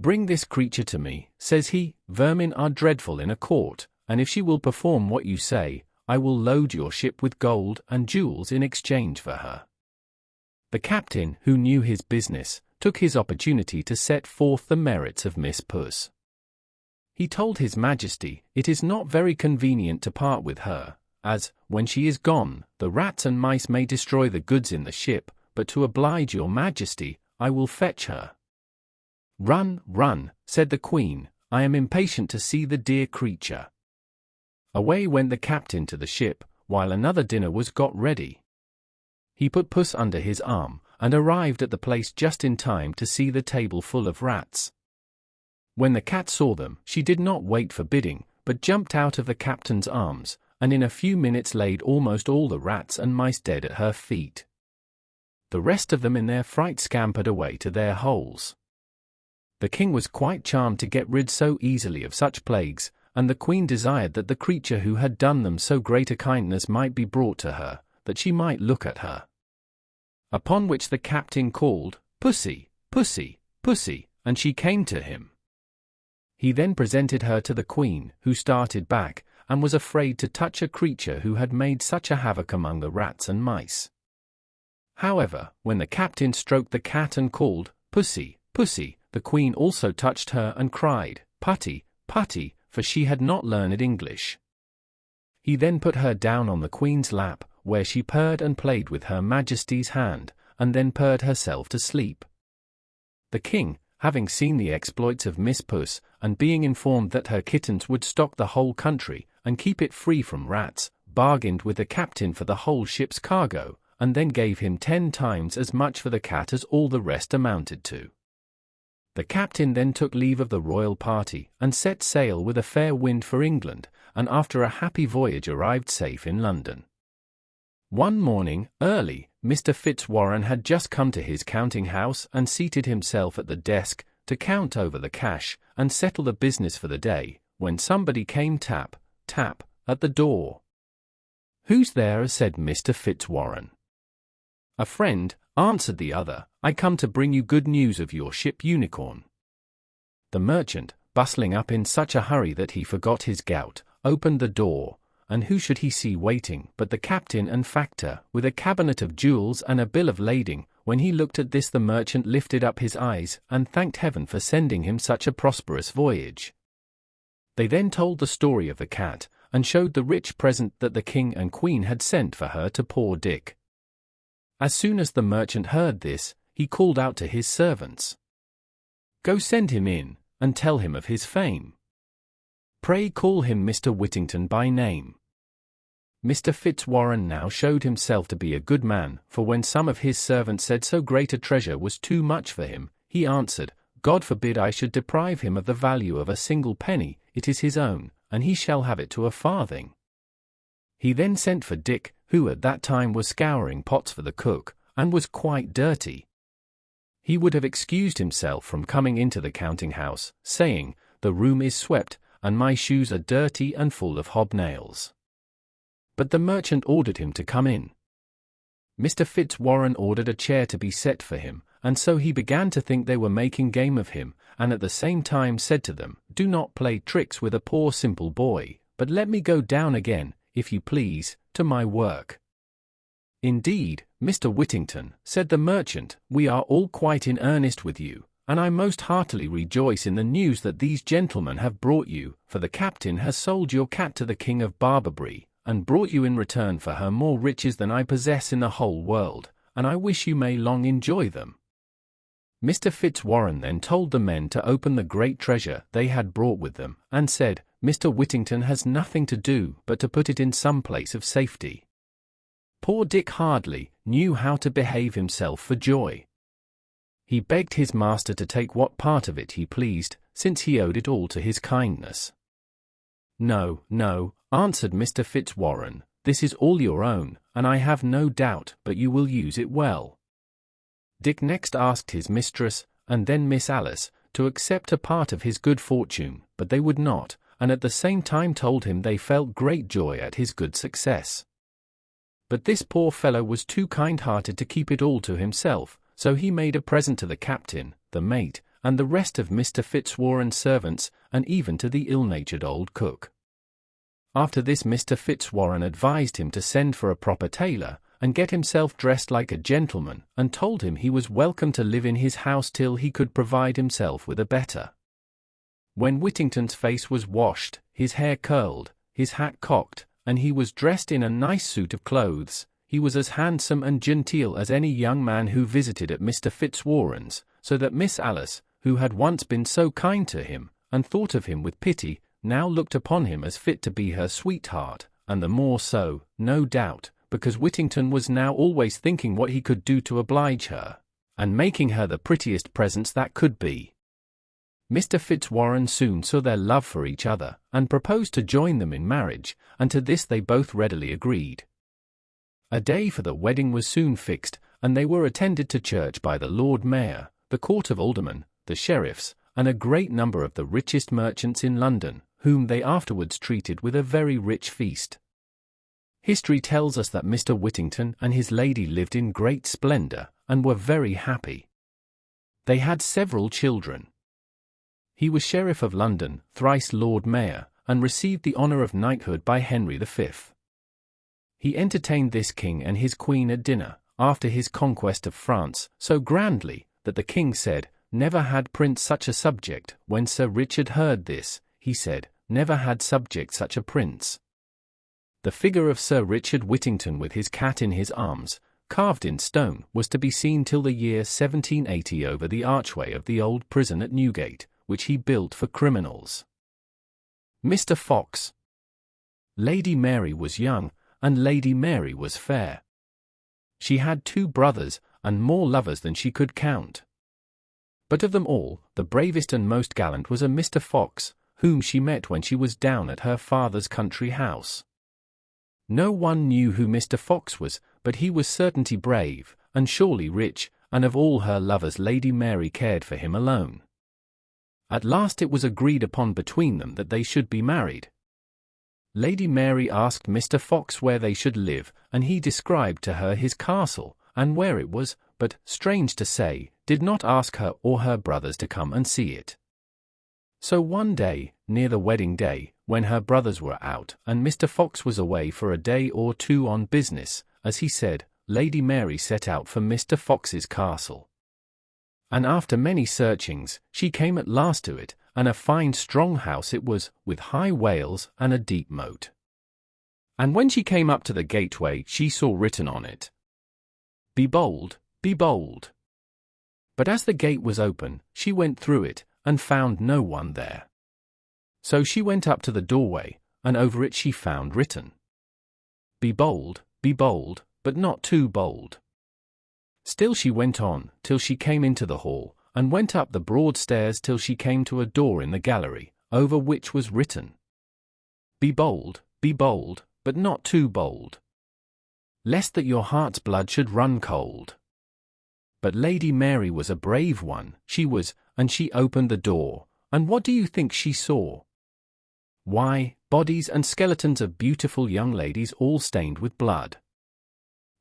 "Bring this creature to me," says he. "Vermin are dreadful in a court, and if she will perform what you say, I will load your ship with gold and jewels in exchange for her." The captain, who knew his business, took his opportunity to set forth the merits of Miss Puss. He told his Majesty, it is not very convenient to part with her, as, when she is gone, the rats and mice may destroy the goods in the ship, but to oblige your Majesty, I will fetch her. "Run, run," said the Queen, "I am impatient to see the dear creature." Away went the captain to the ship, while another dinner was got ready. He put Puss under his arm, and arrived at the place just in time to see the table full of rats. When the cat saw them, she did not wait for bidding, but jumped out of the captain's arms, and in a few minutes laid almost all the rats and mice dead at her feet. The rest of them in their fright scampered away to their holes. The king was quite charmed to get rid so easily of such plagues, and the queen desired that the creature who had done them so great a kindness might be brought to her, that she might look at her. Upon which the captain called, "Pussy, Pussy, Pussy," and she came to him. He then presented her to the queen, who started back, and was afraid to touch a creature who had made such a havoc among the rats and mice. However, when the captain stroked the cat and called, "Pussy, Pussy," the queen also touched her and cried, "Putty, Putty," for she had not learned English. He then put her down on the queen's lap, where she purred and played with her Majesty's hand, and then purred herself to sleep. The king, having seen the exploits of Miss Puss, and being informed that her kittens would stock the whole country, and keep it free from rats, bargained with the captain for the whole ship's cargo, and then gave him 10 times as much for the cat as all the rest amounted to. The captain then took leave of the royal party, and set sail with a fair wind for England, and after a happy voyage arrived safe in London. One morning, early, Mr. Fitzwarren had just come to his counting-house and seated himself at the desk to count over the cash and settle the business for the day, when somebody came tap, tap, at the door. "Who's there?" said Mr. Fitzwarren. "A friend," answered the other. "I come to bring you good news of your ship Unicorn." The merchant, bustling up in such a hurry that he forgot his gout, opened the door, and who should he see waiting but the captain and factor, with a cabinet of jewels and a bill of lading. When he looked at this, the merchant lifted up his eyes, and thanked heaven for sending him such a prosperous voyage. They then told the story of the cat, and showed the rich present that the king and queen had sent for her to poor Dick. As soon as the merchant heard this, he called out to his servants, "Go send him in, and tell him of his fame. Pray call him Mr. Whittington by name." Mr. Fitzwarren now showed himself to be a good man, for when some of his servants said so great a treasure was too much for him, he answered, "God forbid I should deprive him of the value of a single penny, it is his own, and he shall have it to a farthing." He then sent for Dick, who at that time was scouring pots for the cook, and was quite dirty. He would have excused himself from coming into the counting-house, saying, "The room is swept, and my shoes are dirty and full of hobnails." But the merchant ordered him to come in. Mr. Fitzwarren ordered a chair to be set for him, and so he began to think they were making game of him, and at the same time said to them, "Do not play tricks with a poor simple boy, but let me go down again, if you please, to my work." "Indeed, Mr. Whittington," said the merchant, "we are all quite in earnest with you, and I most heartily rejoice in the news that these gentlemen have brought you, for the captain has sold your cat to the King of Barbary, and brought you in return for her more riches than I possess in the whole world, and I wish you may long enjoy them." Mr. Fitzwarren then told the men to open the great treasure they had brought with them, and said, "Mr. Whittington has nothing to do but to put it in some place of safety." Poor Dick hardly knew how to behave himself for joy. He begged his master to take what part of it he pleased, since he owed it all to his kindness. "No, no," answered Mr. Fitzwarren, "this is all your own, and I have no doubt but you will use it well." Dick next asked his mistress, and then Miss Alice, to accept a part of his good fortune, but they would not, and at the same time told him they felt great joy at his good success. But this poor fellow was too kind-hearted to keep it all to himself, so he made a present to the captain, the mate, and the rest of Mr. Fitzwarren's servants, and even to the ill-natured old cook. After this Mr. Fitzwarren advised him to send for a proper tailor, and get himself dressed like a gentleman, and told him he was welcome to live in his house till he could provide himself with a better. When Whittington's face was washed, his hair curled, his hat cocked, and he was dressed in a nice suit of clothes, he was as handsome and genteel as any young man who visited at Mr. Fitzwarren's, so that Miss Alice, who had once been so kind to him, and thought of him with pity, now looked upon him as fit to be her sweetheart, and the more so, no doubt, because Whittington was now always thinking what he could do to oblige her, and making her the prettiest presents that could be. Mr. Fitzwarren soon saw their love for each other, and proposed to join them in marriage, and to this they both readily agreed. A day for the wedding was soon fixed, and they were attended to church by the Lord Mayor, the Court of Aldermen, the sheriffs, and a great number of the richest merchants in London, whom they afterwards treated with a very rich feast. History tells us that Mr. Whittington and his lady lived in great splendor, and were very happy. They had several children. He was Sheriff of London, thrice Lord Mayor, and received the honor of knighthood by Henry V. He entertained this king and his queen at dinner, after his conquest of France, so grandly, that the king said, "Never had prince such a subject." When Sir Richard heard this, he said, "Never had subject such a prince." The figure of Sir Richard Whittington with his cat in his arms, carved in stone, was to be seen till the year 1780 over the archway of the old prison at Newgate, which he built for criminals. Mr. Fox. Lady Mary was young, and Lady Mary was fair. She had 2 brothers, and more lovers than she could count. But of them all, the bravest and most gallant was a Mr. Fox, whom she met when she was down at her father's country house. No one knew who Mr. Fox was, but he was certainly brave, and surely rich, and of all her lovers Lady Mary cared for him alone. At last it was agreed upon between them that they should be married. Lady Mary asked Mr. Fox where they should live, and he described to her his castle, and where it was, but, strange to say, did not ask her or her brothers to come and see it. So one day, near the wedding day, when her brothers were out, and Mr. Fox was away for a day or 2 on business, as he said, Lady Mary set out for Mr. Fox's castle. And after many searchings, she came at last to it, and a fine strong house it was, with high wails and a deep moat. And when she came up to the gateway, she saw written on it, "Be bold, be bold." But as the gate was open, she went through it, and found no one there. So she went up to the doorway, and over it she found written, be bold, but not too bold." Still she went on, till she came into the hall, and went up the broad stairs till she came to a door in the gallery, over which was written, be bold, but not too bold, lest that your heart's blood should run cold." But Lady Mary was a brave one, she was, and she opened the door, and what do you think she saw? Why, bodies and skeletons of beautiful young ladies all stained with blood.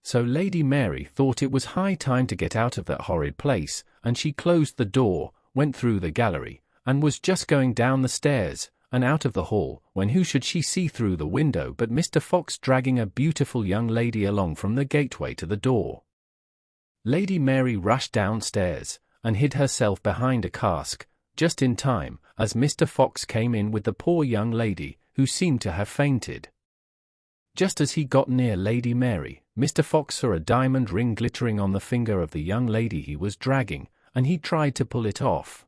So Lady Mary thought it was high time to get out of that horrid place, and she closed the door, went through the gallery, and was just going down the stairs, and out of the hall, when who should she see through the window but Mr. Fox dragging a beautiful young lady along from the gateway to the door. Lady Mary rushed downstairs, and hid herself behind a cask, just in time, as Mr. Fox came in with the poor young lady, who seemed to have fainted. Just as he got near Lady Mary, Mr. Fox saw a diamond ring glittering on the finger of the young lady he was dragging, and he tried to pull it off.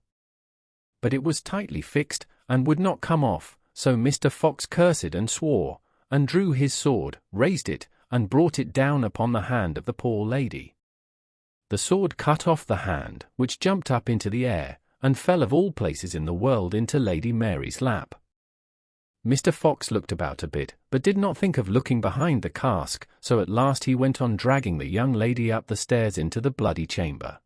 But it was tightly fixed, and would not come off, so Mr. Fox cursed and swore, and drew his sword, raised it, and brought it down upon the hand of the poor lady. The sword cut off the hand, which jumped up into the air, and fell of all places in the world into Lady Mary's lap. Mr. Fox looked about a bit, but did not think of looking behind the cask, so at last he went on dragging the young lady up the stairs into the bloody chamber.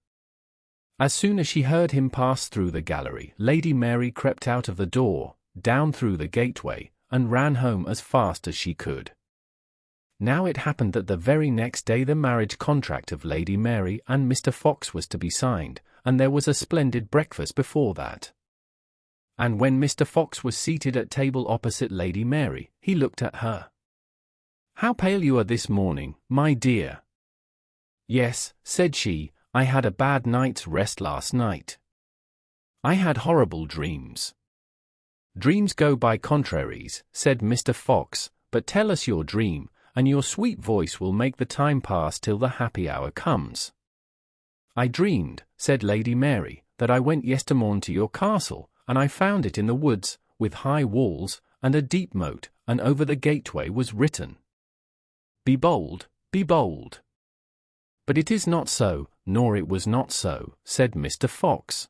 As soon as she heard him pass through the gallery, Lady Mary crept out of the door, down through the gateway, and ran home as fast as she could. Now it happened that the very next day the marriage contract of Lady Mary and Mr. Fox was to be signed, and there was a splendid breakfast before that. And when Mr. Fox was seated at table opposite Lady Mary, he looked at her. "How pale you are this morning, my dear." "Yes," said she, "I had a bad night's rest last night. I had horrible dreams." "Dreams go by contraries," said Mr. Fox, "but tell us your dream, and your sweet voice will make the time pass till the happy hour comes." "I dreamed," said Lady Mary, "that I went yestermorn to your castle, and I found it in the woods, with high walls, and a deep moat, and over the gateway was written, Be bold, be bold." "But it is not so, nor it was not so," said Mr. Fox.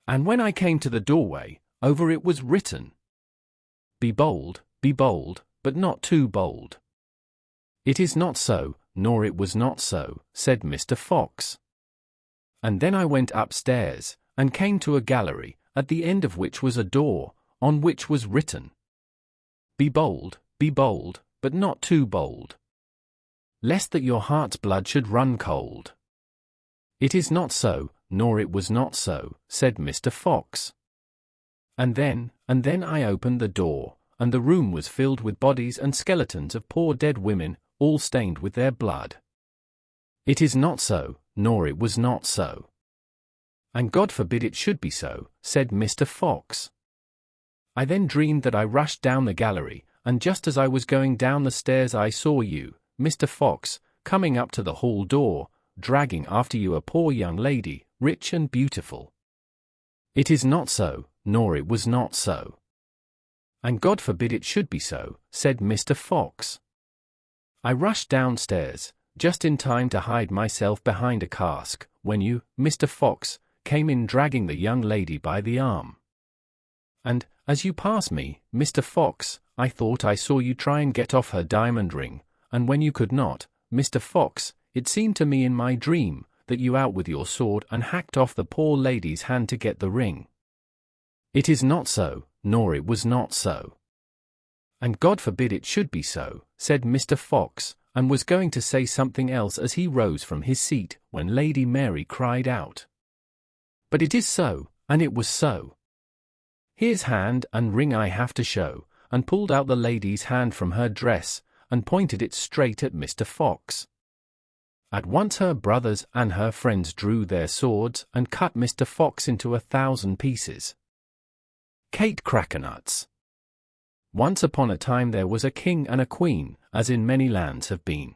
"And when I came to the doorway, over it was written, Be bold, but not too bold." "It is not so, nor it was not so," said Mr. Fox. "And then I went upstairs, and came to a gallery, at the end of which was a door, on which was written, Be bold, but not too bold, lest that your heart's blood should run cold." "It is not so, nor it was not so," said Mr. Fox. And then I opened the door, and the room was filled with bodies and skeletons of poor dead women, all stained with their blood. "It is not so, nor it was not so." "And God forbid it should be so," said Mr. Fox. "I then dreamed that I rushed down the gallery, and just as I was going down the stairs I saw you, Mr. Fox, coming up to the hall door, dragging after you a poor young lady, rich and beautiful." "It is not so, nor it was not so." "And God forbid it should be so," said Mr. Fox. "I rushed downstairs, just in time to hide myself behind a cask, when you, Mr. Fox, came in dragging the young lady by the arm. And, as you passed me, Mr. Fox, I thought I saw you try and get off her diamond ring, and when you could not, Mr. Fox, it seemed to me in my dream, that you out with your sword and hacked off the poor lady's hand to get the ring." "It is not so, nor it was not so." "And God forbid it should be so," said Mr. Fox, and was going to say something else as he rose from his seat, when Lady Mary cried out, "But it is so, and it was so. Here's hand and ring I have to show," and pulled out the lady's hand from her dress, and pointed it straight at Mr. Fox. At once her brothers and her friends drew their swords and cut Mr. Fox into 1,000 pieces. Kate Crackernuts. Once upon a time there was a king and a queen, as in many lands have been.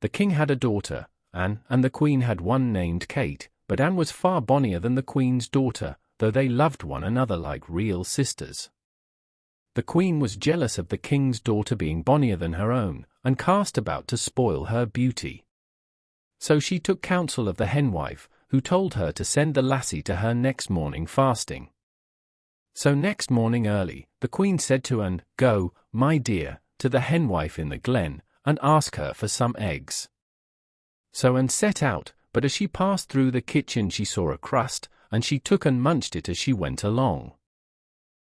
The king had a daughter, Anne, and the queen had one named Kate, but Anne was far bonnier than the queen's daughter, though they loved one another like real sisters. The queen was jealous of the king's daughter being bonnier than her own, and cast about to spoil her beauty. So she took counsel of the henwife, who told her to send the lassie to her next morning fasting. So next morning early, the queen said to Anne, "Go, my dear, to the henwife in the glen, and ask her for some eggs." So Anne set out, but as she passed through the kitchen she saw a crust, and she took and munched it as she went along.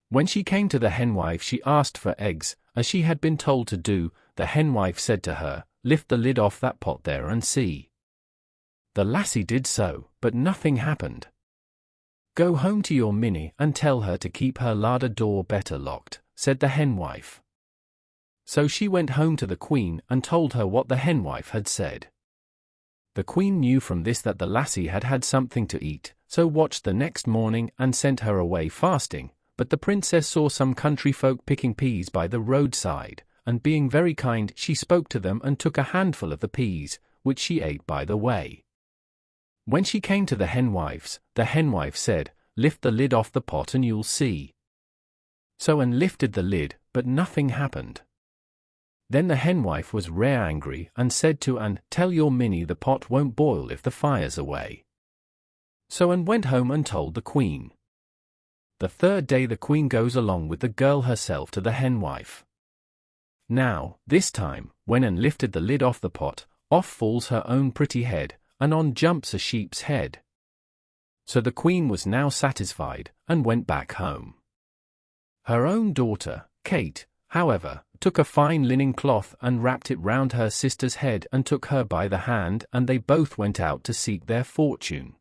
When she came to the henwife she asked for eggs, as she had been told to do. The henwife said to her, "Lift the lid off that pot there and see." The lassie did so, but nothing happened. "Go home to your Minnie and tell her to keep her larder door better locked," said the henwife. So she went home to the queen and told her what the henwife had said. The queen knew from this that the lassie had had something to eat, so watched the next morning and sent her away fasting. But the princess saw some country folk picking peas by the roadside, and being very kind she spoke to them and took a handful of the peas, which she ate by the way. When she came to the henwife said, "Lift the lid off the pot and you'll see." So Anne lifted the lid, but nothing happened. Then the henwife was rare angry and said to Anne, "Tell your Minnie the pot won't boil if the fire's away." So Anne went home and told the queen. The third day the queen goes along with the girl herself to the henwife. Now, this time, when Anne lifted the lid off the pot, off falls her own pretty head, and on jumps a sheep's head. So the queen was now satisfied, and went back home. Her own daughter, Kate, however, took a fine linen cloth and wrapped it round her sister's head and took her by the hand, and they both went out to seek their fortune.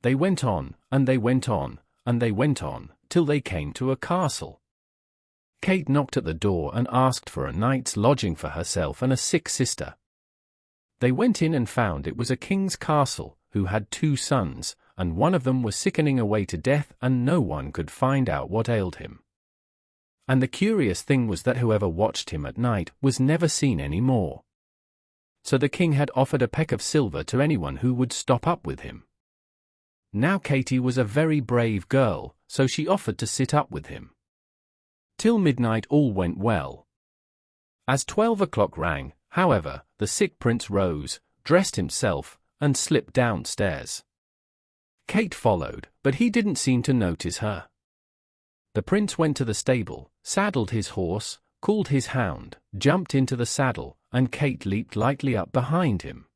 They went on, and they went on, and they went on, till they came to a castle. Kate knocked at the door and asked for a night's lodging for herself and a sick sister. They went in and found it was a king's castle, who had 2 sons, and one of them was sickening away to death, and no one could find out what ailed him. And the curious thing was that whoever watched him at night was never seen any more. So the king had offered a peck of silver to anyone who would stop up with him. Now Katie was a very brave girl, so she offered to sit up with him. Till midnight all went well. As 12 o'clock rang, however, the sick prince rose, dressed himself, and slipped downstairs. Kate followed, but he didn't seem to notice her. The prince went to the stable, saddled his horse, called his hound, jumped into the saddle, and Kate leaped lightly up behind him.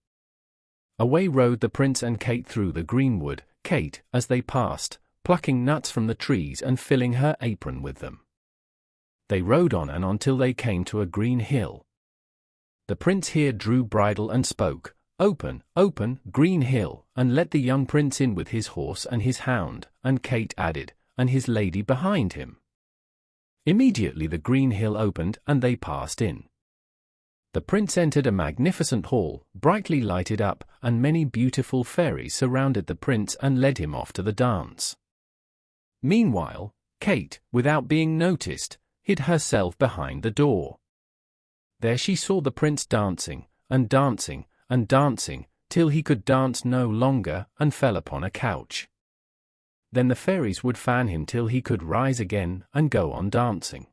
Away rode the prince and Kate through the greenwood, Kate, as they passed, plucking nuts from the trees and filling her apron with them. They rode on and on till they came to a green hill. The prince here drew bridle and spoke, "Open, open, green hill, and let the young prince in with his horse and his hound," and Kate added, "and his lady behind him." Immediately the green hill opened and they passed in. The prince entered a magnificent hall, brightly lighted up, and many beautiful fairies surrounded the prince and led him off to the dance. Meanwhile, Kate, without being noticed, hid herself behind the door. There she saw the prince dancing, and dancing, and dancing, till he could dance no longer, and fell upon a couch. Then the fairies would fan him till he could rise again, and go on dancing.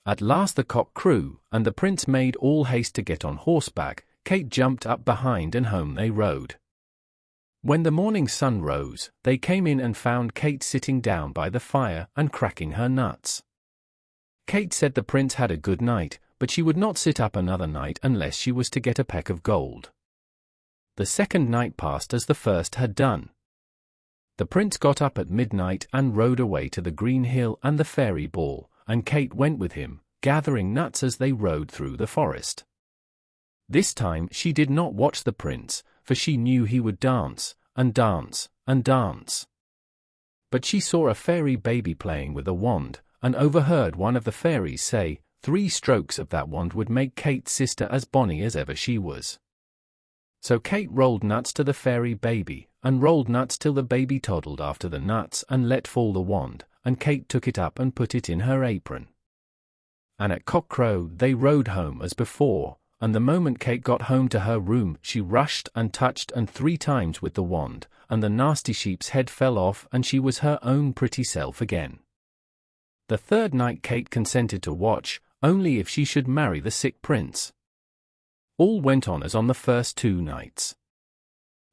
At last the cock crew, and the prince made all haste to get on horseback. Kate jumped up behind and home they rode. When the morning sun rose, they came in and found Kate sitting down by the fire and cracking her nuts. Kate said the prince had a good night, but she would not sit up another night unless she was to get a peck of gold. The second night passed as the first had done. The prince got up at midnight and rode away to the green hill and the fairy ball, and Kate went with him, gathering nuts as they rode through the forest. This time she did not watch the prince, for she knew he would dance, and dance, and dance. But she saw a fairy baby playing with a wand, and overheard one of the fairies say, 3 strokes of that wand would make Kate's sister as bonny as ever she was. So Kate rolled nuts to the fairy baby, and rolled nuts till the baby toddled after the nuts and let fall the wand, and Kate took it up and put it in her apron. And at cockcrow they rode home as before, and the moment Kate got home to her room she rushed and touched and 3 times with the wand, and the nasty sheep's head fell off and she was her own pretty self again. The 3rd night Kate consented to watch, only if she should marry the sick prince. All went on as on the first 2 nights.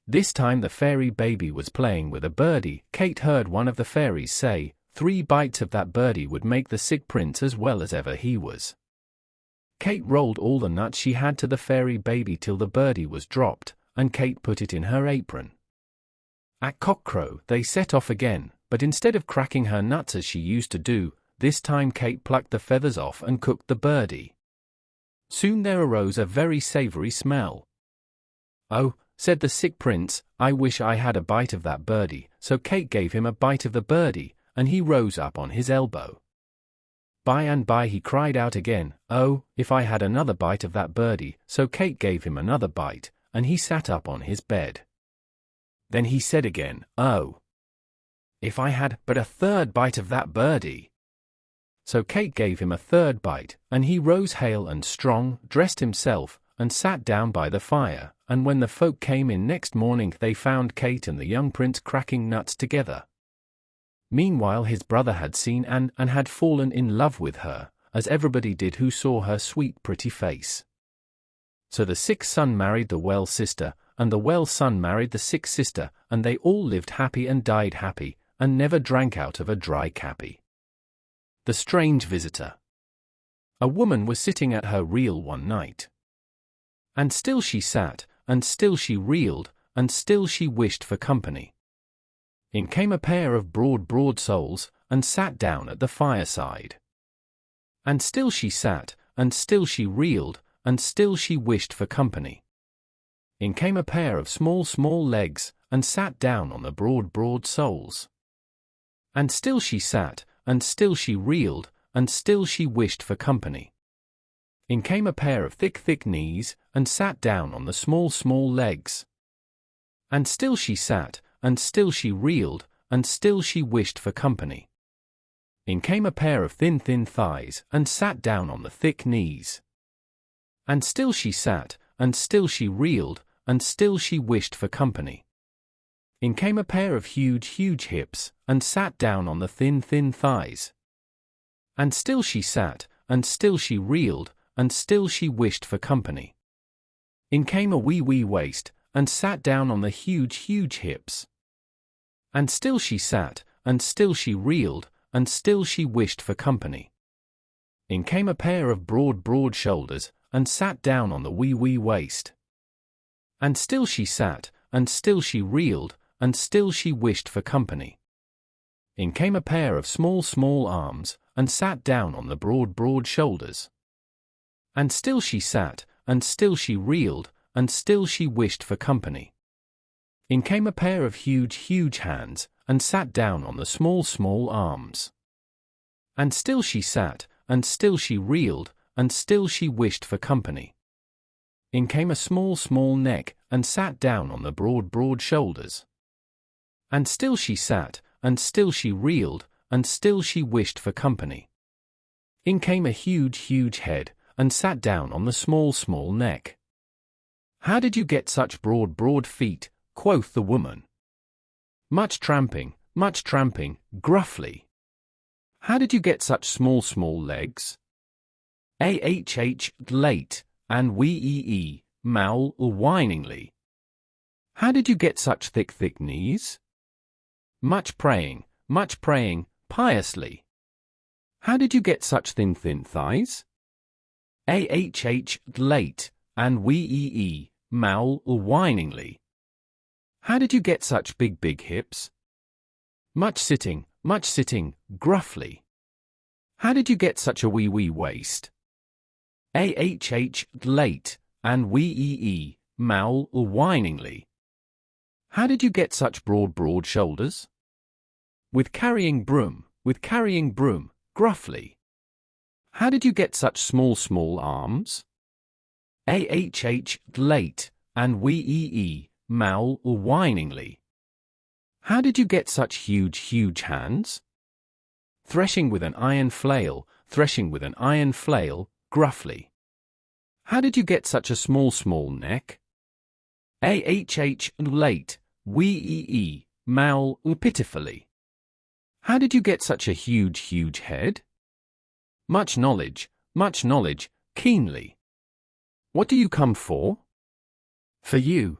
This time the fairy baby was playing with a birdie. Kate heard one of the fairies say, 3 bites of that birdie would make the sick prince as well as ever he was. Kate rolled all the nuts she had to the fairy baby till the birdie was dropped, and Kate put it in her apron. At cockcrow they set off again, but instead of cracking her nuts as she used to do, this time Kate plucked the feathers off and cooked the birdie. Soon there arose a very savoury smell. "Oh," said the sick prince, "I wish I had a bite of that birdie," so Kate gave him a bite of the birdie, and he rose up on his elbow. By and by he cried out again, "Oh, if I had another bite of that birdie," so Kate gave him another bite, and he sat up on his bed. Then he said again, "Oh, if I had but a 3rd bite of that birdie." So Kate gave him a 3rd bite, and he rose hale and strong, dressed himself, and sat down by the fire, and when the folk came in next morning they found Kate and the young prince cracking nuts together. Meanwhile his brother had seen Anne and had fallen in love with her, as everybody did who saw her sweet pretty face. So the sick son married the well sister, and the well son married the sick sister, and they all lived happy and died happy, and never drank out of a dry cappy. The strange visitor. A woman was sitting at her reel one night. And still she sat, and still she reeled, and still she wished for company. In came a pair of broad souls, and sat down at the fireside. And still she sat, and still she reeled, and still she wished for company. In came a pair of small legs, and sat down on the broad soles. And still she sat, and still she reeled, and still she wished for company. In came a pair of thick knees, and sat down on the small legs. And still she sat, and still she reeled, and still she wished for company. In came a pair of thin thighs, and sat down on the thick knees. And still she sat, and still she reeled, and still she wished for company. In came a pair of huge hips, and sat down on the thin thighs. And still she sat, and still she reeled, and still she wished for company. In came a wee waist, and sat down on the huge hips. And still she sat, and still she reeled, and still she wished for company. In came a pair of broad shoulders, and sat down on the wee waist. And still she sat, and still she reeled, and still she wished for company. In came a pair of small arms, and sat down on the broad shoulders. And still she sat, and still she reeled, and still she wished for company. In came a pair of huge hands, and sat down on the small arms. And still she sat, and still she reeled, and still she wished for company. In came a small neck, and sat down on the broad shoulders. And still she sat, and still she reeled, and still she wished for company. In came a huge head, and sat down on the small neck. "How did you get such broad feet?" quoth the woman. Much tramping, gruffly." "How did you get such small legs?" Late, and wee maul whiningly. "How did you get such thick knees?" Much praying, piously. "How did you get such thin thighs?" Late, and wee maul whiningly. "How did you get such big hips?" Much sitting, gruffly. "How did you get such a wee waist?" Late, and wee maul whiningly. "How did you get such broad shoulders?" With carrying broom, gruffly. "How did you get such small arms?" Late, and wee maul whiningly. "How did you get such huge hands?" Threshing with an iron flail, threshing with an iron flail, gruffly. How did you get such a small neck? Late, wee, maul, pitifully. How did you get such a huge head? Much knowledge, keenly. What do you come for? For you.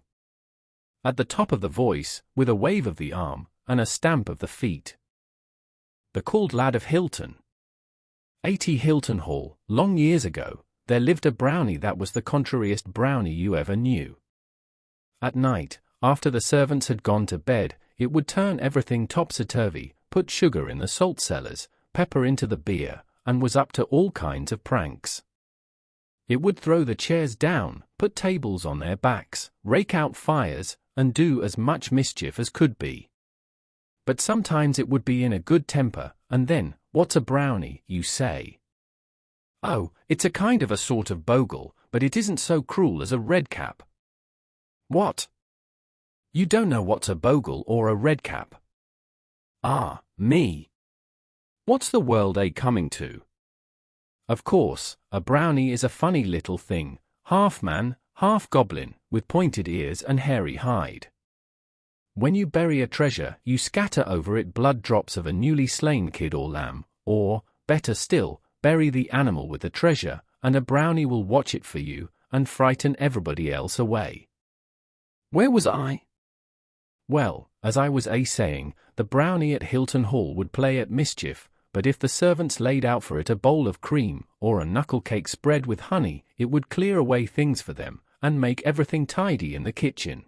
At the top of the voice, with a wave of the arm, and a stamp of the feet. The called lad of Hilton. 80 Hilton Hall, long years ago, there lived a brownie that was the contrariest brownie you ever knew. At night, after the servants had gone to bed, it would turn everything topsy-turvy, put sugar in the salt cellars, pepper into the beer, and was up to all kinds of pranks. It would throw the chairs down, put tables on their backs, rake out fires, and do as much mischief as could be. But sometimes it would be in a good temper, and then, what's a brownie, you say? Oh, it's a kind of a sort of bogle, but it isn't so cruel as a redcap. What? You don't know what's a bogle or a redcap? Ah, me. What's the world coming to? Of course, a brownie is a funny little thing, half man, half goblin, with pointed ears and hairy hide. When you bury a treasure, you scatter over it blood drops of a newly slain kid or lamb, or, better still, bury the animal with the treasure, and a brownie will watch it for you, and frighten everybody else away. Where was I? Well, as I was saying, the brownie at Hilton Hall would play at mischief, but if the servants laid out for it a bowl of cream, or a knuckle cake spread with honey, it would clear away things for them, and make everything tidy in the kitchen.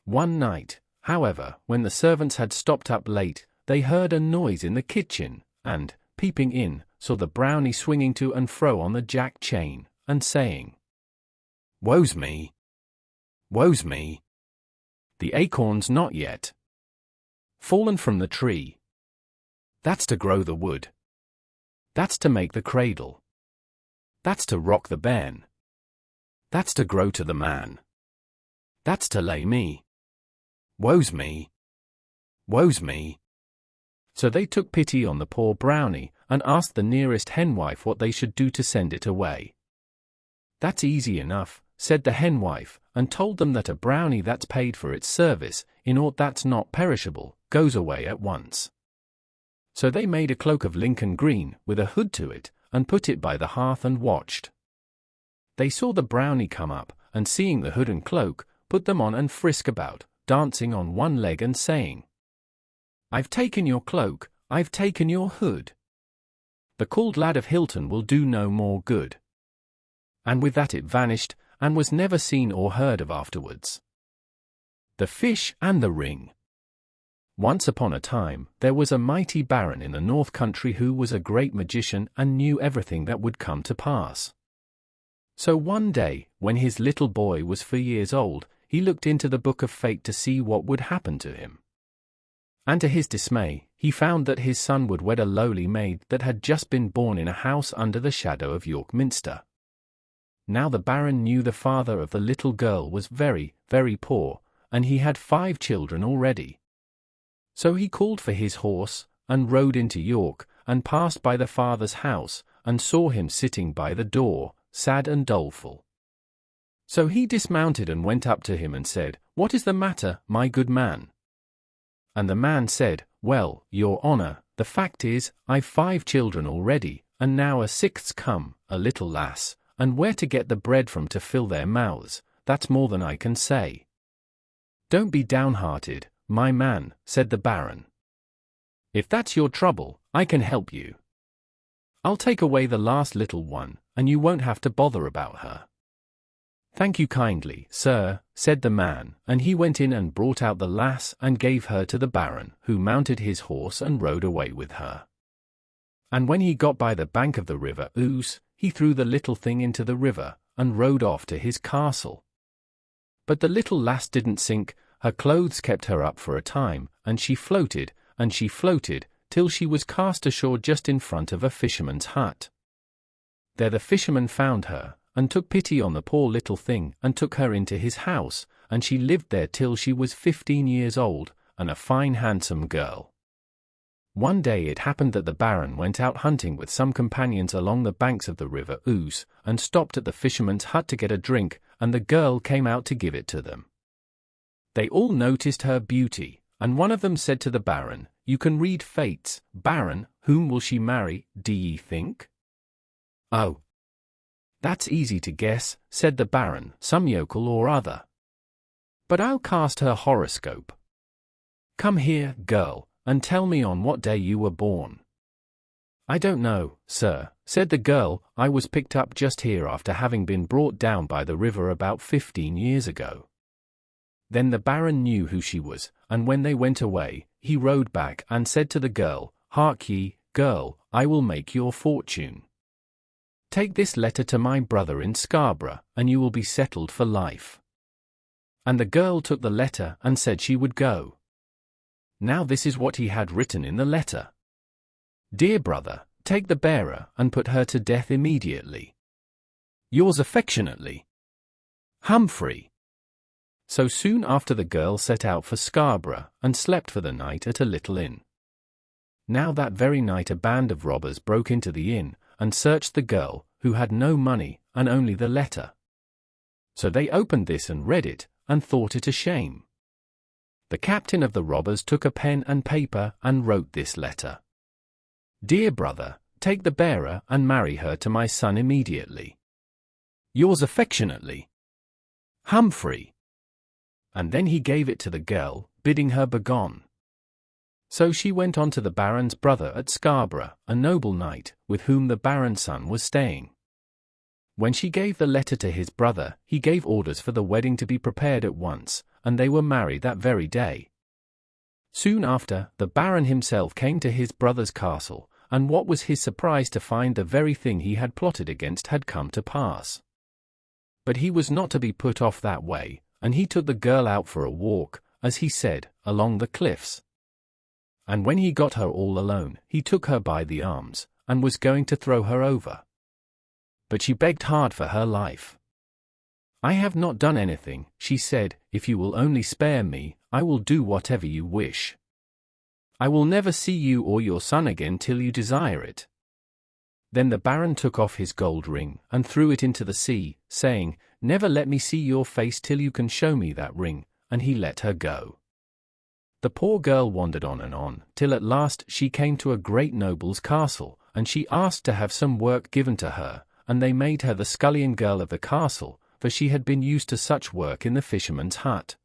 One night, however, when the servants had stopped up late, they heard a noise in the kitchen, and, peeping in, saw the brownie swinging to and fro on the jack chain, and saying, "Woe's me! Woe's me! The acorn's not yet fallen from the tree. That's to grow the wood. That's to make the cradle. That's to rock the bairn. That's to grow to the man. That's to lay me. Woe's me! Woe's me!" So they took pity on the poor brownie, and asked the nearest henwife what they should do to send it away. "That's easy enough," said the henwife, and told them that a brownie that's paid for its service, in aught that's not perishable, goes away at once. So they made a cloak of Lincoln green, with a hood to it, and put it by the hearth and watched. They saw the brownie come up, and seeing the hood and cloak, put them on and frisk about, dancing on one leg and saying, "I've taken your cloak, I've taken your hood. The called lad of Hilton will do no more good." And with that it vanished, and was never seen or heard of afterwards. The Fish and the Ring. Once upon a time, there was a mighty baron in the north country who was a great magician and knew everything that would come to pass. So one day, when his little boy was 4 years old, he looked into the book of fate to see what would happen to him. And to his dismay, he found that his son would wed a lowly maid that had just been born in a house under the shadow of York Minster. Now the baron knew the father of the little girl was very, very poor, and he had 5 children already. So he called for his horse, and rode into York, and passed by the father's house, and saw him sitting by the door, sad and doleful. So he dismounted and went up to him and said, "What is the matter, my good man?" And the man said, "Well, your honor, the fact is, I've 5 children already, and now a 6th's come, a little lass, and where to get the bread from to fill their mouths, that's more than I can say." "Don't be downhearted, my man," said the baron. "If that's your trouble, I can help you. I'll take away the last little one, and you won't have to bother about her." "Thank you kindly, sir," said the man, and he went in and brought out the lass and gave her to the baron, who mounted his horse and rode away with her. And when he got by the bank of the river Ouse, he threw the little thing into the river, and rode off to his castle. But the little lass didn't sink, her clothes kept her up for a time, and she floated, till she was cast ashore just in front of a fisherman's hut. There the fisherman found her, and took pity on the poor little thing, and took her into his house, and she lived there till she was 15 years old, and a fine handsome girl. One day it happened that the Baron went out hunting with some companions along the banks of the river Ouse, and stopped at the fisherman's hut to get a drink, and the girl came out to give it to them. They all noticed her beauty, and one of them said to the Baron, "You can read fates, Baron, whom will she marry, do ye think?" "Oh, that's easy to guess," said the Baron, "some yokel or other. But I'll cast her horoscope. Come here, girl, and tell me on what day you were born." "I don't know, sir," said the girl. "I was picked up just here after having been brought down by the river about 15 years ago." Then the Baron knew who she was, and when they went away, he rode back and said to the girl, "Hark ye, girl, I will make your fortune. Take this letter to my brother in Scarborough, and you will be settled for life." And the girl took the letter and said she would go. Now this is what he had written in the letter. "Dear brother, take the bearer and put her to death immediately. Yours affectionately, Humphrey." So soon after the girl set out for Scarborough, and slept for the night at a little inn. Now that very night a band of robbers broke into the inn, and searched the girl, who had no money, and only the letter. So they opened this and read it, and thought it a shame. The captain of the robbers took a pen and paper, and wrote this letter. "Dear brother, take the bearer and marry her to my son immediately. Yours affectionately, Humphrey." And then he gave it to the girl, bidding her begone. So she went on to the Baron's brother at Scarborough, a noble knight, with whom the Baron's son was staying. When she gave the letter to his brother, he gave orders for the wedding to be prepared at once, and they were married that very day. Soon after, the Baron himself came to his brother's castle, and what was his surprise to find the very thing he had plotted against had come to pass. But he was not to be put off that way, and he took the girl out for a walk, as he said, along the cliffs. And when he got her all alone, he took her by the arms, and was going to throw her over. But she begged hard for her life. "I have not done anything," she said. "If you will only spare me, I will do whatever you wish. I will never see you or your son again till you desire it." Then the Baron took off his gold ring, and threw it into the sea, saying, "Never let me see your face till you can show me that ring," and he let her go. The poor girl wandered on, till at last she came to a great noble's castle, and she asked to have some work given to her, and they made her the scullion girl of the castle, for she had been used to such work in the fisherman's hut.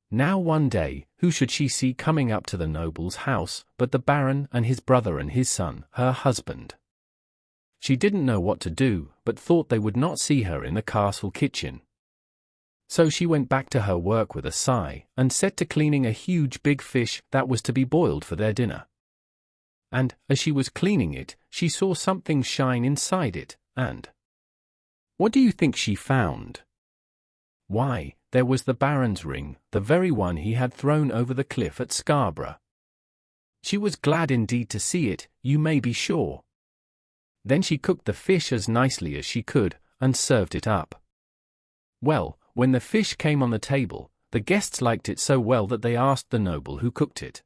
Now one day, who should she see coming up to the noble's house, but the Baron and his brother and his son, her husband. She didn't know what to do, but thought they would not see her in the castle kitchen. So she went back to her work with a sigh, and set to cleaning a huge big fish that was to be boiled for their dinner. And, as she was cleaning it, she saw something shine inside it, and what do you think she found? Why, there was the Baron's ring, the very one he had thrown over the cliff at Scarborough. She was glad indeed to see it, you may be sure. Then she cooked the fish as nicely as she could, and served it up. Well, when the fish came on the table, the guests liked it so well that they asked the noble who cooked it.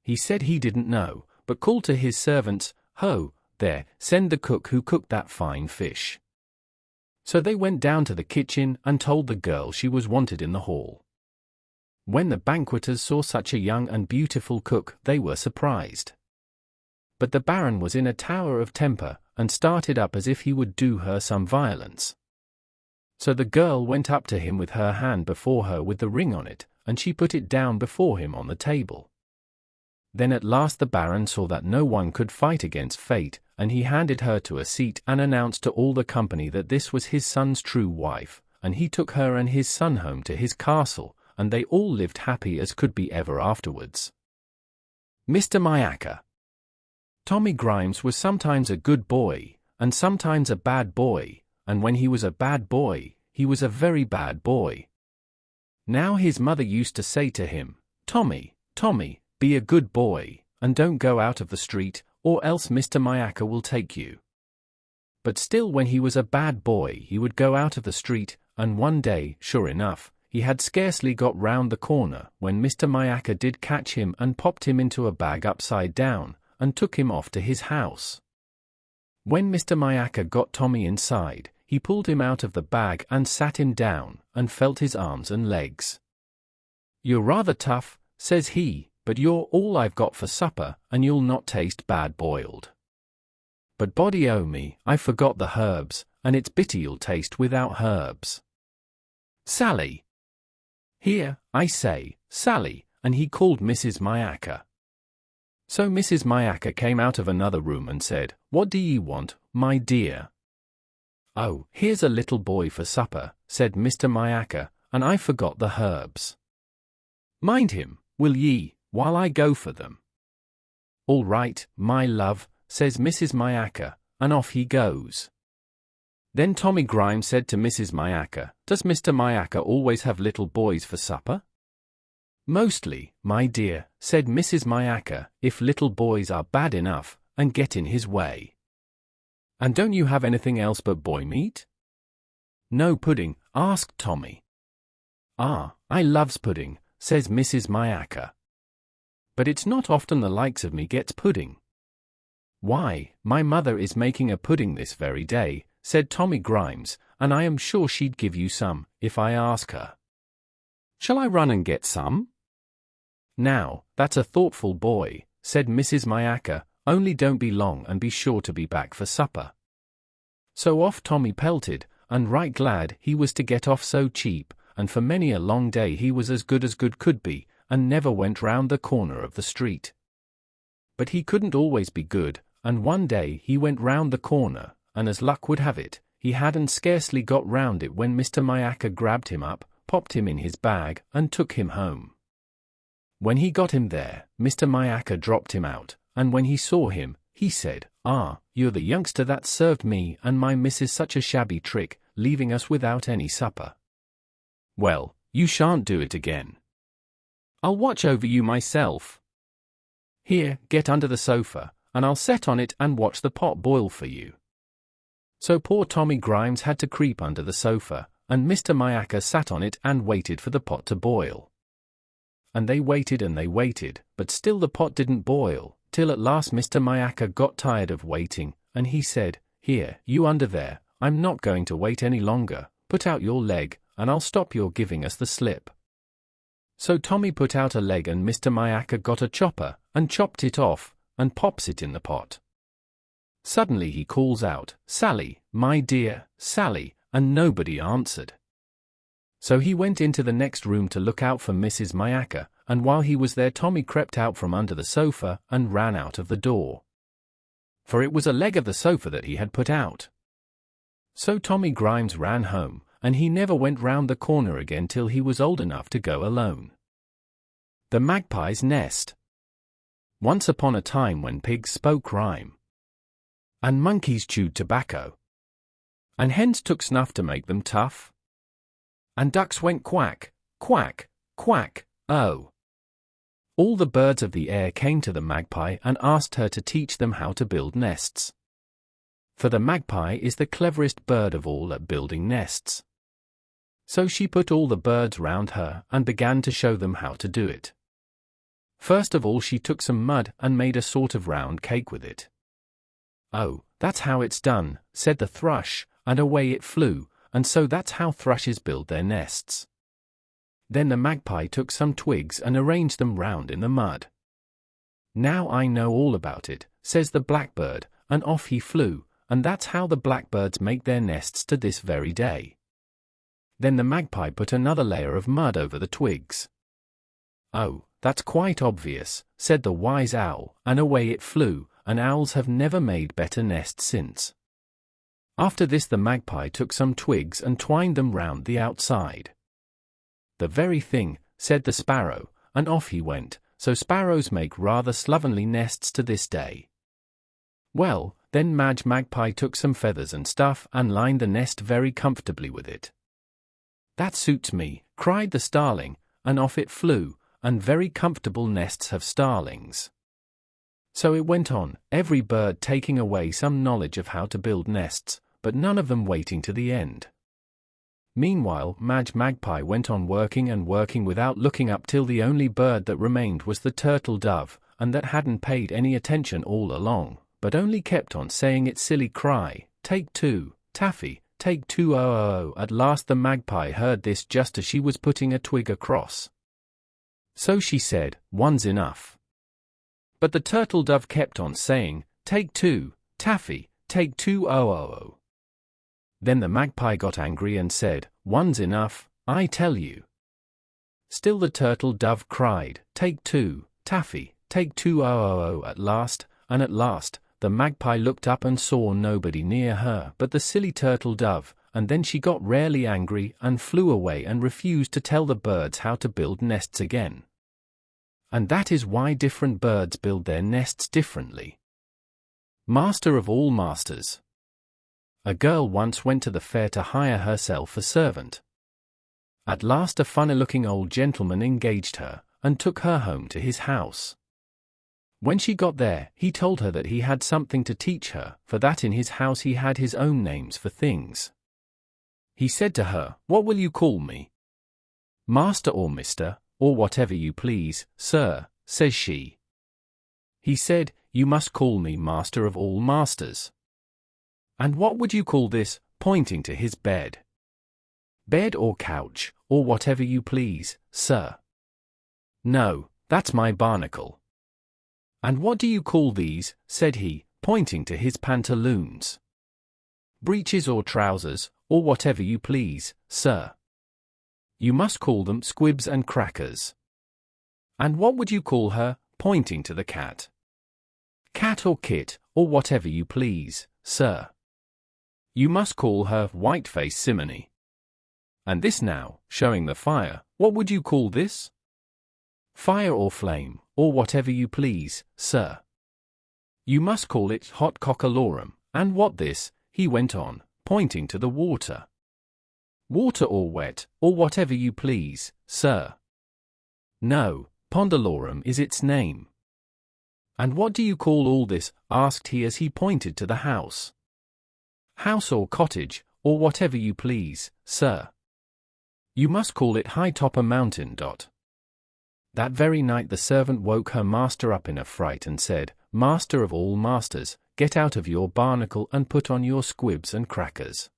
He said he didn't know, but called to his servants, "Ho, there, send the cook who cooked that fine fish." So they went down to the kitchen and told the girl she was wanted in the hall. When the banqueters saw such a young and beautiful cook, they were surprised. But the Baron was in a tower of temper, and started up as if he would do her some violence. So the girl went up to him with her hand before her with the ring on it, and she put it down before him on the table. Then at last the Baron saw that no one could fight against fate, and he handed her to a seat and announced to all the company that this was his son's true wife, and he took her and his son home to his castle, and they all lived happy as could be ever afterwards. Mr. Myaka. Tommy Grimes was sometimes a good boy, and sometimes a bad boy, and when he was a bad boy, he was a very bad boy. Now his mother used to say to him, "Tommy, Tommy, be a good boy, and don't go out of the street, or else Mr. Myaka will take you." But still when he was a bad boy he would go out of the street, and one day, sure enough, he had scarcely got round the corner when Mr. Myaka did catch him and popped him into a bag upside down, and took him off to his house. When Mr. Myaka got Tommy inside, he pulled him out of the bag and sat him down, and felt his arms and legs. "You're rather tough," says he, "but you're all I've got for supper, and you'll not taste bad boiled. But body o' me, I forgot the herbs, and it's bitter you'll taste without herbs. Sally! Here, I say, Sally," and he called Mrs. Myaka. So Mrs. Myaka came out of another room and said, "What do ye want, my dear?" "Oh, here's a little boy for supper," said Mr. Myaka, "and I forgot the herbs. Mind him, will ye, while I go for them?" "All right, my love," says Mrs. Myaka, and off he goes. Then Tommy Grimes said to Mrs. Myaka, "Does Mr. Myaka always have little boys for supper?" "Mostly, my dear," said Mrs. Myaka, "if little boys are bad enough, and get in his way." "And don't you have anything else but boy meat?" "No pudding?" asked Tommy. "Ah, I loves pudding," says Mrs. Myaka. "But it's not often the likes of me gets pudding." "Why, my mother is making a pudding this very day," said Tommy Grimes, "and I am sure she'd give you some, if I ask her. Shall I run and get some?" "Now, that's a thoughtful boy," said Mrs. Myaka, "only don't be long and be sure to be back for supper." So off Tommy pelted, and right glad he was to get off so cheap, and for many a long day he was as good could be, and never went round the corner of the street. But he couldn't always be good, and one day he went round the corner, and as luck would have it, he hadn't scarcely got round it when Mr. Myaka grabbed him up, popped him in his bag, and took him home. When he got him there, Mr. Myaka dropped him out, and when he saw him, he said, "Ah, you're the youngster that served me and my missus such a shabby trick, leaving us without any supper. Well, you shan't do it again. I'll watch over you myself. Here, get under the sofa, and I'll set on it and watch the pot boil for you." So poor Tommy Grimes had to creep under the sofa, and Mr. Myaka sat on it and waited for the pot to boil. And they waited, but still the pot didn't boil, till at last Mr. Myaka got tired of waiting, and he said, "Here, you under there, I'm not going to wait any longer, put out your leg, and I'll stop your giving us the slip." So Tommy put out a leg and Mr. Myaka got a chopper, and chopped it off, and pops it in the pot. Suddenly he calls out, "Sally, my dear, Sally," and nobody answered. So he went into the next room to look out for Mrs. Myaka, and while he was there Tommy crept out from under the sofa and ran out of the door. For it was a leg of the sofa that he had put out. So Tommy Grimes ran home, and he never went round the corner again till he was old enough to go alone. The Magpie's Nest. Once upon a time when pigs spoke rhyme, and monkeys chewed tobacco, and hens took snuff to make them tough, and ducks went quack, quack, quack, oh. All the birds of the air came to the magpie and asked her to teach them how to build nests. For the magpie is the cleverest bird of all at building nests. So she put all the birds round her and began to show them how to do it. First of all she took some mud and made a sort of round cake with it. "Oh, that's how it's done," said the thrush, and away it flew, and so that's how thrushes build their nests. Then the magpie took some twigs and arranged them round in the mud. "Now I know all about it," says the blackbird, and off he flew, and that's how the blackbirds make their nests to this very day. Then the magpie put another layer of mud over the twigs. "Oh, that's quite obvious," said the wise owl, and away it flew, and owls have never made better nests since. After this the magpie took some twigs and twined them round the outside. "The very thing," said the sparrow, and off he went, so sparrows make rather slovenly nests to this day. Well, then Madge Magpie took some feathers and stuff and lined the nest very comfortably with it. "That suits me," cried the starling, and off it flew, and very comfortable nests have starlings. So it went on, every bird taking away some knowledge of how to build nests, but none of them waiting to the end. Meanwhile, Madge Magpie went on working and working without looking up till the only bird that remained was the turtle dove, and that hadn't paid any attention all along, but only kept on saying its silly cry, "Take two, Taffy, take two, oh oh oh." At last the magpie heard this just as she was putting a twig across. So she said, "One's enough." But the turtle dove kept on saying, "Take two, Taffy, take two, oh oh oh." Then the magpie got angry and said, "One's enough, I tell you." Still the turtle dove cried, "Take two, Taffy, take two, oh oh oh." At last, the magpie looked up and saw nobody near her but the silly turtle dove, and then she got really angry and flew away and refused to tell the birds how to build nests again. And that is why different birds build their nests differently. Master of all masters. A girl once went to the fair to hire herself a servant. At last a funny-looking old gentleman engaged her, and took her home to his house. When she got there, he told her that he had something to teach her, for that in his house he had his own names for things. He said to her, "What will you call me?" "Master or Mister, or whatever you please, sir," says she. He said, "You must call me Master of all Masters." "And what would you call this?" pointing to his bed. "Bed or couch, or whatever you please, sir." "No, that's my barnacle." "And what do you call these?" said he, pointing to his pantaloons. "Breeches or trousers, or whatever you please, sir." "You must call them squibs and crackers." "And what would you call her?" pointing to the cat. "Cat or kit, or whatever you please, sir." "You must call her white-faced simony." "And this now," showing the fire, "what would you call this?" "Fire or flame, or whatever you please, sir." "You must call it hot cockalorum. And what this?" he went on, pointing to the water. "Water or wet, or whatever you please, sir." "No, pondalorum is its name." "And what do you call all this?" asked he as he pointed to the house. "House or cottage, or whatever you please, sir." "You must call it high top a mountain. That very night the servant woke her master up in a fright and said, "Master of all masters, get out of your barnacle and put on your squibs and crackers.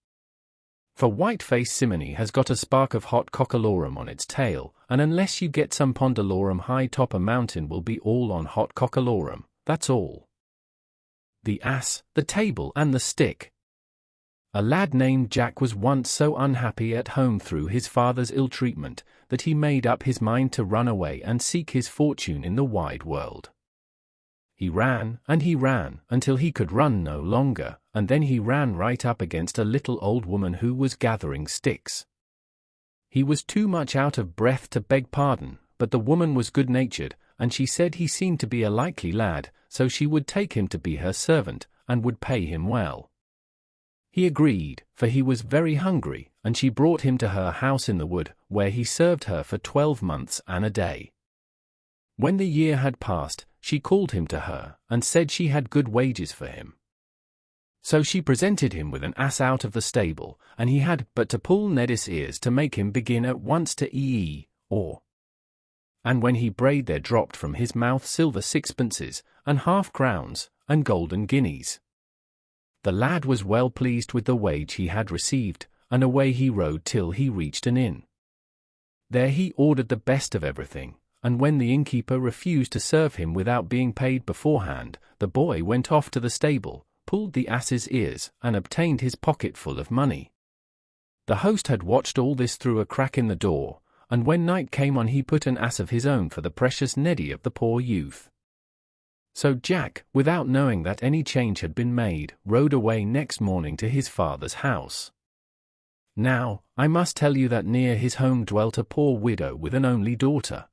For white-faced simony has got a spark of hot cockalorum on its tail, and unless you get some pondalorum high top a mountain will be all on hot cockalorum, that's all." The ass, the table and the stick. A lad named Jack was once so unhappy at home through his father's ill-treatment, that he made up his mind to run away and seek his fortune in the wide world. He ran, and he ran, until he could run no longer, and then he ran right up against a little old woman who was gathering sticks. He was too much out of breath to beg pardon, but the woman was good-natured, and she said he seemed to be a likely lad, so she would take him to be her servant, and would pay him well. He agreed, for he was very hungry, and she brought him to her house in the wood, where he served her for 12 months and a day. When the year had passed, she called him to her, and said she had good wages for him. So she presented him with an ass out of the stable, and he had but to pull Neddy's ears to make him begin at once to or. And when he brayed there dropped from his mouth silver sixpences, and half-crowns, and golden guineas. The lad was well pleased with the wage he had received, and away he rode till he reached an inn. There he ordered the best of everything, and when the innkeeper refused to serve him without being paid beforehand, the boy went off to the stable, pulled the ass's ears, and obtained his pocket full of money. The host had watched all this through a crack in the door, and when night came on he put an ass of his own for the precious Neddy of the poor youth. So Jack, without knowing that any change had been made, rode away next morning to his father's house. Now, I must tell you that near his home dwelt a poor widow with an only daughter.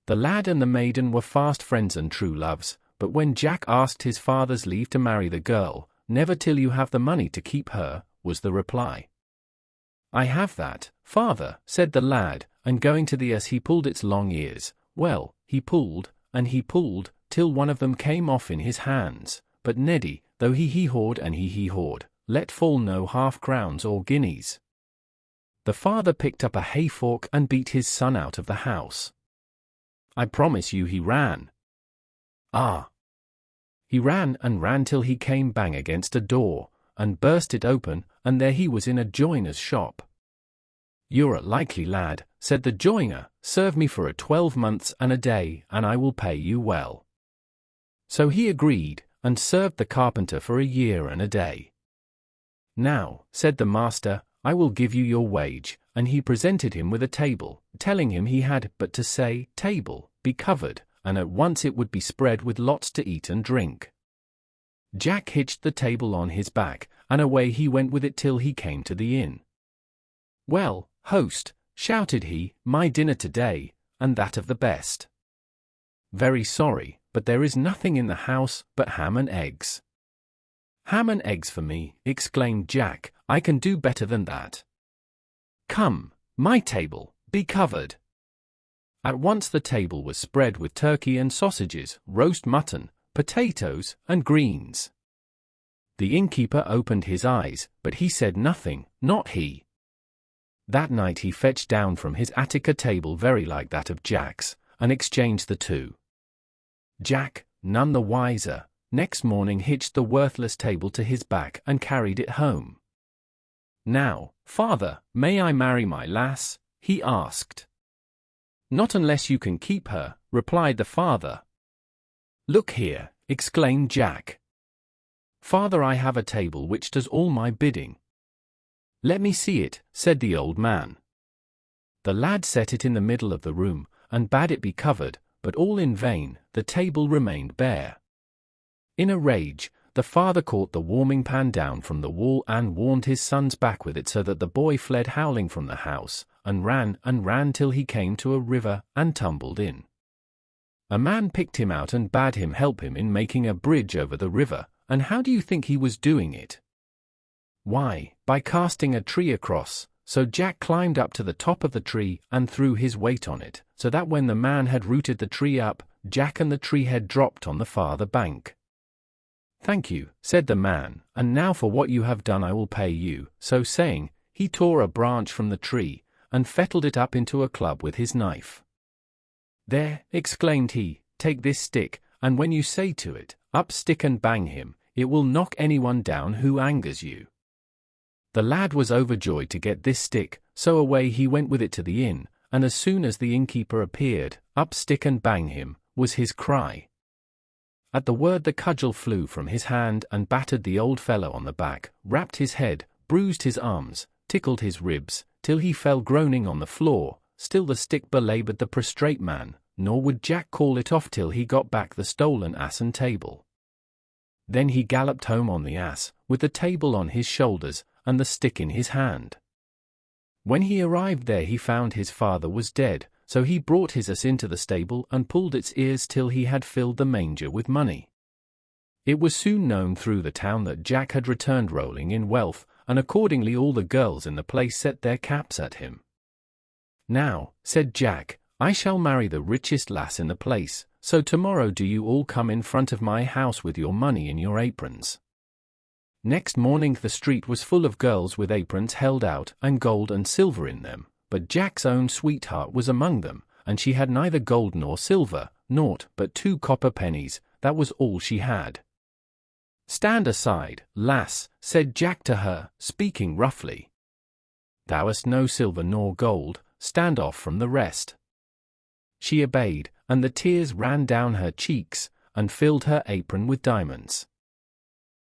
The lad and the maiden were fast friends and true loves, but when Jack asked his father's leave to marry the girl, "Never till you have the money to keep her," was the reply. "I have that, father," said the lad, and going to the ass he pulled its long ears. Well, he pulled, and he pulled, till one of them came off in his hands, but Neddy, though he hee-hawed and he hee-hawed, let fall no half-crowns or guineas. the father picked up a hayfork and beat his son out of the house. I promise you he ran. Ah! He ran and ran till he came bang against a door, and burst it open, and there he was in a joiner's shop. "You're a likely lad," said the joiner, "serve me for a 12 months and a day, and I will pay you well." So he agreed, and served the carpenter for a year and a day. "Now," said the master, "I will give you your wage," and he presented him with a table, telling him he had but to say, "Table, be covered," and at once it would be spread with lots to eat and drink. Jack hitched the table on his back, and away he went with it till he came to the inn. "Well, host," shouted he, "my dinner today, and that of the best." "Very sorry, but there is nothing in the house but ham and eggs." "Ham and eggs for me," exclaimed Jack, "I can do better than that. Come, my table, be covered." At once the table was spread with turkey and sausages, roast mutton, potatoes, and greens. The innkeeper opened his eyes, but he said nothing, not he. That night he fetched down from his attic a table very like that of Jack's, and exchanged the two. Jack, none the wiser, next morning hitched the worthless table to his back and carried it home. "Now, father, may I marry my lass?" he asked. "Not unless you can keep her," replied the father. "Look here," exclaimed Jack. "Father, I have a table which does all my bidding." "Let me see it," said the old man. The lad set it in the middle of the room, and bade it be covered, but all in vain, the table remained bare. In a rage, the father caught the warming pan down from the wall and warmed his son's back with it, so that the boy fled howling from the house, and ran till he came to a river, and tumbled in. A man picked him out and bade him help him in making a bridge over the river, and how do you think he was doing it? Why, by casting a tree across. So Jack climbed up to the top of the tree and threw his weight on it, so that when the man had rooted the tree up, Jack and the tree head dropped on the farther bank. "Thank you," said the man, "and now for what you have done I will pay you." So saying, he tore a branch from the tree, and fettled it up into a club with his knife. "There," exclaimed he, "take this stick, and when you say to it, 'Up stick and bang him,' it will knock anyone down who angers you." The lad was overjoyed to get this stick, so away he went with it to the inn, and as soon as the innkeeper appeared, "Up stick and bang him," was his cry. At the word the cudgel flew from his hand and battered the old fellow on the back, rapped his head, bruised his arms, tickled his ribs, till he fell groaning on the floor. Still the stick belaboured the prostrate man, nor would Jack call it off till he got back the stolen ass and table. Then he galloped home on the ass, with the table on his shoulders, and the stick in his hand. When he arrived there he found his father was dead, so he brought his ass into the stable and pulled its ears till he had filled the manger with money. It was soon known through the town that Jack had returned rolling in wealth, and accordingly all the girls in the place set their caps at him. "Now," said Jack, "I shall marry the richest lass in the place, so tomorrow do you all come in front of my house with your money in your aprons." Next morning the street was full of girls with aprons held out and gold and silver in them, but Jack's own sweetheart was among them, and she had neither gold nor silver, naught but 2 copper pennies, that was all she had. "Stand aside, lass," said Jack to her, speaking roughly. "Thou hast no silver nor gold, stand off from the rest." She obeyed, and the tears ran down her cheeks, and filled her apron with diamonds.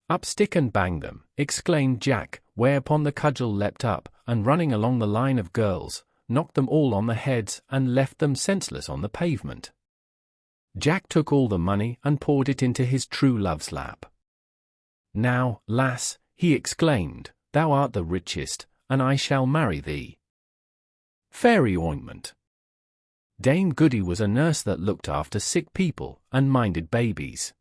"Up stick and bang them," exclaimed Jack, whereupon the cudgel leapt up, and running along the line of girls, knocked them all on the heads, and left them senseless on the pavement. Jack took all the money and poured it into his true love's lap. "Now, lass," he exclaimed, "thou art the richest, and I shall marry thee." Fairy ointment. Dame Goody was a nurse that looked after sick people, and minded babies.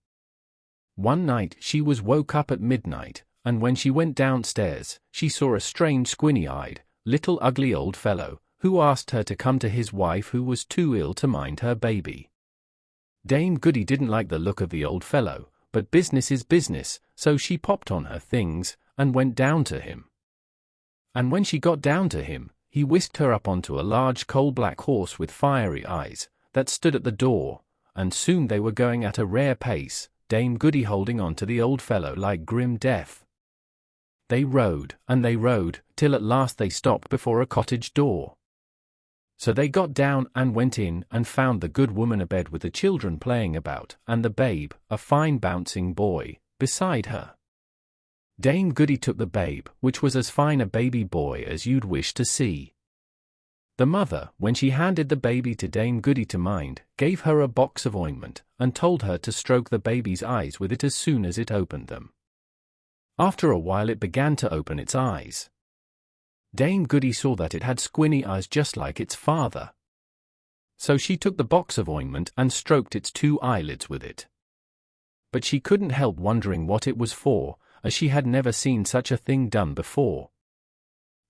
One night she was woke up at midnight, and when she went downstairs, she saw a strange squinny-eyed, little ugly old fellow, who asked her to come to his wife who was too ill to mind her baby. Dame Goody didn't like the look of the old fellow, but business is business, so she popped on her things, and went down to him. And when she got down to him, he whisked her up onto a large coal-black horse with fiery eyes that stood at the door, and soon they were going at a rare pace, Dame Goody holding on to the old fellow like grim death. They rode, and they rode, till at last they stopped before a cottage door. So they got down and went in and found the good woman abed with the children playing about, and the babe, a fine bouncing boy, beside her. Dame Goody took the babe, which was as fine a baby boy as you'd wish to see. The mother, when she handed the baby to Dame Goody to mind, gave her a box of ointment, and told her to stroke the baby's eyes with it as soon as it opened them. After a while it began to open its eyes. Dame Goody saw that it had squinny eyes just like its father. So she took the box of ointment and stroked its 2 eyelids with it. But she couldn't help wondering what it was for, as she had never seen such a thing done before.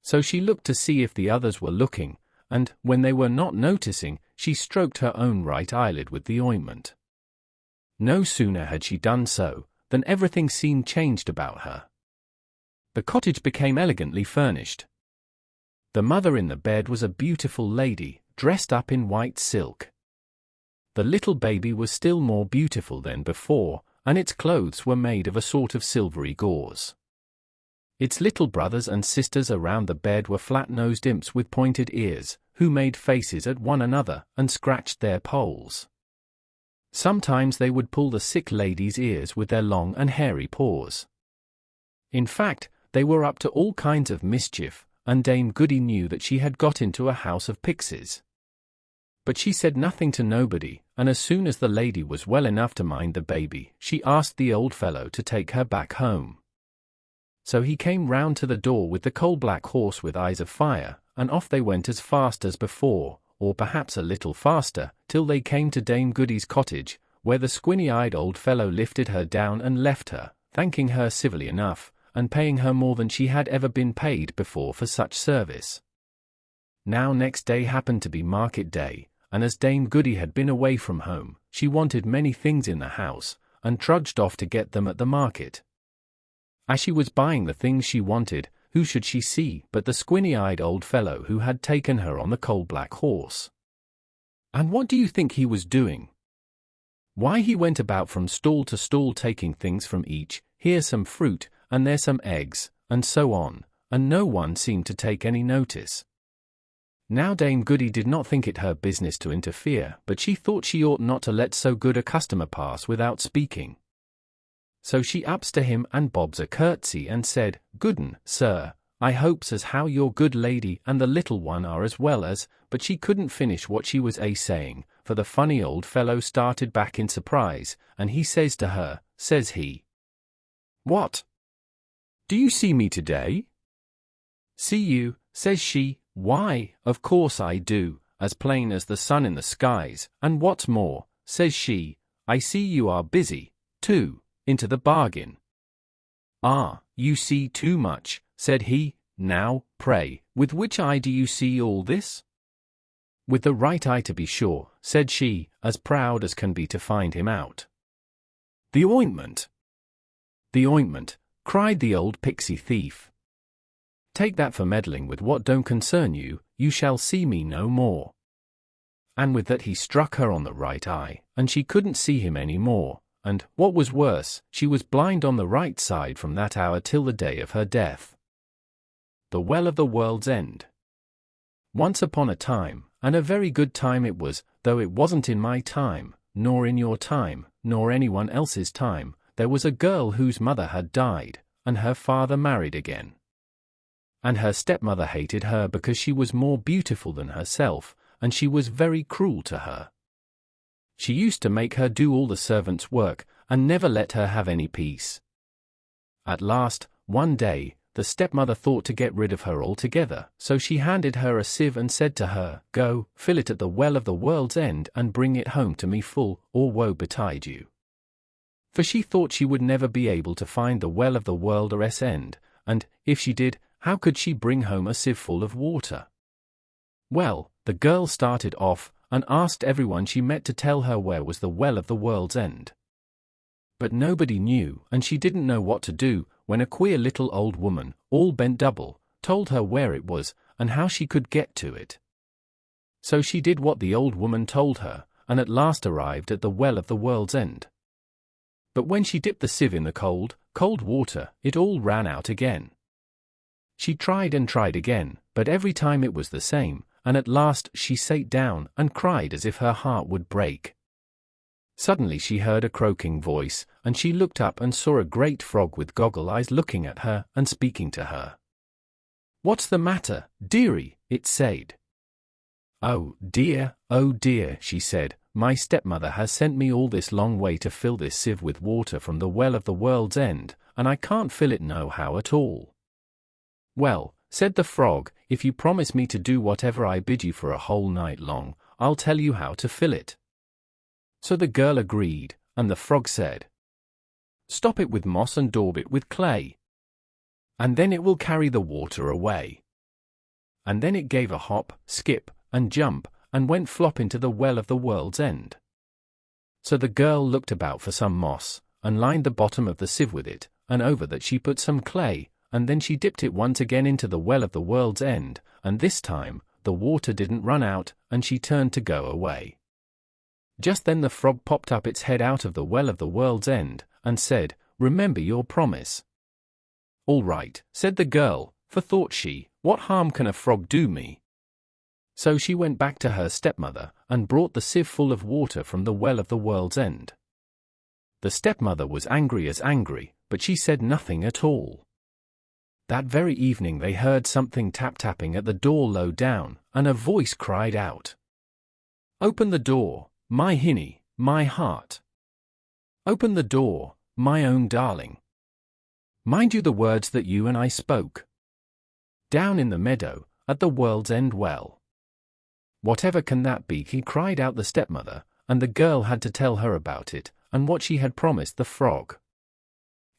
So she looked to see if the others were looking, and, when they were not noticing, she stroked her own right eyelid with the ointment. No sooner had she done so, than everything seemed changed about her. The cottage became elegantly furnished. The mother in the bed was a beautiful lady, dressed up in white silk. The little baby was still more beautiful than before, and its clothes were made of a sort of silvery gauze. Its little brothers and sisters around the bed were flat-nosed imps with pointed ears, who made faces at one another and scratched their poles. Sometimes they would pull the sick lady's ears with their long and hairy paws. In fact, they were up to all kinds of mischief, and Dame Goody knew that she had got into a house of pixies. But she said nothing to nobody, and as soon as the lady was well enough to mind the baby, she asked the old fellow to take her back home. So he came round to the door with the coal-black horse with eyes of fire, and off they went as fast as before, or perhaps a little faster, till they came to Dame Goody's cottage, where the squinny-eyed old fellow lifted her down and left her, thanking her civilly enough, and paying her more than she had ever been paid before for such service. Now next day happened to be market day, and as Dame Goody had been away from home, she wanted many things in the house, and trudged off to get them at the market. As she was buying the things she wanted, who should she see but the squinny-eyed old fellow who had taken her on the coal-black horse. And what do you think he was doing? Why, he went about from stall to stall taking things from each, here some fruit, and there some eggs, and so on, and no one seemed to take any notice. Now Dame Goody did not think it her business to interfere, but she thought she ought not to let so good a customer pass without speaking. So she ups to him and bobs a curtsy and said, "Gooden, sir, I hopes as how your good lady and the little one are as well as," but she couldn't finish what she was saying, for the funny old fellow started back in surprise, and he says to her, says he, "What? Do you see me today?" "See you," says she, "why, of course I do, as plain as the sun in the skies, and what's more," says she, "I see you are busy, too, into the bargain." "Ah, you see too much," said he. "Now, pray, with which eye do you see all this?" "With the right eye, to be sure," said she, as proud as can be to find him out. "The ointment!" "The ointment!" cried the old pixie thief. "Take that for meddling with what don't concern you, you shall see me no more." And with that he struck her on the right eye, and she couldn't see him any more, and, what was worse, she was blind on the right side from that hour till the day of her death. The Well of the World's End. Once upon a time, and a very good time it was, though it wasn't in my time, nor in your time, nor anyone else's time, there was a girl whose mother had died, and her father married again. And her stepmother hated her because she was more beautiful than herself, and she was very cruel to her. She used to make her do all the servants' work, and never let her have any peace. At last, one day, the stepmother thought to get rid of her altogether, so she handed her a sieve and said to her, "Go, fill it at the Well of the World's End and bring it home to me full, or woe betide you." For she thought she would never be able to find the Well of the World's End, and, if she did, how could she bring home a sieve full of water? Well, the girl started off, and asked everyone she met to tell her where was the Well of the World's End. But nobody knew, and she didn't know what to do, when a queer little old woman, all bent double, told her where it was, and how she could get to it. So she did what the old woman told her, and at last arrived at the well of the world's end. But when she dipped the sieve in the cold, cold water, it all ran out again. She tried and tried again, but every time it was the same, and at last she sat down and cried as if her heart would break. Suddenly she heard a croaking voice, and she looked up and saw a great frog with goggle eyes looking at her and speaking to her. "What's the matter, dearie?" it said. Oh dear, she said, "my stepmother has sent me all this long way to fill this sieve with water from the well of the world's end, and I can't fill it no how at all." "Well," said the frog, "if you promise me to do whatever I bid you for a whole night long, I'll tell you how to fill it." So the girl agreed, and the frog said, "Stop it with moss and daub it with clay, and then it will carry the water away." And then it gave a hop, skip, and jump, and went flop into the well of the world's end. So the girl looked about for some moss, and lined the bottom of the sieve with it, and over that she put some clay, and then she dipped it once again into the well of the world's end, and this time the water didn't run out, and she turned to go away. Just then the frog popped up its head out of the well of the world's end, and said, "Remember your promise." "All right," said the girl, for thought she, "what harm can a frog do me?" So she went back to her stepmother, and brought the sieve full of water from the well of the world's end. The stepmother was angry as angry, but she said nothing at all. That very evening they heard something tap-tapping at the door low down, and a voice cried out, "Open the door, my hinny, my heart. Open the door, my own darling. Mind you the words that you and I spoke. Down in the meadow, at the world's end well." "Whatever can that be?" he cried out the stepmother, and the girl had to tell her about it, and what she had promised the frog.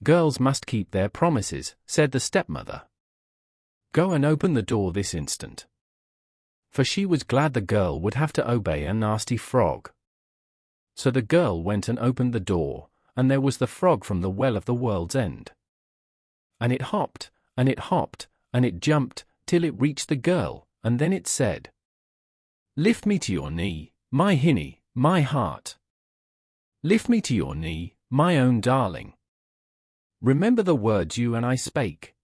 "Girls must keep their promises," said the stepmother. "Go and open the door this instant." For she was glad the girl would have to obey a nasty frog. So the girl went and opened the door, and there was the frog from the well of the world's end. And it hopped, and it hopped, and it jumped, till it reached the girl, and then it said, "Lift me to your knee, my hinny, my heart. Lift me to your knee, my own darling. Remember the words you and I spake.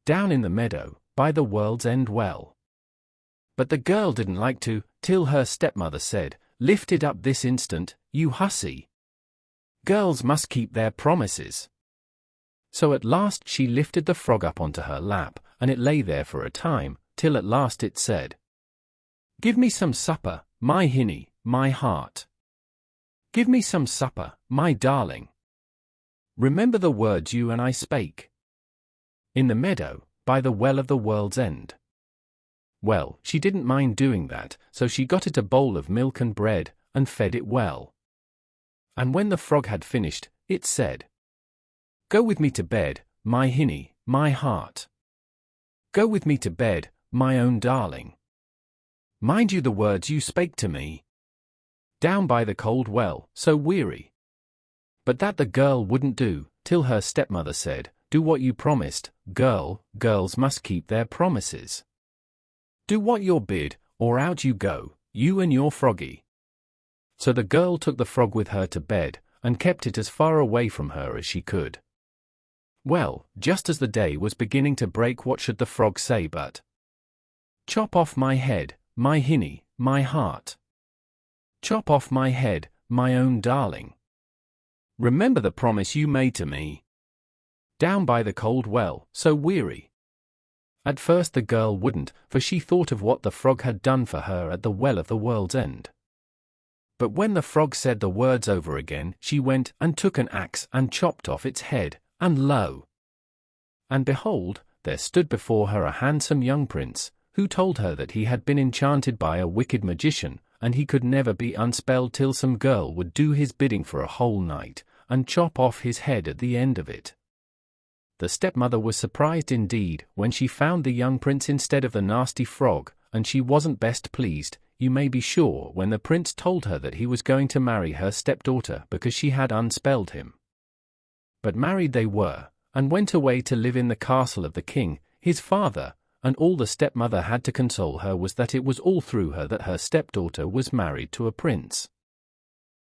Down in the meadow, by the world's end well." But the girl didn't like to, till her stepmother said, "Lift it up this instant, you hussy. Girls must keep their promises." So at last she lifted the frog up onto her lap, and it lay there for a time, till at last it said, "Give me some supper, my hinny, my heart. Give me some supper, my darling. Remember the words you and I spake. In the meadow, by the well of the world's end." Well, she didn't mind doing that, so she got it a bowl of milk and bread, and fed it well. And when the frog had finished, it said, "Go with me to bed, my hinny, my heart. Go with me to bed, my own darling. Mind you the words you spake to me. Down by the cold well, so weary." But that the girl wouldn't do, till her stepmother said, "Do what you promised, girl, girls must keep their promises. Do what you're bid, or out you go, you and your froggy." So the girl took the frog with her to bed, and kept it as far away from her as she could. Well, just as the day was beginning to break, what should the frog say but, "Chop off my head, my hinny, my heart. Chop off my head, my own darling. Remember the promise you made to me. Down by the cold well, so weary." At first the girl wouldn't, for she thought of what the frog had done for her at the well of the world's end. But when the frog said the words over again, she went and took an axe and chopped off its head, and lo! And behold, there stood before her a handsome young prince, who told her that he had been enchanted by a wicked magician, and he could never be unspelled till some girl would do his bidding for a whole night, and chop off his head at the end of it. The stepmother was surprised indeed when she found the young prince instead of the nasty frog, and she wasn't best pleased, you may be sure, when the prince told her that he was going to marry her stepdaughter because she had unspelled him. But married they were, and went away to live in the castle of the king, his father, and all the stepmother had to console her was that it was all through her that her stepdaughter was married to a prince.